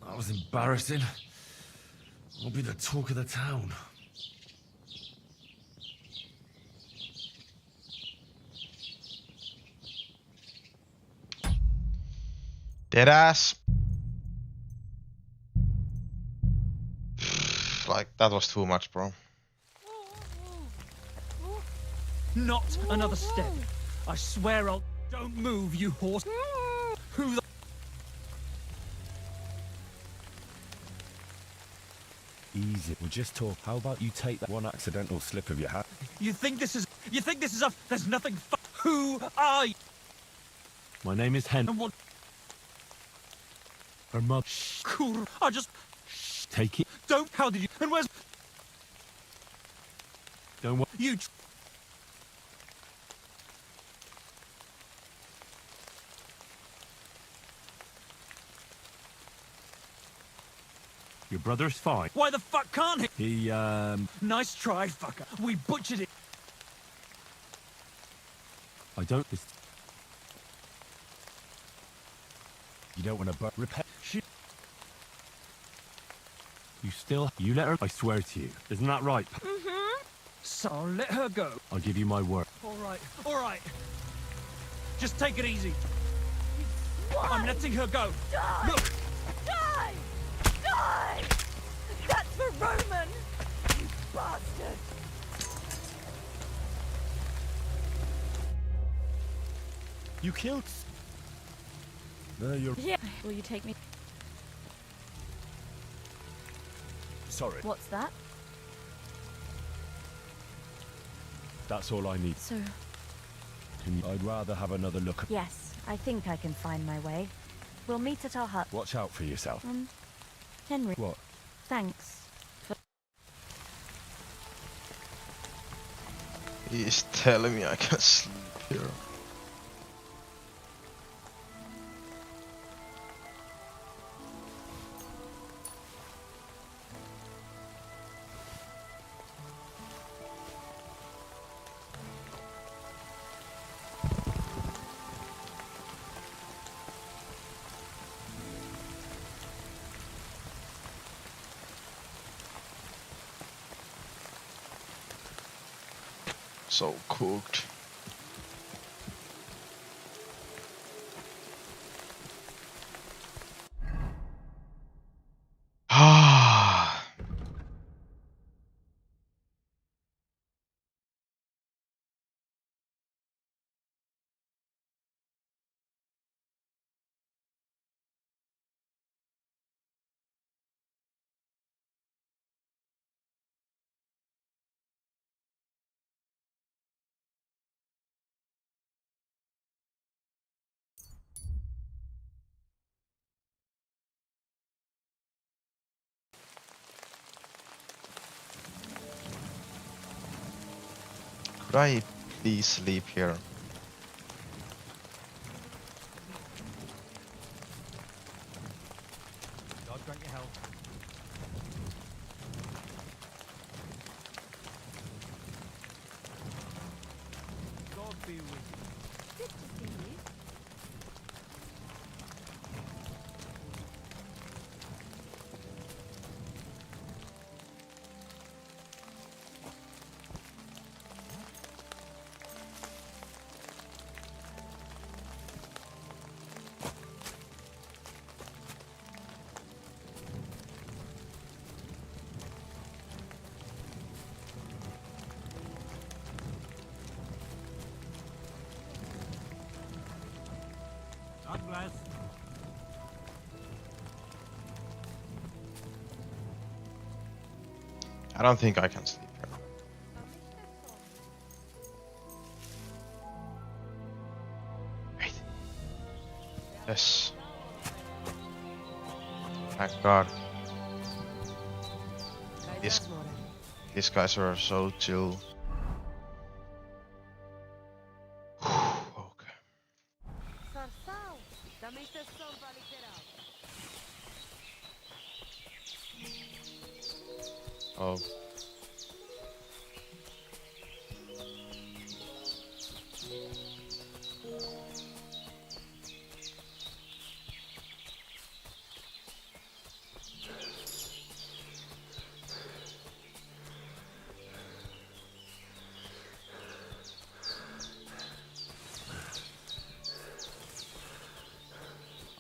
That was embarrassing. I'll be the talk of the town. Deadass. Like, that was too much, bro. Not another step. I swear I'll... Don't move, you horse. Who the... Easy. We'll just talk. How about you take that one accidental slip of your hat? You think this is a... There's nothing Who are you? My name is Hen. And what... Her mother. Cool. I just... Take it. Don't... How did you... And where's... Don't worry. You... Your brother's fine. Why the fuck can't he? He, Nice try, fucker. We butchered it. I don't... You don't want to repair... You still... You let her... I swear to you. Isn't that right? Mm-hmm. So I'll let her go. I'll give you my word. All right. Just take it easy. I'm letting her go. Die! Look! Die! Die! That's for Roman! You bastard! You killed... No, you're... Yeah. Will you take me? Sorry. What's that? That's all I need. So... I'd rather have another look at... Yes, I think I can find my way. We'll meet at our hut. Watch out for yourself. Henry. What? Thanks. He's telling me I can sleep here. So cooked. Ah. Could I please sleep here? God grant you health. God be with you. Good to see you. Delirevance. I don't think I can sleep here. Wait. Yes. Thank God. These guys are so chill. Okay. Oh.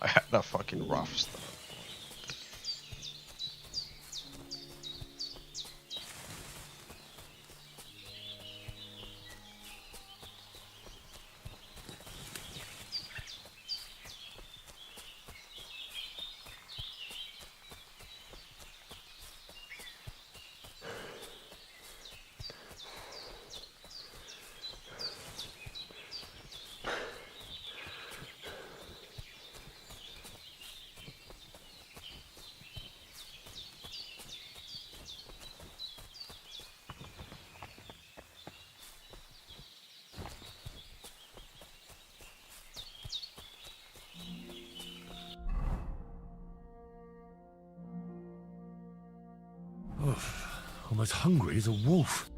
I had a fucking rough start. I'm as hungry as a wolf.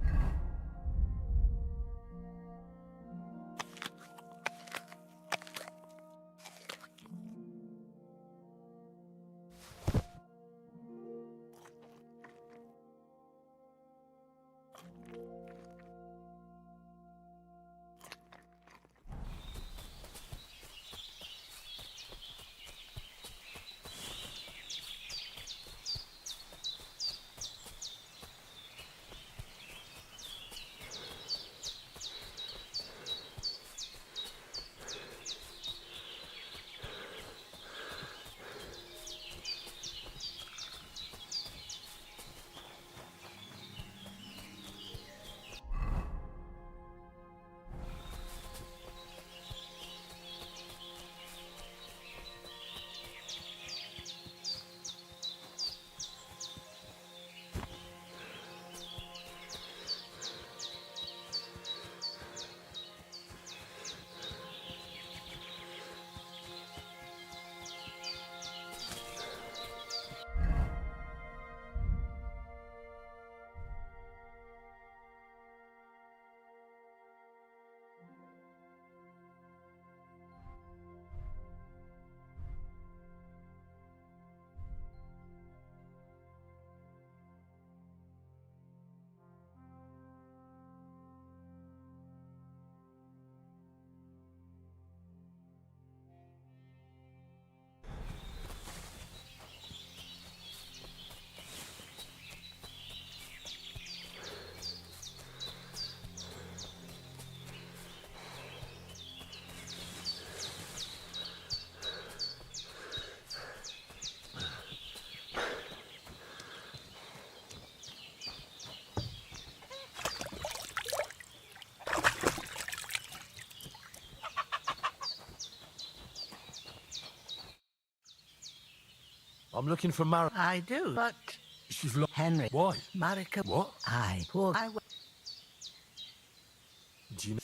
I'm looking for Mar. I do, but She's lost. Henry. Why? Marika. What? I. Poor. I. Do you know?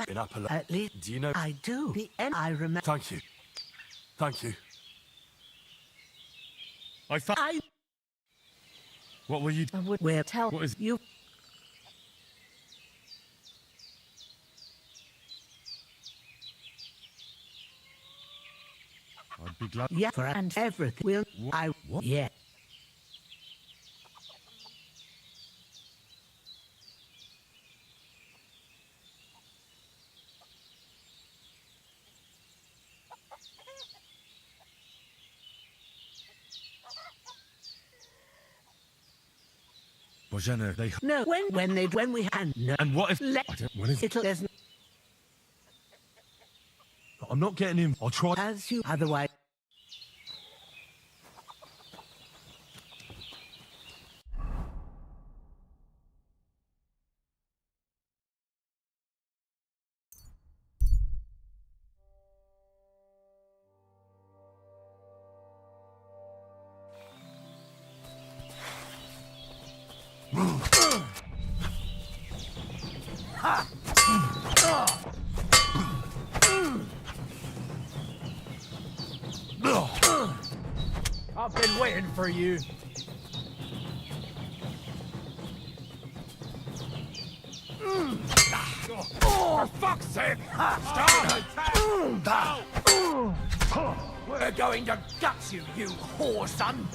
In Appalachia. At least. Do you know? I do. The end. I remember. Thank you. Thank you. I found. What will you? I would. Where tell What is you? I'd be glad. Yeah, for and everything. Will I? What? Yeah. Bojana, they. No, when we had no. And what if? Let I don't. When is? it'll. There's. I'm not getting in. I'll try. As you otherwise. I've been waiting for you. For fuck's sake! Stop! We're going to gut you, you whore son!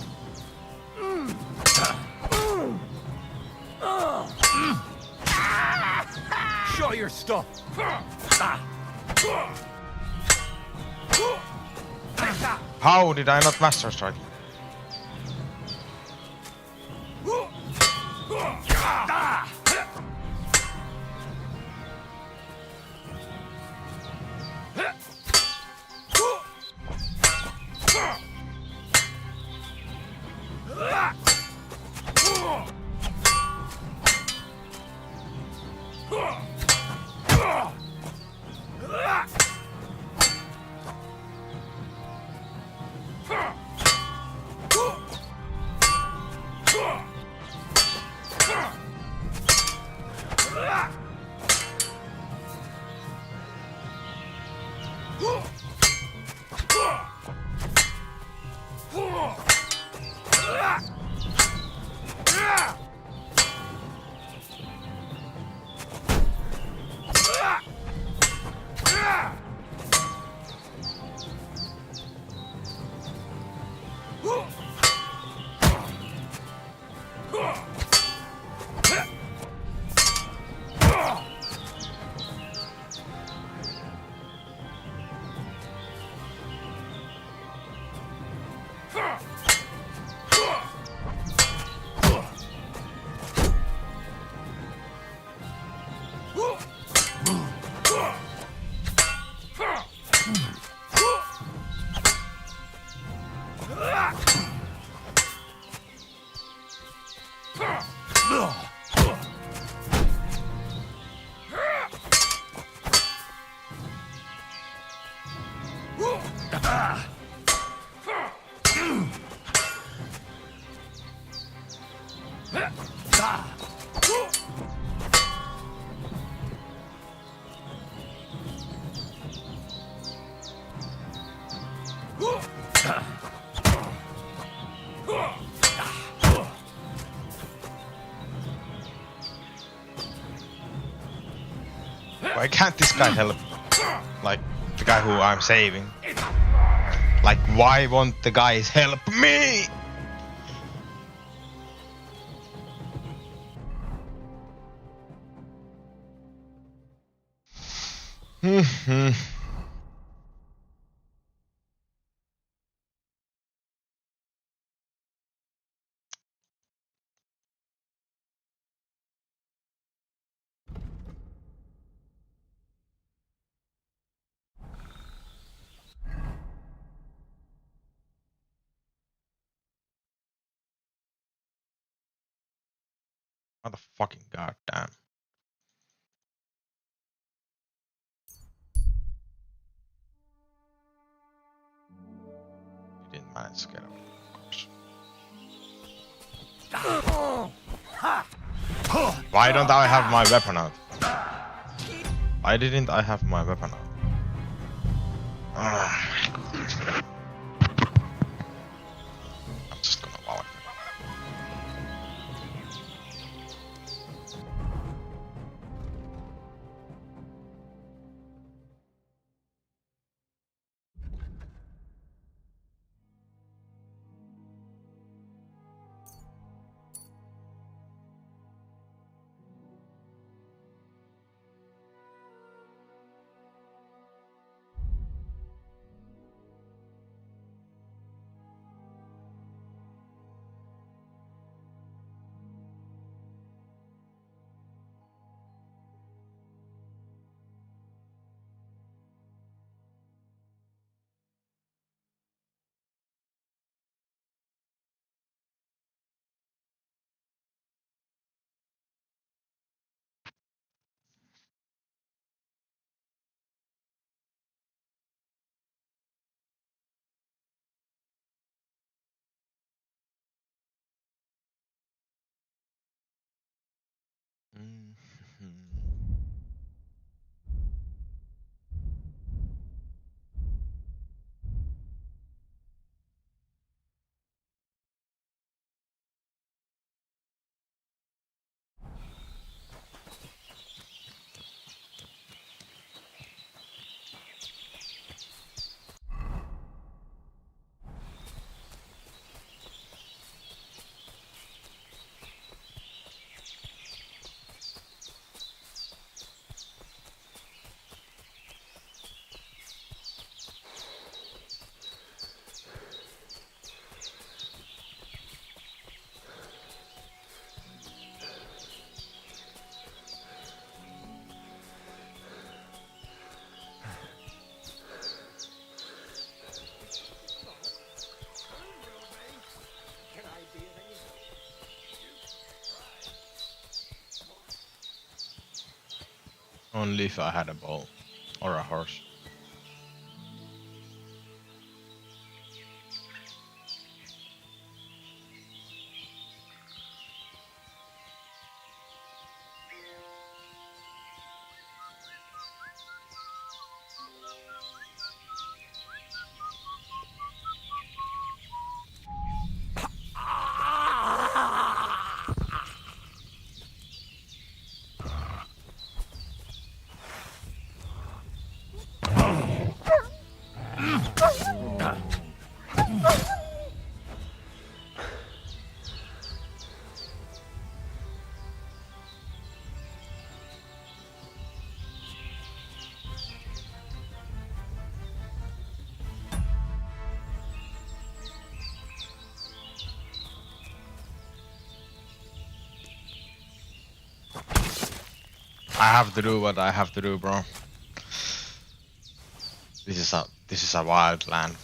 Show your stuff! How did I not master strike? Why can't this guy help? Like, the guy who I'm saving. Like, why won't the guys help me? Motherfucking goddamn. You didn't manage to get out, of course. Why don't I have my weapon out? Why didn't I have my weapon out? I'm just gonna walk. Only if I had a bull or a horse. I have to do what I have to do, bro. This is a wild land.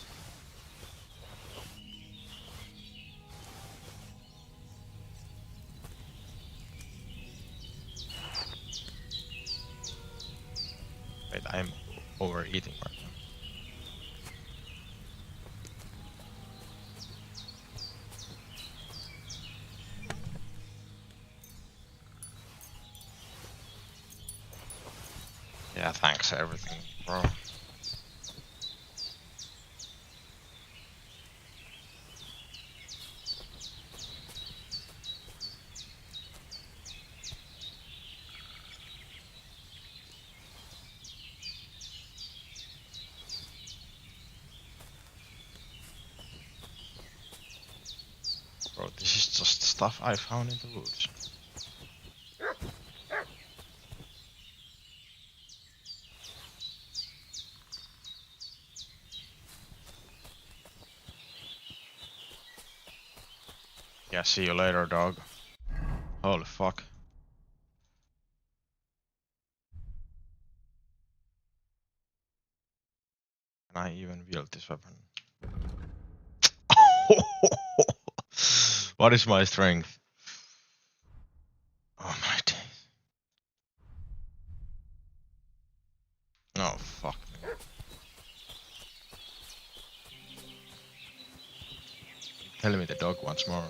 Wait, I'm overeating right now. Yeah, thanks everything, bro. Bro, this is just stuff I found in the woods. Yeah, see you later, dog. Holy fuck. Can I even wield this weapon? What is my strength? Oh my days. Oh fuck me. Tell me the dog once more.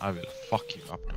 I will fuck you up, dog.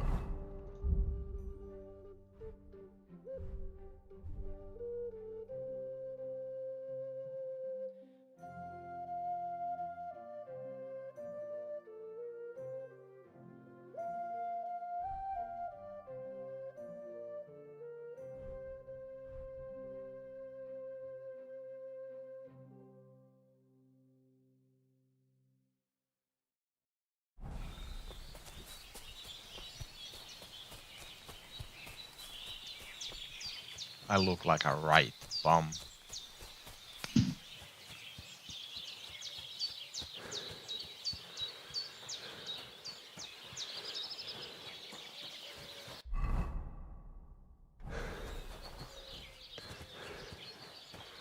I look like a right bum.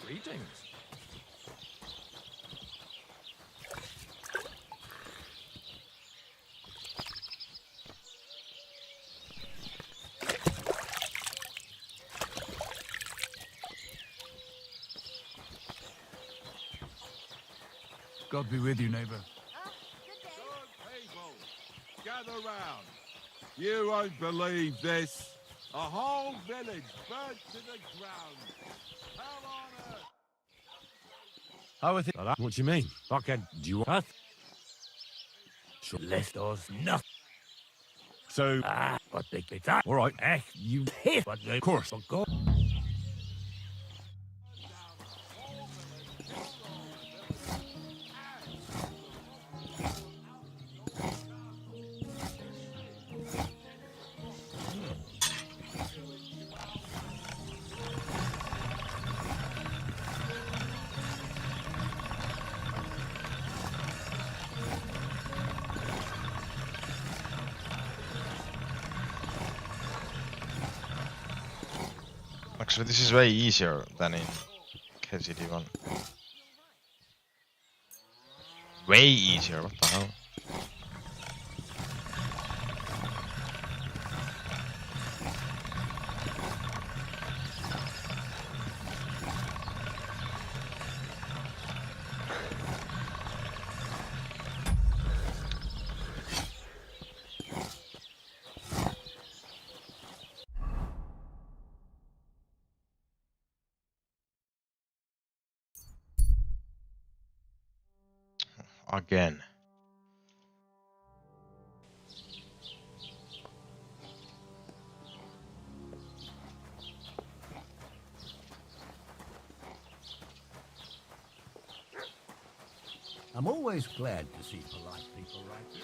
Greetings. God be with you, neighbor. People, gather round. You won't believe this. A whole village burnt to the ground. Hell on earth. How are things? What do you mean? Fucking, do you what? Sure, left us nothing. So, but they get that. All right, you hit, but of course, for God. Actually, this is way easier than in KCD1. Way easier, what the hell? again. I'm always glad to see polite people like you.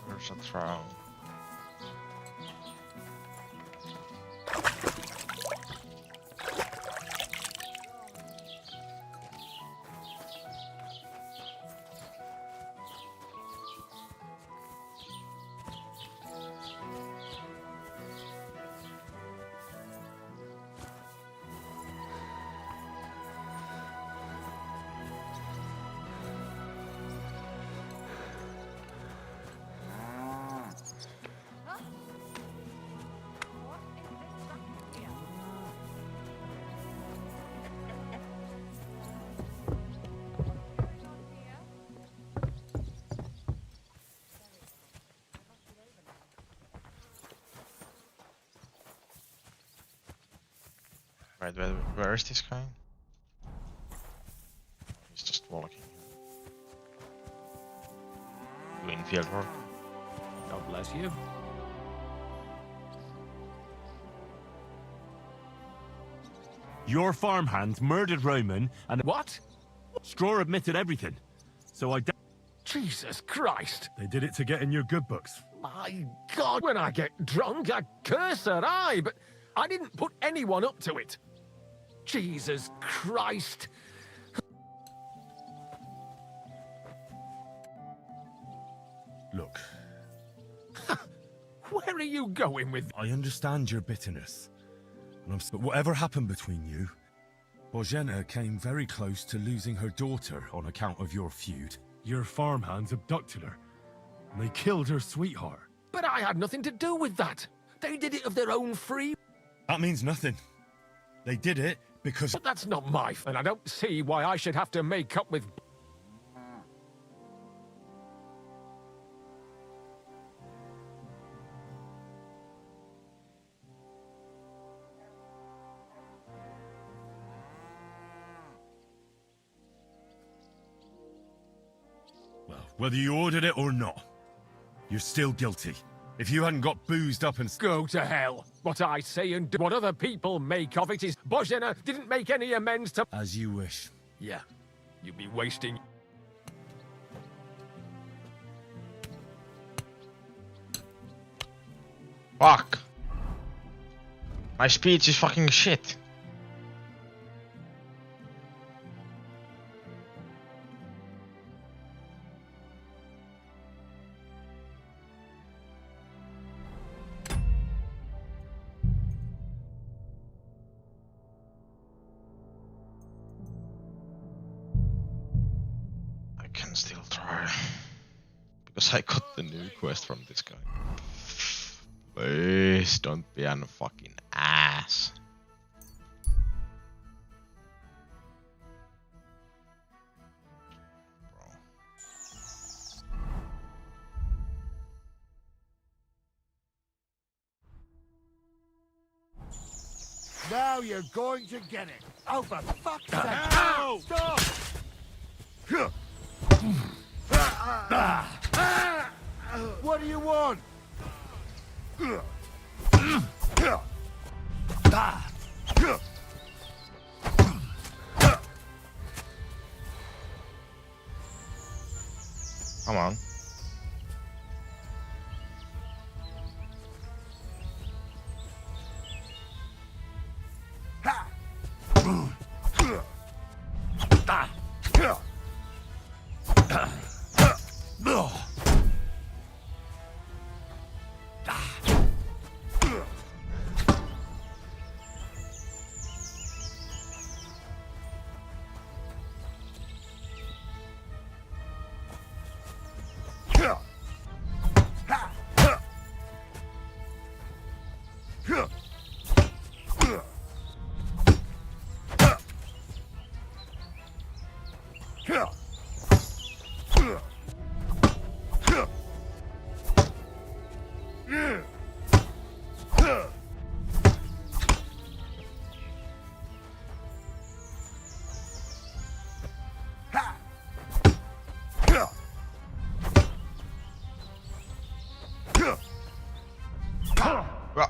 Where's the throne? Right, where is this guy? He's just walking. Doing field work. God bless you. Your farmhands murdered Roman and... What? Straw admitted everything. So I... Jesus Christ! They did it to get in your good books. My God, when I get drunk, I curse her, aye, but I didn't put anyone up to it. Jesus Christ! Look. Where are you going with... I understand your bitterness. And but whatever happened between you, Bozhena came very close to losing her daughter on account of your feud. Your farmhands abducted her, and they killed her sweetheart. But I had nothing to do with that. They did it of their own free... That means nothing. They did it because... But that's not my... And I don't see why I should have to make up with... Well, whether you ordered it or not, you're still guilty. If you hadn't got boozed up and... Go to hell. What I say and do, what other people make of it is Bozhena didn't make any amends to... As you wish. Yeah, you'd be wasting... Fuck! My speech is fucking shit. Still try because I got the new quest from this guy. Please don't be an fucking ass. Bro. Now you're going to get it. Oh, for fuck's sake! Ow! Stop! What do you want? Come on.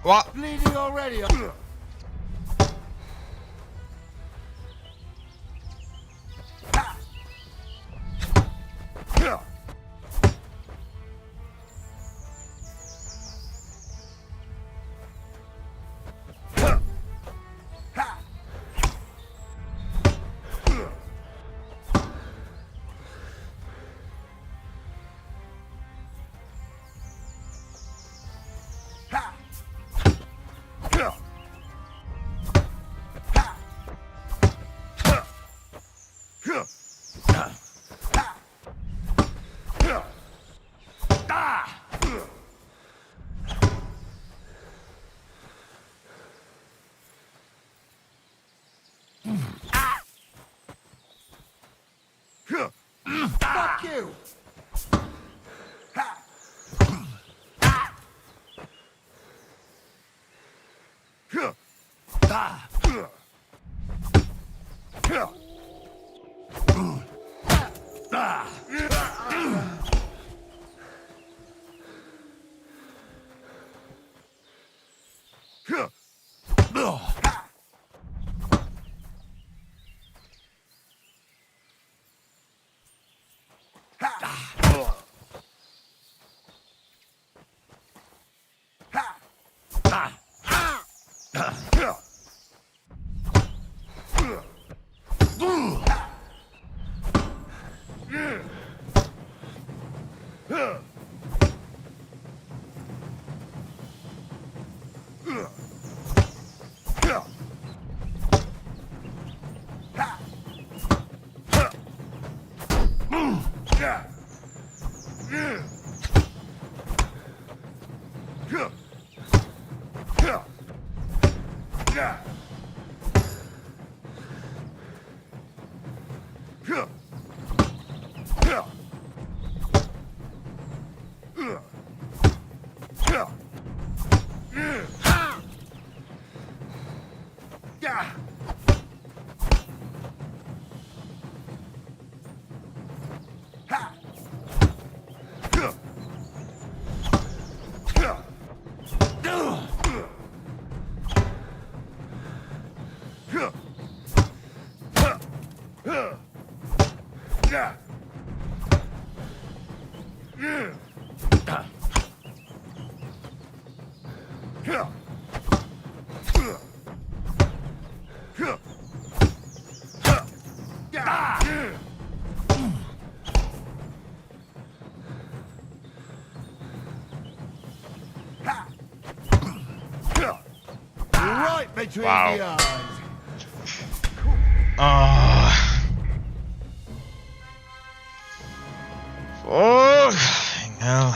What? Bleeding already. Fuck you! Right between the eyes. Fucking hell.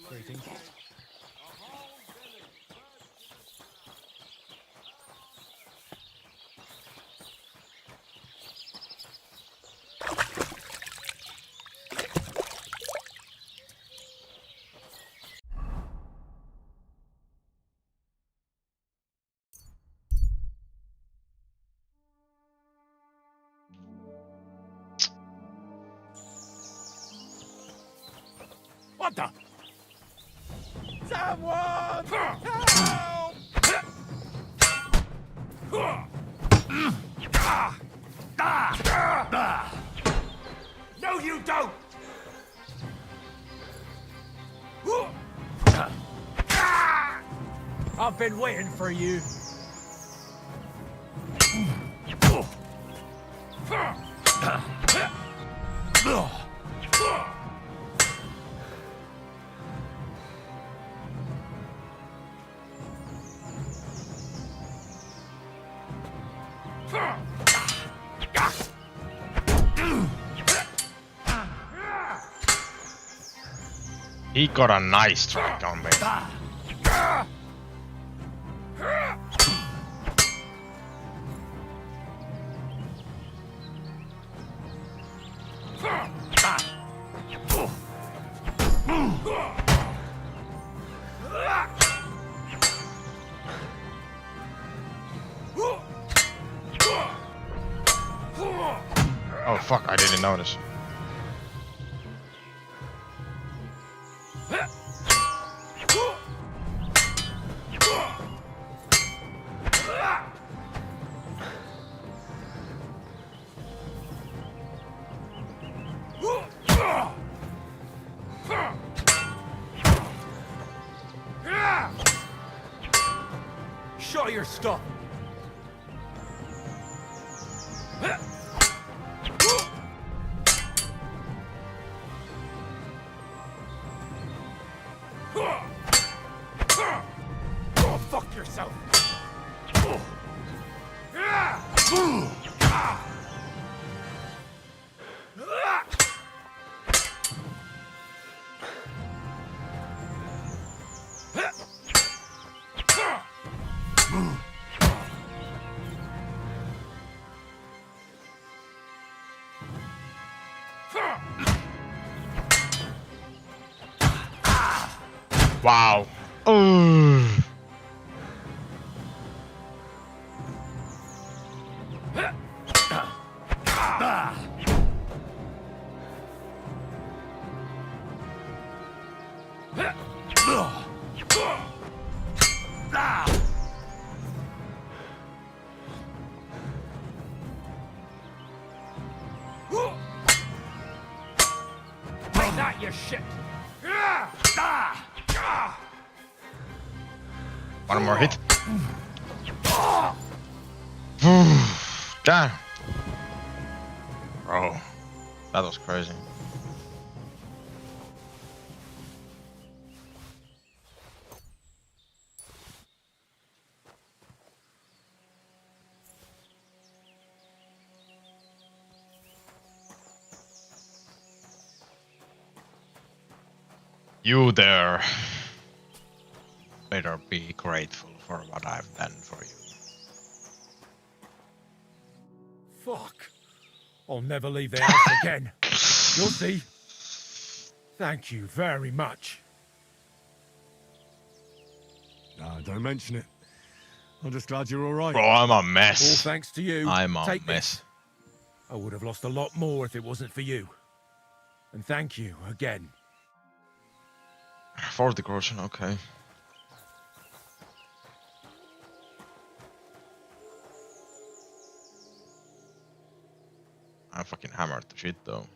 Greetings. What the? Someone help! don't! I've been waiting for you. He got a nice strike on me. Oh fuck, I didn't notice. Show your stuff. Go fuck yourself! Wow. Ooh. Make that your shit. One more hit. Damn. Bro, that was crazy. You there. Better be grateful for what I've done for you. Fuck. I'll never leave the house again. You'll see. Thank you very much. Don't mention it. I'm just glad you're all right. Bro, I'm a mess. All thanks to you. I'm a Take mess. this. I would have lost a lot more if it wasn't for you. And thank you again. For the corrosion, okay. I'm fucking hammered to shit though.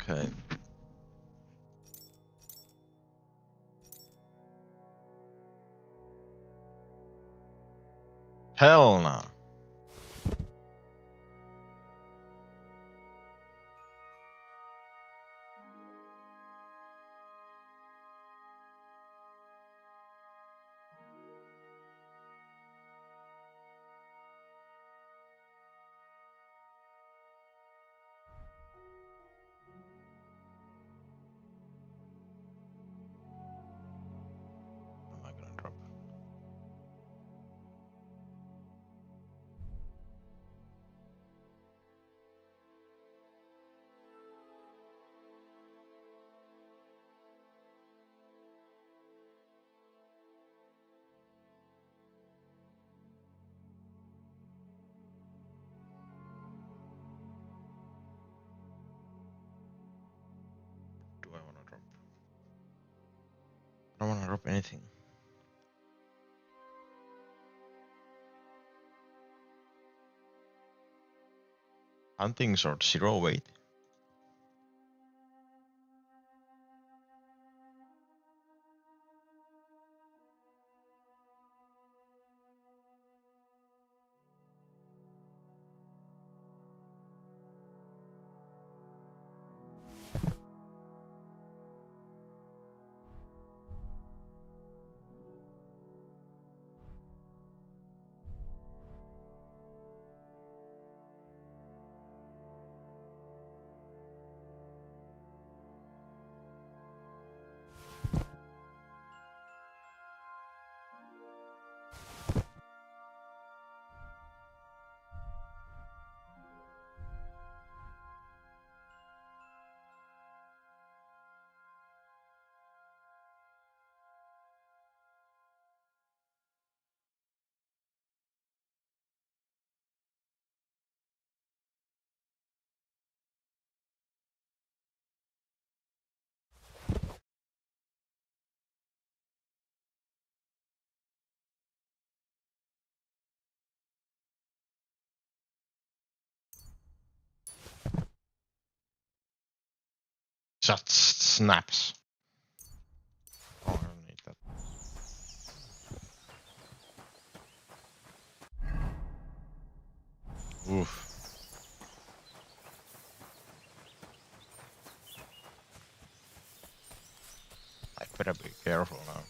Okay. Hell no. Am I gonna drop? Do I wanna drop? I don't wanna drop anything. Hunting sword 0 weight. Just snaps. Oh, I don't need that. Oof. I better be careful now.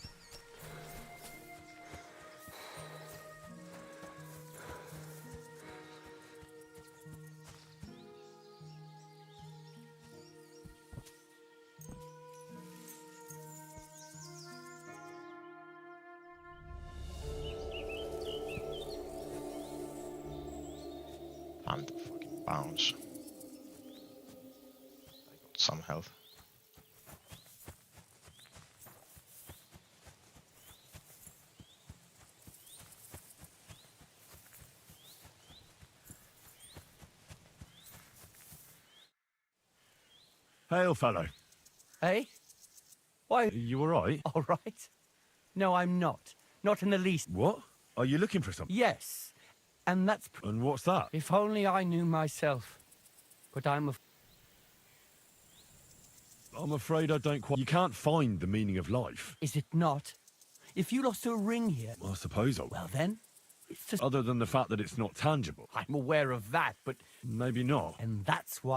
Time to fucking bounce. I got some health. Hail, fellow. Hey? Why? You alright? All right. No, I'm not. Not in the least. What? Are you looking for something? Yes. And that's... And what's that? If only I knew myself. But I'm I'm afraid I don't quite... You can't find the meaning of life. Is it not? If you lost a ring here... I suppose I... Well then, it's just... Other than the fact that it's not tangible. I'm aware of that, but... Maybe not. And that's why...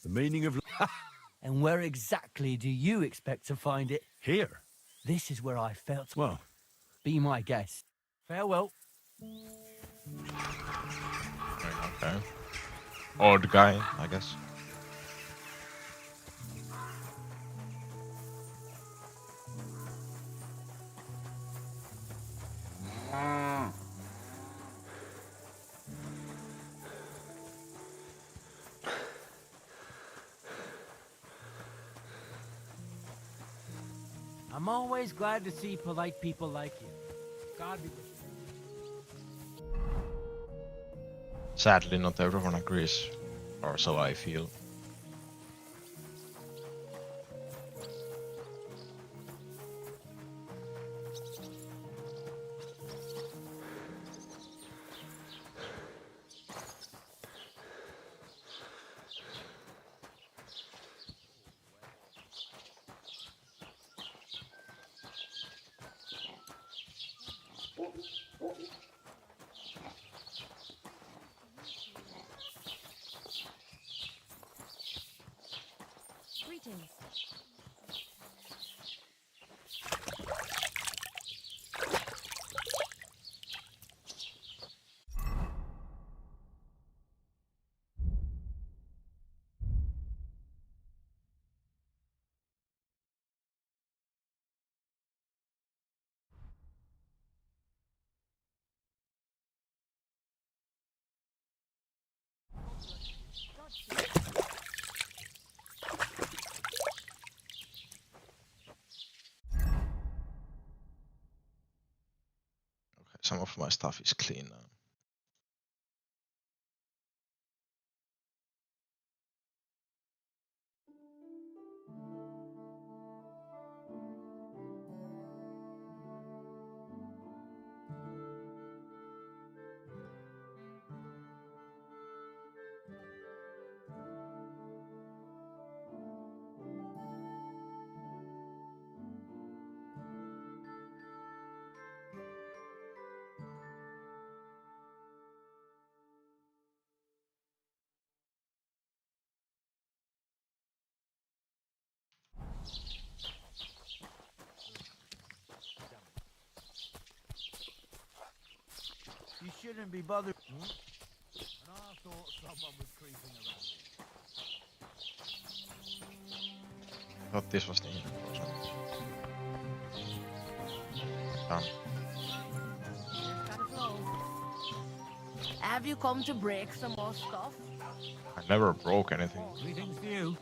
The meaning of... And where exactly do you expect to find it? Here. This is where I felt... Well... Be my guest. Farewell. Okay. Odd guy, I guess. I'm always glad to see polite people like you. God be with you. Sadly, not everyone agrees, or so I feel. Greetings. Some of my stuff is clean now. You shouldn't be bothered. And I thought someone was creeping around. I thought this was the end or something. Done. Have you come to break some more stuff? I never broke anything. Greetings to you.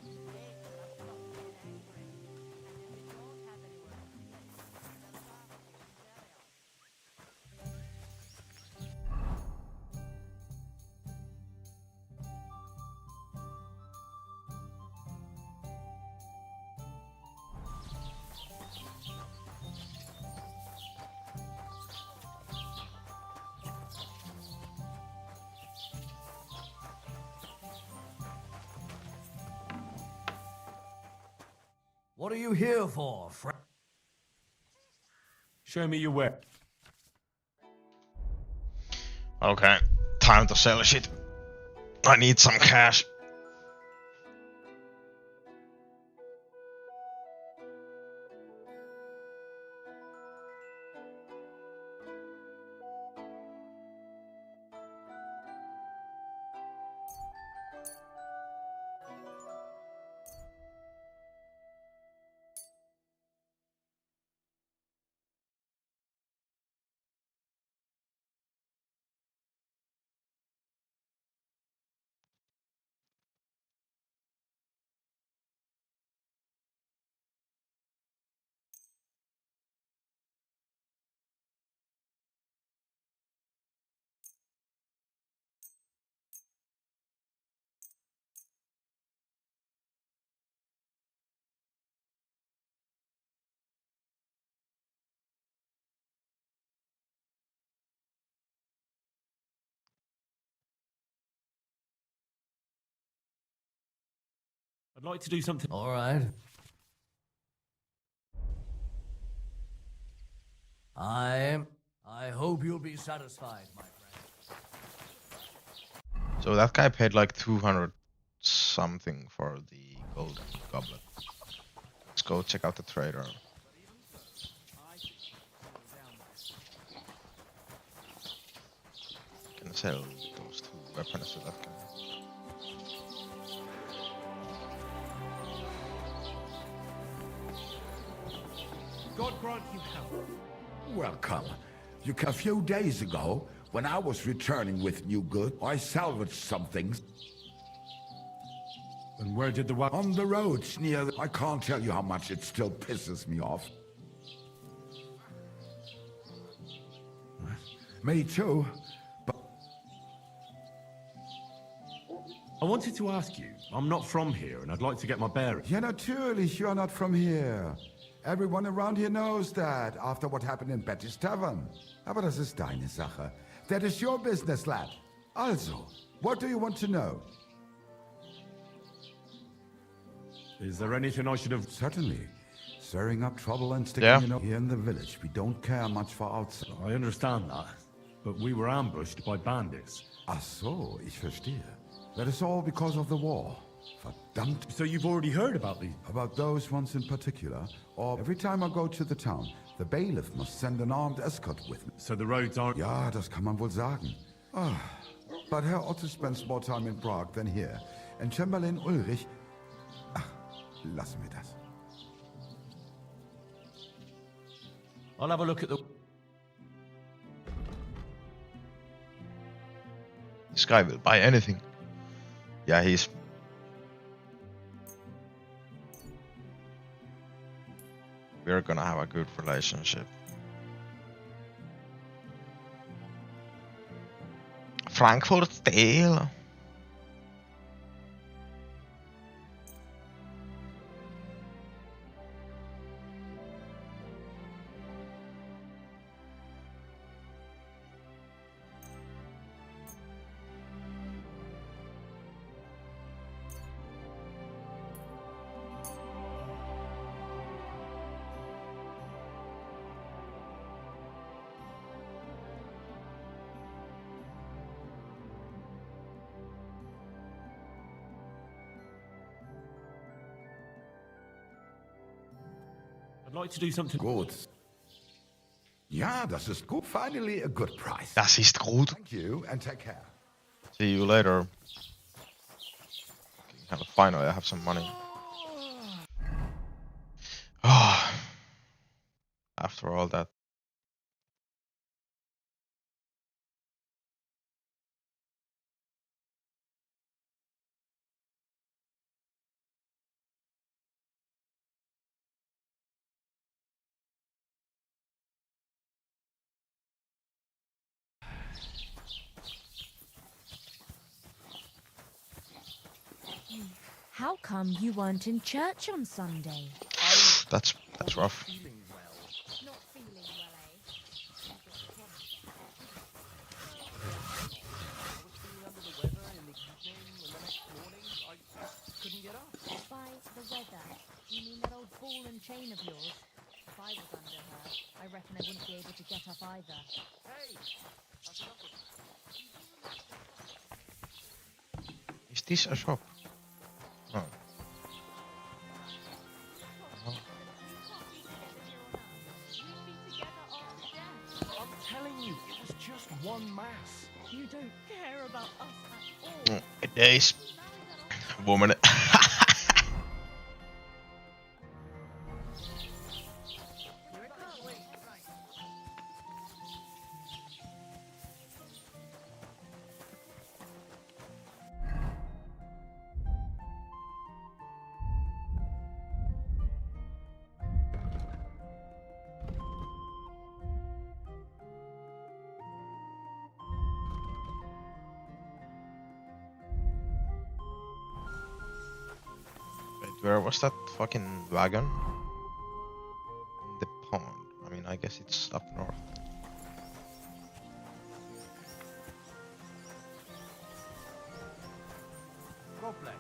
What are you here for, friend? Show me your way. Okay, time to sell shit. I need some cash. I'd like to do something. All right. I hope you'll be satisfied, my friend. So that guy paid like 200 something for the golden goblet. Let's go check out the trader. Can sell those two weapons to that guy. God grant you health. Welcome. A few days ago, when I was returning with new goods, I salvaged some things. And where did the wagon? On the roads near I can't tell you how much it still pisses me off. Me too, but... I wanted to ask you, I'm not from here and I'd like to get my bearings. Ja, natürlich, you're not from here. Everyone around here knows that, after what happened in Betty's Tavern. Aber das ist deine Sache. That is your business, lad. Also, what do you want to know? Is there anything I should have... Certainly. Stirring up trouble and sticking here in the village. We don't care much for outside. I understand that, but we were ambushed by bandits. Ach so, ich verstehe. That is all because of the war. Verdammt. So you've already heard about the... About those ones in particular? Or every time I go to the town, the bailiff must send an armed escort with me. So the roads aren't... Ja, das kann man wohl sagen. Ah, but Herr Otto spends more time in Prague than here. And Chamberlain Ulrich... Ach, lassen wir das. I'll have a look at the... This guy will buy anything. Yeah, he's... We're gonna have a good relationship. Frankfurt Steel. I'd like to do something... Good. Ja, das ist gut. Finally a good price. Das ist gut. Thank you and take care. See you later. Finally, I have some money. After all that. How come you weren't in church on Sunday? That's rough. Not feeling well, eh? By the weather, you mean that old ball and chain of yours? If I was under her, I reckon I wouldn't be able to get up either. Is this a shop? No. I'm telling you, it was just one mass. You don't care about us at all. It is. Woman. Where was that fucking wagon? In the pond. I mean, I guess it's up north. God bless.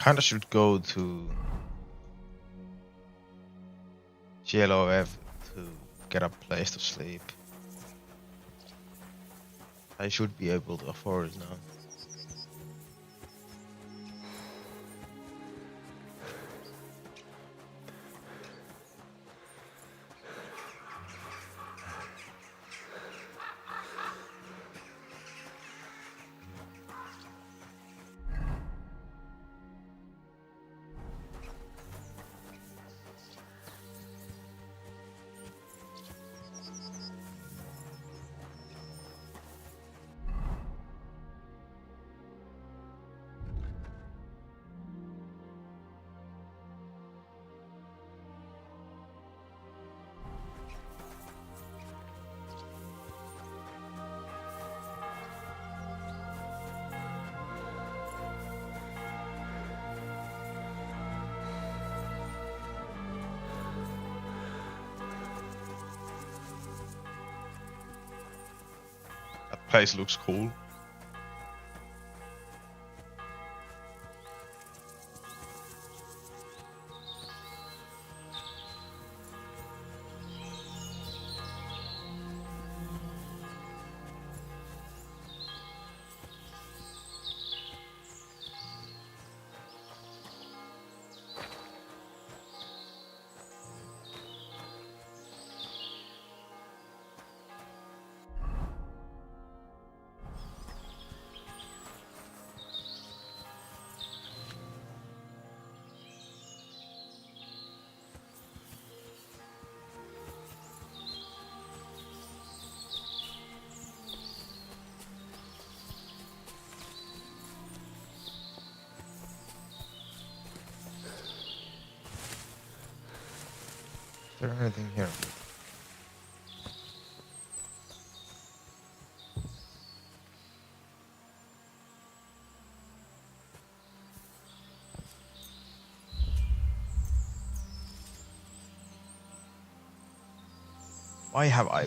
Kinda should go to GLOF to get a place to sleep. I should be able to afford it now. That place looks cool. there anything here? Why have I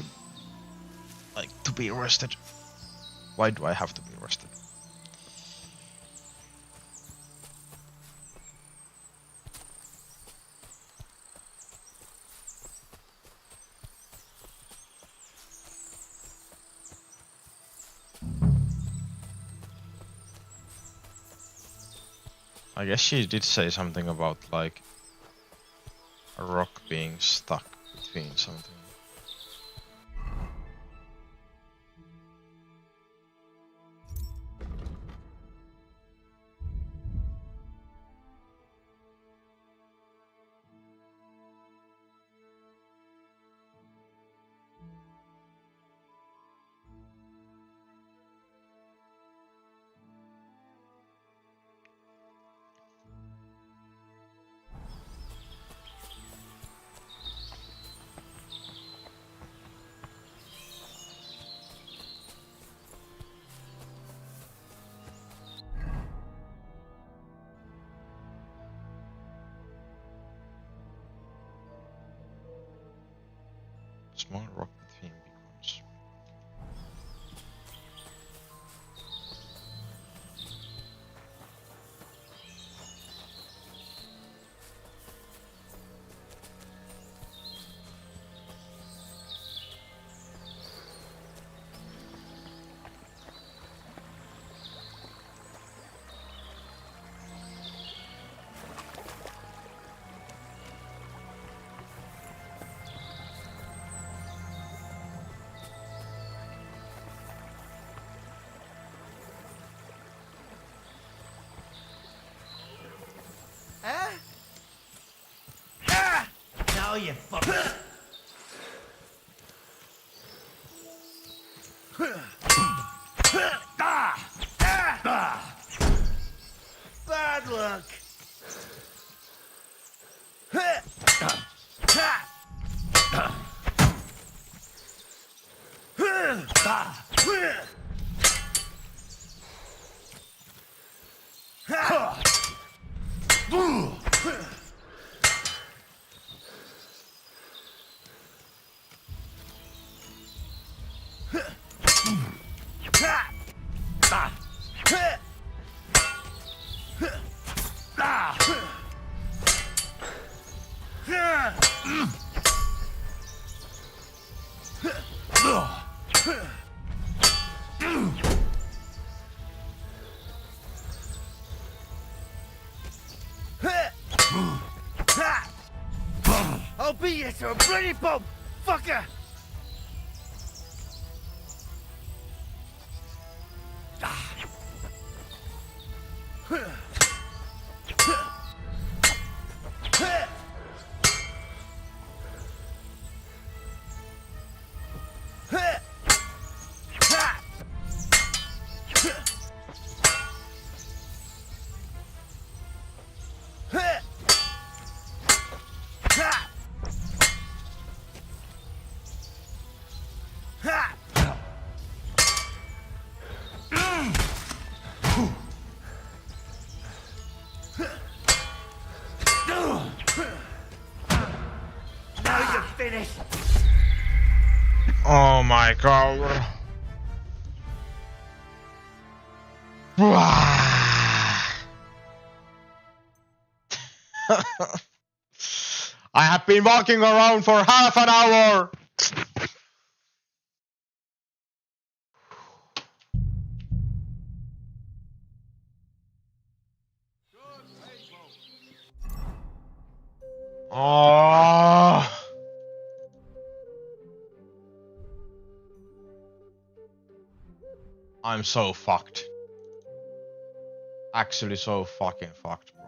like to be arrested? Why do I have to be arrested? I guess she did say something about like a rock being stuck between something. Small rock between beacons. Huh? Ah! No, you fucker. Bad luck. I'll beat you to a bloody pulp, fucker! Now you're finished. Oh my god. I have been walking around for half an hour. Oh. I'm so fucked. Actually so fucking fucked, bro.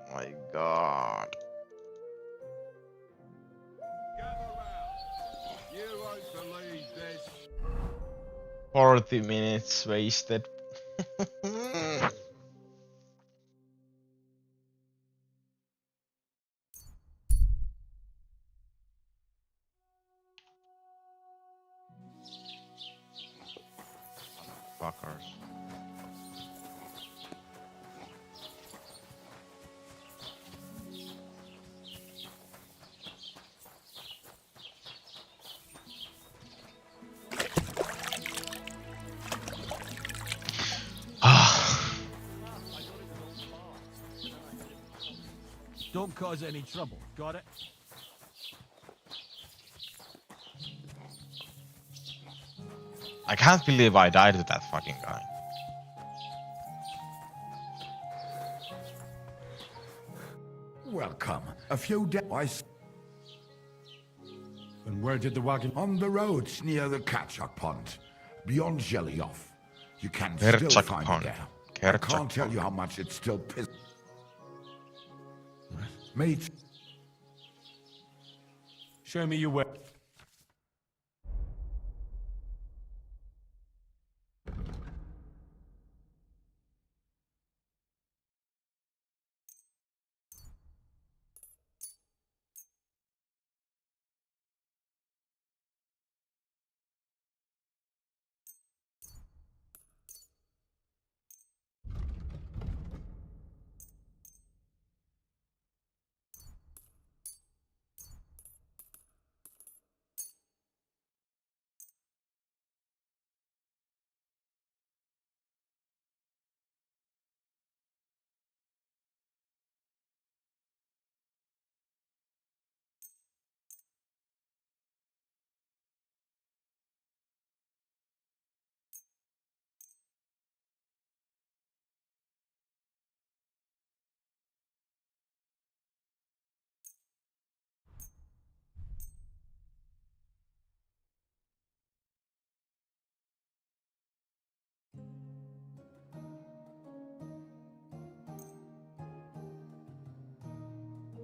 Oh my god. You won't believe this. 40 minutes wasted. Fuckers. Don't cause any trouble. Got it? I can't believe I died to that fucking guy. Welcome. A few days. And where did the wagon... On the roads near the Katchak Pond, beyond Jellyov. You can Kerchak still find Pond. it there. I Kerchak can't tell Pond. you how much it still pisses. Mate. Show me your way.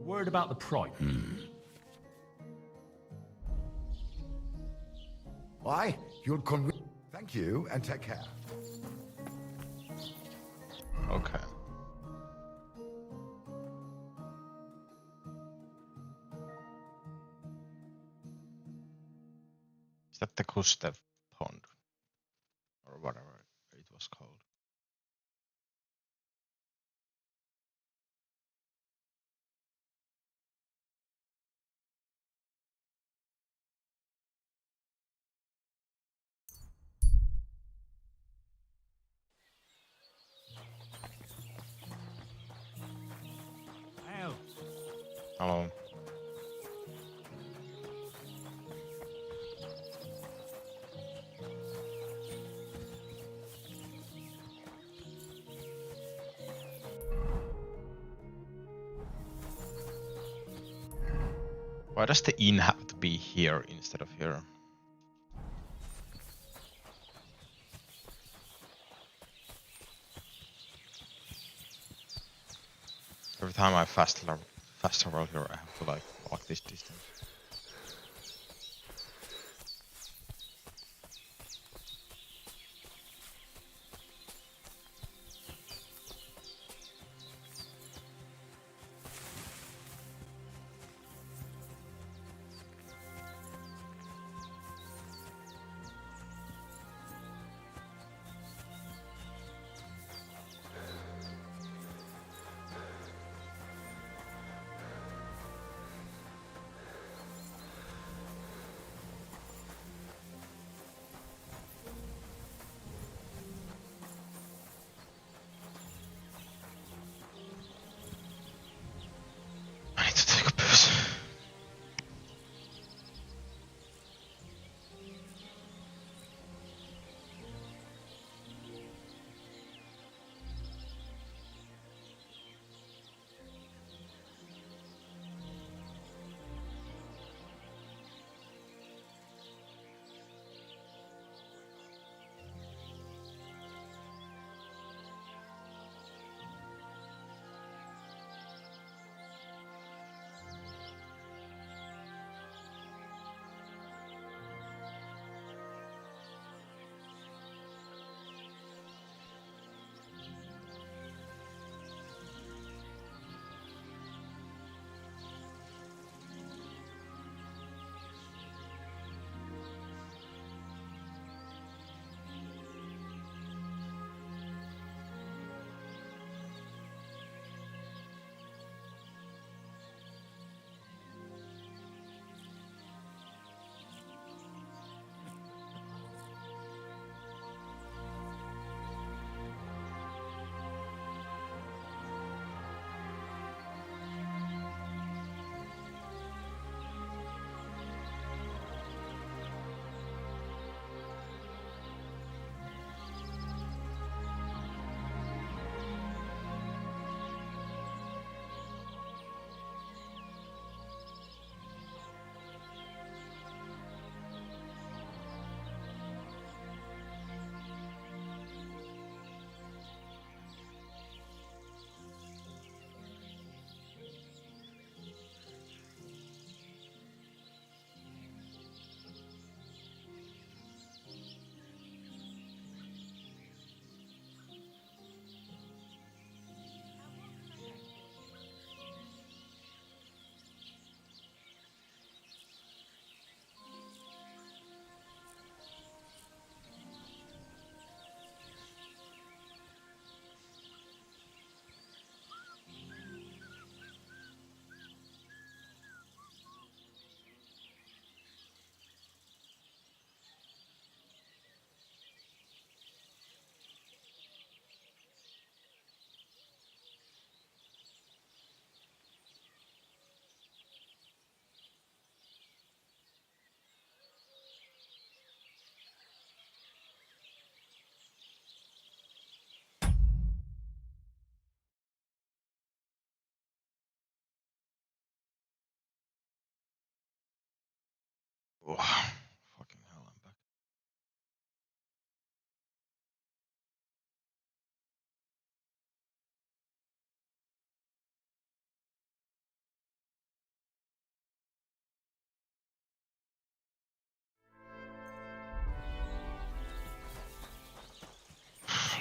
Word about the price. Why? You'll Thank you, and take care. Okay. Is that the Kustev Pond? Or whatever it was called. Hello. Why does the inn have to be here instead of here? Every time I fast travel here, I have to like walk this distance.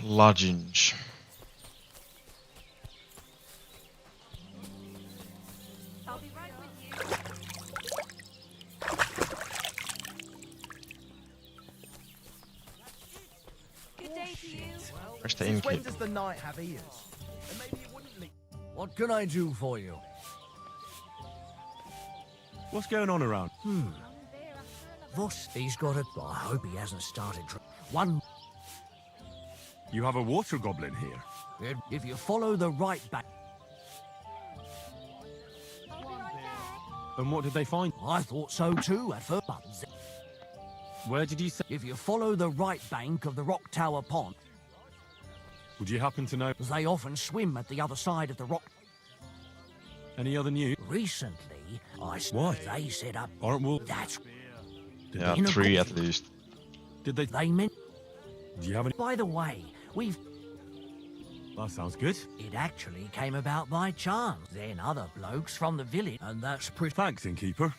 lodgings. I'll be right with you. Good day to you. Where's the Since when innkeeper? does the night have ears? And maybe you wouldn't leave. What can I do for you? What's going on around? Voss, he's got a... I hope he hasn't started... One... You have a water goblin here. If you follow the right back... And what did they find? I thought so too at first. Where did you say? If you follow the right bank of the Rock Tower Pond... Would you happen to know? They often swim at the other side of the rock... Any other news? Recently, Why? They set up... Aren't wolves? That's... Yeah, 3 at least. Did they... They meant... Do you have any... By the way, we've... That sounds good. It actually came about by chance. Then other blokes from the village, and that's pretty... Thanks, innkeeper.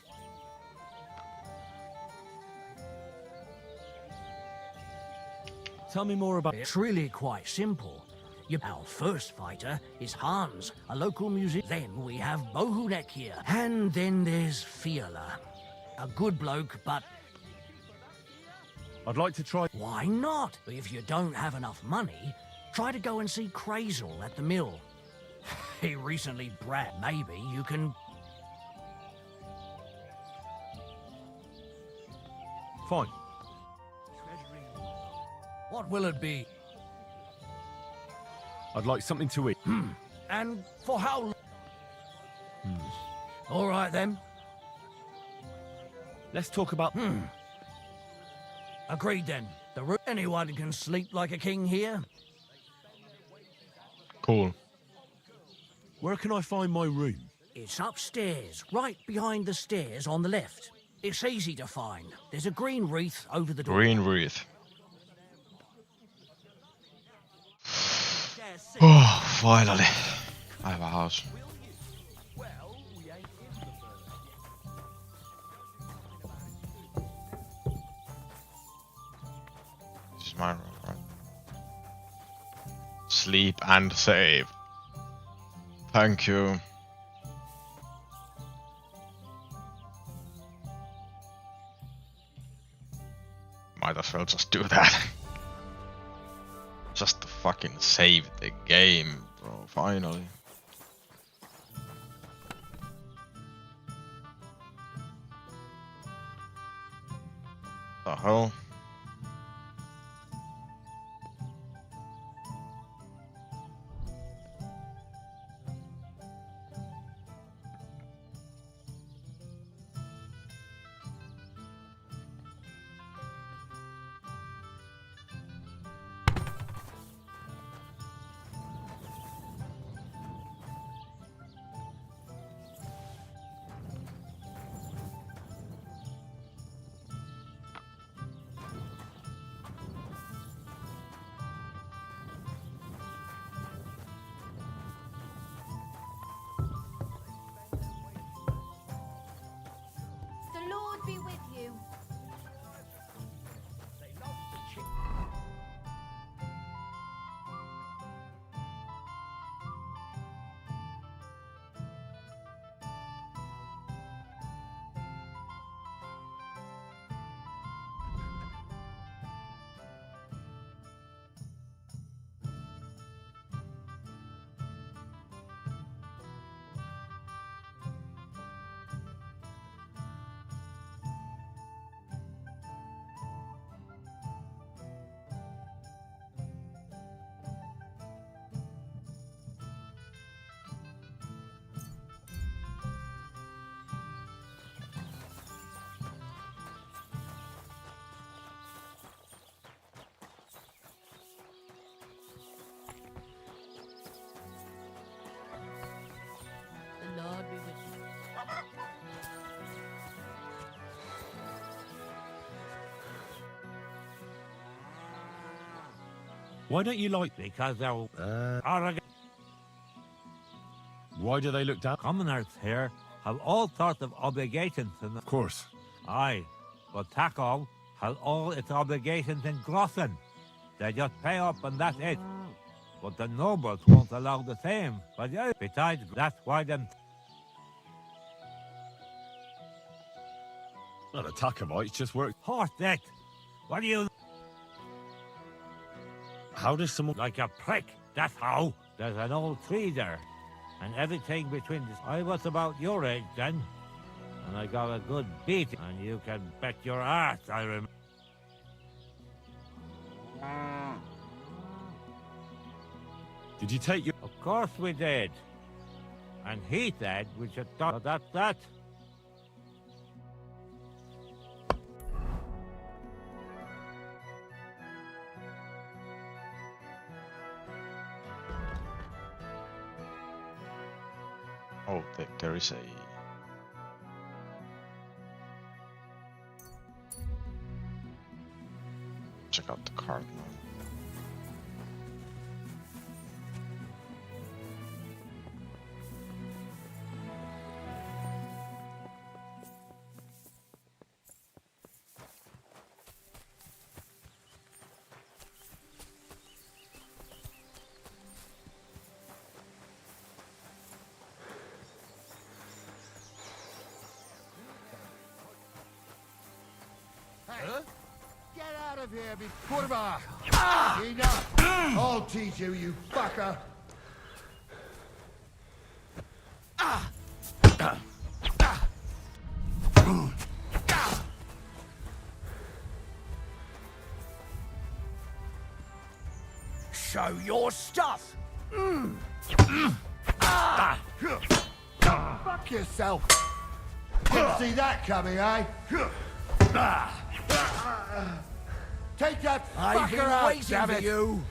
Tell me more about... It's really quite simple. Our first fighter is Hans, a local musician. Then we have Bohunek here. And then there's Fiala. A good bloke, but... I'd like to try... Why not? If you don't have enough money, try to go and see Crazel at the mill. He recently bragged. Maybe you can... Fine. What will it be? I'd like something to eat. And for how long? All right, then. Let's talk about... Agreed, then. Anyone can sleep like a king here. Cool. Where can I find my room? It's upstairs, right behind the stairs on the left. It's easy to find. There's a green wreath over the door. Green wreath. Oh, finally. I have a house. This is my room, right? Sleep and save. Thank you. Might as well just do that. Just to fucking save the game, bro, finally. The hell? The Lord be with you. The Lord be with you. Why don't you like... Because they're arrogant. Why do they look down? Commoners here have all sorts of obligations. Of course. Aye, but Tackle has all its obligations in Grossen. They just pay up and that's it. But the nobles won't allow the same. But yeah, besides, that's why them... Not Attackermites, just work. Horse that! What do you... How does someone... Like a prick, that's how. There's an old tree there. And everything between this... I was about your age then. And I got a good beating. And you can bet your ass I remember. Did you take your... Of course we did. And he said we should talk. So that's that. Oh, there is a... Check out the card now. Huh? Get out of here before Enough! I'll teach you, you fucker! Show your stuff! Fuck yourself! Didn't see that coming, eh? Take that I've been fucker out, waiting damn for it! you!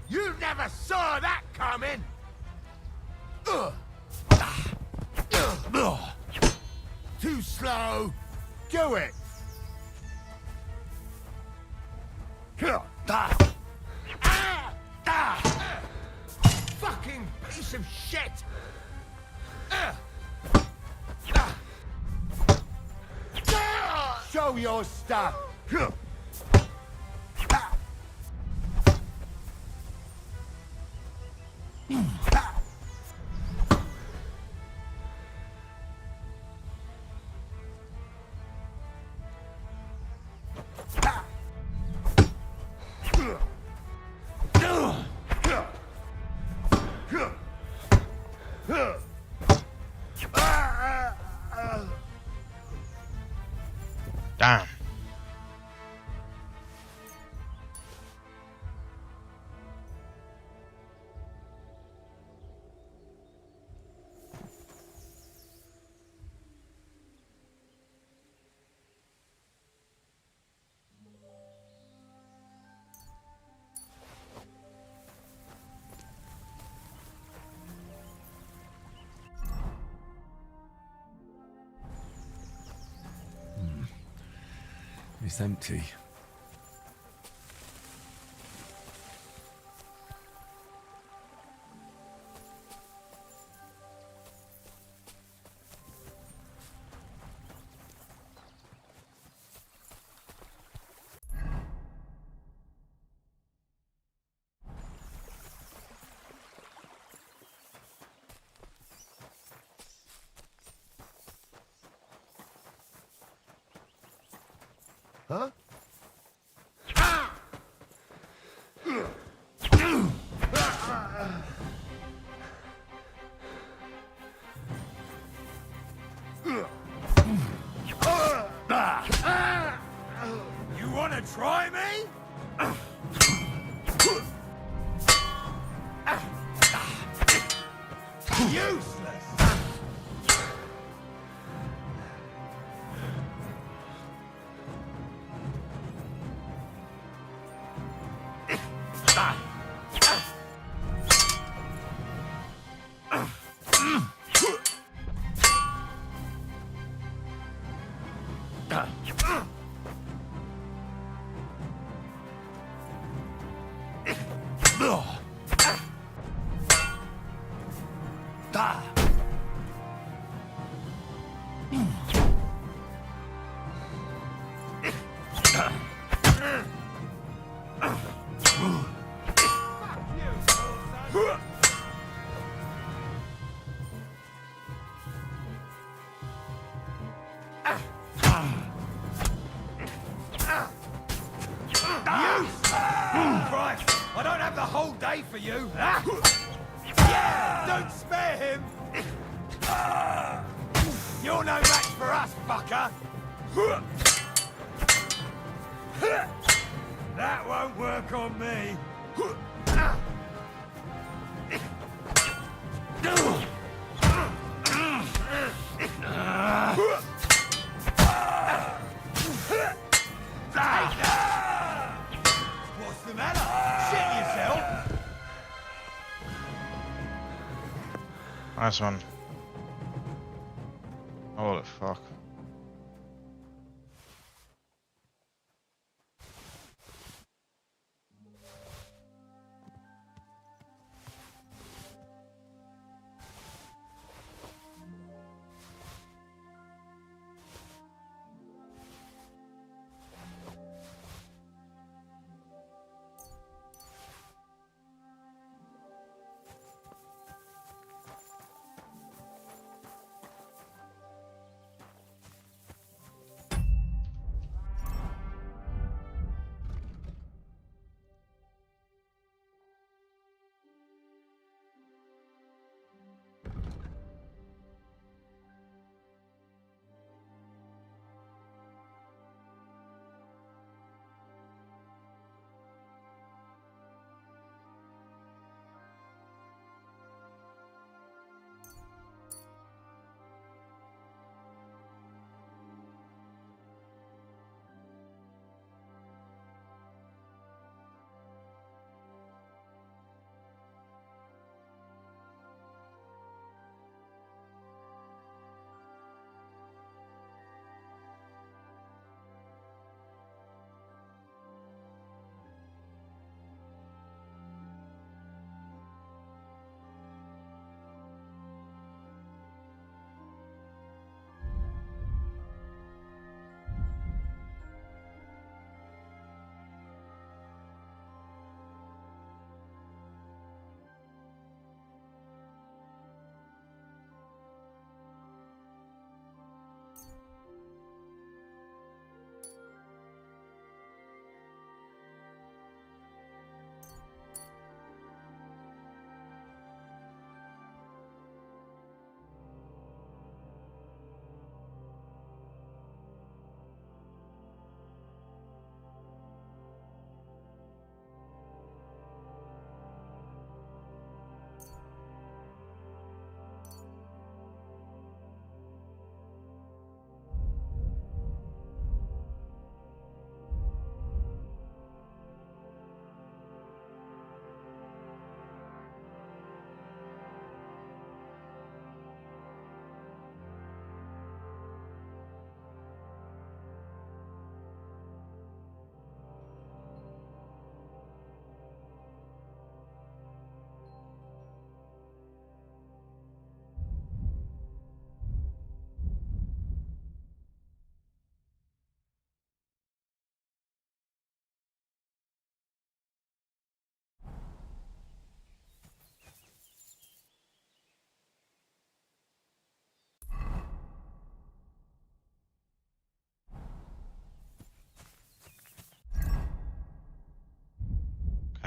You never saw that coming! Too slow! Do it! Fucking piece of shit! Show your stuff! Damn. It's empty. Huh? You wanna try me? Useless! Christ! I don't have the whole day for you! Yeah! Don't spare him! You're no match for us, fucker! That won't work on me! What's the matter? Shit yourself! Nice one. Holy fuck.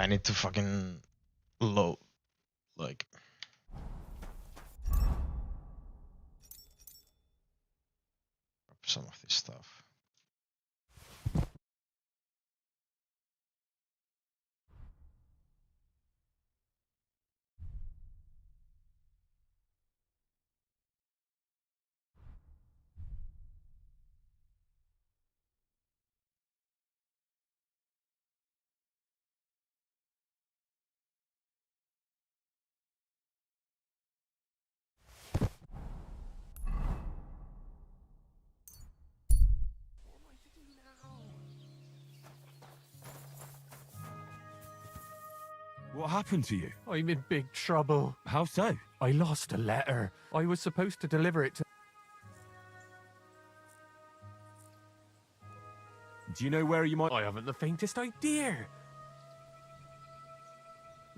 I need to fucking load, like... some of this stuff. What happened to you? I'm in big trouble. How so? I lost a letter. I was supposed to deliver it to... Do you know where you might... I haven't the faintest idea.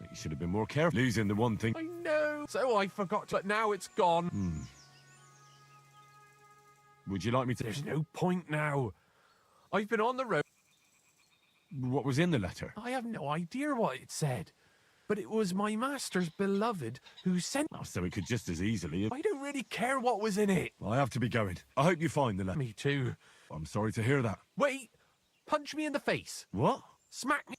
You should have been more careful. Losing the one thing... I know. So I forgot, but now it's gone. Would you like me to... There's no point now. I've been on the road. What was in the letter? I have no idea what it said. But it was my master's beloved who sent... Oh, so it could just as easily have... I don't really care what was in it. I have to be going. I hope you find the letter. Me too. I'm sorry to hear that. Wait! Punch me in the face. What? Smack me.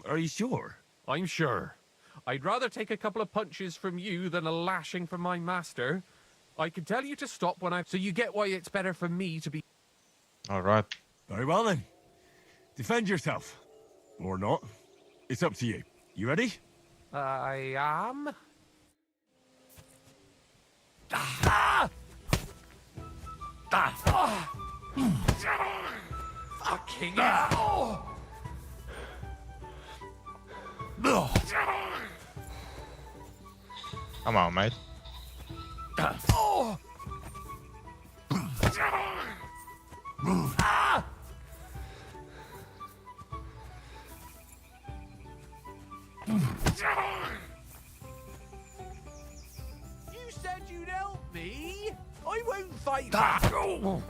Are you sure? I'm sure. I'd rather take a couple of punches from you than a lashing from my master. I can tell you to stop when so you get why it's better for me to be... All right. Very well then. Defend yourself. Or not. It's up to you. You ready? I am. Fucking hell. Come on, mate. You said you'd help me. I won't fight back. All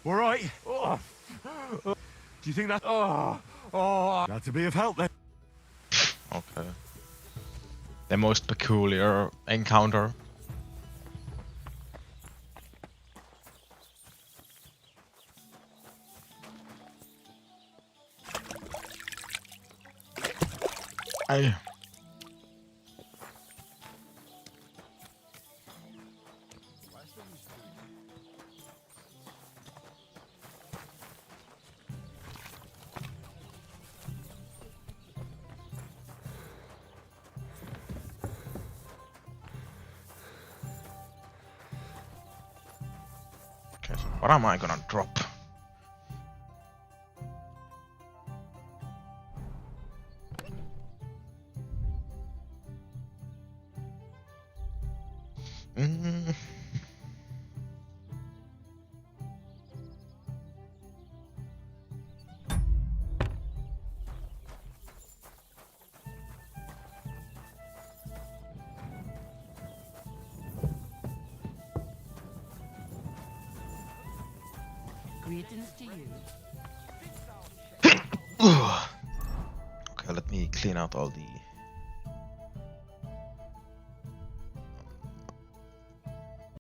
right. Do you think that... Glad to be of help then. Okay. The most peculiar encounter. Aye. Okay, so what am I gonna drop? Greetings to you. Okay, let me clean out all the